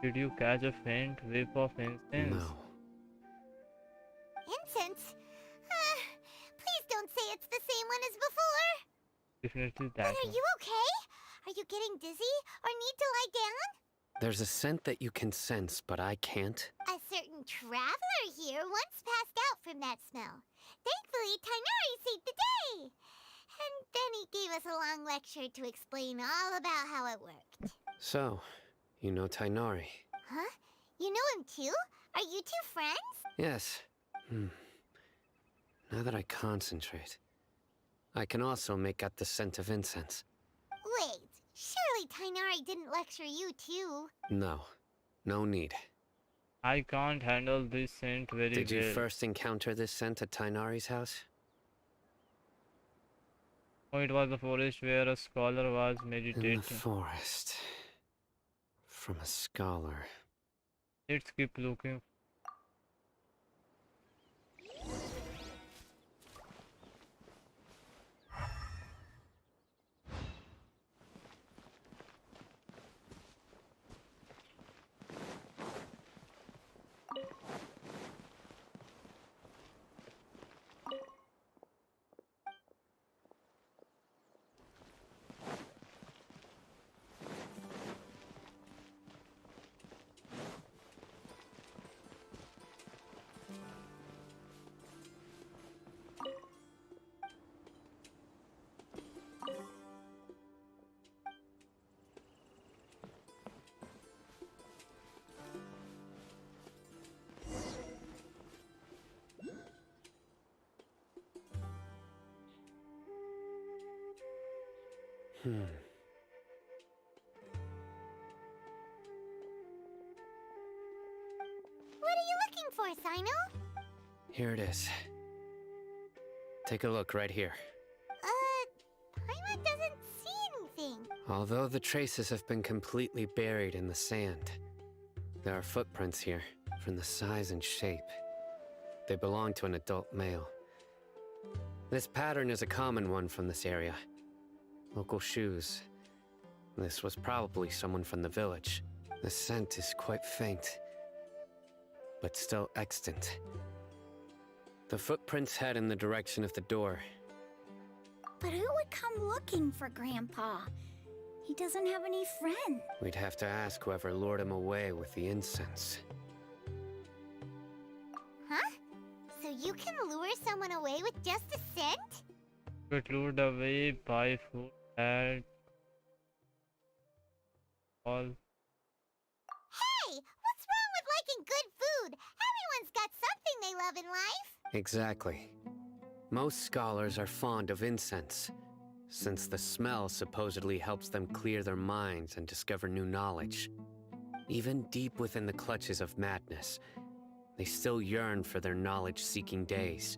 Did you catch a faint whiff of incense? No. Incense? Please don't say it's the same one as before. Definitely But that are one. you okay? Are you getting dizzy or need to lie down? There's a scent that you can sense, but I can't. A certain traveler here once passed out from that smell. Thankfully, TAIYAARI saved the day. And then he gave us a long lecture to explain all about how it worked. So, you know TAIYAARI? Huh? You know him too? Are you two friends? Yes. Now that I concentrate, I can also make out the scent of incense. Wait, surely TAIYAARI didn't lecture you too. No. No need. I can't handle this scent very well. Did you first encounter this scent at TAIYAARI's house? Oh, it was the forest where a scholar was meditating. In the forest. From a scholar. Let's keep looking. What are you looking for, Sino? Here it is. Take a look right here. Paimon doesn't see anything. Although the traces have been completely buried in the sand, there are footprints here, from the size and shape. They belong to an adult male. This pattern is a common one from this area. Local shoes. This was probably someone from the village. The scent is quite faint, but still extant. The footprints head in the direction of the door. But who would come looking for Grandpa? He doesn't have any friends. We'd have to ask whoever lured him away with the incense. Huh? So you can lure someone away with just a scent? Get lured away by food at all. Hey! What's wrong with liking good food? Everyone's got something they love in life. Exactly. Most scholars are fond of incense, since the smell supposedly helps them clear their minds and discover new knowledge. Even deep within the clutches of madness, they still yearn for their knowledge-seeking days,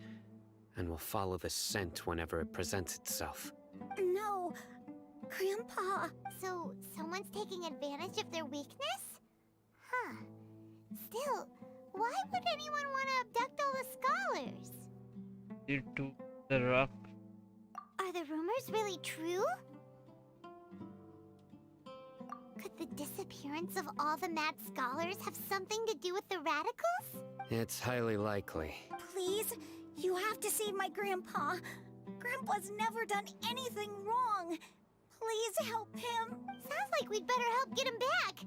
and will follow the scent whenever it presents itself. No, Grandpa. So, someone's taking advantage of their weakness? Huh. Still, why would anyone want to abduct all the scholars? Lead to the rock. Are the rumors really true? Could the disappearance of all the mad scholars have something to do with the radicals? It's highly likely. Please, you have to save my Grandpa. Grandpa's never done anything wrong. Please help him. Sounds like we'd better help get him back.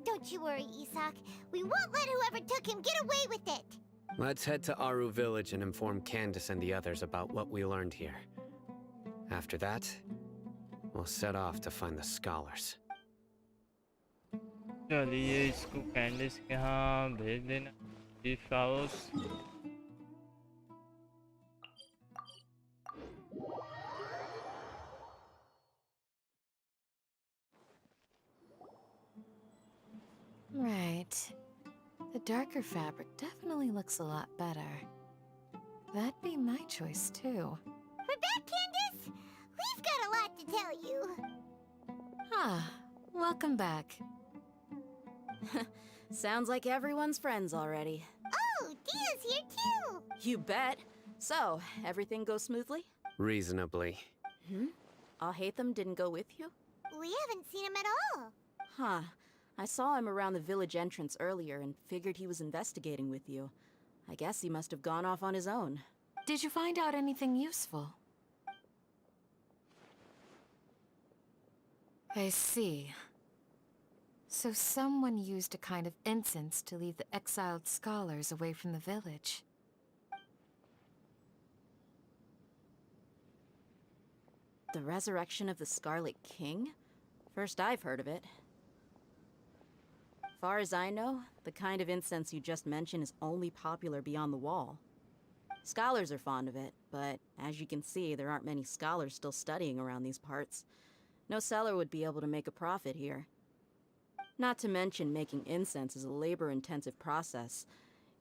Don't you worry, Isak. We won't let whoever took him get away with it. Let's head to Aru village and inform Candace and the others about what we learned here. After that, we'll set off to find the scholars. चलिए इसको कैंडिस के यहाँ भेज देना chief house. Right. The darker fabric definitely looks a lot better. That'd be my choice too. We're back, Candace! We've got a lot to tell you. Ah, welcome back. Sounds like everyone's friends already. Oh, Dia's here too! You bet. So, everything goes smoothly? Reasonably. Alhaitham didn't go with you? We haven't seen him at all. Huh. I saw him around the village entrance earlier and figured he was investigating with you. I guess he must have gone off on his own. Did you find out anything useful? I see. So someone used a kind of incense to lead the exiled scholars away from the village. The resurrection of the Scarlet King? First I've heard of it. Far as I know, the kind of incense you just mentioned is only popular beyond the wall. Scholars are fond of it, but as you can see, there aren't many scholars still studying around these parts. No seller would be able to make a profit here. Not to mention, making incense is a labor-intensive process.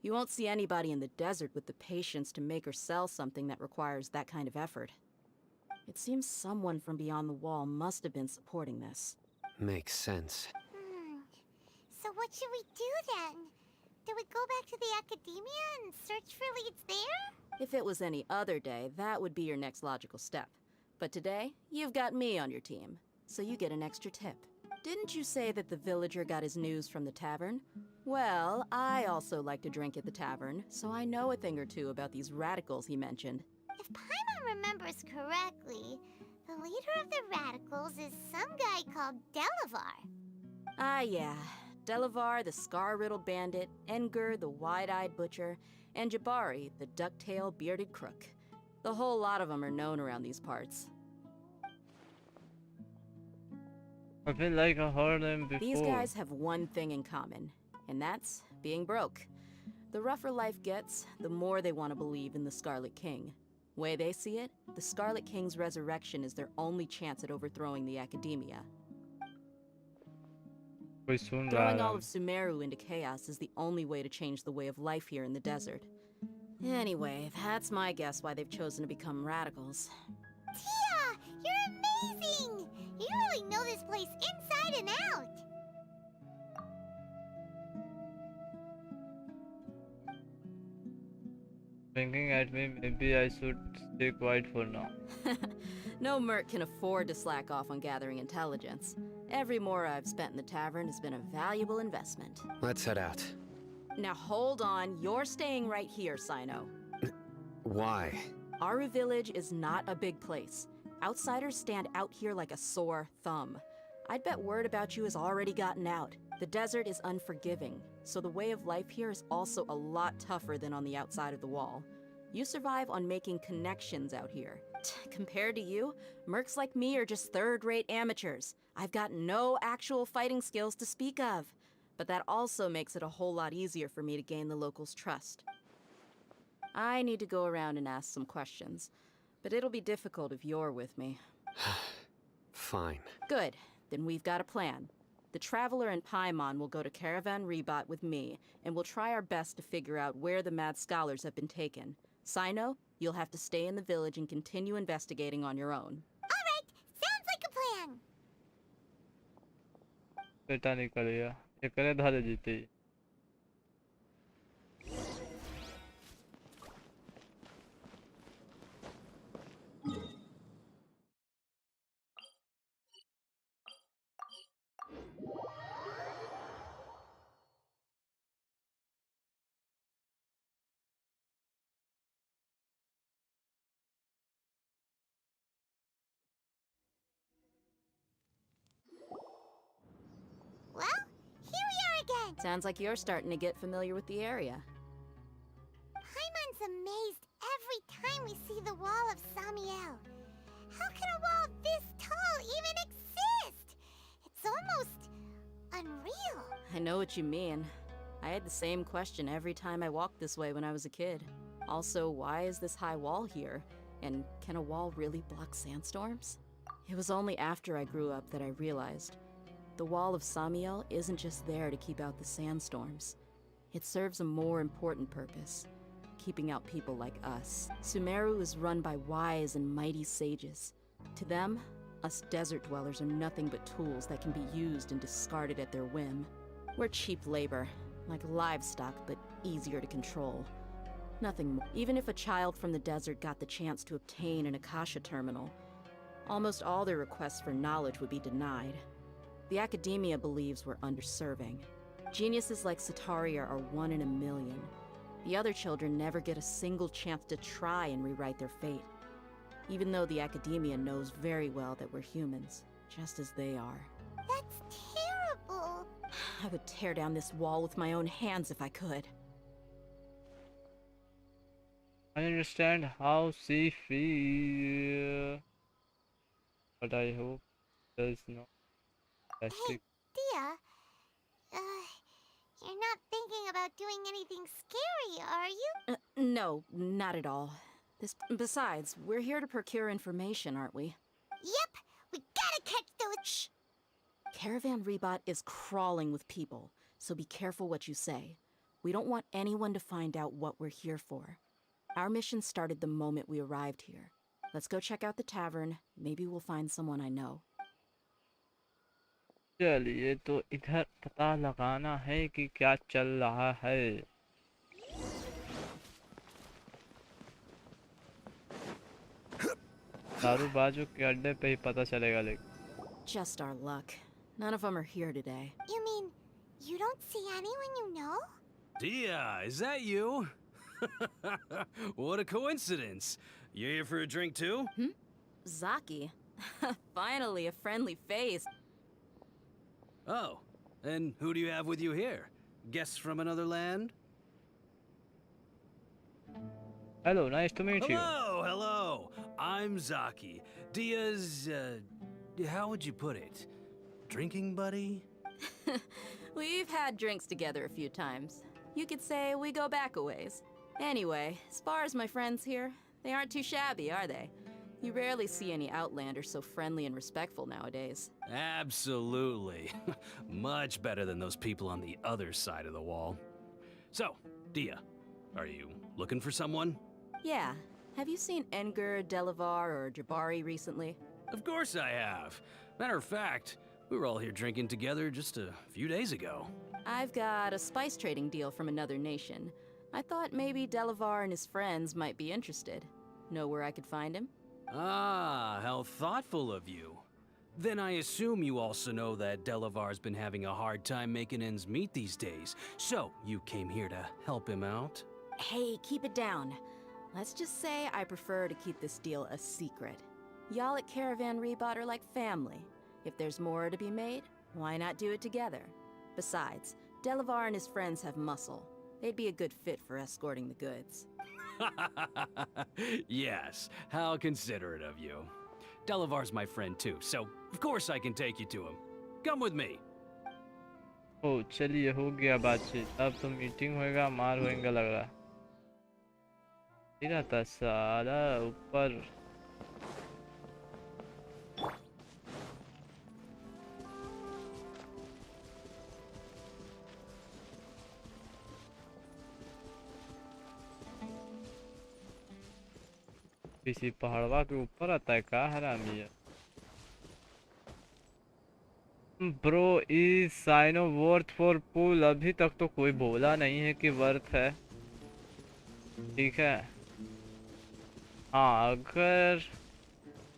You won't see anybody in the desert with the patience to make or sell something that requires that kind of effort. It seems someone from beyond the wall must have been supporting this. Makes sense. So what should we do then? Do we go back to the academia and search for leads there? If it was any other day, that would be your next logical step. But today, you've got me on your team, so you get an extra tip. Didn't you say that the villager got his news from the tavern? Well, I also like to drink at the tavern, so I know a thing or two about these radicals he mentioned. If Paimon remembers correctly, the leader of the radicals is some guy called Delavar. Ah, yeah. Delavar, the scar-riddled bandit, Enger, the wide-eyed butcher, and Jabari, the duck-tailed bearded crook. The whole lot of them are known around these parts. I feel like I heard them before. These guys have one thing in common, and that's being broke. The rougher life gets, the more they want to believe in the Scarlet King. Way they see it, the Scarlet King's resurrection is their only chance at overthrowing the Academia. कोई सुन रहा Throwing है all of Sumeru into chaos is the only way to change the way of life here in the desert. Anyway, that's my guess why they've chosen to become radicals. Tia, you're amazing! You really know this place inside and out! Winking at me, maybe I should stay quiet for now. No merc can afford to slack off on gathering intelligence. Every mora I've spent in the tavern has been a valuable investment. Let's head out. Now hold on, you're staying right here, Sino. Why? Aru Village is not a big place. Outsiders stand out here like a sore thumb. I'd bet word about you has already gotten out. The desert is unforgiving, so the way of life here is also a lot tougher than on the outside of the wall. You survive on making connections out here. Compared to you, mercs like me are just third-rate amateurs. I've got no actual fighting skills to speak of. But that also makes it a whole lot easier for me to gain the locals' trust. I need to go around and ask some questions, but it'll be difficult if you're with me. Fine. Good, then we've got a plan. The Traveler and Paimon will go to Caravan Rebot with me, and we'll try our best to figure out where the Mad Scholars have been taken. Sino, you'll have to stay in the village and continue investigating on your own. Alright, sounds like a plan! बेटा निकल गया ये करे धारे जीते ही Well, here we are again! Sounds like you're starting to get familiar with the area. Paimon's amazed every time we see the wall of Samiel. How can a wall this tall even exist? It's almost unreal. I know what you mean. I had the same question every time I walked this way when I was a kid. Also, why is this high wall here? And can a wall really block sandstorms? It was only after I grew up that I realized the wall of Samiel isn't just there to keep out the sandstorms. It serves a more important purpose, keeping out people like us. Sumeru is run by wise and mighty sages. To them, us desert dwellers are nothing but tools that can be used and discarded at their whim. We're cheap labor, like livestock, but easier to control. Nothing more. Even if a child from the desert got the chance to obtain an Akasha terminal, almost all their requests for knowledge would be denied. The Academia believes we're underserving. Geniuses like Sataria are 1 in a million. The other children never get a single chance to try and rewrite their fate, even though the Academia knows very well that we're humans, just as they are. That's terrible. I would tear down this wall with my own hands if I could. I understand how she feels, but I hope there's no plastic. Dia, you're not thinking about doing anything scary, are you? No, not at all. Besides, we're here to procure information, aren't we? Yep, we gotta catch those— Shh! Caravan Rebot is crawling with people, so be careful what you say. We don't want anyone to find out what we're here for. Our mission started the moment we arrived here. Let's go check out the tavern. Maybe we'll find someone I know. चलिए तो इधर पता लगाना है कि क्या चल रहा है. दारूबाजों के अड्डे पे ही पता चलेगा लेकिन. Just our luck. None of them are here today. You mean, you don't see anyone you know? Dia, is that you? What a coincidence. You here for a drink too? Zaki. Finally, a friendly face. Oh, and who do you have with you here? Guests from another land? Hello, nice to meet you. Hello. I'm Zaki. Dia's, how would you put it? Drinking buddy? We've had drinks together a few times. You could say we go back a ways. Anyway, as far as my friends here, They aren't too shabby, are they? You rarely see any Outlanders so friendly and respectful nowadays. Absolutely. Much better than those people on the other side of the wall. So, Dia, are you looking for someone? Yeah. Have you seen Edgar, Delavar, or Jabari recently? Of course I have. Matter of fact, we were all here drinking together just a few days ago. I've got a spice trading deal from another nation. I thought maybe Delavar and his friends might be interested. Know where I could find him? Ah, how thoughtful of you. Then I assume you also know that Delavar's been having a hard time making ends meet these days. So, you came here to help him out? Hey, keep it down. Let's just say I prefer to keep this deal a secret. Y'all at Caravan Rebot are like family. If there's more to be made, why not do it together? Besides, Delavar and his friends have muscle. They'd be a good fit for escorting the goods. Yes, how considerate of you. Delavar's my friend too, so of course I can take you to him. Come with me. ओ चलिए हो गया बातचीत अब तो meeting होएगा मार होएगा लग रहा है था सारा ऊपर किसी पहाड़वा के ऊपर आता है का हरामी है bro is Sino worth for pull अभी तक तो कोई बोला नहीं है कि वर्थ है ठीक है हाँ अगर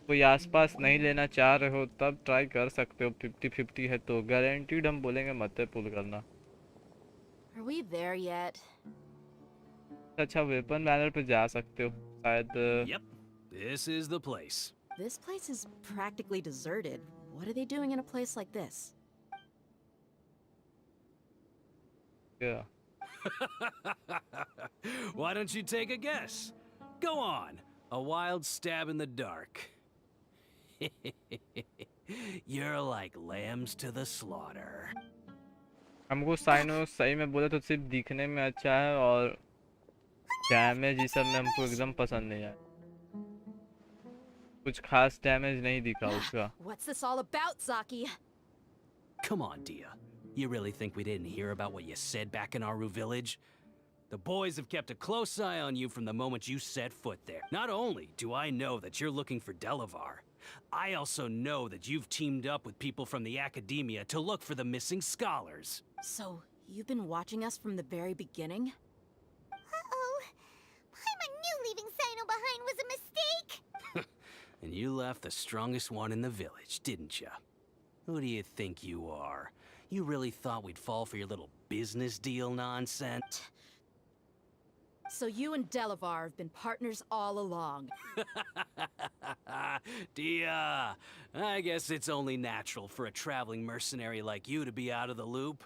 कोई आसपास नहीं लेना चाह रहे हो तब ट्राई कर सकते हो 50-50 है तो गारंटीड हम बोलेंगे मत पुल करना Are we there yet? अच्छा वेपन बैनर पे जा सकते हो शायद Yep, this is the place. This place is practically deserted. What are they doing in a place like this? Yeah. Why don't you take a guess? Go on. A wild stab in the dark. You're like lambs to the slaughter. हमको cyano सही में बोला तो सिर्फ दिखने में अच्छा है और डैमेज ये सब में हमको एकदम पसंद नहीं आया कुछ खास डैमेज नहीं दिखा उसका What's this all about, Zaki? Come on, Dia. You really think we didn't hear about what you said back in Aru village? The boys have kept a close eye on you from the moment you set foot there. Not only do I know that you're looking for Delavar, I also know that you've teamed up with people from the academia to look for the missing scholars. So, you've been watching us from the very beginning? Uh-oh. Paimon knew leaving Sino behind was a mistake! And you left the strongest one in the village, didn't ya? Who do you think you are? You really thought we'd fall for your little business deal nonsense? So you and Delavar have been partners all along. Dia, I guess it's only natural for a traveling mercenary like you to be out of the loop.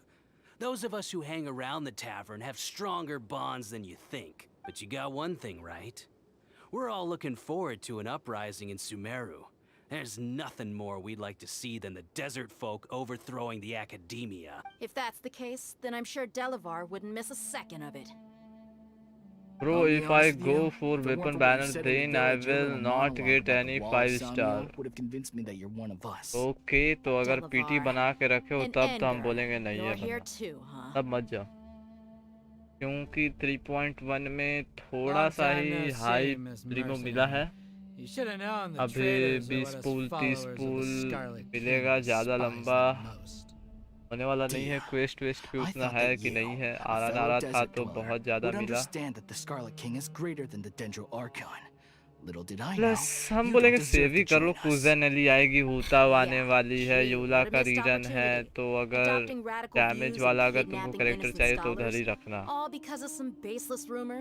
Those of us who hang around the tavern have stronger bonds than you think. But you got one thing right. We're all looking forward to an uprising in Sumeru. There's nothing more we'd like to see than the desert folk overthrowing the academia. If that's the case, then I'm sure Delavar wouldn't miss a second of it. Bro, if I go for weapon banner, then I will not get any 5-star. Okay, तो अगर PT बना के रखे हो तब तो हम बोलेंगे नहीं है बना। तब मत जाओ। क्योंकि 3.1 में थोड़ा सा ही हाई प्रीमो मिला है। अभी 20 पूल 30 पूल मिलेगा ज़्यादा लंबा होने वाला नहीं है क्वेस्ट वेस्ट भी उतना है कि नहीं है आरा था तो बहुत ज़्यादा मिला प्लस हम बोलेंगे सेव ही कर लो कुजन एली आएगी हूता आने वाली है यूला का रीजन है तो अगर डैमेज वाला अगर तुमको कैरेक्टर चाहिए तो उधर ही रखना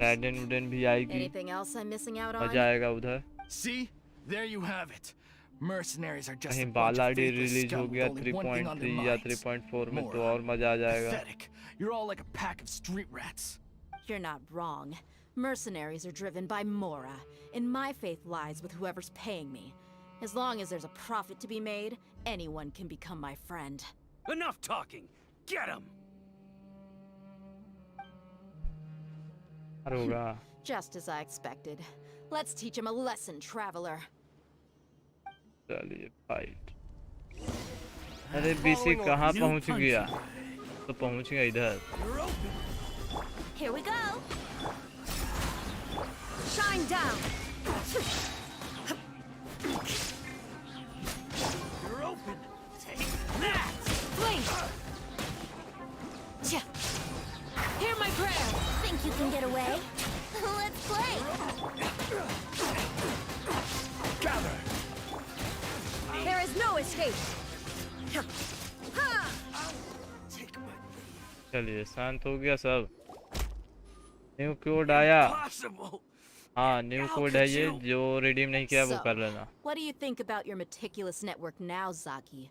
पैडन वुडन भी आएगी मजा आएगा उधर Mercenaries are just कहीं बालाडी रिलीज हो गया 3.3 या 3.4 में तो और मजा आ जाएगा You're all like a pack of street rats. You're not wrong. Mercenaries are driven by Mora, and my faith lies with whoever's paying me. As long as there's a profit to be made, anyone can become my friend. Enough talking! Get him! Just as I expected. Let's teach him a lesson, traveler. चलिए fight. अरे BC कहाँ पहुँच गया? तो पहुँच गया इधर। Here we go. Shine down. You're open. Take that. Blink. Hear my prayer. Think you can get away? Let's play. Gather. There is no escape. चलिए शांत हो गया सब। न्यू कोड आया। हाँ न्यू कोड है ये, जो रिडीम नहीं किया वो कर लेना। What do you think about your meticulous network now, Zaki?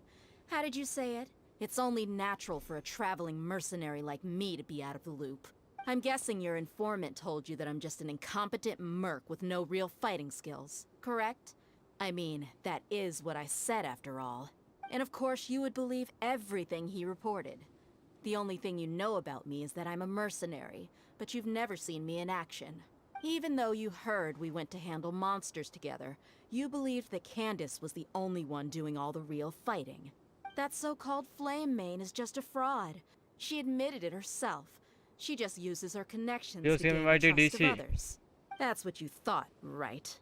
How did you say it? It's only natural for a traveling mercenary like me to be out of the loop. I'm guessing your informant told you that I'm just an incompetent merc with no real fighting skills, correct? I mean, that is what I said after all. And of course you would believe everything he reported. The only thing you know about me is that I'm a mercenary, but you've never seen me in action. Even though you heard we went to handle monsters together, you believed that Candace was the only one doing all the real fighting. That so-called Flame Main is just a fraud. She admitted it herself. She just uses her connections to gain the trust of others. That's what you thought, right?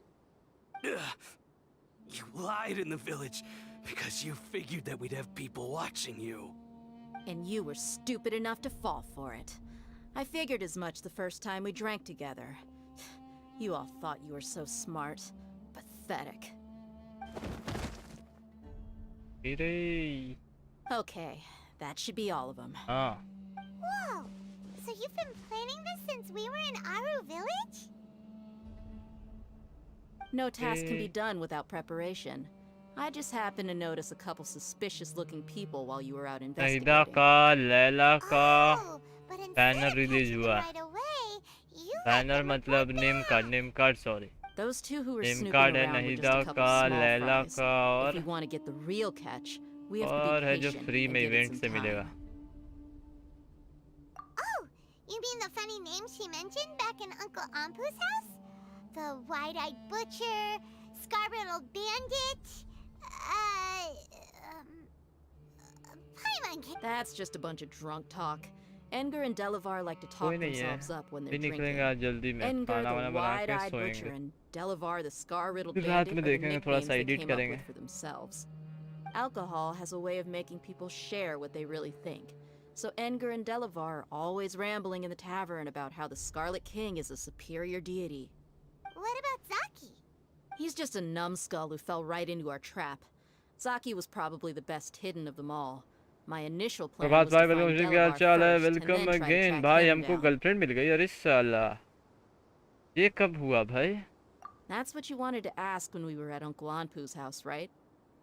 You lied in the village because you figured that we'd have people watching you. And you were stupid enough to fall for it. I figured as much the first time we drank together. You all thought you were so smart. Pathetic. Okay, that should be all of them. Whoa! So you've been planning this since we were in Aru village? No task can be done without preparation. I just happened to notice a couple suspicious-looking people while you were out investigating. नहिदा का, लैला का banner release हुआ। Banner मतलब name card sorry. Those two who were name snooping card है around were just नहिदा a couple का, small Laila fries. का If we want to get the real catch, we have to और be है जो patient free and में give it event some से मिलेगा। time. Oh, you mean the funny name she mentioned back in Uncle Ampu's house? The wide-eyed butcher, scar-riddled bandit, Paimon. That's just a bunch of drunk talk. Edgar and Delavar like to talk कोई नहीं है। themselves up when they're भी drinking. निकलेंगे आज जल्दी में। Edgar, खाना the वाना बना के wide-eyed butcher, सोएंगे। and Delavar, the scar-riddled फिर रात bandit, में are the देखेंगे, थोड़ा nicknames सा they एडिट came up करेंगे। with for themselves. Alcohol has a way of making people share what they really think. So Edgar and Delavar are always rambling in the tavern about how the Scarlet King is a superior deity. What about Zaki? He's just a numbskull who fell right into our trap. Zaki was probably the best hidden of them all. My initial plan was Prabhat to भाई find welcome क्या Delavar चाल है? first and welcome then try to again track भाई। him हमको down. Girlfriend मिल गई। अरे साला ये कब हुआ भाई? That's what you wanted to ask when we were at Uncle Anpu's house, right?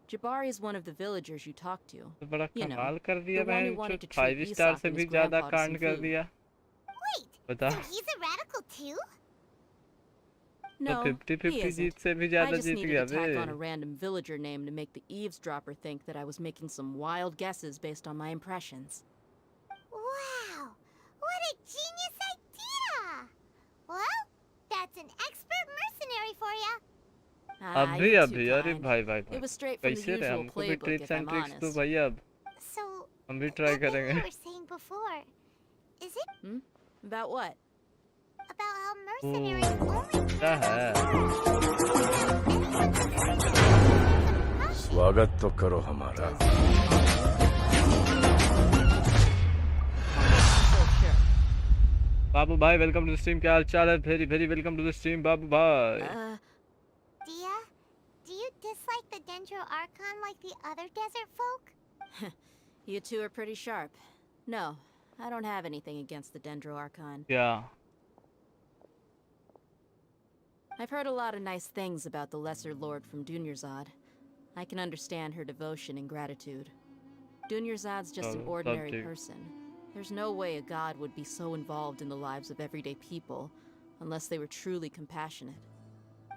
Jabari is one of the villagers you talked to. तो बड़ा You know, कमाल कर दिया the one who भाई। wanted to treat 5 star Isak से and भी his ज्यादा grandpa to some कांड कर food. दिया। Wait, बता। so he's a radical too? तो No, 50-50 he जीत isn't. से भी I ज्यादा just जीत needed गया to tack on bay. a random villager name to make the eavesdropper think that I was making some wild guesses based on my impressions. Wow, what a genius idea! Well, that's an expert mercenary for ya. अभी you're अभी too अरे kind. भाई भाई It भाई was straight from the कैसे रहे? usual हमको भी playbook, trips if and I'm tricks तो honest. भाई अब So, हम भी ट्राई that thing करेंगे। you were saying before, is it About what? about how mercenaries only क्या है? स्वागत तो करो हमारा। बाबू भाई वेलकम टू द स्ट्रीम। क्या हाल चाल है? Very very welcome to the stream बाबू भाई। Dia, do you dislike the Dendro Archon like the other desert folk? You two are pretty sharp. No, I don't have anything against the Dendro Archon. क्या? I've heard a lot of nice things about the Lesser Lord from Dunyarzad. I can understand her devotion and gratitude. Dunyarzad's just an ordinary person. There's no way a god would be so involved in the lives of everyday people unless they were truly compassionate.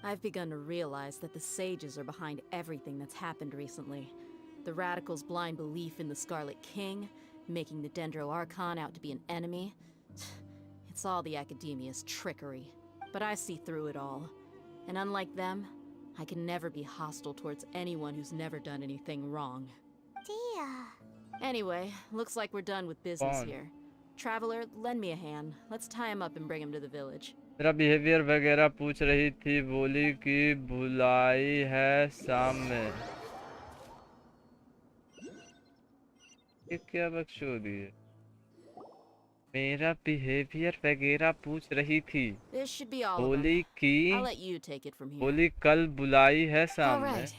I've begun to realize that the sages are behind everything that's happened recently. The radicals' blind belief in the Scarlet King, making the Dendro Archon out to be an enemy. It's all the Academia's trickery. But I see through it all. And unlike them, I can never be hostile towards anyone who's never done anything wrong. Dia. Anyway, looks like we're done with business कौन? here. Traveler, lend me a hand. Let's tie him up and bring him to the village. मेरा behaviour वगैरह पूछ रही थी, बोली कि भुलाई है सामने। ये क्या बकचोदी है? मेरा बिहेवियर वगैरह पूछ रही थी, This should be all of बोली them. कि I'll let you take it from here. बोली कल बुलाई है All सामने। right.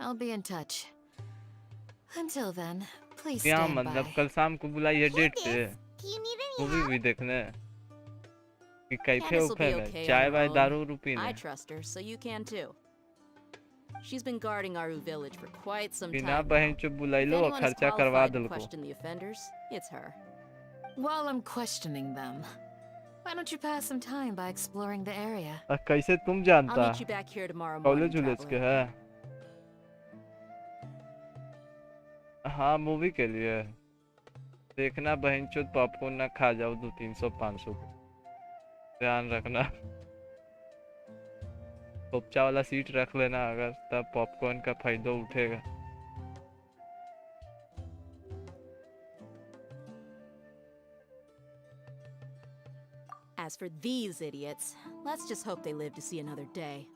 I'll be in touch. Until then, please क्या stand मतलब by. कल शाम को बुलाई है डेट पे? Do you need any movie help? भी देखने कि कैफे Candace will उफे be में okay चाय on her वाय own. दारू रू पीने। I trust her, so you can too. She's been guarding Aru village for quite some बिना time बहन now. चो बुलाई If लो और anyone is खर्चा करवा qualified दल to को। question the offenders, it's her. While I'm questioning them, why don't you pass some time by exploring the area? कैसे तुम I'll जानता? meet you back here tomorrow morning, college उलेज के traveler. है? हाँ मूवी के लिए देखना, बहन चो पॉपकॉर्न ना खा जाओ 200-300-500 को, ध्यान रखना। कोपचा वाला सीट रख लेना, अगर तब पॉपकॉर्न का फायदा उठेगा। As for these idiots, let's just hope they live to see another day.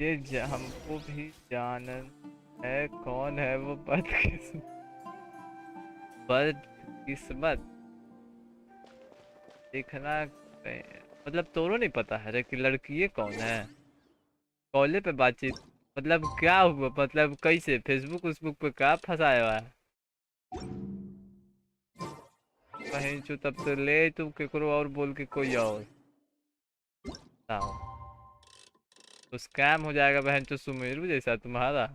ये हमको भी जान है कौन है वो बदकिस्मत देखना। मतलब तोरो नहीं पता है रे कि लड़की ये कौन है? कॉले पे बातचीत मतलब क्या हुआ? मतलब कैसे फेसबुक उसबुक पे क्या फंसाया हुआ है? कहीं चो तब तो ले तुम केकरो और बोल के कोई और बताओ तो स्कैम हो जाएगा बहन चो सुमेरु जैसा तुम्हारा।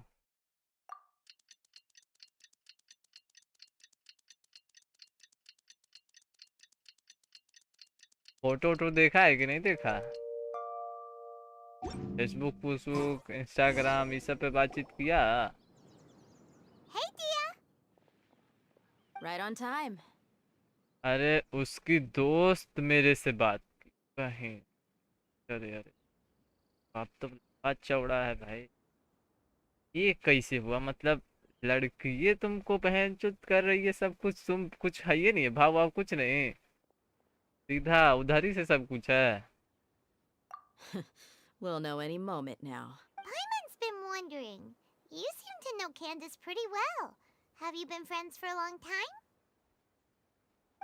फोटो वोटो देखा है कि नहीं देखा? फेसबुक फूसबुक इंस्टाग्राम ये सब पे बातचीत किया? Hey, Dia. Right on time. अरे उसकी दोस्त मेरे से बात की कहीं। अरे अरे आप तो बात चौड़ा है भाई। ये कैसे हुआ? मतलब लड़की ये तुमको बहन चुत कर रही है सब कुछ, तुम कुछ है ये नहीं है, भाव भाव कुछ नहीं, सीधा उधारी से सब कुछ है। We'll know any moment now. Paimon's been wondering. You seem to know Candace pretty well. Have you been friends for a long time?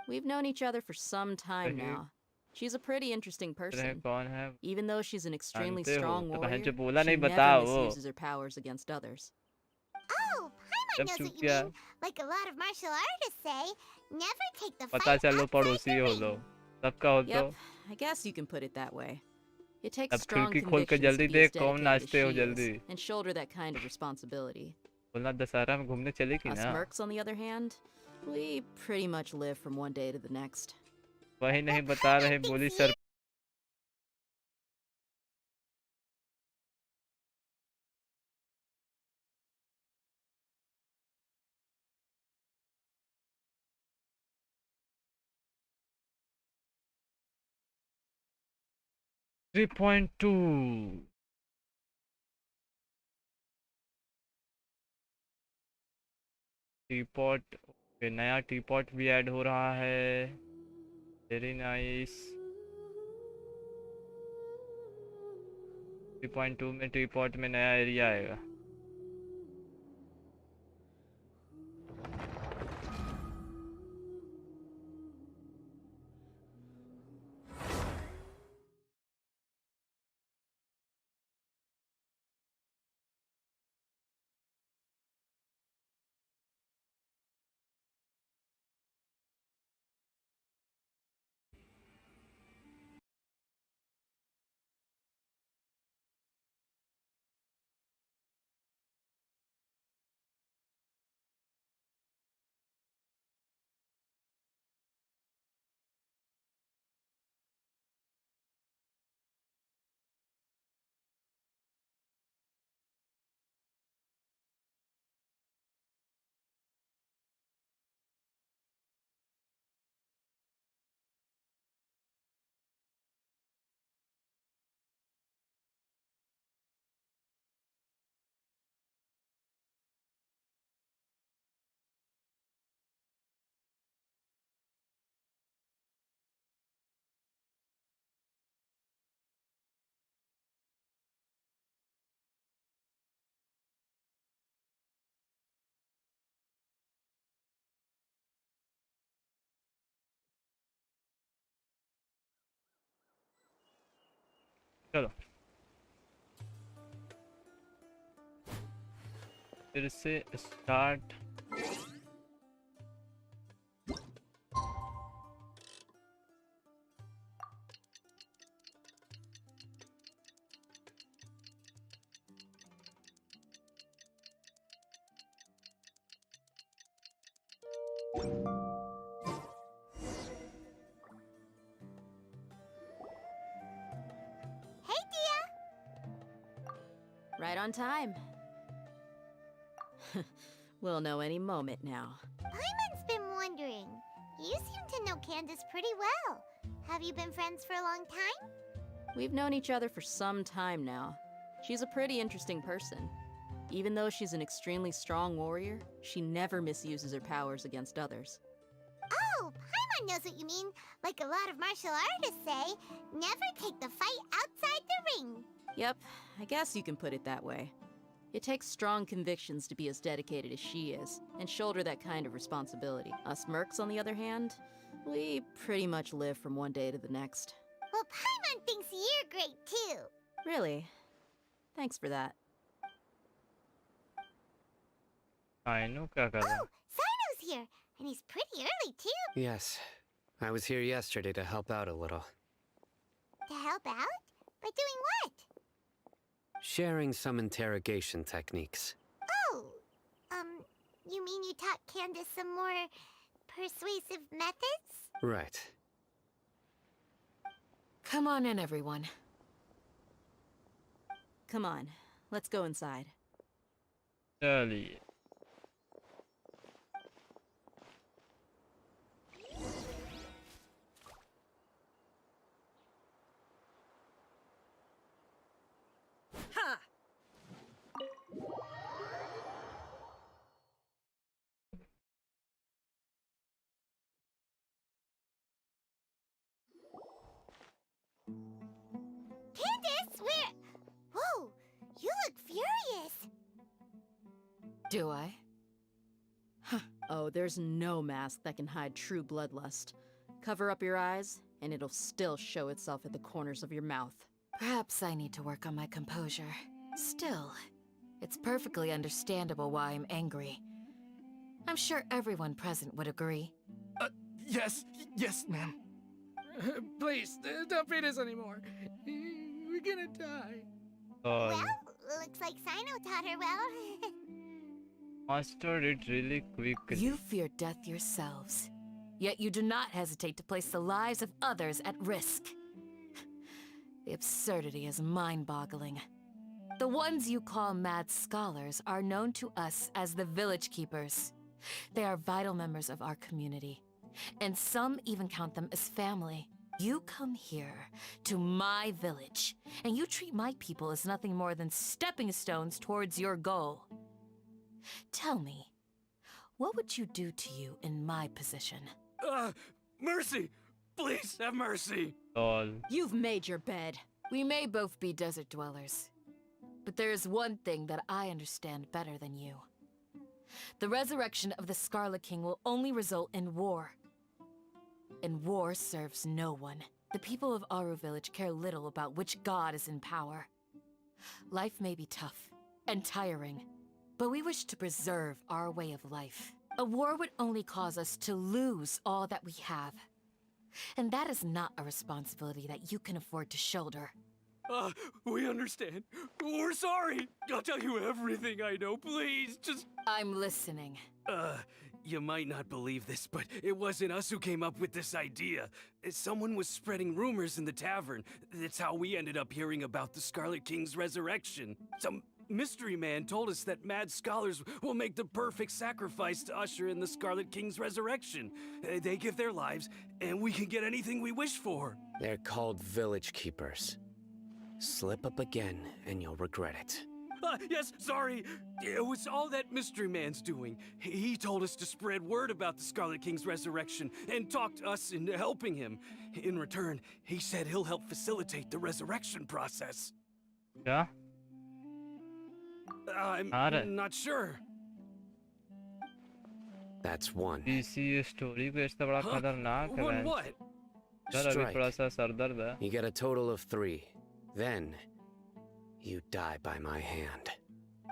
We've known each other for some time now. She's a pretty interesting person. कौन है? Even though she's an extremely जानते हो strong तो बहन warrior, जो बोला she नहीं never बताओ। misuses her powers against others. Oh, Paimon जब knows चुप what you किया mean. Like a lot of martial artists say, never take the पता fight चलो outside पड़ोसी the हो ring. लो सबका हो तो। Yep, I guess you can put it that way. It takes अब strong खिड़की खोल के convictions जल्दी to be as देख कौन dedicated as नाचते हो she जल्दी। is, and shoulder that kind of responsibility. बोलना दशहरा में घूमने चले कि Us ना? mercs, on the other hand, we pretty much live from one day to the next. वही नहीं बता रहे, बोली sir three point two. Teapot नया टीपॉट भी ऐड हो रहा है, वेरी नाइस। 3.2 में टीपॉट में नया एरिया आएगा। चलो फिर से start. Hey, Dia! Right on time. We'll know any moment now. Paimon's been wondering. You seem to know Candace pretty well. Have you been friends for a long time? We've known each other for some time now. She's a pretty interesting person. Even though she's an extremely strong warrior, she never misuses her powers against others. Oh, Paimon knows what you mean. Like a lot of martial artists say, never take the fight outside the ring. Yep, I guess you can put it that way. It takes strong convictions to be as dedicated as she is, and shoulder that kind of responsibility. Us mercs, on the other hand, we pretty much live from one day to the next. Well, Paimon thinks you're great too. Really? Thanks for that. I know क्या कर रहा है। Oh, Sino's here, and he's pretty early too. Yes, I was here yesterday to help out a little. To help out? By doing what? Sharing some interrogation techniques. Oh, you mean you taught Candace some more persuasive methods? Right. Come on in, everyone. Come on, let's go inside. चलिए Ha! Candace, where? Whoa, you look furious. Do I? Oh, there's no mask that can hide true bloodlust. Cover up your eyes, and it'll still show itself at the corners of your mouth. Perhaps I need to work on my composure. Still, it's perfectly understandable why I'm angry. I'm sure everyone present would agree. Yes, ma'am. Please, don't beat us anymore. We're gonna die. Well, looks like Sino taught her well. mastered it really quickly. You fear death yourselves, yet you do not hesitate to place the lives of others at risk. The absurdity is mind-boggling. The ones you call mad scholars are known to us as the Village Keepers. They are vital members of our community, and some even count them as family. You come here, to my village, and you treat my people as nothing more than stepping stones towards your goal. Tell me, what would you do to you in my position? Mercy! Please, have mercy! You've made your bed. We may both be desert dwellers, but there is one thing that I understand better than you. The resurrection of the Scarlet King will only result in war. And war serves no one. The people of Aru Village care little about which god is in power. Life may be tough and tiring, but we wish to preserve our way of life. A war would only cause us to lose all that we have. And that is not a responsibility that you can afford to shoulder. We understand. We're sorry. I'll tell you everything I know, please. Just... I'm listening. You might not believe this, but it wasn't us who came up with this idea. Someone was spreading rumors in the tavern. That's how we ended up hearing about the Scarlet King's resurrection. Some mystery man told us that mad scholars will make the perfect sacrifice to usher in the Scarlet King's resurrection. They give their lives, and we can get anything we wish for. They're called Village Keepers. Slip up again, and you'll regret it. Yes, sorry. It was all that mystery man's doing. He told us to spread word about the Scarlet King's resurrection and talked us into helping him. In return, he said he'll help facilitate the resurrection process. Yeah? I'm not sure. That's one. इसी story को इससे बड़ा खतरनाक है। One what? Sir अभी थोड़ा सा sir दर्द है। You get a total of 3. Then, you die by my hand.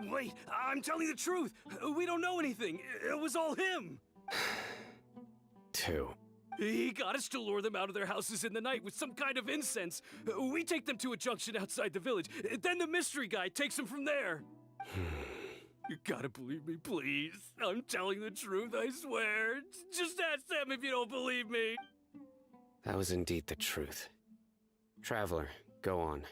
Wait, I'm telling the truth. We don't know anything. It was all him. 2. He got us to lure them out of their houses in the night with some kind of incense. We take them to a junction outside the village. Then the mystery guy takes them from there. You gotta believe me, please. I'm telling the truth, I swear. Just ask them if you don't believe me. That was indeed the truth. Traveler, go on.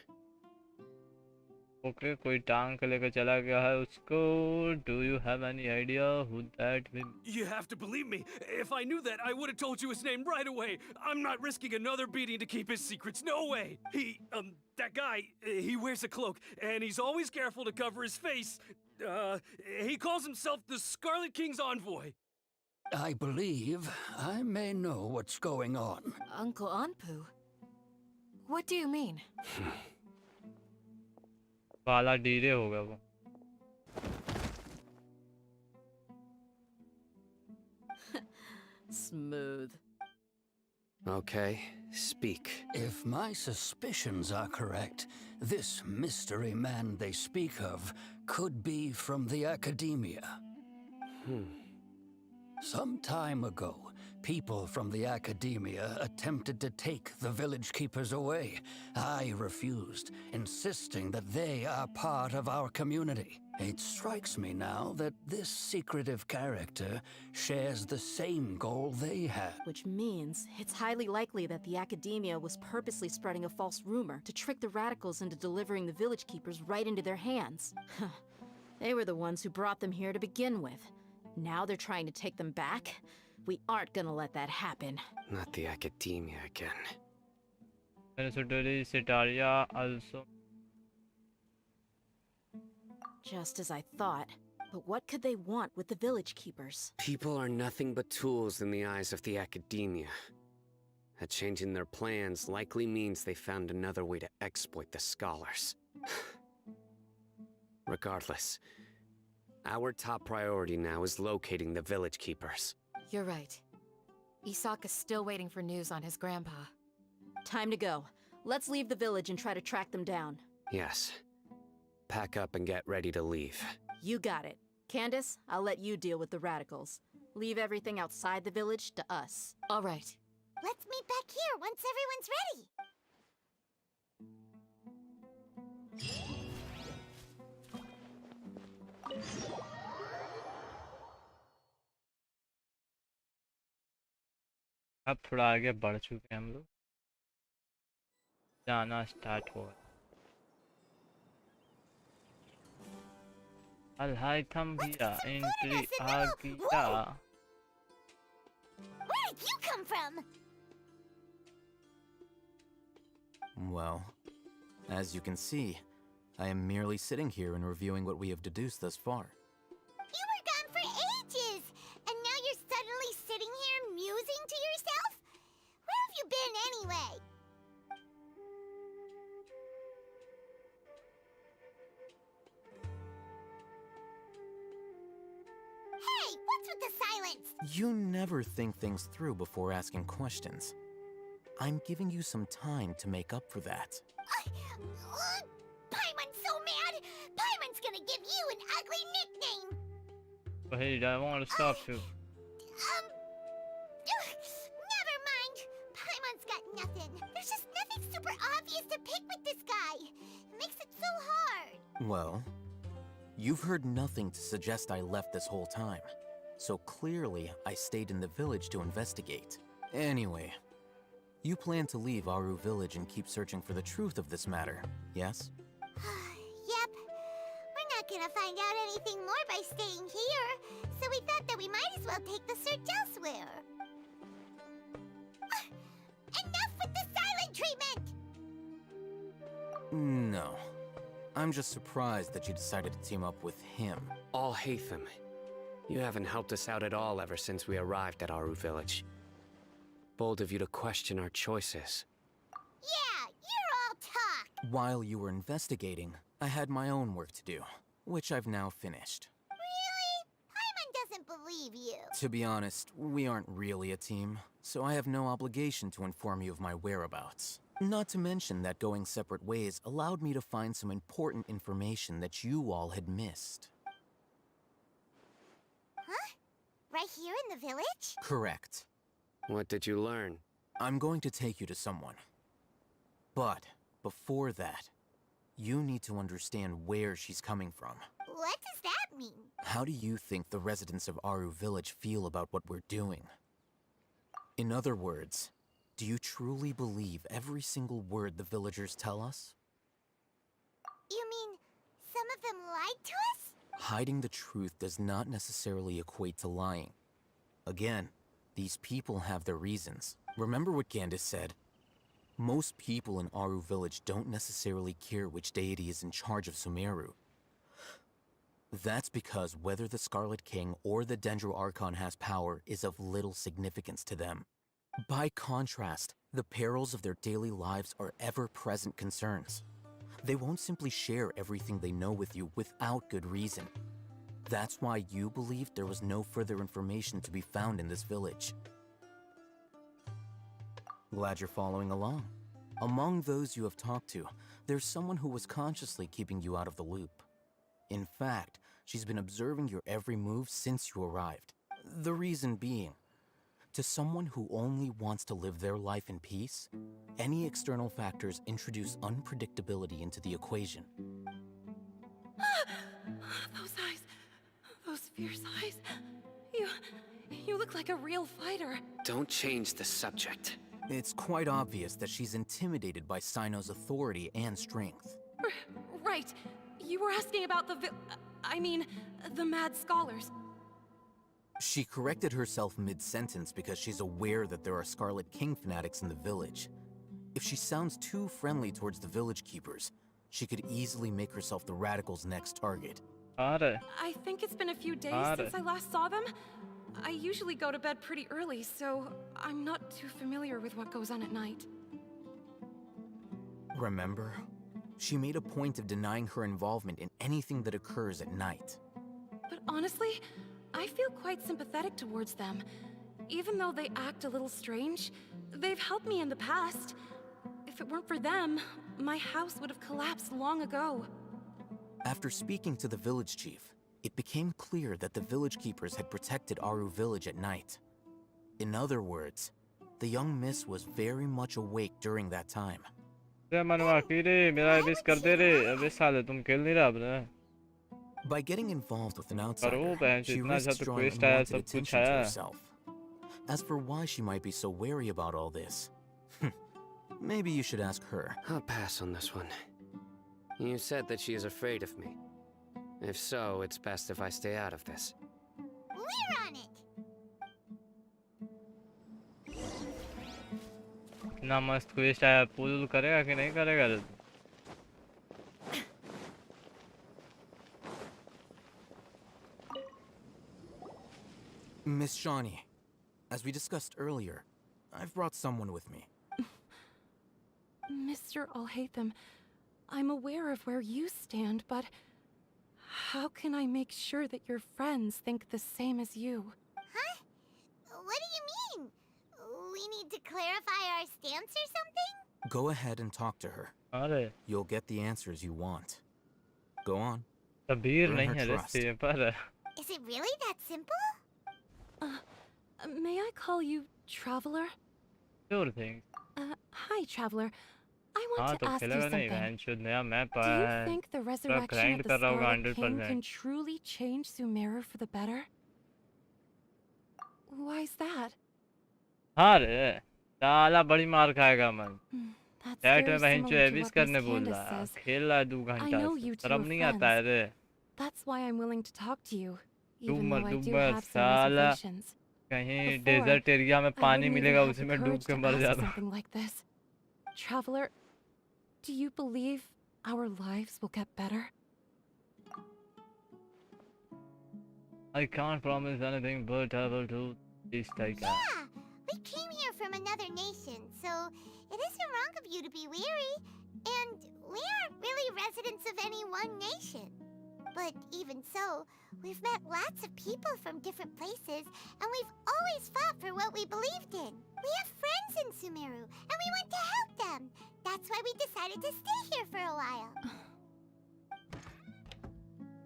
Okay कोई टांग के लेकर चला गया है उसको. Do you have any idea who that will be? You have to believe me. If I knew that, I would have told you his name right away. I'm not risking another beating to keep his secrets. No way. That guy, he wears a cloak, and he's always careful to cover his face. He calls himself the Scarlet King's envoy. I believe I may know what's going on. Uncle Anpu? What do you mean? काला Deere होगा वो. Smooth. Okay, speak. If my suspicions are correct, this mystery man they speak of could be from the academia. Some time ago, people from the academia attempted to take the village keepers away. I refused, insisting that they are part of our community. It strikes me now that this secretive character shares the same goal they had. Which means it's highly likely that the academia was purposely spreading a false rumor to trick the radicals into delivering the village keepers right into their hands. They were the ones who brought them here to begin with. Now they're trying to take them back? We aren't gonna let that happen. Not the academia again. Setaria also. Just as I thought. But what could they want with the village keepers? People are nothing but tools in the eyes of the academia. A change in their plans likely means they found another way to exploit the scholars. Regardless, our top priority now is locating the village keepers. You're right. Isak is still waiting for news on his grandpa. Time to go. Let's leave the village and try to track them down. Yes. Pack up and get ready to leave. You got it. Candace, I'll let you deal with the radicals. Leave everything outside the village to us. All right. Let's meet back here once everyone's ready. अब थोड़ा आगे बढ़ चुके हैं हम लोग. जाना start हुआ. Al-Haytham भैया एंट्री आ गया. Where did you come from? Well, as you can see, I am merely sitting here and reviewing what we have deduced thus far. You were gone for ages, and now you're suddenly sitting here musing to yourself? Where have you been anyway? Hey, what's with the silence? You never think things through before asking questions. I'm giving you some time to make up for that. Paimon's so mad! Paimon's gonna give you an ugly nickname! But hey, I want to stop you. Never mind. Paimon's got nothing. There's just nothing super obvious to pick with this guy. It makes it so hard. Well, you've heard nothing to suggest I left this whole time. So clearly, I stayed in the village to investigate. Anyway, you plan to leave Aru village and keep searching for the truth of this matter, yes? Yep. We're not gonna find out anything more by staying here, so we thought that we might as well take the search elsewhere. Enough with the silent treatment! No. I'm just surprised that you decided to team up with him. Al-Haytham, you haven't helped us out at all ever since we arrived at Aru village. Bold of you to question our choices. Yeah, you're all talk! While you were investigating, I had my own work to do, which I've now finished. Really? Paimon doesn't believe you. To be honest, we aren't really a team, so I have no obligation to inform you of my whereabouts. Not to mention that going separate ways allowed me to find some important information that you all had missed. Huh? Right here in the village? Correct. What did you learn? I'm going to take you to someone. But before that, you need to understand where she's coming from. What does that mean? How do you think the residents of Aru Village feel about what we're doing? In other words, do you truly believe every single word the villagers tell us? You mean some of them lied to us? Hiding the truth does not necessarily equate to lying. Again, these people have their reasons. Remember what Gandhi said? Most people in Aru Village don't necessarily care which deity is in charge of Sumeru. That's because whether the Scarlet King or the Dendro Archon has power is of little significance to them. By contrast, the perils of their daily lives are ever-present concerns. They won't simply share everything they know with you without good reason. That's why you believed there was no further information to be found in this village. Glad you're following along. Among those you have talked to, there's someone who was consciously keeping you out of the loop. In fact, she's been observing your every move since you arrived. The reason being, to someone who only wants to live their life in peace, any external factors introduce unpredictability into the equation. Those eyes, those fierce eyes. You look like a real fighter. Don't change the subject. It's quite obvious that she's intimidated by Sino's authority and strength. Right. You were asking about the mad scholars. She corrected herself mid-sentence because she's aware that there are Scarlet King fanatics in the village. If she sounds too friendly towards the village keepers, she could easily make herself the radicals' next target. I think it's been a few days since I last saw them. I usually go to bed pretty early, so I'm not too familiar with what goes on at night. Remember? She made a point of denying her involvement in anything that occurs at night. But honestly, I feel quite sympathetic towards them. Even though they act a little strange, they've helped me in the past. If it weren't for them, my house would have collapsed long ago. After speaking to the village chief, it became clear that the village keepers had protected Aru Village at night. In other words, the young miss was very much awake during that time. By getting involved with an outsider, she risks drawing unwanted attention to herself. As for why she might be so wary about all this, maybe you should ask her. I'll pass on this one. You said that she is afraid of me. If so, it's best if I stay out of this. We're on it! इतना मस्त quest आया, पुल करेगा कि नहीं करेगा? Miss Shawnee, as we discussed earlier, I've brought someone with me. Mr. Alhaitham, I'm aware of where you stand, but how can I make sure that your friends think the same as you? Huh? What do you mean? We need to clarify our stance or something? Go ahead and talk to her. You'll get the answers you want. Go on. Earn her trust. Is it really that simple? May I call you Traveler? Sure thing. Hi, Traveler. I want to ask you something. Do you think the resurrection of the Scarlet King can truly change Sumeru for the better? Why's that? हाँ रे, साला बड़ी मार खाएगा मन। That's में very बहन similar to Aves what करने Miss बोल Candace रहा, says. खेल रहा है 2 I घंटा know से, you two शर्म are नहीं आता है friends. रे। That's why I'm willing to talk to you, even doomer though I do doomer have some साला reservations. कहीं Before, डेजर्ट एरिया में I पानी wouldn't even मिलेगा have उसी the में डूब courage के to मर ask जाता। something like this. Traveler, do you believe our lives will get better? I can't promise anything, but I will do this, Taika. Yeah! We came here from another nation, so it isn't wrong of you to be weary. And we aren't really residents of any one nation. But even so, we've met lots of people from different places, and we've always fought for what we believed in. We have friends in Sumeru, and we want to help them. That's why we decided to stay here for a while.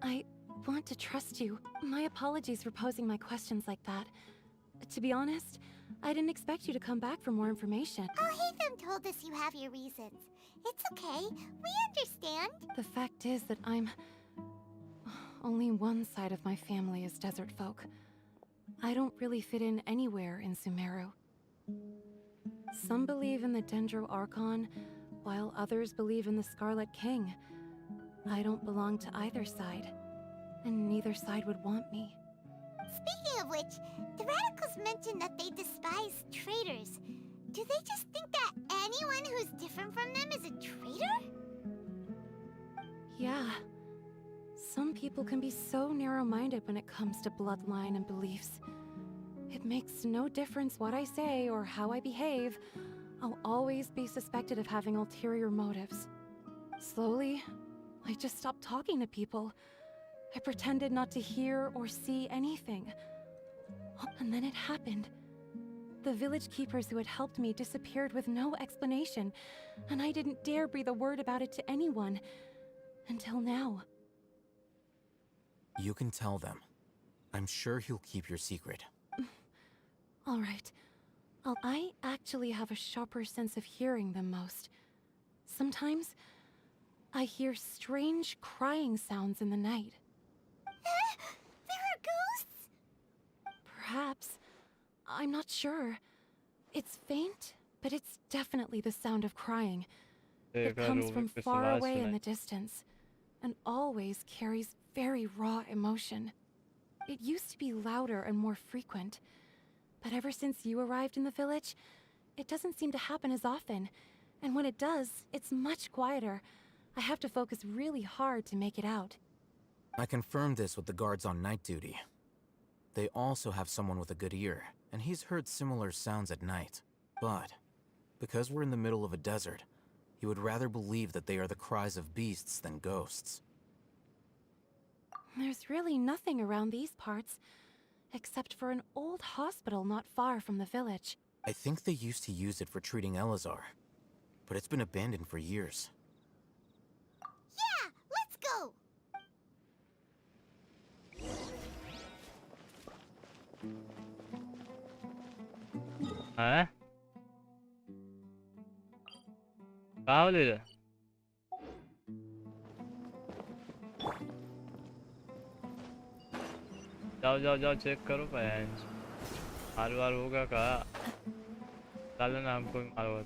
I want to trust you. My apologies for posing my questions like that. To be honest, I didn't expect you to come back for more information. Al-Haytham told us you have your reasons. It's okay. We understand. The fact is that only one side of my family is desert folk. I don't really fit in anywhere in Sumeru. Some believe in the Dendro Archon, while others believe in the Scarlet King. I don't belong to either side, and neither side would want me. Speaking of which, the radicals mentioned that they despise traitors. Do they just think that anyone who's different from them is a traitor? Yeah. Some people can be so narrow-minded when it comes to bloodline and beliefs. It makes no difference what I say or how I behave. I'll always be suspected of having ulterior motives. Slowly, I just stopped talking to people. I pretended not to hear or see anything. And then it happened. The village keepers who had helped me disappeared with no explanation, and I didn't dare breathe a word about it to anyone. Until now. You can tell them. I'm sure he'll keep your secret. All right. I actually have a sharper sense of hearing than most. Sometimes, I hear strange crying sounds in the night. There are ghosts? Perhaps. I'm not sure. It's faint, but it's definitely the sound of crying. It comes from far away in the distance, and always carries very raw emotion. It used to be louder and more frequent, but ever since you arrived in the village, it doesn't seem to happen as often, and when it does, it's much quieter. I have to focus really hard to make it out. I confirmed this with the guards on night duty. They also have someone with a good ear, and he's heard similar sounds at night. But, because we're in the middle of a desert, he would rather believe that they are the cries of beasts than ghosts. There's really nothing around these parts, except for an old hospital not far from the village. I think they used to use it for treating Elazar, but it's been abandoned for years. Yeah, let's go! Hả? Báo đi rồi. जाओ check करो पैंच हर बार होगा का डालो ना हमको मारो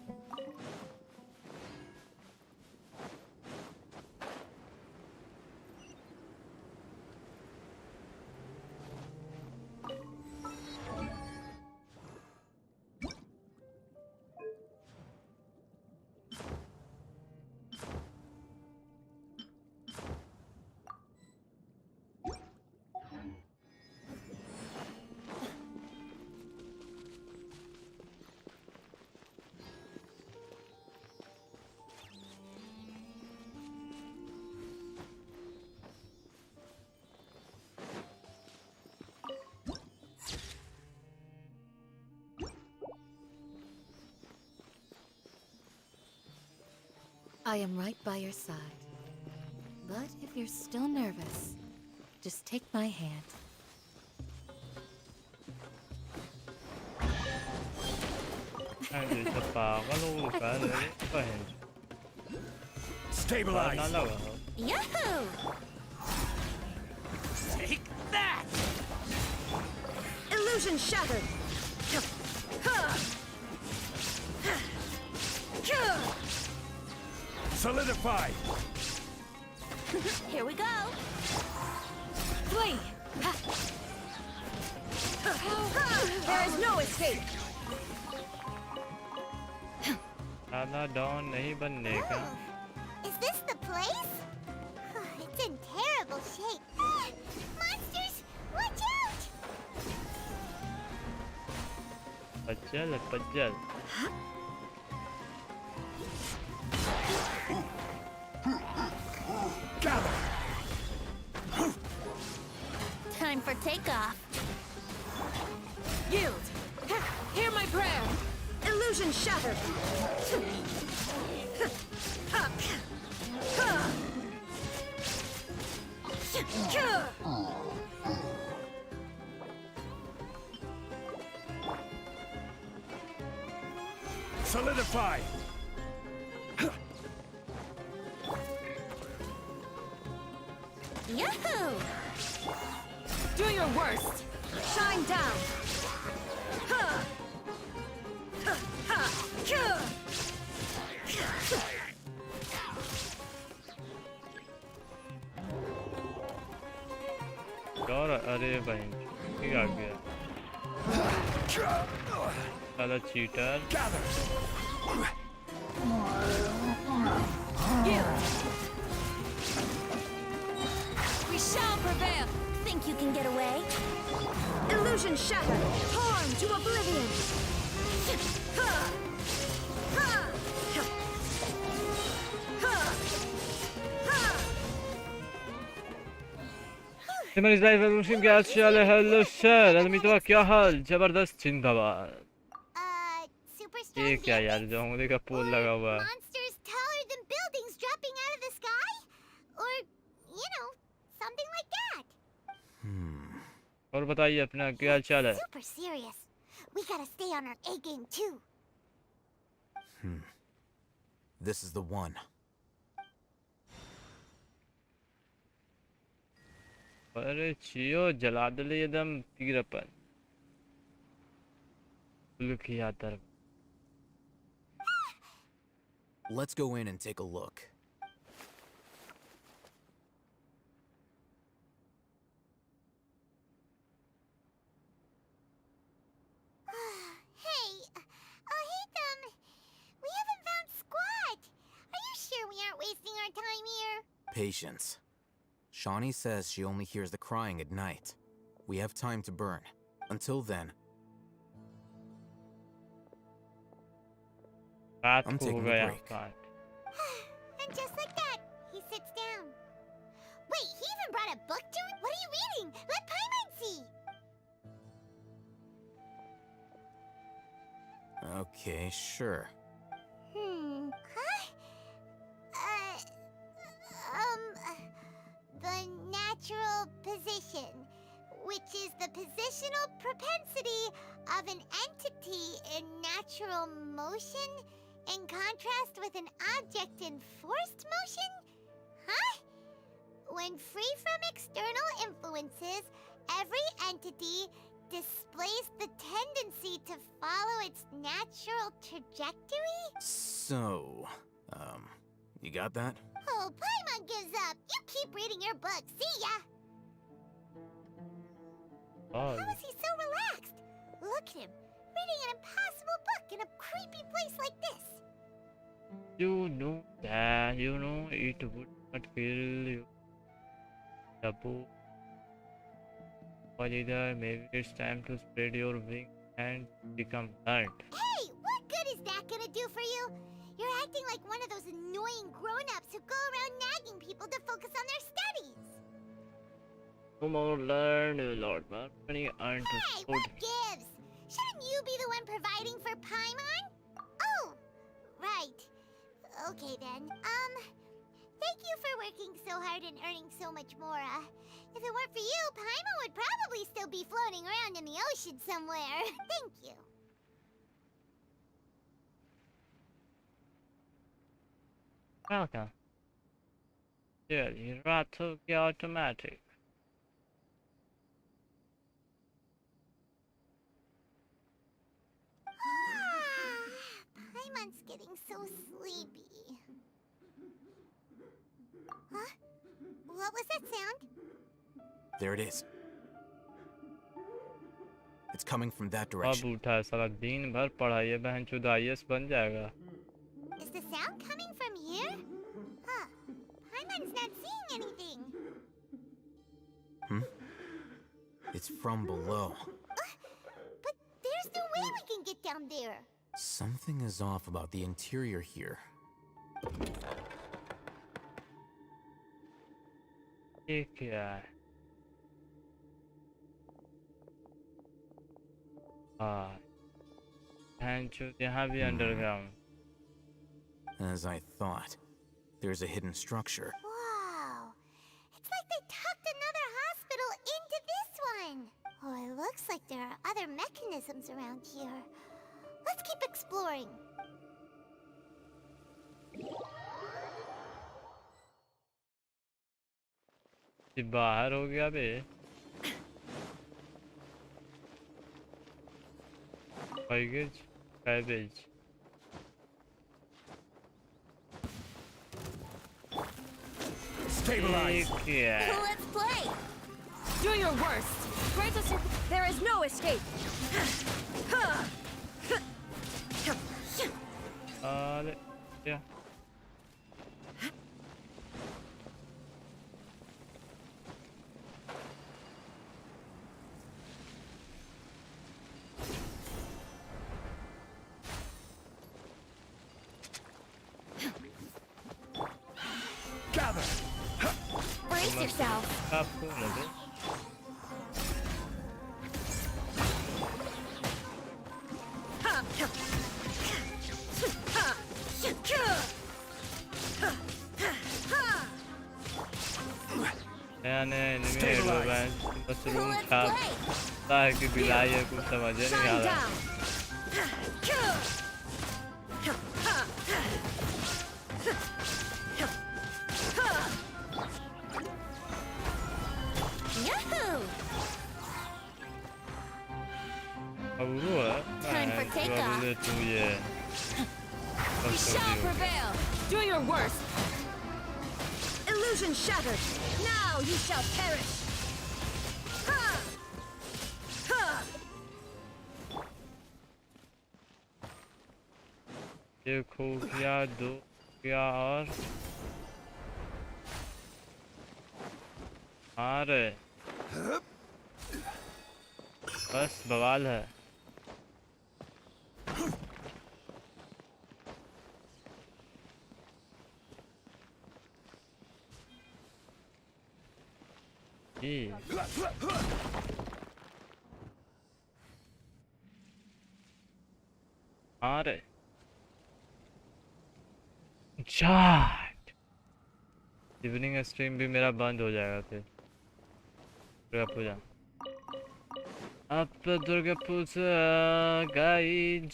I am right by your side. But if you're still nervous, just take my hand. Stabilize! Yahoo! Take that! Illusion shattered! Solidify! Here we go! Flee! There is no escape! ज़्यादा down नहीं बनने का Is this the place? It's in terrible shape. Monsters! Watch out! पज्जल Gather! time for takeoff. Yield! Hear my prayer! Illusion shattered! Solidify! Yahoo! Do your worst! Shine down! यार अरे भाई ठीक आ गया साला cheater We shall prevail. Think you can get away? Illusion shattered! Torn to oblivion! Simmons live evolution GensHIN hello sir अलमितवा क्या हाल जबरदस्त जिंदाबाद ये क्या यार जोंगली का पोल लगा हुआ है Monsters taller than buildings dropping out of the sky? Or, something like that. और बताइए अपना क्या चाल है Super serious. We gotta stay on our A game too. This is the one. अरे चियो जला दले एकदम तीरपन लुक किया तर Let's go in and take a look. Hey, Hatham, we haven't found squat. Are you sure we aren't wasting our time here? Patience. Shawnee says she only hears the crying at night. We have time to burn. Until then, I'm taking a break. And just like that, he sits down. Wait, he even brought a book to it? What are you reading? Let Paimon see. Okay, sure. Huh? The natural position, which is the positional propensity of an entity in natural motion in contrast with an object in forced motion? Huh? When free from external influences, every entity displays the tendency to follow its natural trajectory? So, you got that? Oh, Paimon gives up. You keep reading your book. See ya! Oh. How is he so relaxed? Look at him, reading an impossible book in a creepy place like this. You know that, it would not kill you. The book. Or either maybe it's time to spread your wings and become learned. Hey, what good is that gonna do for you? You're acting like one of those annoying grown-ups who go around nagging people to focus on their studies. No more learn, Lord. Money earned to Hey, what gives? Shouldn't you be the one providing for Paimon? Oh, right. Okay then. Thank you for working so hard and earning so much more. If it weren't for you, Paimon would probably still be floating around in the ocean somewhere. Thank you. Welcome. Yeah, you're right to get automatic. Paimon's getting so sleepy. Huh? What was that sound? There it is. It's coming from that direction. अब उठा साला दिन भर पढ़ाइए बहनचोद IAS बन जाएगा. Is the sound coming from here? Huh. Paimon's not seeing anything. It's from below. But there's no way we can get down there. Something is off about the interior here. ये क्या है? यहाँ भी underground. As I thought, there's a hidden structure. Wow. It's like they tucked another hospital into this one. Oh, it looks like there are other mechanisms around here. Let's keep exploring. ये बाहर हो गया बे. Cabbage. Stabilize. Let's play. Do your worst. Grant us your. There is no escape. Yeah. Gather. Brace yourself. कि बिलाई है कुछ समझ नहीं आ रहा. Time for takeoff. We shall prevail. Do your worst. Illusion shattered. Now you shall perish. देखो क्या दो क्या और आ रहे बस बवाल है. आ रहे चाट. इवनिंग स्ट्रीम भी मेरा बंद हो जाएगा फिर. दुर्गा पूजा. अब Durga Puja guys.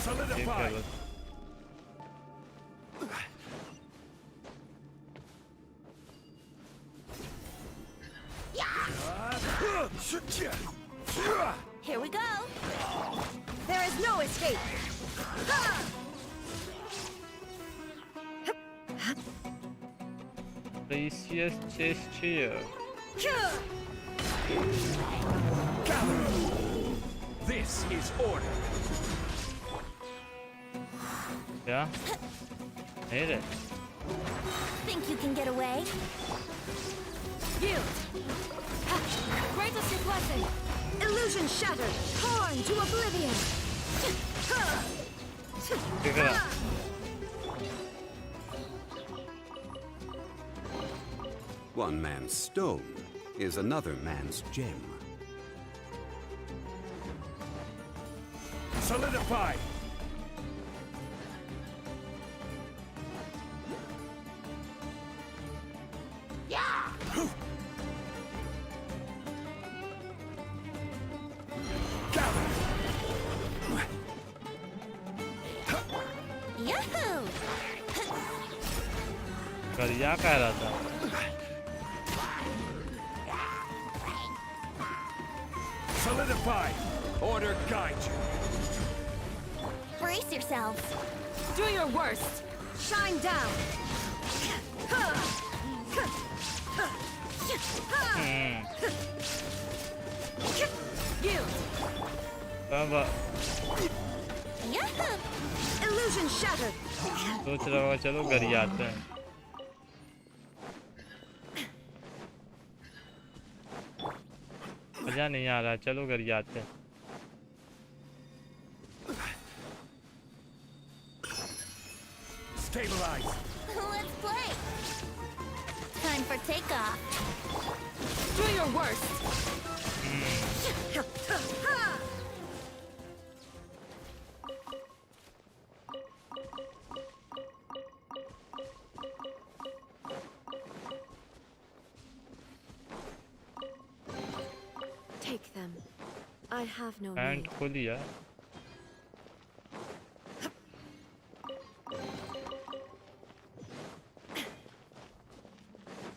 Solidify. Here we go. There is no escape. Precious chest here. This is order. Yeah. Hate it. Think you can get away? You. Grant us your blessing. Illusion shattered. Torn to oblivion. Pick it up. One man's stone is another man's gem. Solidify. क्या कह रहा था. Solidify. Order guide you. Brace yourselves. Do your worst. Shine down. You. Illusion shattered. सोच रहा होगा चलो घर ही आते हैं. मजा नहीं आ रहा. चलो घर ही आते हैं. Stabilize. Let's play. Time for takeoff. Do your worst. Take them. I have no pant need. खोल दिया।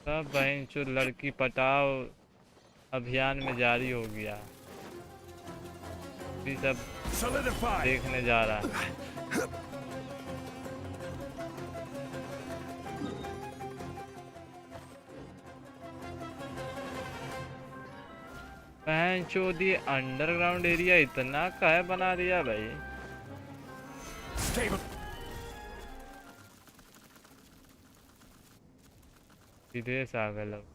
सब बहन चो लड़की पटाओ अभियान में जारी हो गया। भी सब देखने जा रहा है। बहन चो ये अंडरग्राउंड एरिया इतना काहे बना दिया भाई। विदेश आ गए लोग।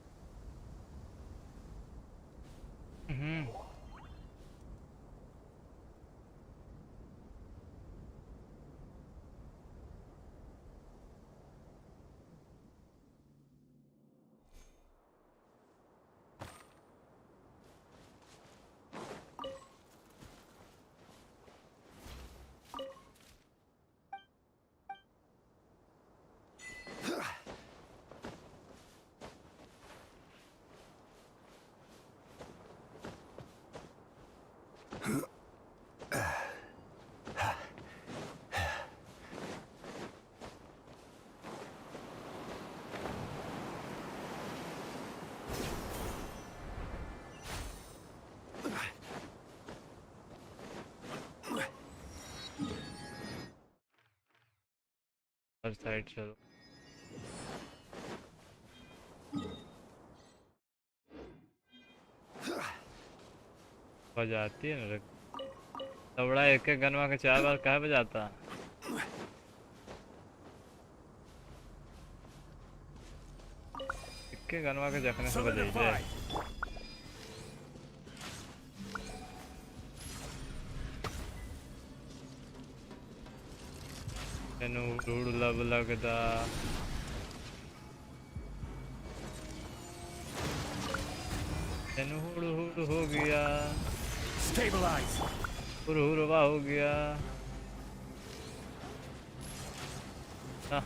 हर साइड चलो। बजाती है ना तबड़ा एक एक गनवा के 4 बार काहे बजाता। एक एक गनवा के जखने से बजाई दे। तेनू उड़ लब लगदा। तेनू हुड़ हुड़ हो गया। हुड़ हुड़वा हो गया। हाँ।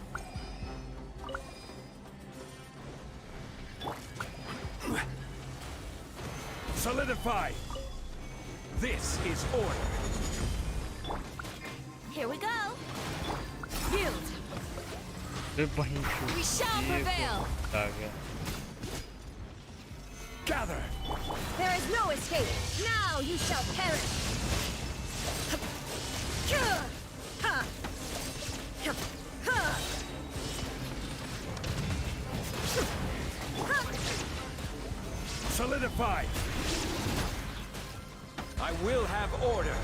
Solidify. This is order. Here we go. Yield. We shall prevail. Gather. There is no escape. Now you shall perish. Solidify. I will have order.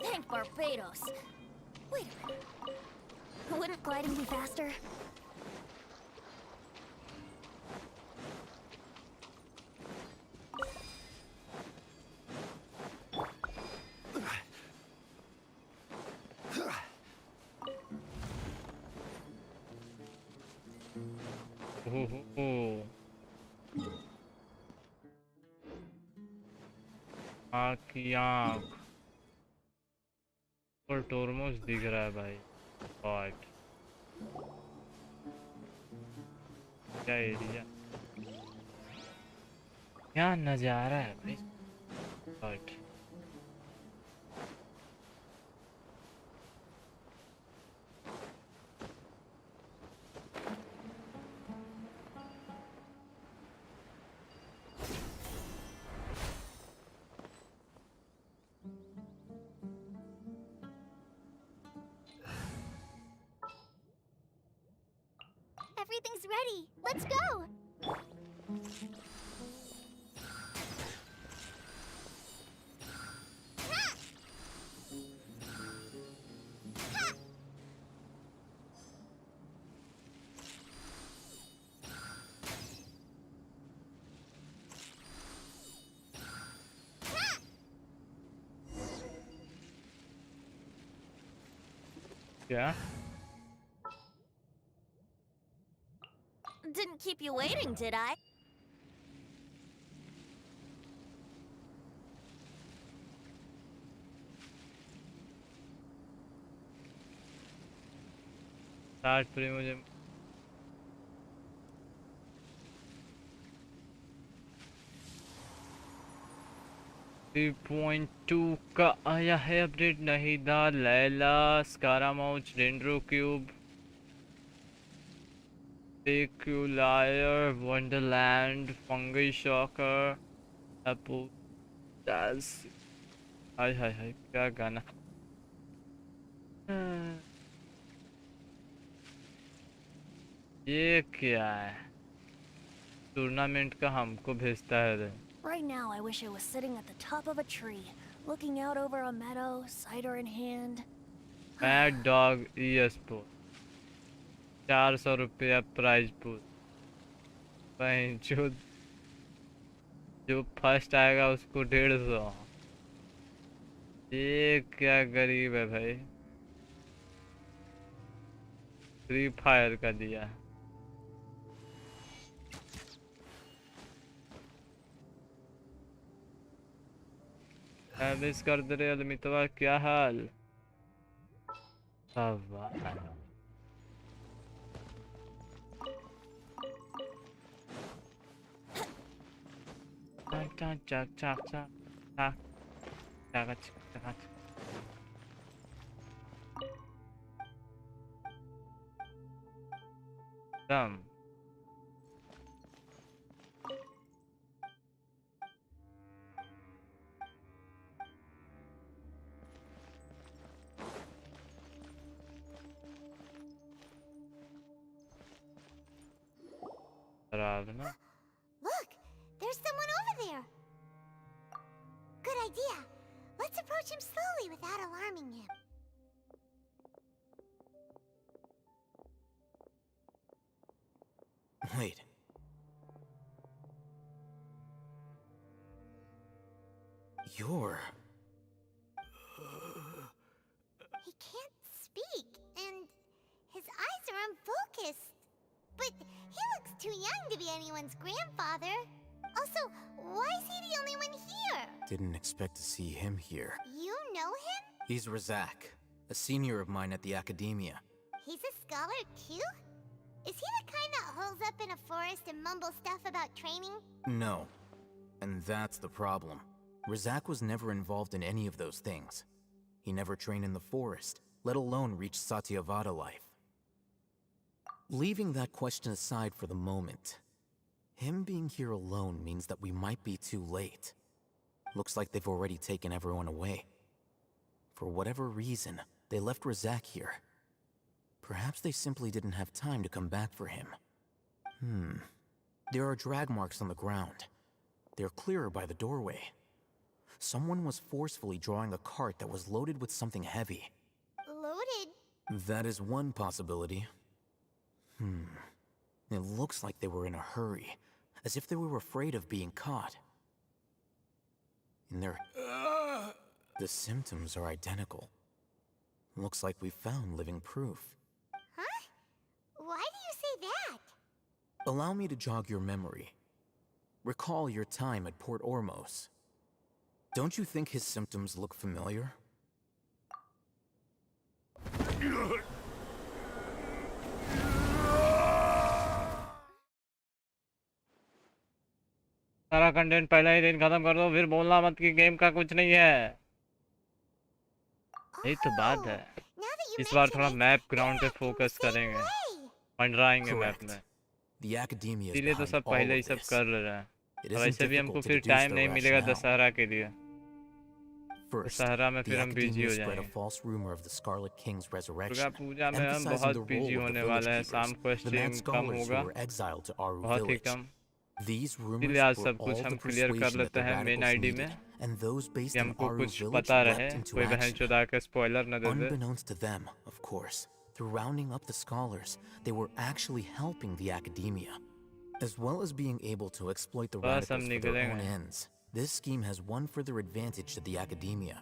Thank Barbados. Wait a minute. Wouldn't gliding be faster? आँख की आँख और टोरमोस दिख रहा है भाई। वाट क्या area, क्या नजारा है भाई। वाट Everything's ready. Let's go. क्या? Didn't keep you waiting, did I? Start मुझे 3.2 का आया है अपडेट। नहीं था Layla, Scaramouche, dendro cube, liar, wonderland, fungi shocker, अपू डांस। हाय हाय हाय क्या गाना। ये क्या है? टूर्नामेंट का हमको भेजता है रे। Right now, I wish I was sitting at the top of a tree, looking out over a meadow, cider in hand. Mad dog ES पोल 400 रुपया प्राइज पूल। जो फर्स्ट आएगा उसको 150। ये क्या गरीब है भाई। फ्री फायर का दिया। मिस कर दे रहे अलमितवा, क्या हाल? Look, there's someone over there. Good idea. Let's approach him slowly without alarming him. Wait. You're... He can't speak, and his eyes are unfocused. But he looks too young to be anyone's grandfather. Also, why is he the only one here? Didn't expect to see him here. You know him? He's Razak, a senior of mine at the academia. He's a scholar too? Is he the kind that holes up in a forest and mumbles stuff about training? No. And that's the problem. Razak was never involved in any of those things. He never trained in the forest, let alone reach Satyavada life. Leaving that question aside for the moment, him being here alone means that we might be too late. Looks like they've already taken everyone away. For whatever reason, they left Razak here. Perhaps they simply didn't have time to come back for him. There are drag marks on the ground. They're clearer by the doorway. Someone was forcefully drawing a cart that was loaded with something heavy. Loaded? That is one possibility. It looks like they were in a hurry, as if they were afraid of being caught. And the symptoms are identical. Looks like we found living proof. Huh? Why do you say that? Allow me to jog your memory. Recall your time at Port Ormos. Don't you think his symptoms look familiar? सारा content पहले ही दिन खत्म कर दो, फिर बोलना मत कि गेम का कुछ नहीं है। यही तो बात है। इस बार थोड़ा मैप ग्राउंड पे फोकस करेंगे, मंडराएंगे मैप में। इसीलिए तो सब पहले ही सब कर रहे हैं। और ऐसे भी हमको फिर टाइम नहीं मिलेगा दशहरा के लिए। दशहरा में फिर हम बिजी हो जाएंगे। दुर्गा पूजा में हम बहुत बिजी होने वाले हैं। शाम को स्ट्रीम कम होगा, बहुत ही कम। इसलिए आज सब कुछ हम क्लियर कर लेते हैं मेन आईडी में कि हमको कुछ पता रहे, कोई बहन चोदा के स्पॉइलर न दे दे। Unbeknownst to them, of course, through rounding up the scholars, they were actually helping the academia, as well as being able to exploit the radicals for their own ends. This scheme has one further advantage to the academia.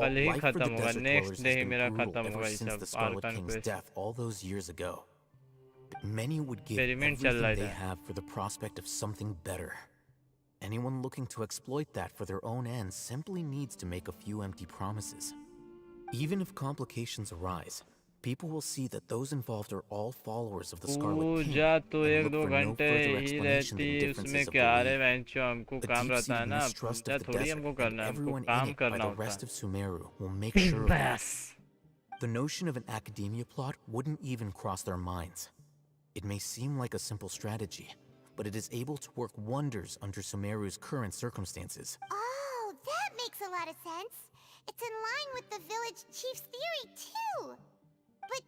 कल ही Life for खत्म the होगा, desert next dwellers day has he been मेरा brutal खत्म ever होगा ये since सब the Scarlet Arkan King's quest. death all those years ago. But many would give experiment चल रहा everything they है। have for the prospect of something better. Anyone looking to exploit that for their own ends simply needs to make a few empty promises. Even if complications arise, people will see that those involved are all followers of the Scarlet King पूजा तो and एक look दो for no घंटे further ही explanation रहती, than उसमें differences of क्या रे belief. वेंचो, हमको The काम रहता है deep-seated ना, mistrust पूजा of the थोड़ी desert हमको and करना है, हमको everyone in काम it by करना the होता rest है। of Sumeru will make sure of that. बस। The notion of an academia plot wouldn't even cross their minds. It may seem like a simple strategy, but it is able to work wonders under Sumeru's current circumstances. Oh, that makes a lot of sense. It's in line with the village chief's theory, too. But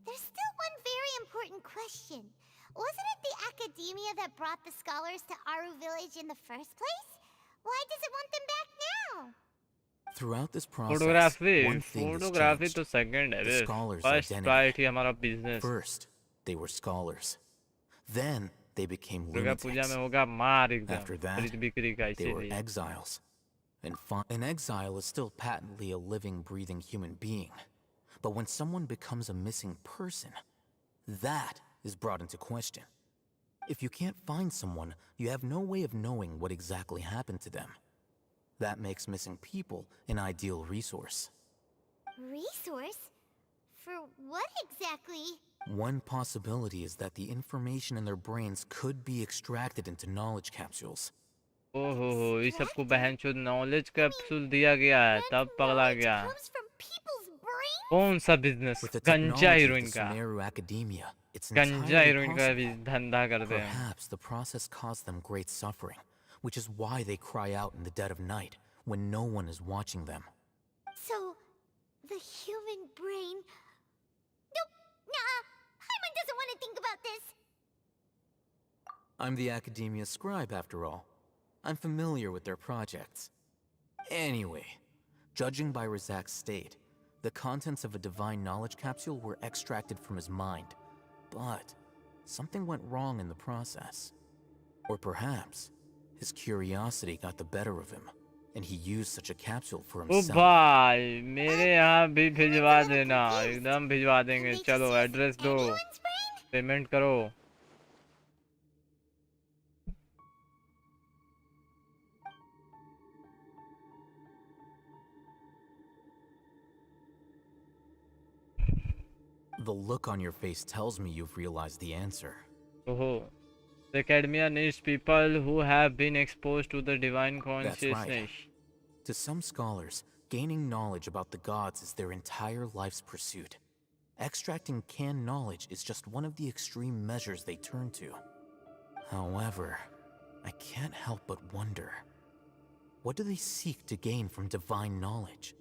there's still one very important question. Wasn't it the academia that brought the scholars to Aru village in the first place? Why does it want them back now? Throughout this process, photography one thing has photography changed. तो second है The बे, scholars' first identity. Priority हमारा business. First, they were scholars. Then, they became Durga Puja lunatics. में होगा मार एकदम, After that, खरीद बिक्री का they were इसीलिए। exiles. And an exile is still patently a living, breathing human being. But when someone becomes a missing person, that is brought into question. If you can't find someone, you have no way of knowing what exactly happened to them. That makes missing people an ideal resource. Resource? For what exactly? One possibility is that the information in their brains could be extracted into knowledge capsules. ओहो ये सबको बहनचोद knowledge capsule दिया गया है, तब पगला गया। कौन सा बिजनेस? With the गंजा technology of हीरोइन the का, Sumeru academia, it's गंजा entirely हीरोइन का भी possible. धंधा करते हैं। Perhaps the process caused them great suffering, which is why they cry out in the dead of night when no one is watching them. So, the human brain... Nope, nah, Paimon doesn't want to think about this. I'm the academia scribe, after all. I'm familiar with their projects. Anyway, judging by Razak's state, the contents of a divine knowledge capsule were extracted from his mind. But something went wrong in the process. Or perhaps his curiosity got the better of him, and he used such a capsule for O himself. भाई मेरे यहाँ भी भिजवा देना, एकदम भिजवा देंगे। चलो एड्रेस दो, पेमेंट करो। The look on your face tells me you've realized the answer. Oh, the academia needs people who have been exposed to the divine That's consciousness. right. To some scholars, gaining knowledge about the gods is their entire life's pursuit. Extracting canned knowledge is just one of the extreme measures they turn to. However, I can't help but wonder, what do they seek to gain from divine knowledge?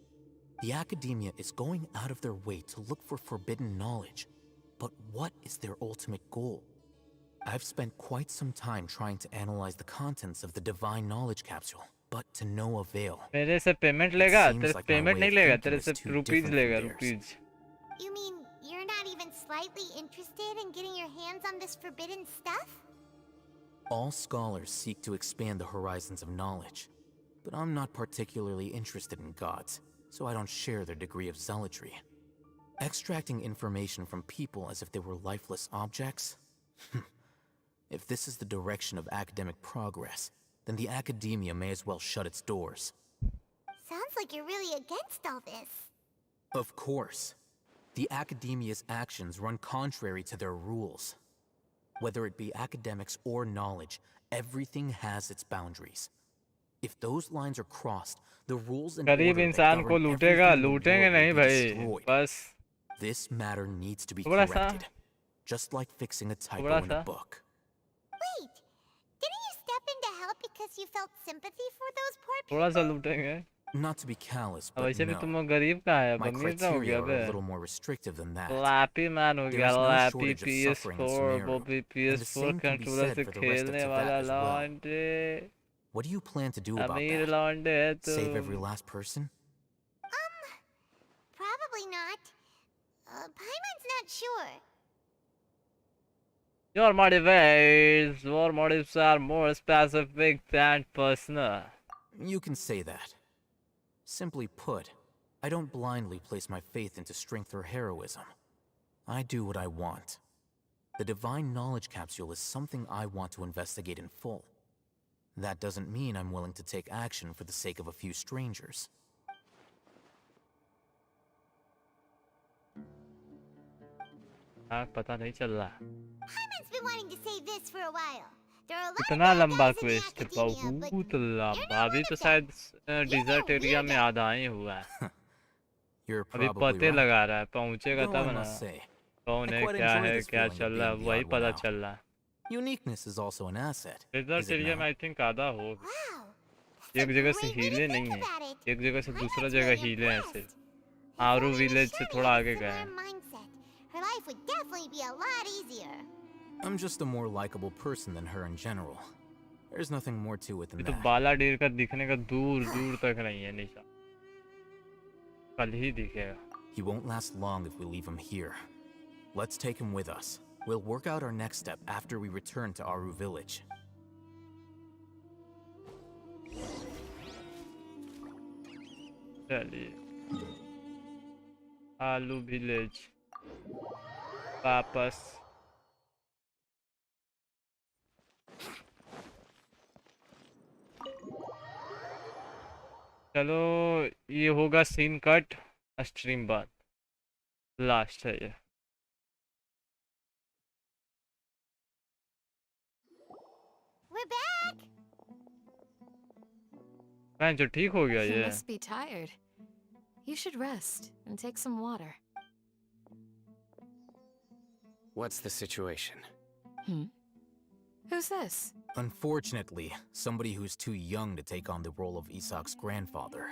The academia is going out of their way to look for forbidden knowledge, but what is their ultimate goal? I've spent quite some time trying to analyze the contents of the divine knowledge capsule, but to no avail. मेरे से payment लेगा? तेरे से payment नहीं लेगा, तेरे से rupees लेगा, rupees. You mean you're not even slightly interested in getting your hands on this forbidden stuff? All scholars seek to expand the horizons of knowledge, but I'm not particularly interested in gods, so I don't share their degree of zealotry. Extracting information from people as if they were lifeless objects? If this is the direction of academic progress, then the academia may as well shut its doors. Sounds like you're really against all this. Of course. The academia's actions run contrary to their rules. Whether it be academics or knowledge, everything has its boundaries. If those lines are crossed, the rules and गरीब order that इंसान को govern लूटेगा, everything in the लूटेंगे world नहीं will be भाई, destroyed. बस This matter needs to be थोड़ा सा corrected, just like fixing a typo थोड़ा in a सा book. Wait, didn't you step in to help because you felt sympathy for those poor people? थोड़ा सा लूटेंगे। Not to be callous, अब but वैसे भी no. तुम गरीब का है, My अमीर का हो criteria गया are बे। a little more restrictive than that. लापी मैन हो There गया, is no लापी shortage of suffering in PS4, वो Sumeru, भी and the PS4 same can be controller said से for the rest of खेलने Tibet वाला as well. लॉन्डे। What do you plan to do about अमीर that? लॉन्डे है Save every तुम। last person? Probably not. Paimon's not sure. Your motives are more specific than personal. You can say that. Simply put, I don't blindly place my faith into strength or heroism. I do what I want. The Divine Knowledge Capsule is something I want to investigate in full. That doesn't mean I'm willing to take action for the sake of a few strangers. पता नहीं चल रहा। Hyman's been wanting to say this for a while. There are a lot इतना of bad लंबा guys in the quest, academia, but बहुत लंबा। अभी तो शायद डिजर्ट एरिया में आधा ही हुआ है। अभी पते लगा रहा है, पहुंचेगा तब ना कौन है, क्या चल रहा है, वही पता चल रहा है। Uniqueness is also an asset. Desert area में आई थिंक आधा हो, एक जगह से हीले नहीं है, एक जगह से दूसरा जगह हीले हैं सिर्फ। आरू विलेज से थोड़ा आगे गए हैं। her life would definitely be a lot easier. I'm just a more likable person than her in general. There's nothing more to it than तो that. बालाडीर का दिखने का दूर दूर तक नहीं है निशान, कल ही दिखेगा। He won't last long if we leave him here. Let's take him with us. We'll work out our next step after we return to Aru village. चलिए, आलू विलेज वापस। चलो, ये होगा सीन कट स्ट्रीम बाद, लास्ट है ये। We're back. मैं जो ठीक हो गया You ये। must be tired. You should rest and take some water. What's the situation? Who's this? Unfortunately, somebody who's too young to take on the role of Isak's grandfather.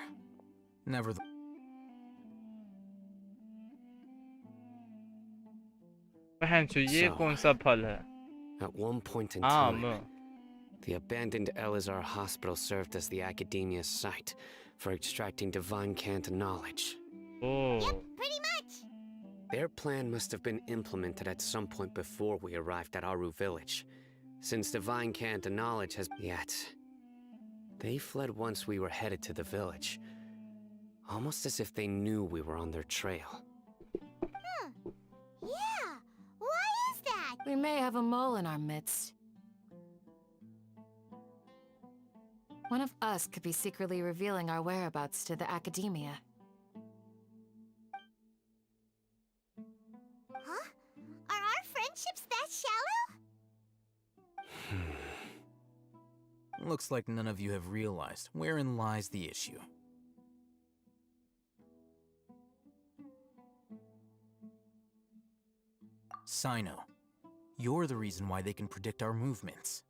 बहन चो, ये कौन सा फल है? At one point in time, the abandoned Elazar hospital served as the academia's site for extracting divine Kanta knowledge. Oh. Yep, pretty much. Their plan must have been implemented at some point before we arrived at Aru village, since divine Kanta knowledge has yet. They fled once we were headed to the village, almost as if they knew we were on their trail. Yeah, why is that? We may have a mole in our midst. One of us could be secretly revealing our whereabouts to the academia. Huh? Are our friendships that shallow? Looks like none of you have realized wherein lies the issue. Sino, you're the reason why they can predict our movements.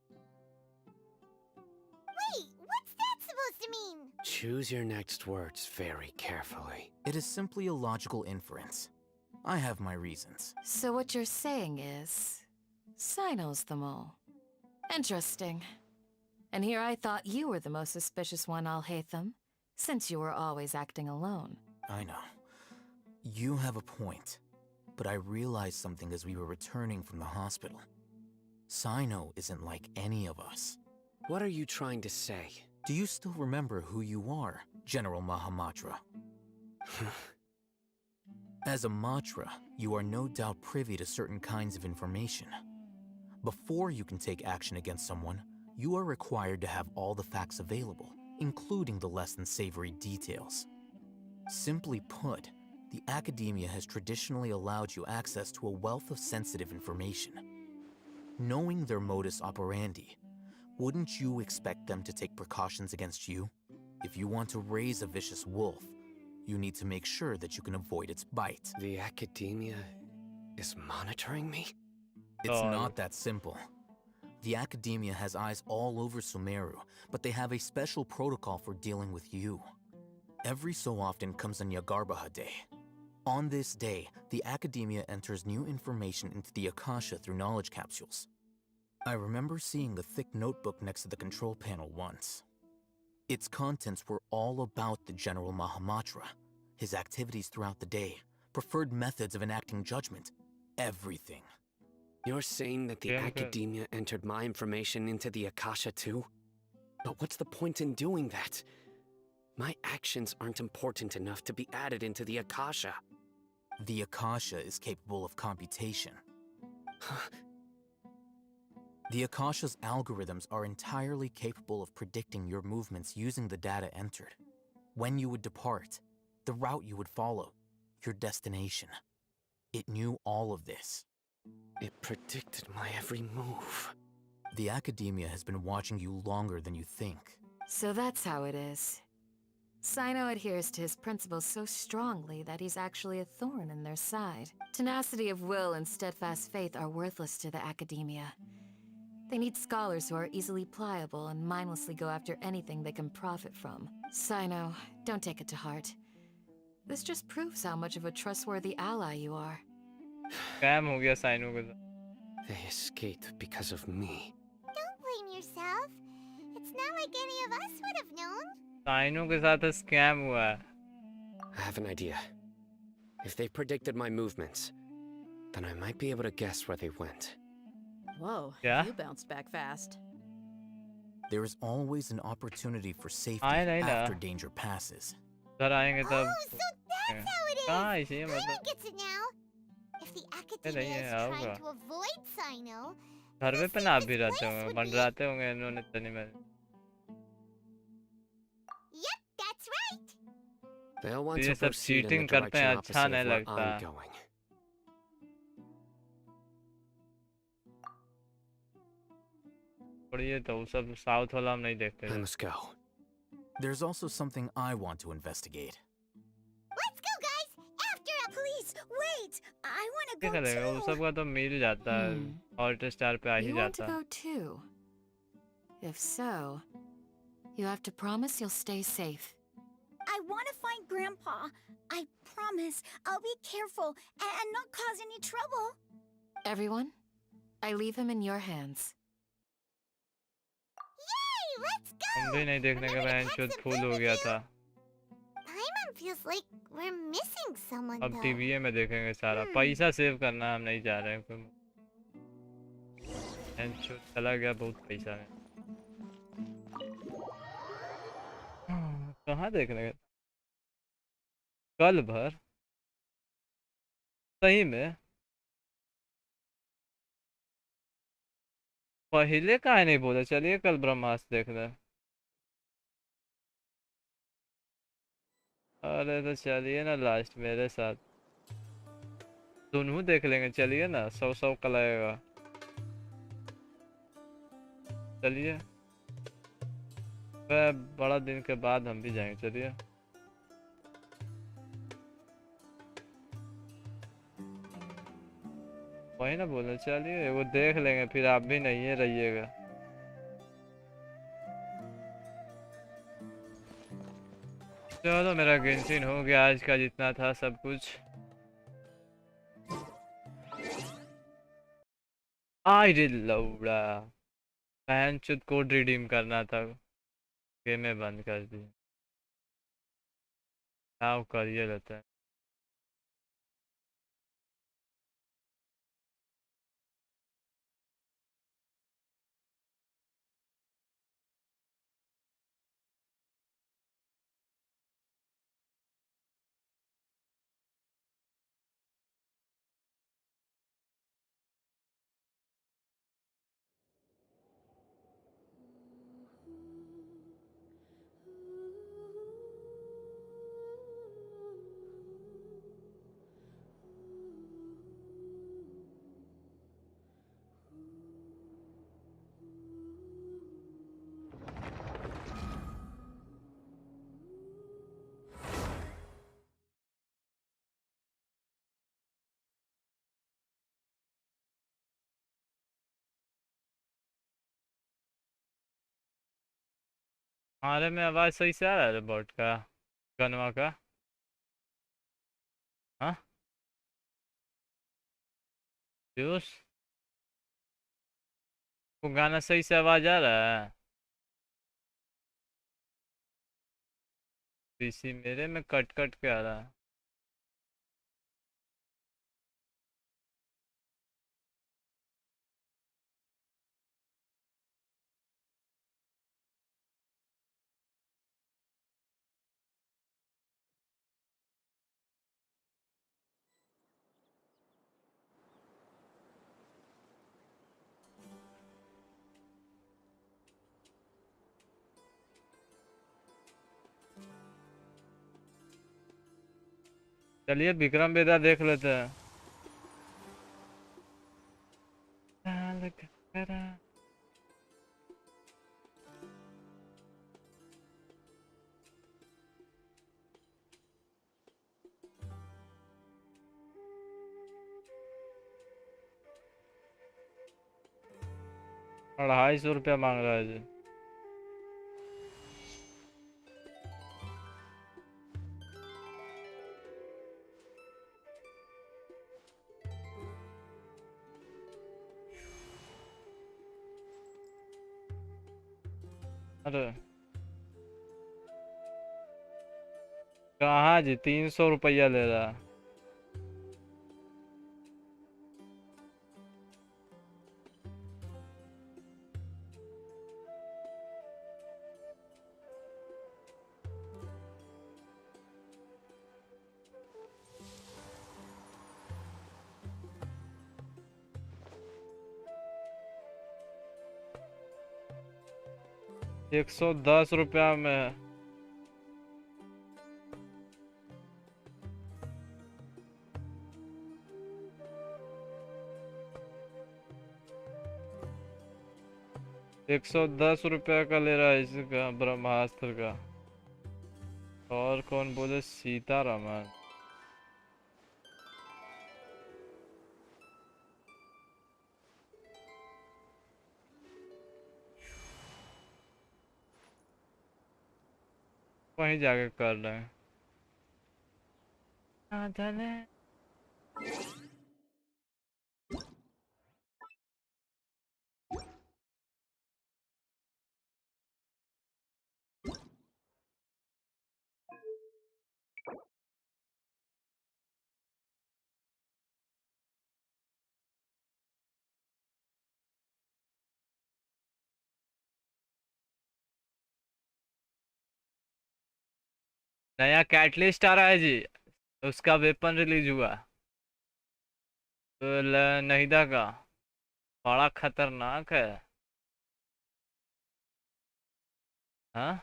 Wait, what's that supposed to mean? Choose your next words very carefully. It is simply a logical inference. I have my reasons. So what you're saying is, Sino's the mole. Interesting. And here I thought you were the most suspicious one, Alhaitham, since you were always acting alone. I know. You have a point. But I realized something as we were returning from the hospital. Sino isn't like any of us. What are you trying to say? Do you still remember who you are, General Mahamatra? As a Matra, you are no doubt privy to certain kinds of information. Before you can take action against someone, you are required to have all the facts available, including the less than savory details. Simply put, the academia has traditionally allowed you access to a wealth of sensitive information. Knowing their modus operandi, wouldn't you expect them to take precautions against you? If you want to raise a vicious wolf, you need to make sure that you can avoid its bite. The academia is monitoring me? It's not that simple. The academia has eyes all over Sumeru, but they have a special protocol for dealing with you. Every so often comes a Nyagarbaha Day. On this day, the academia enters new information into the Akasha through knowledge capsules. I remember seeing a thick notebook next to the control panel once. Its contents were all about the General Mahamatra, his activities throughout the day, preferred methods of enacting judgment, everything. You're saying that the academia entered my information into the Akasha too? But what's the point in doing that? My actions aren't important enough to be added into the Akasha. The Akasha is capable of computation. The Akasha's algorithms are entirely capable of predicting your movements using the data entered. When you would depart, the route you would follow, your destination. It knew all of this. It predicted my every move. The Academia has been watching you longer than you think. So that's how it is. Sino adheres to his principles so strongly that he's actually a thorn in their side. Tenacity of will and steadfast faith are worthless to the Academia. They need scholars who are easily pliable and mindlessly go after anything they can profit from. Sino, don't take it to heart. This just proves how much of a trustworthy ally you are. Scam हो गया cyano के साथ. They escaped because of me. Don't blame yourself. It's not like any of us would have known. Sino के साथ scam हुआ है. I have an idea. If they predicted my movements, then I might be able to guess where they went. Whoa, Yeah? you bounced back fast. There is always an opportunity for safety I know. after danger passes. इधर आएंगे तब. Oh, so that's how it is. हाँ इसी Paimon मतलब. gets it now. If the नहीं Academia है, is होगा. trying to avoid Sino, घर में पना भी रहते होंगे. मंडराते होंगे इन्होंने तनी में. yep, that's right. They'll want ये to सब proceed in चीटिंग the करते direction हैं. opposite अच्छा of नहीं where लगता. I'm going. और ये तो सब साउथ वाला हम नहीं देखते. I must go. There's also something I want to investigate. Let's go, guys. After a Please, wait! I want to क्या go करेगा? वो too! सबका तो मिल जाता है. हॉट स्टार पे आ ही You want to जाता. go too? If so, you have to promise you'll stay safe. I want to find Grandpa. I promise I'll be careful and not cause any trouble. Everyone, I leave him in your hands. Yay, let's go. हम भी नहीं देखने के बाद शुद्ध फूल हो गया था. Paimon feels like we're missing someone अब though. टीवीए में देखेंगे सारा. पैसा सेव करना हम नहीं जा रहे हैं. शुद्ध चला गया बहुत पैसा में. कहाँ देखने गए? कल भर सही में पहले काहे नहीं बोले? चलिए कल ब्रह्मास्त्र देख रहे. अरे तो चलिए ना लास्ट मेरे साथ दोनों देख लेंगे. चलिए ना 100 का लगेगा. चलिए बड़ा दिन के बाद हम भी जाएंगे. चलिए वही ना बोलना. चलिए वो देख लेंगे फिर आप भी नहीं है रहिएगा. चलो मेरा गेंशिन हो गया आज का जितना था सब कुछ. आई डिड लौड़ा. पैन चुद कोड रिडीम करना था. गेम में बंद कर दी. क्या करिए लेते हैं. हमारे में आवाज सही से आ रहा है बोट का गनवा का. हाँ जूस को गाना सही से आवाज आ रहा है. पीसी मेरे में कट कट के आ रहा है. चलिए विक्रम बेदा देख लेते हैं। ₹250 मांग रहा है जी। अरे कहाँ जी, ₹300 ले रहा। 110 में है। ₹110 का ले रहा है इसका, ब्रह्मास्त्र का। और कौन बोले? सीतारमन। वहीं जाके कर रहे हैं। नया कैटलिस्ट आ रहा है जी, उसका वेपन रिलीज हुआ तो नहिदा का, बड़ा खतरनाक है। हाँ,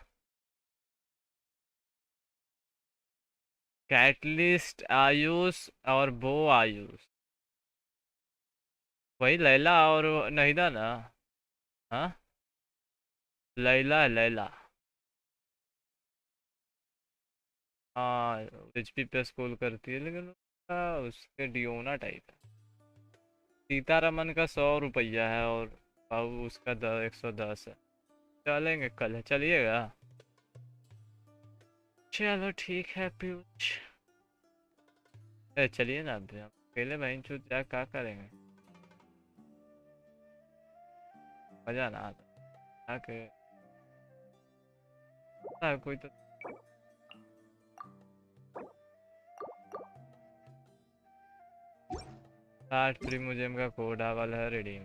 कैटलिस्ट आयुष और बो आयुष, वही लैला और नहिदा ना। हाँ, लैला लैला। हाँ, एचपी पे स्कोर करती है, लेकिन उसके डियोना टाइप है। सीतारमन का ₹100 है और बाबू उसका 110 है। चलेंगे कल, चलिएगा। चलो ठीक है पीयूष, चलिए ना। अभी हम अकेले बहन चूत जा क्या करेंगे, मजा ना आता आके। कोई तो प्रीमोजेम का कोड वाला है रिडीम।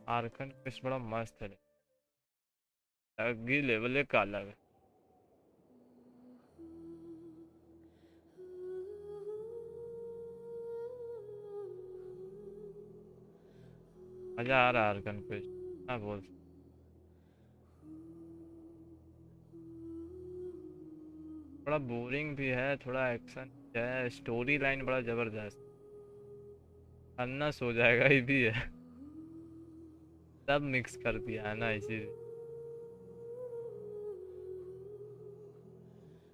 आर्कन फिश बड़ा मस्त है, अगी लेवल का अलग है। मजा आ रहा है आर्कन फिश, हाँ बोल। थोड़ा बोरिंग भी है, थोड़ा एक्शन है, स्टोरी लाइन बड़ा जबरदस्त। अन्ना सो जाएगा ये भी है, सब मिक्स कर दिया है ना, इसीलिए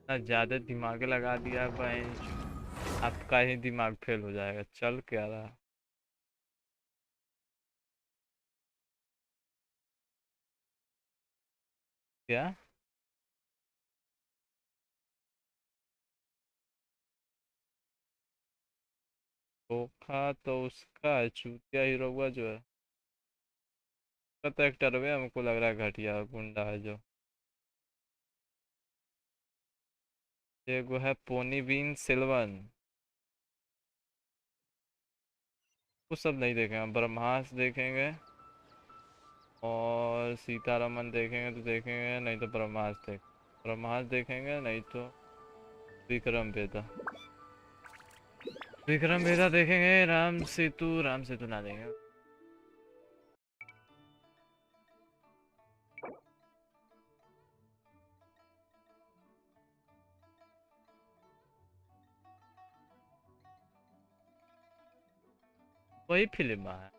ना ज्यादा दिमाग लगा दिया भाई, आपका ही दिमाग फेल हो जाएगा। चल क्या रहा क्या? धोखा तो उसका है, चूतिया हीरो हुआ जो है, उसका तो एक्टर है, हमको लग रहा है घटिया गुंडा है जो। ये वो है पोनी बीन सिल्वन, वो सब नहीं देखेंगे हम। ब्रह्मास्त्र देखेंगे और सीतारमन देखेंगे तो देखेंगे, नहीं तो ब्रह्मास्त्र देखेंगे, नहीं तो विक्रम बेदा देखेंगे। राम सेतु ना देंगे। वही फिल्म है।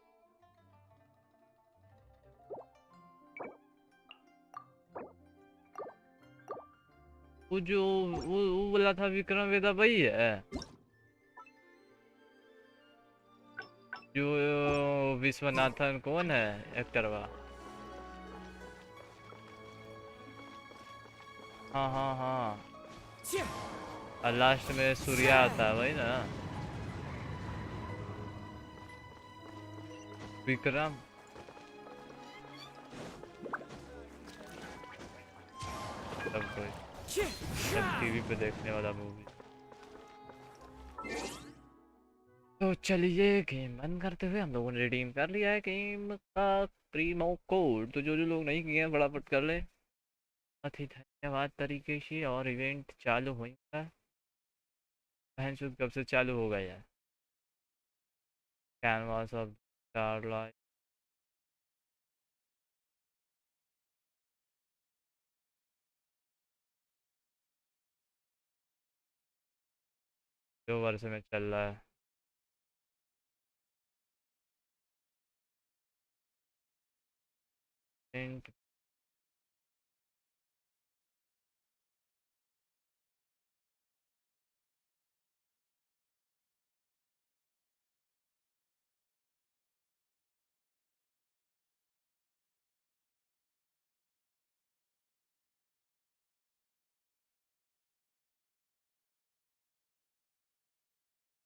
वो जो वो बोला था विक्रम वेदा वही है जो विश्वनाथन कौन है एक्टर वा। हाँ और लास्ट में सूर्या आता है वही ना विक्रम। सब कोई टीवी पे देखने वाला मूवी। तो चलिए गेम बंद करते हुए हम लोगों ने रिडीम कर लिया है गेम का प्रीमो कोड। तो जो लोग नहीं किए हैं फटाफट कर ले। बहुत ही धन्यवाद तरीके से। और इवेंट चालू होगा बहन चुप कब से चालू होगा यार। कैनवास ऑफ स्टारलाइट जो वर्ष में चल रहा है।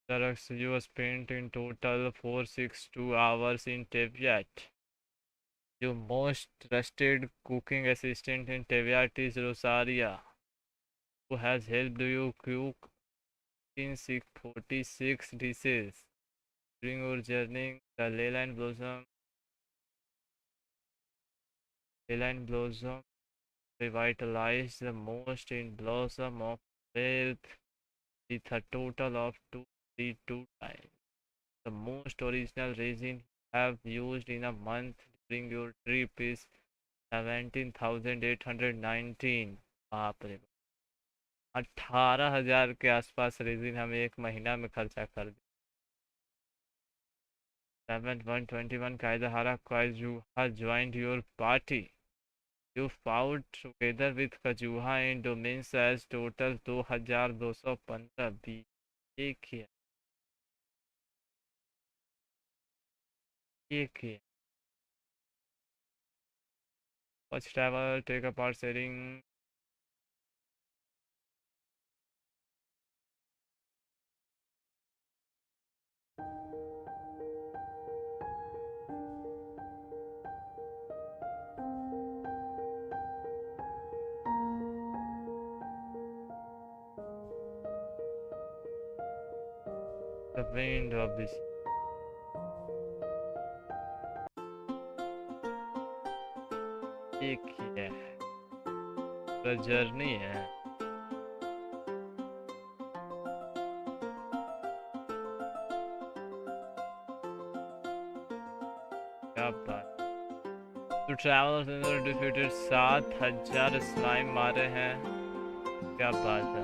Drugs you spent in total 462 hours in TAIYAARI. Your most trusted cooking assistant in TAIYAARI is Rosaria, who has helped you cook in 46 dishes during your journey. The Leyline Blossom revitalized the most in Blossom of Wealth with a total of 232 times the most original resin you have used in a month during your trip is 17,819। बाप रे 18,000 के आसपास resin हम एक महीना में खर्चा कर दिया। 7121 Kaidahara Kajuha joined your party. You fought together with Kajuha in domains as total 2215 भी एक ही है। Watch travel, take apart setting. The wind of this. एक ही है। The journey है। क्या बात। तो travelers ने defeated 7,000 slime मारे हैं। क्या बात है।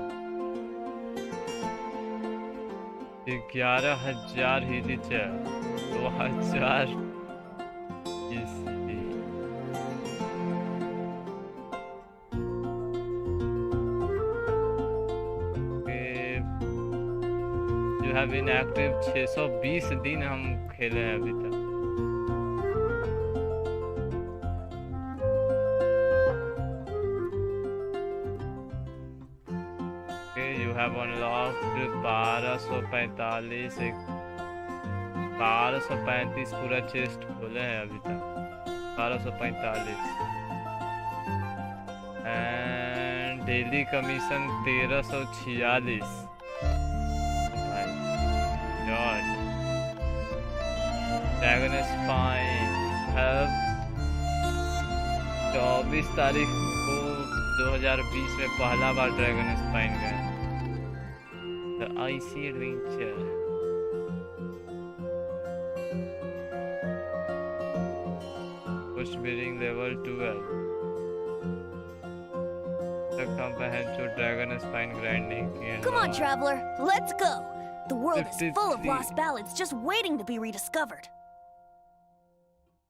11,000 ही नीचे 2,000 have been active 620 दिन हम खेले हैं अभी तक। Okay, you have unlocked 1235 पूरा चेस्ट खोले हैं अभी तक। 1245 and daily commission 1346। God. Dragon Spine help 24 तारीख को 2020 में पहला बार ड्रैगन स्पाइन गए। The icy adventure. Push bearing level 12. तक हम बहन चो ड्रैगन स्पाइन ग्राइंड नहीं किए। Come on, traveler, let's go. The world is full of lost ballads just waiting to be rediscovered.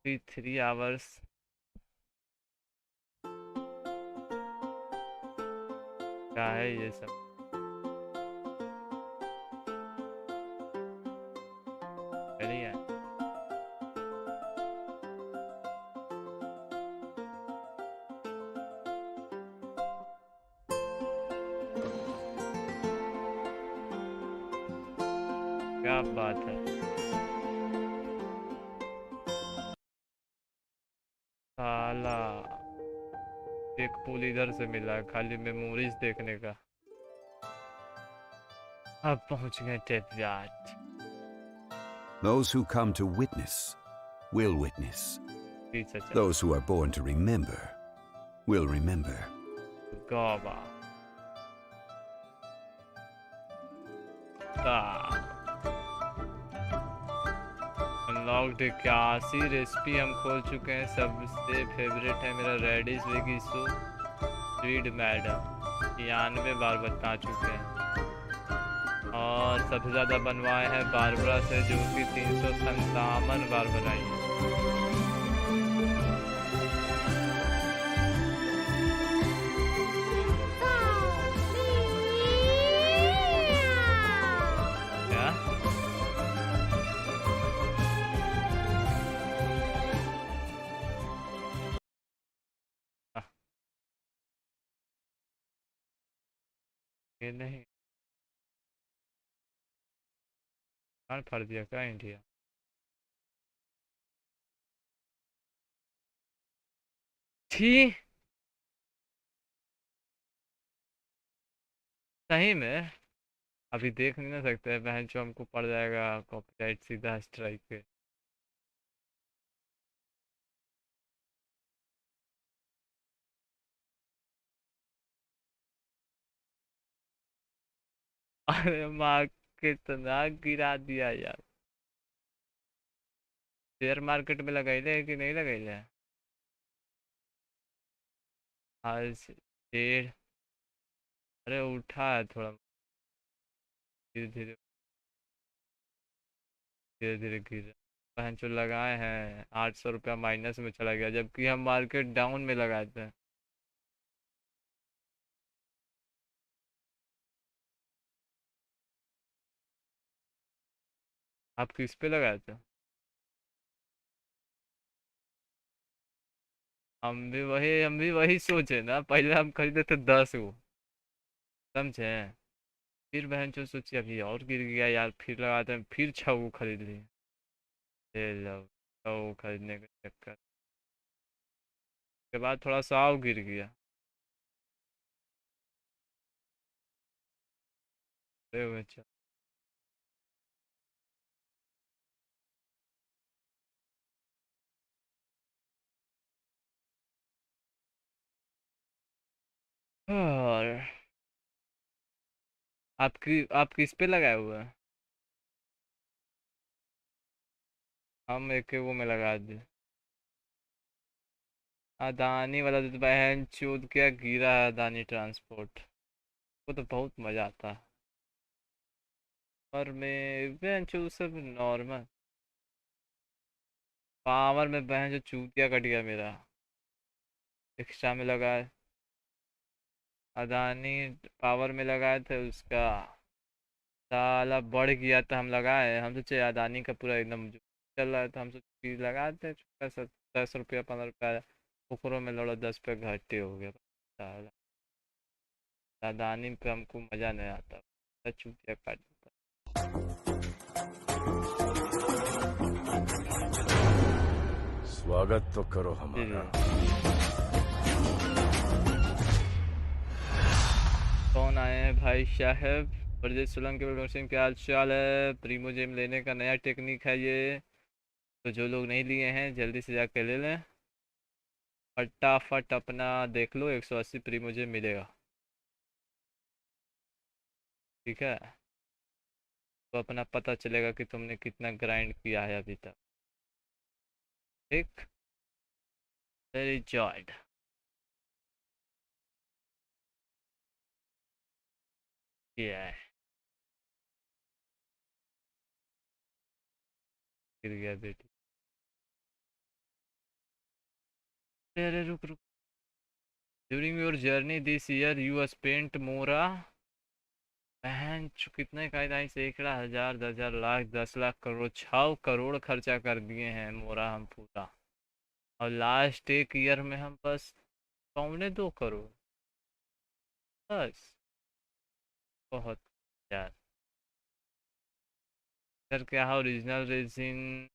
3 hours. क्या है ये सब? बढ़िया। क्या बात है? साला एक पुल इधर से मिला है खाली मेमोरीज देखने का। अब पहुंच गए टेपयार्ड। Those who come to witness will witness. Those who are born to remember will remember. Gaba. Unlocked 81 recipe हम खोल चुके हैं। सबसे फेवरेट है मेरा रेडिस वेगी सो स्वीट मैडम, 91 बार बता चुके हैं। और सबसे ज़्यादा बनवाए हैं बारबरा से, जो कि 357 बार बनाई है। ये नहीं फाड़ दिया क्या इंडिया? छी सही में अभी देख नहीं ना सकते, बहन जो हमको पड़ जाएगा कॉपीराइट सीधा स्ट्राइक पे। अरे माँ कितना गिरा दिया यार। शेयर मार्केट में लगाइले कि नहीं लगाइले? आज शेयर अरे उठा है थोड़ा, धीरे धीरे धीरे धीरे गिर। बहन जो लगाए हैं 800 रुपया माइनस में चला गया, जबकि हम मार्केट डाउन में लगाए थे। आप किस पे लगाए थे? हम भी वही सोचे ना, पहले हम खरीदे थे 10 को, समझे? फिर बहन जो सोची अभी और गिर गया यार, फिर लगाते हैं, फिर 6 को खरीद लिए। ले लो 6 खरीदने के चक्कर के बाद थोड़ा सा और गिर गया। चल और आप किस पे लगाए हुए हैं? हम एक वो में लगा दिए। अदानी वाला तो बहन चूत क्या गिरा है, अदानी ट्रांसपोर्ट वो तो बहुत मज़ा आता है। और में बहन चूत सब नॉर्मल। पावर में बहन जो चूतिया कट गया मेरा, एक्स्ट्रा में लगा है। अदानी पावर में लगाए थे, उसका साला बढ़ गया था, हम लगाए, हम सोचे अदानी का पूरा एकदम चल रहा था, हम सोचे लगाते हैं छोटा सा 10 रुपया 15 रुपया, ओकरों में लड़ा 10 पे घाटे हो गया। साला अदानी पे हमको मज़ा नहीं आता, चूतिया काट देता। स्वागत तो करो हमारा। कौन आए हैं भाई साहब? ब्रजेश सोलंकी के प्रमोशन क्या हाल चाल है? प्रीमो जेम लेने का नया टेक्निक है ये, तो जो लोग नहीं लिए हैं जल्दी से जाके ले लें, फटाफट अपना देख लो, 180 प्रीमो जेम मिलेगा, ठीक है? तो अपना पता चलेगा कि तुमने कितना ग्राइंड किया है अभी तक। ठीक, वेरी जॉयड। किया है, गिर गया बेटी। अरे रुक रुक। During your journey this year you spent मोरा बहन कितने का था, सैकड़ा हजार 10,000 लाख 10 लाख करोड़ 6 करोड़ खर्चा कर दिए हैं मोरा हम पूरा। और लास्ट एक ईयर में हम बस 2 करोड़ बस। बहुत यार। सर क्या है ओरिजिनल रेजिन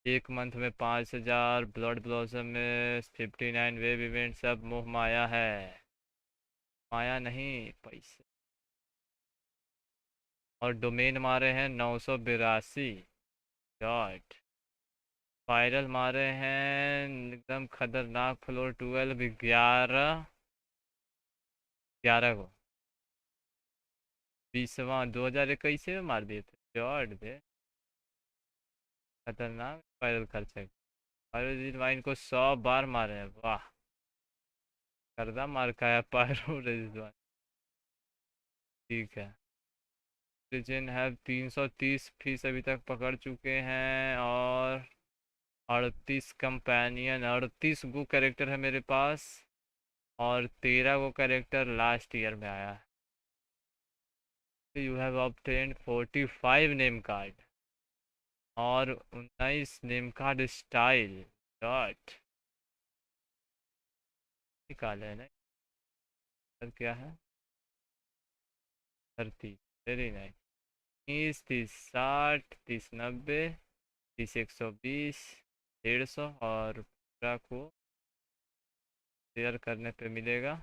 एक मंथ में 5,000, ब्लड ब्लॉसम में 59, वेब इवेंट सब मोह माया है, माया नहीं पैसे। और डोमेन मारे हैं 982 डॉट। वायरल मारे हैं एकदम खतरनाक फ्लोर 12 11 को 20वां 2021 में मार दिए थे डॉट बे। खतरनाक वायरल खर्चे। पायरो वाइन को 100 बार मारे हैं, वाह करदा मार खाया पायरो रेजिन। ठीक है, रीजन है 330 अभी तक पकड़ चुके हैं और 38 कंपेनियन 38 गो कैरेक्टर है मेरे पास और 13 गो कैरेक्टर लास्ट ईयर में आया है। You have obtained 45 name card और 19 नेम कार्ड स्टाइल डॉट निकाले है ना। सर क्या है 30, वेरी नाइस। 30 30 60 30 90 30 120 150 और पूरा को शेयर करने पे मिलेगा।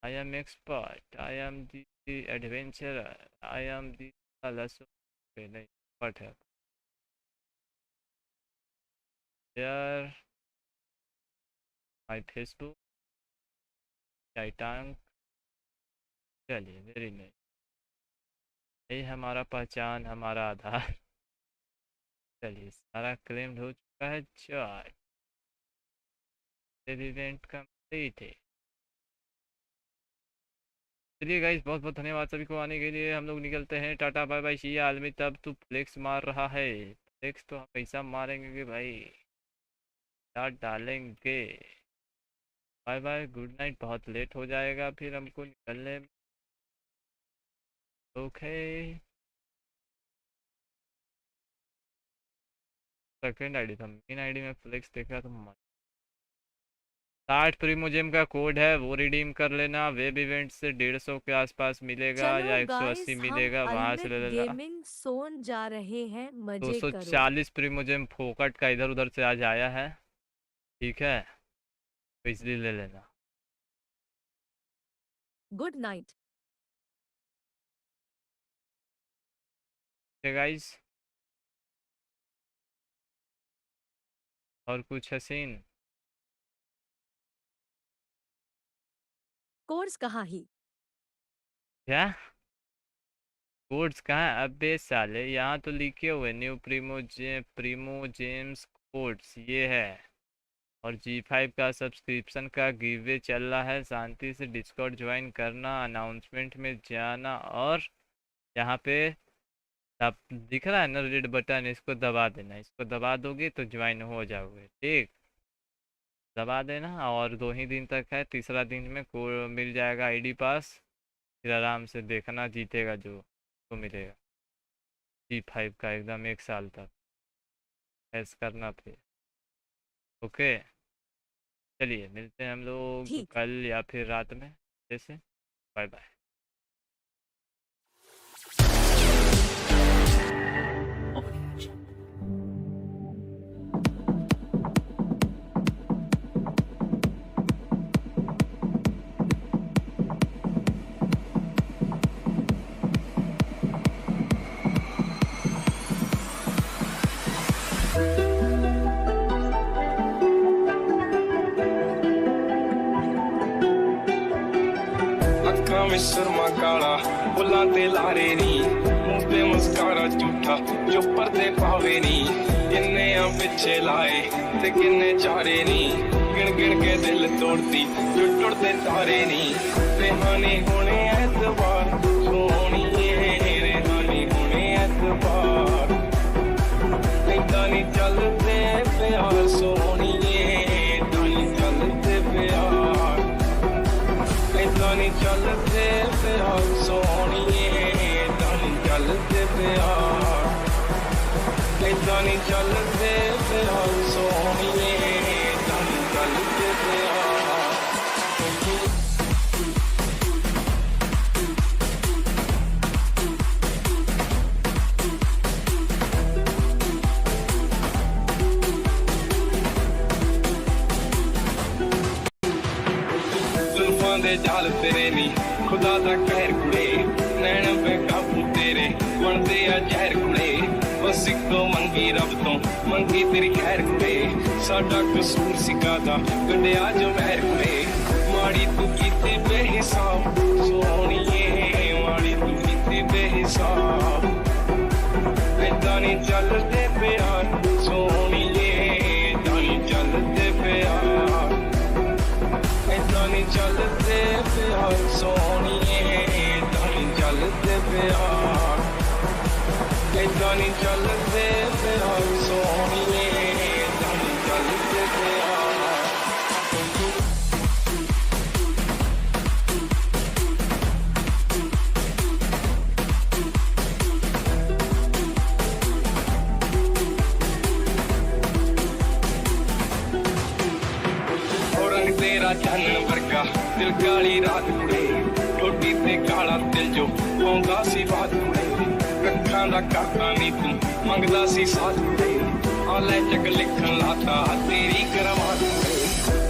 I am expert, I am the adventurer, I am the नहीं बट है यार। My Facebook titan. चलिए वेरी नाइस, यही हमारा पहचान हमारा आधार। चलिए सारा क्लेम हो चुका है। चार इवेंट कंप्लीट है। चलिए गाइस बहुत बहुत धन्यवाद सभी को आने के लिए। हम लोग निकलते हैं, टाटा बाय बाय शी आलमी। तब तू फ्लेक्स मार रहा है, फ्लेक्स तो हम कैसा मारेंगे कि भाई क्या डालेंगे। बाय बाय गुड नाइट, बहुत लेट हो जाएगा फिर हमको निकलने में। ओके सेकेंड आईडी था, मेन आईडी में फ्लेक्स देखा तो 60 प्रीमोजेम का कोड है वो रिडीम कर लेना। वेब इवेंट से 150 के आसपास मिलेगा या 180 मिलेगा, वहां से ले लेना। गेमिंग सोन जा रहे हैं, मजे करो। 240 प्रीमोजेम फोकट का इधर उधर से आज आया है, ठीक है तो इसलिए ले लेना। गुड नाइट गाइस और कुछ हसीन कोर्स कहाँ ही क्या कोड्स कहाँ? अबे साले यहाँ तो लिखे हुए न्यू प्रीमोजेम्स कोड्स ये है। और G5 का सब्सक्रिप्शन का गिवे चल रहा है, शांति से डिस्कॉर्ड ज्वाइन करना, अनाउंसमेंट में जाना और यहाँ पे अब दिख रहा है ना रेड बटन, इसको दबा देना। इसको दबा दोगे तो ज्वाइन हो जाओगे, ठीक दबा देना। और 2 ही दिन तक है, तीसरा दिन में को मिल जाएगा आईडी पास, फिर आराम से देखना जीतेगा जो तो मिलेगा। G5 का एकदम 1 साल तक ऐस करना फिर। ओके चलिए मिलते हैं हम लोग कल या फिर रात में जैसे। Bye bye. Promise लारे नी मुंह पे मुस्कारा झूठा जो पर्दे पावे नी किन्ने आ पिछे लाए ते किन्ने चारे नी गिन गिन के दिल तोड़ती जो टुटते तारे नी रेहानी होने ऐतबार सोहणीए रेहानी होने ऐतबार ऐदा नी चलदे प्यार सोहणीए ऐदा नी चलदे प्यार ऐदा नी चलदे प्यार सोहणीए ऐदा नी चलदे प्यार ऐदा नी चलदे प्यार सोहणीए ऐदा नी चलदे प्यार दे जाल तेरे नी खुदा दा कहर कुड़े नैन पे काबू तेरे बनदे आ जहर कुड़े बस इको मंगी रब तो मंगी तेरी खैर कुड़े साडा कसूर सिकादा गंढिया जो महर कुड़े माड़ी तू कीती बेहिसाब सोहणीए माड़ी तू कीती बेहिसाब ऐदा नी चलदे प्यार सोहणीए ऐदा नी चलदे प्यार ऐदा नी चलदे प्यार सोहणीए ऐदा नी चलदे प्यार ऐदा नी चलदे प्यार सोहणीए ऐदा नी चलदे प्यार तेरा चानन वर्गा दिल काली रात कुड़े ठोडी ते काला दिल जो पाउंदा सी बात कुड़े कक्खां दा काका नी तू मंगदा सी साथ कुड़े आले जग लिखन लाता तेरी करमात कुड़े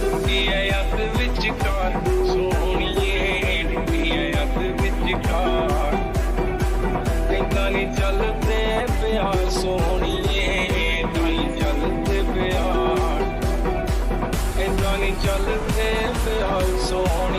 टुटी है अत विच कार सोहणीए टुटी है अत विच कार ऐदा नी चलदे प्यार सोहणीए ऐदा नी चलदे प्यार ऐदा नी चलदे प्यार सोहणीए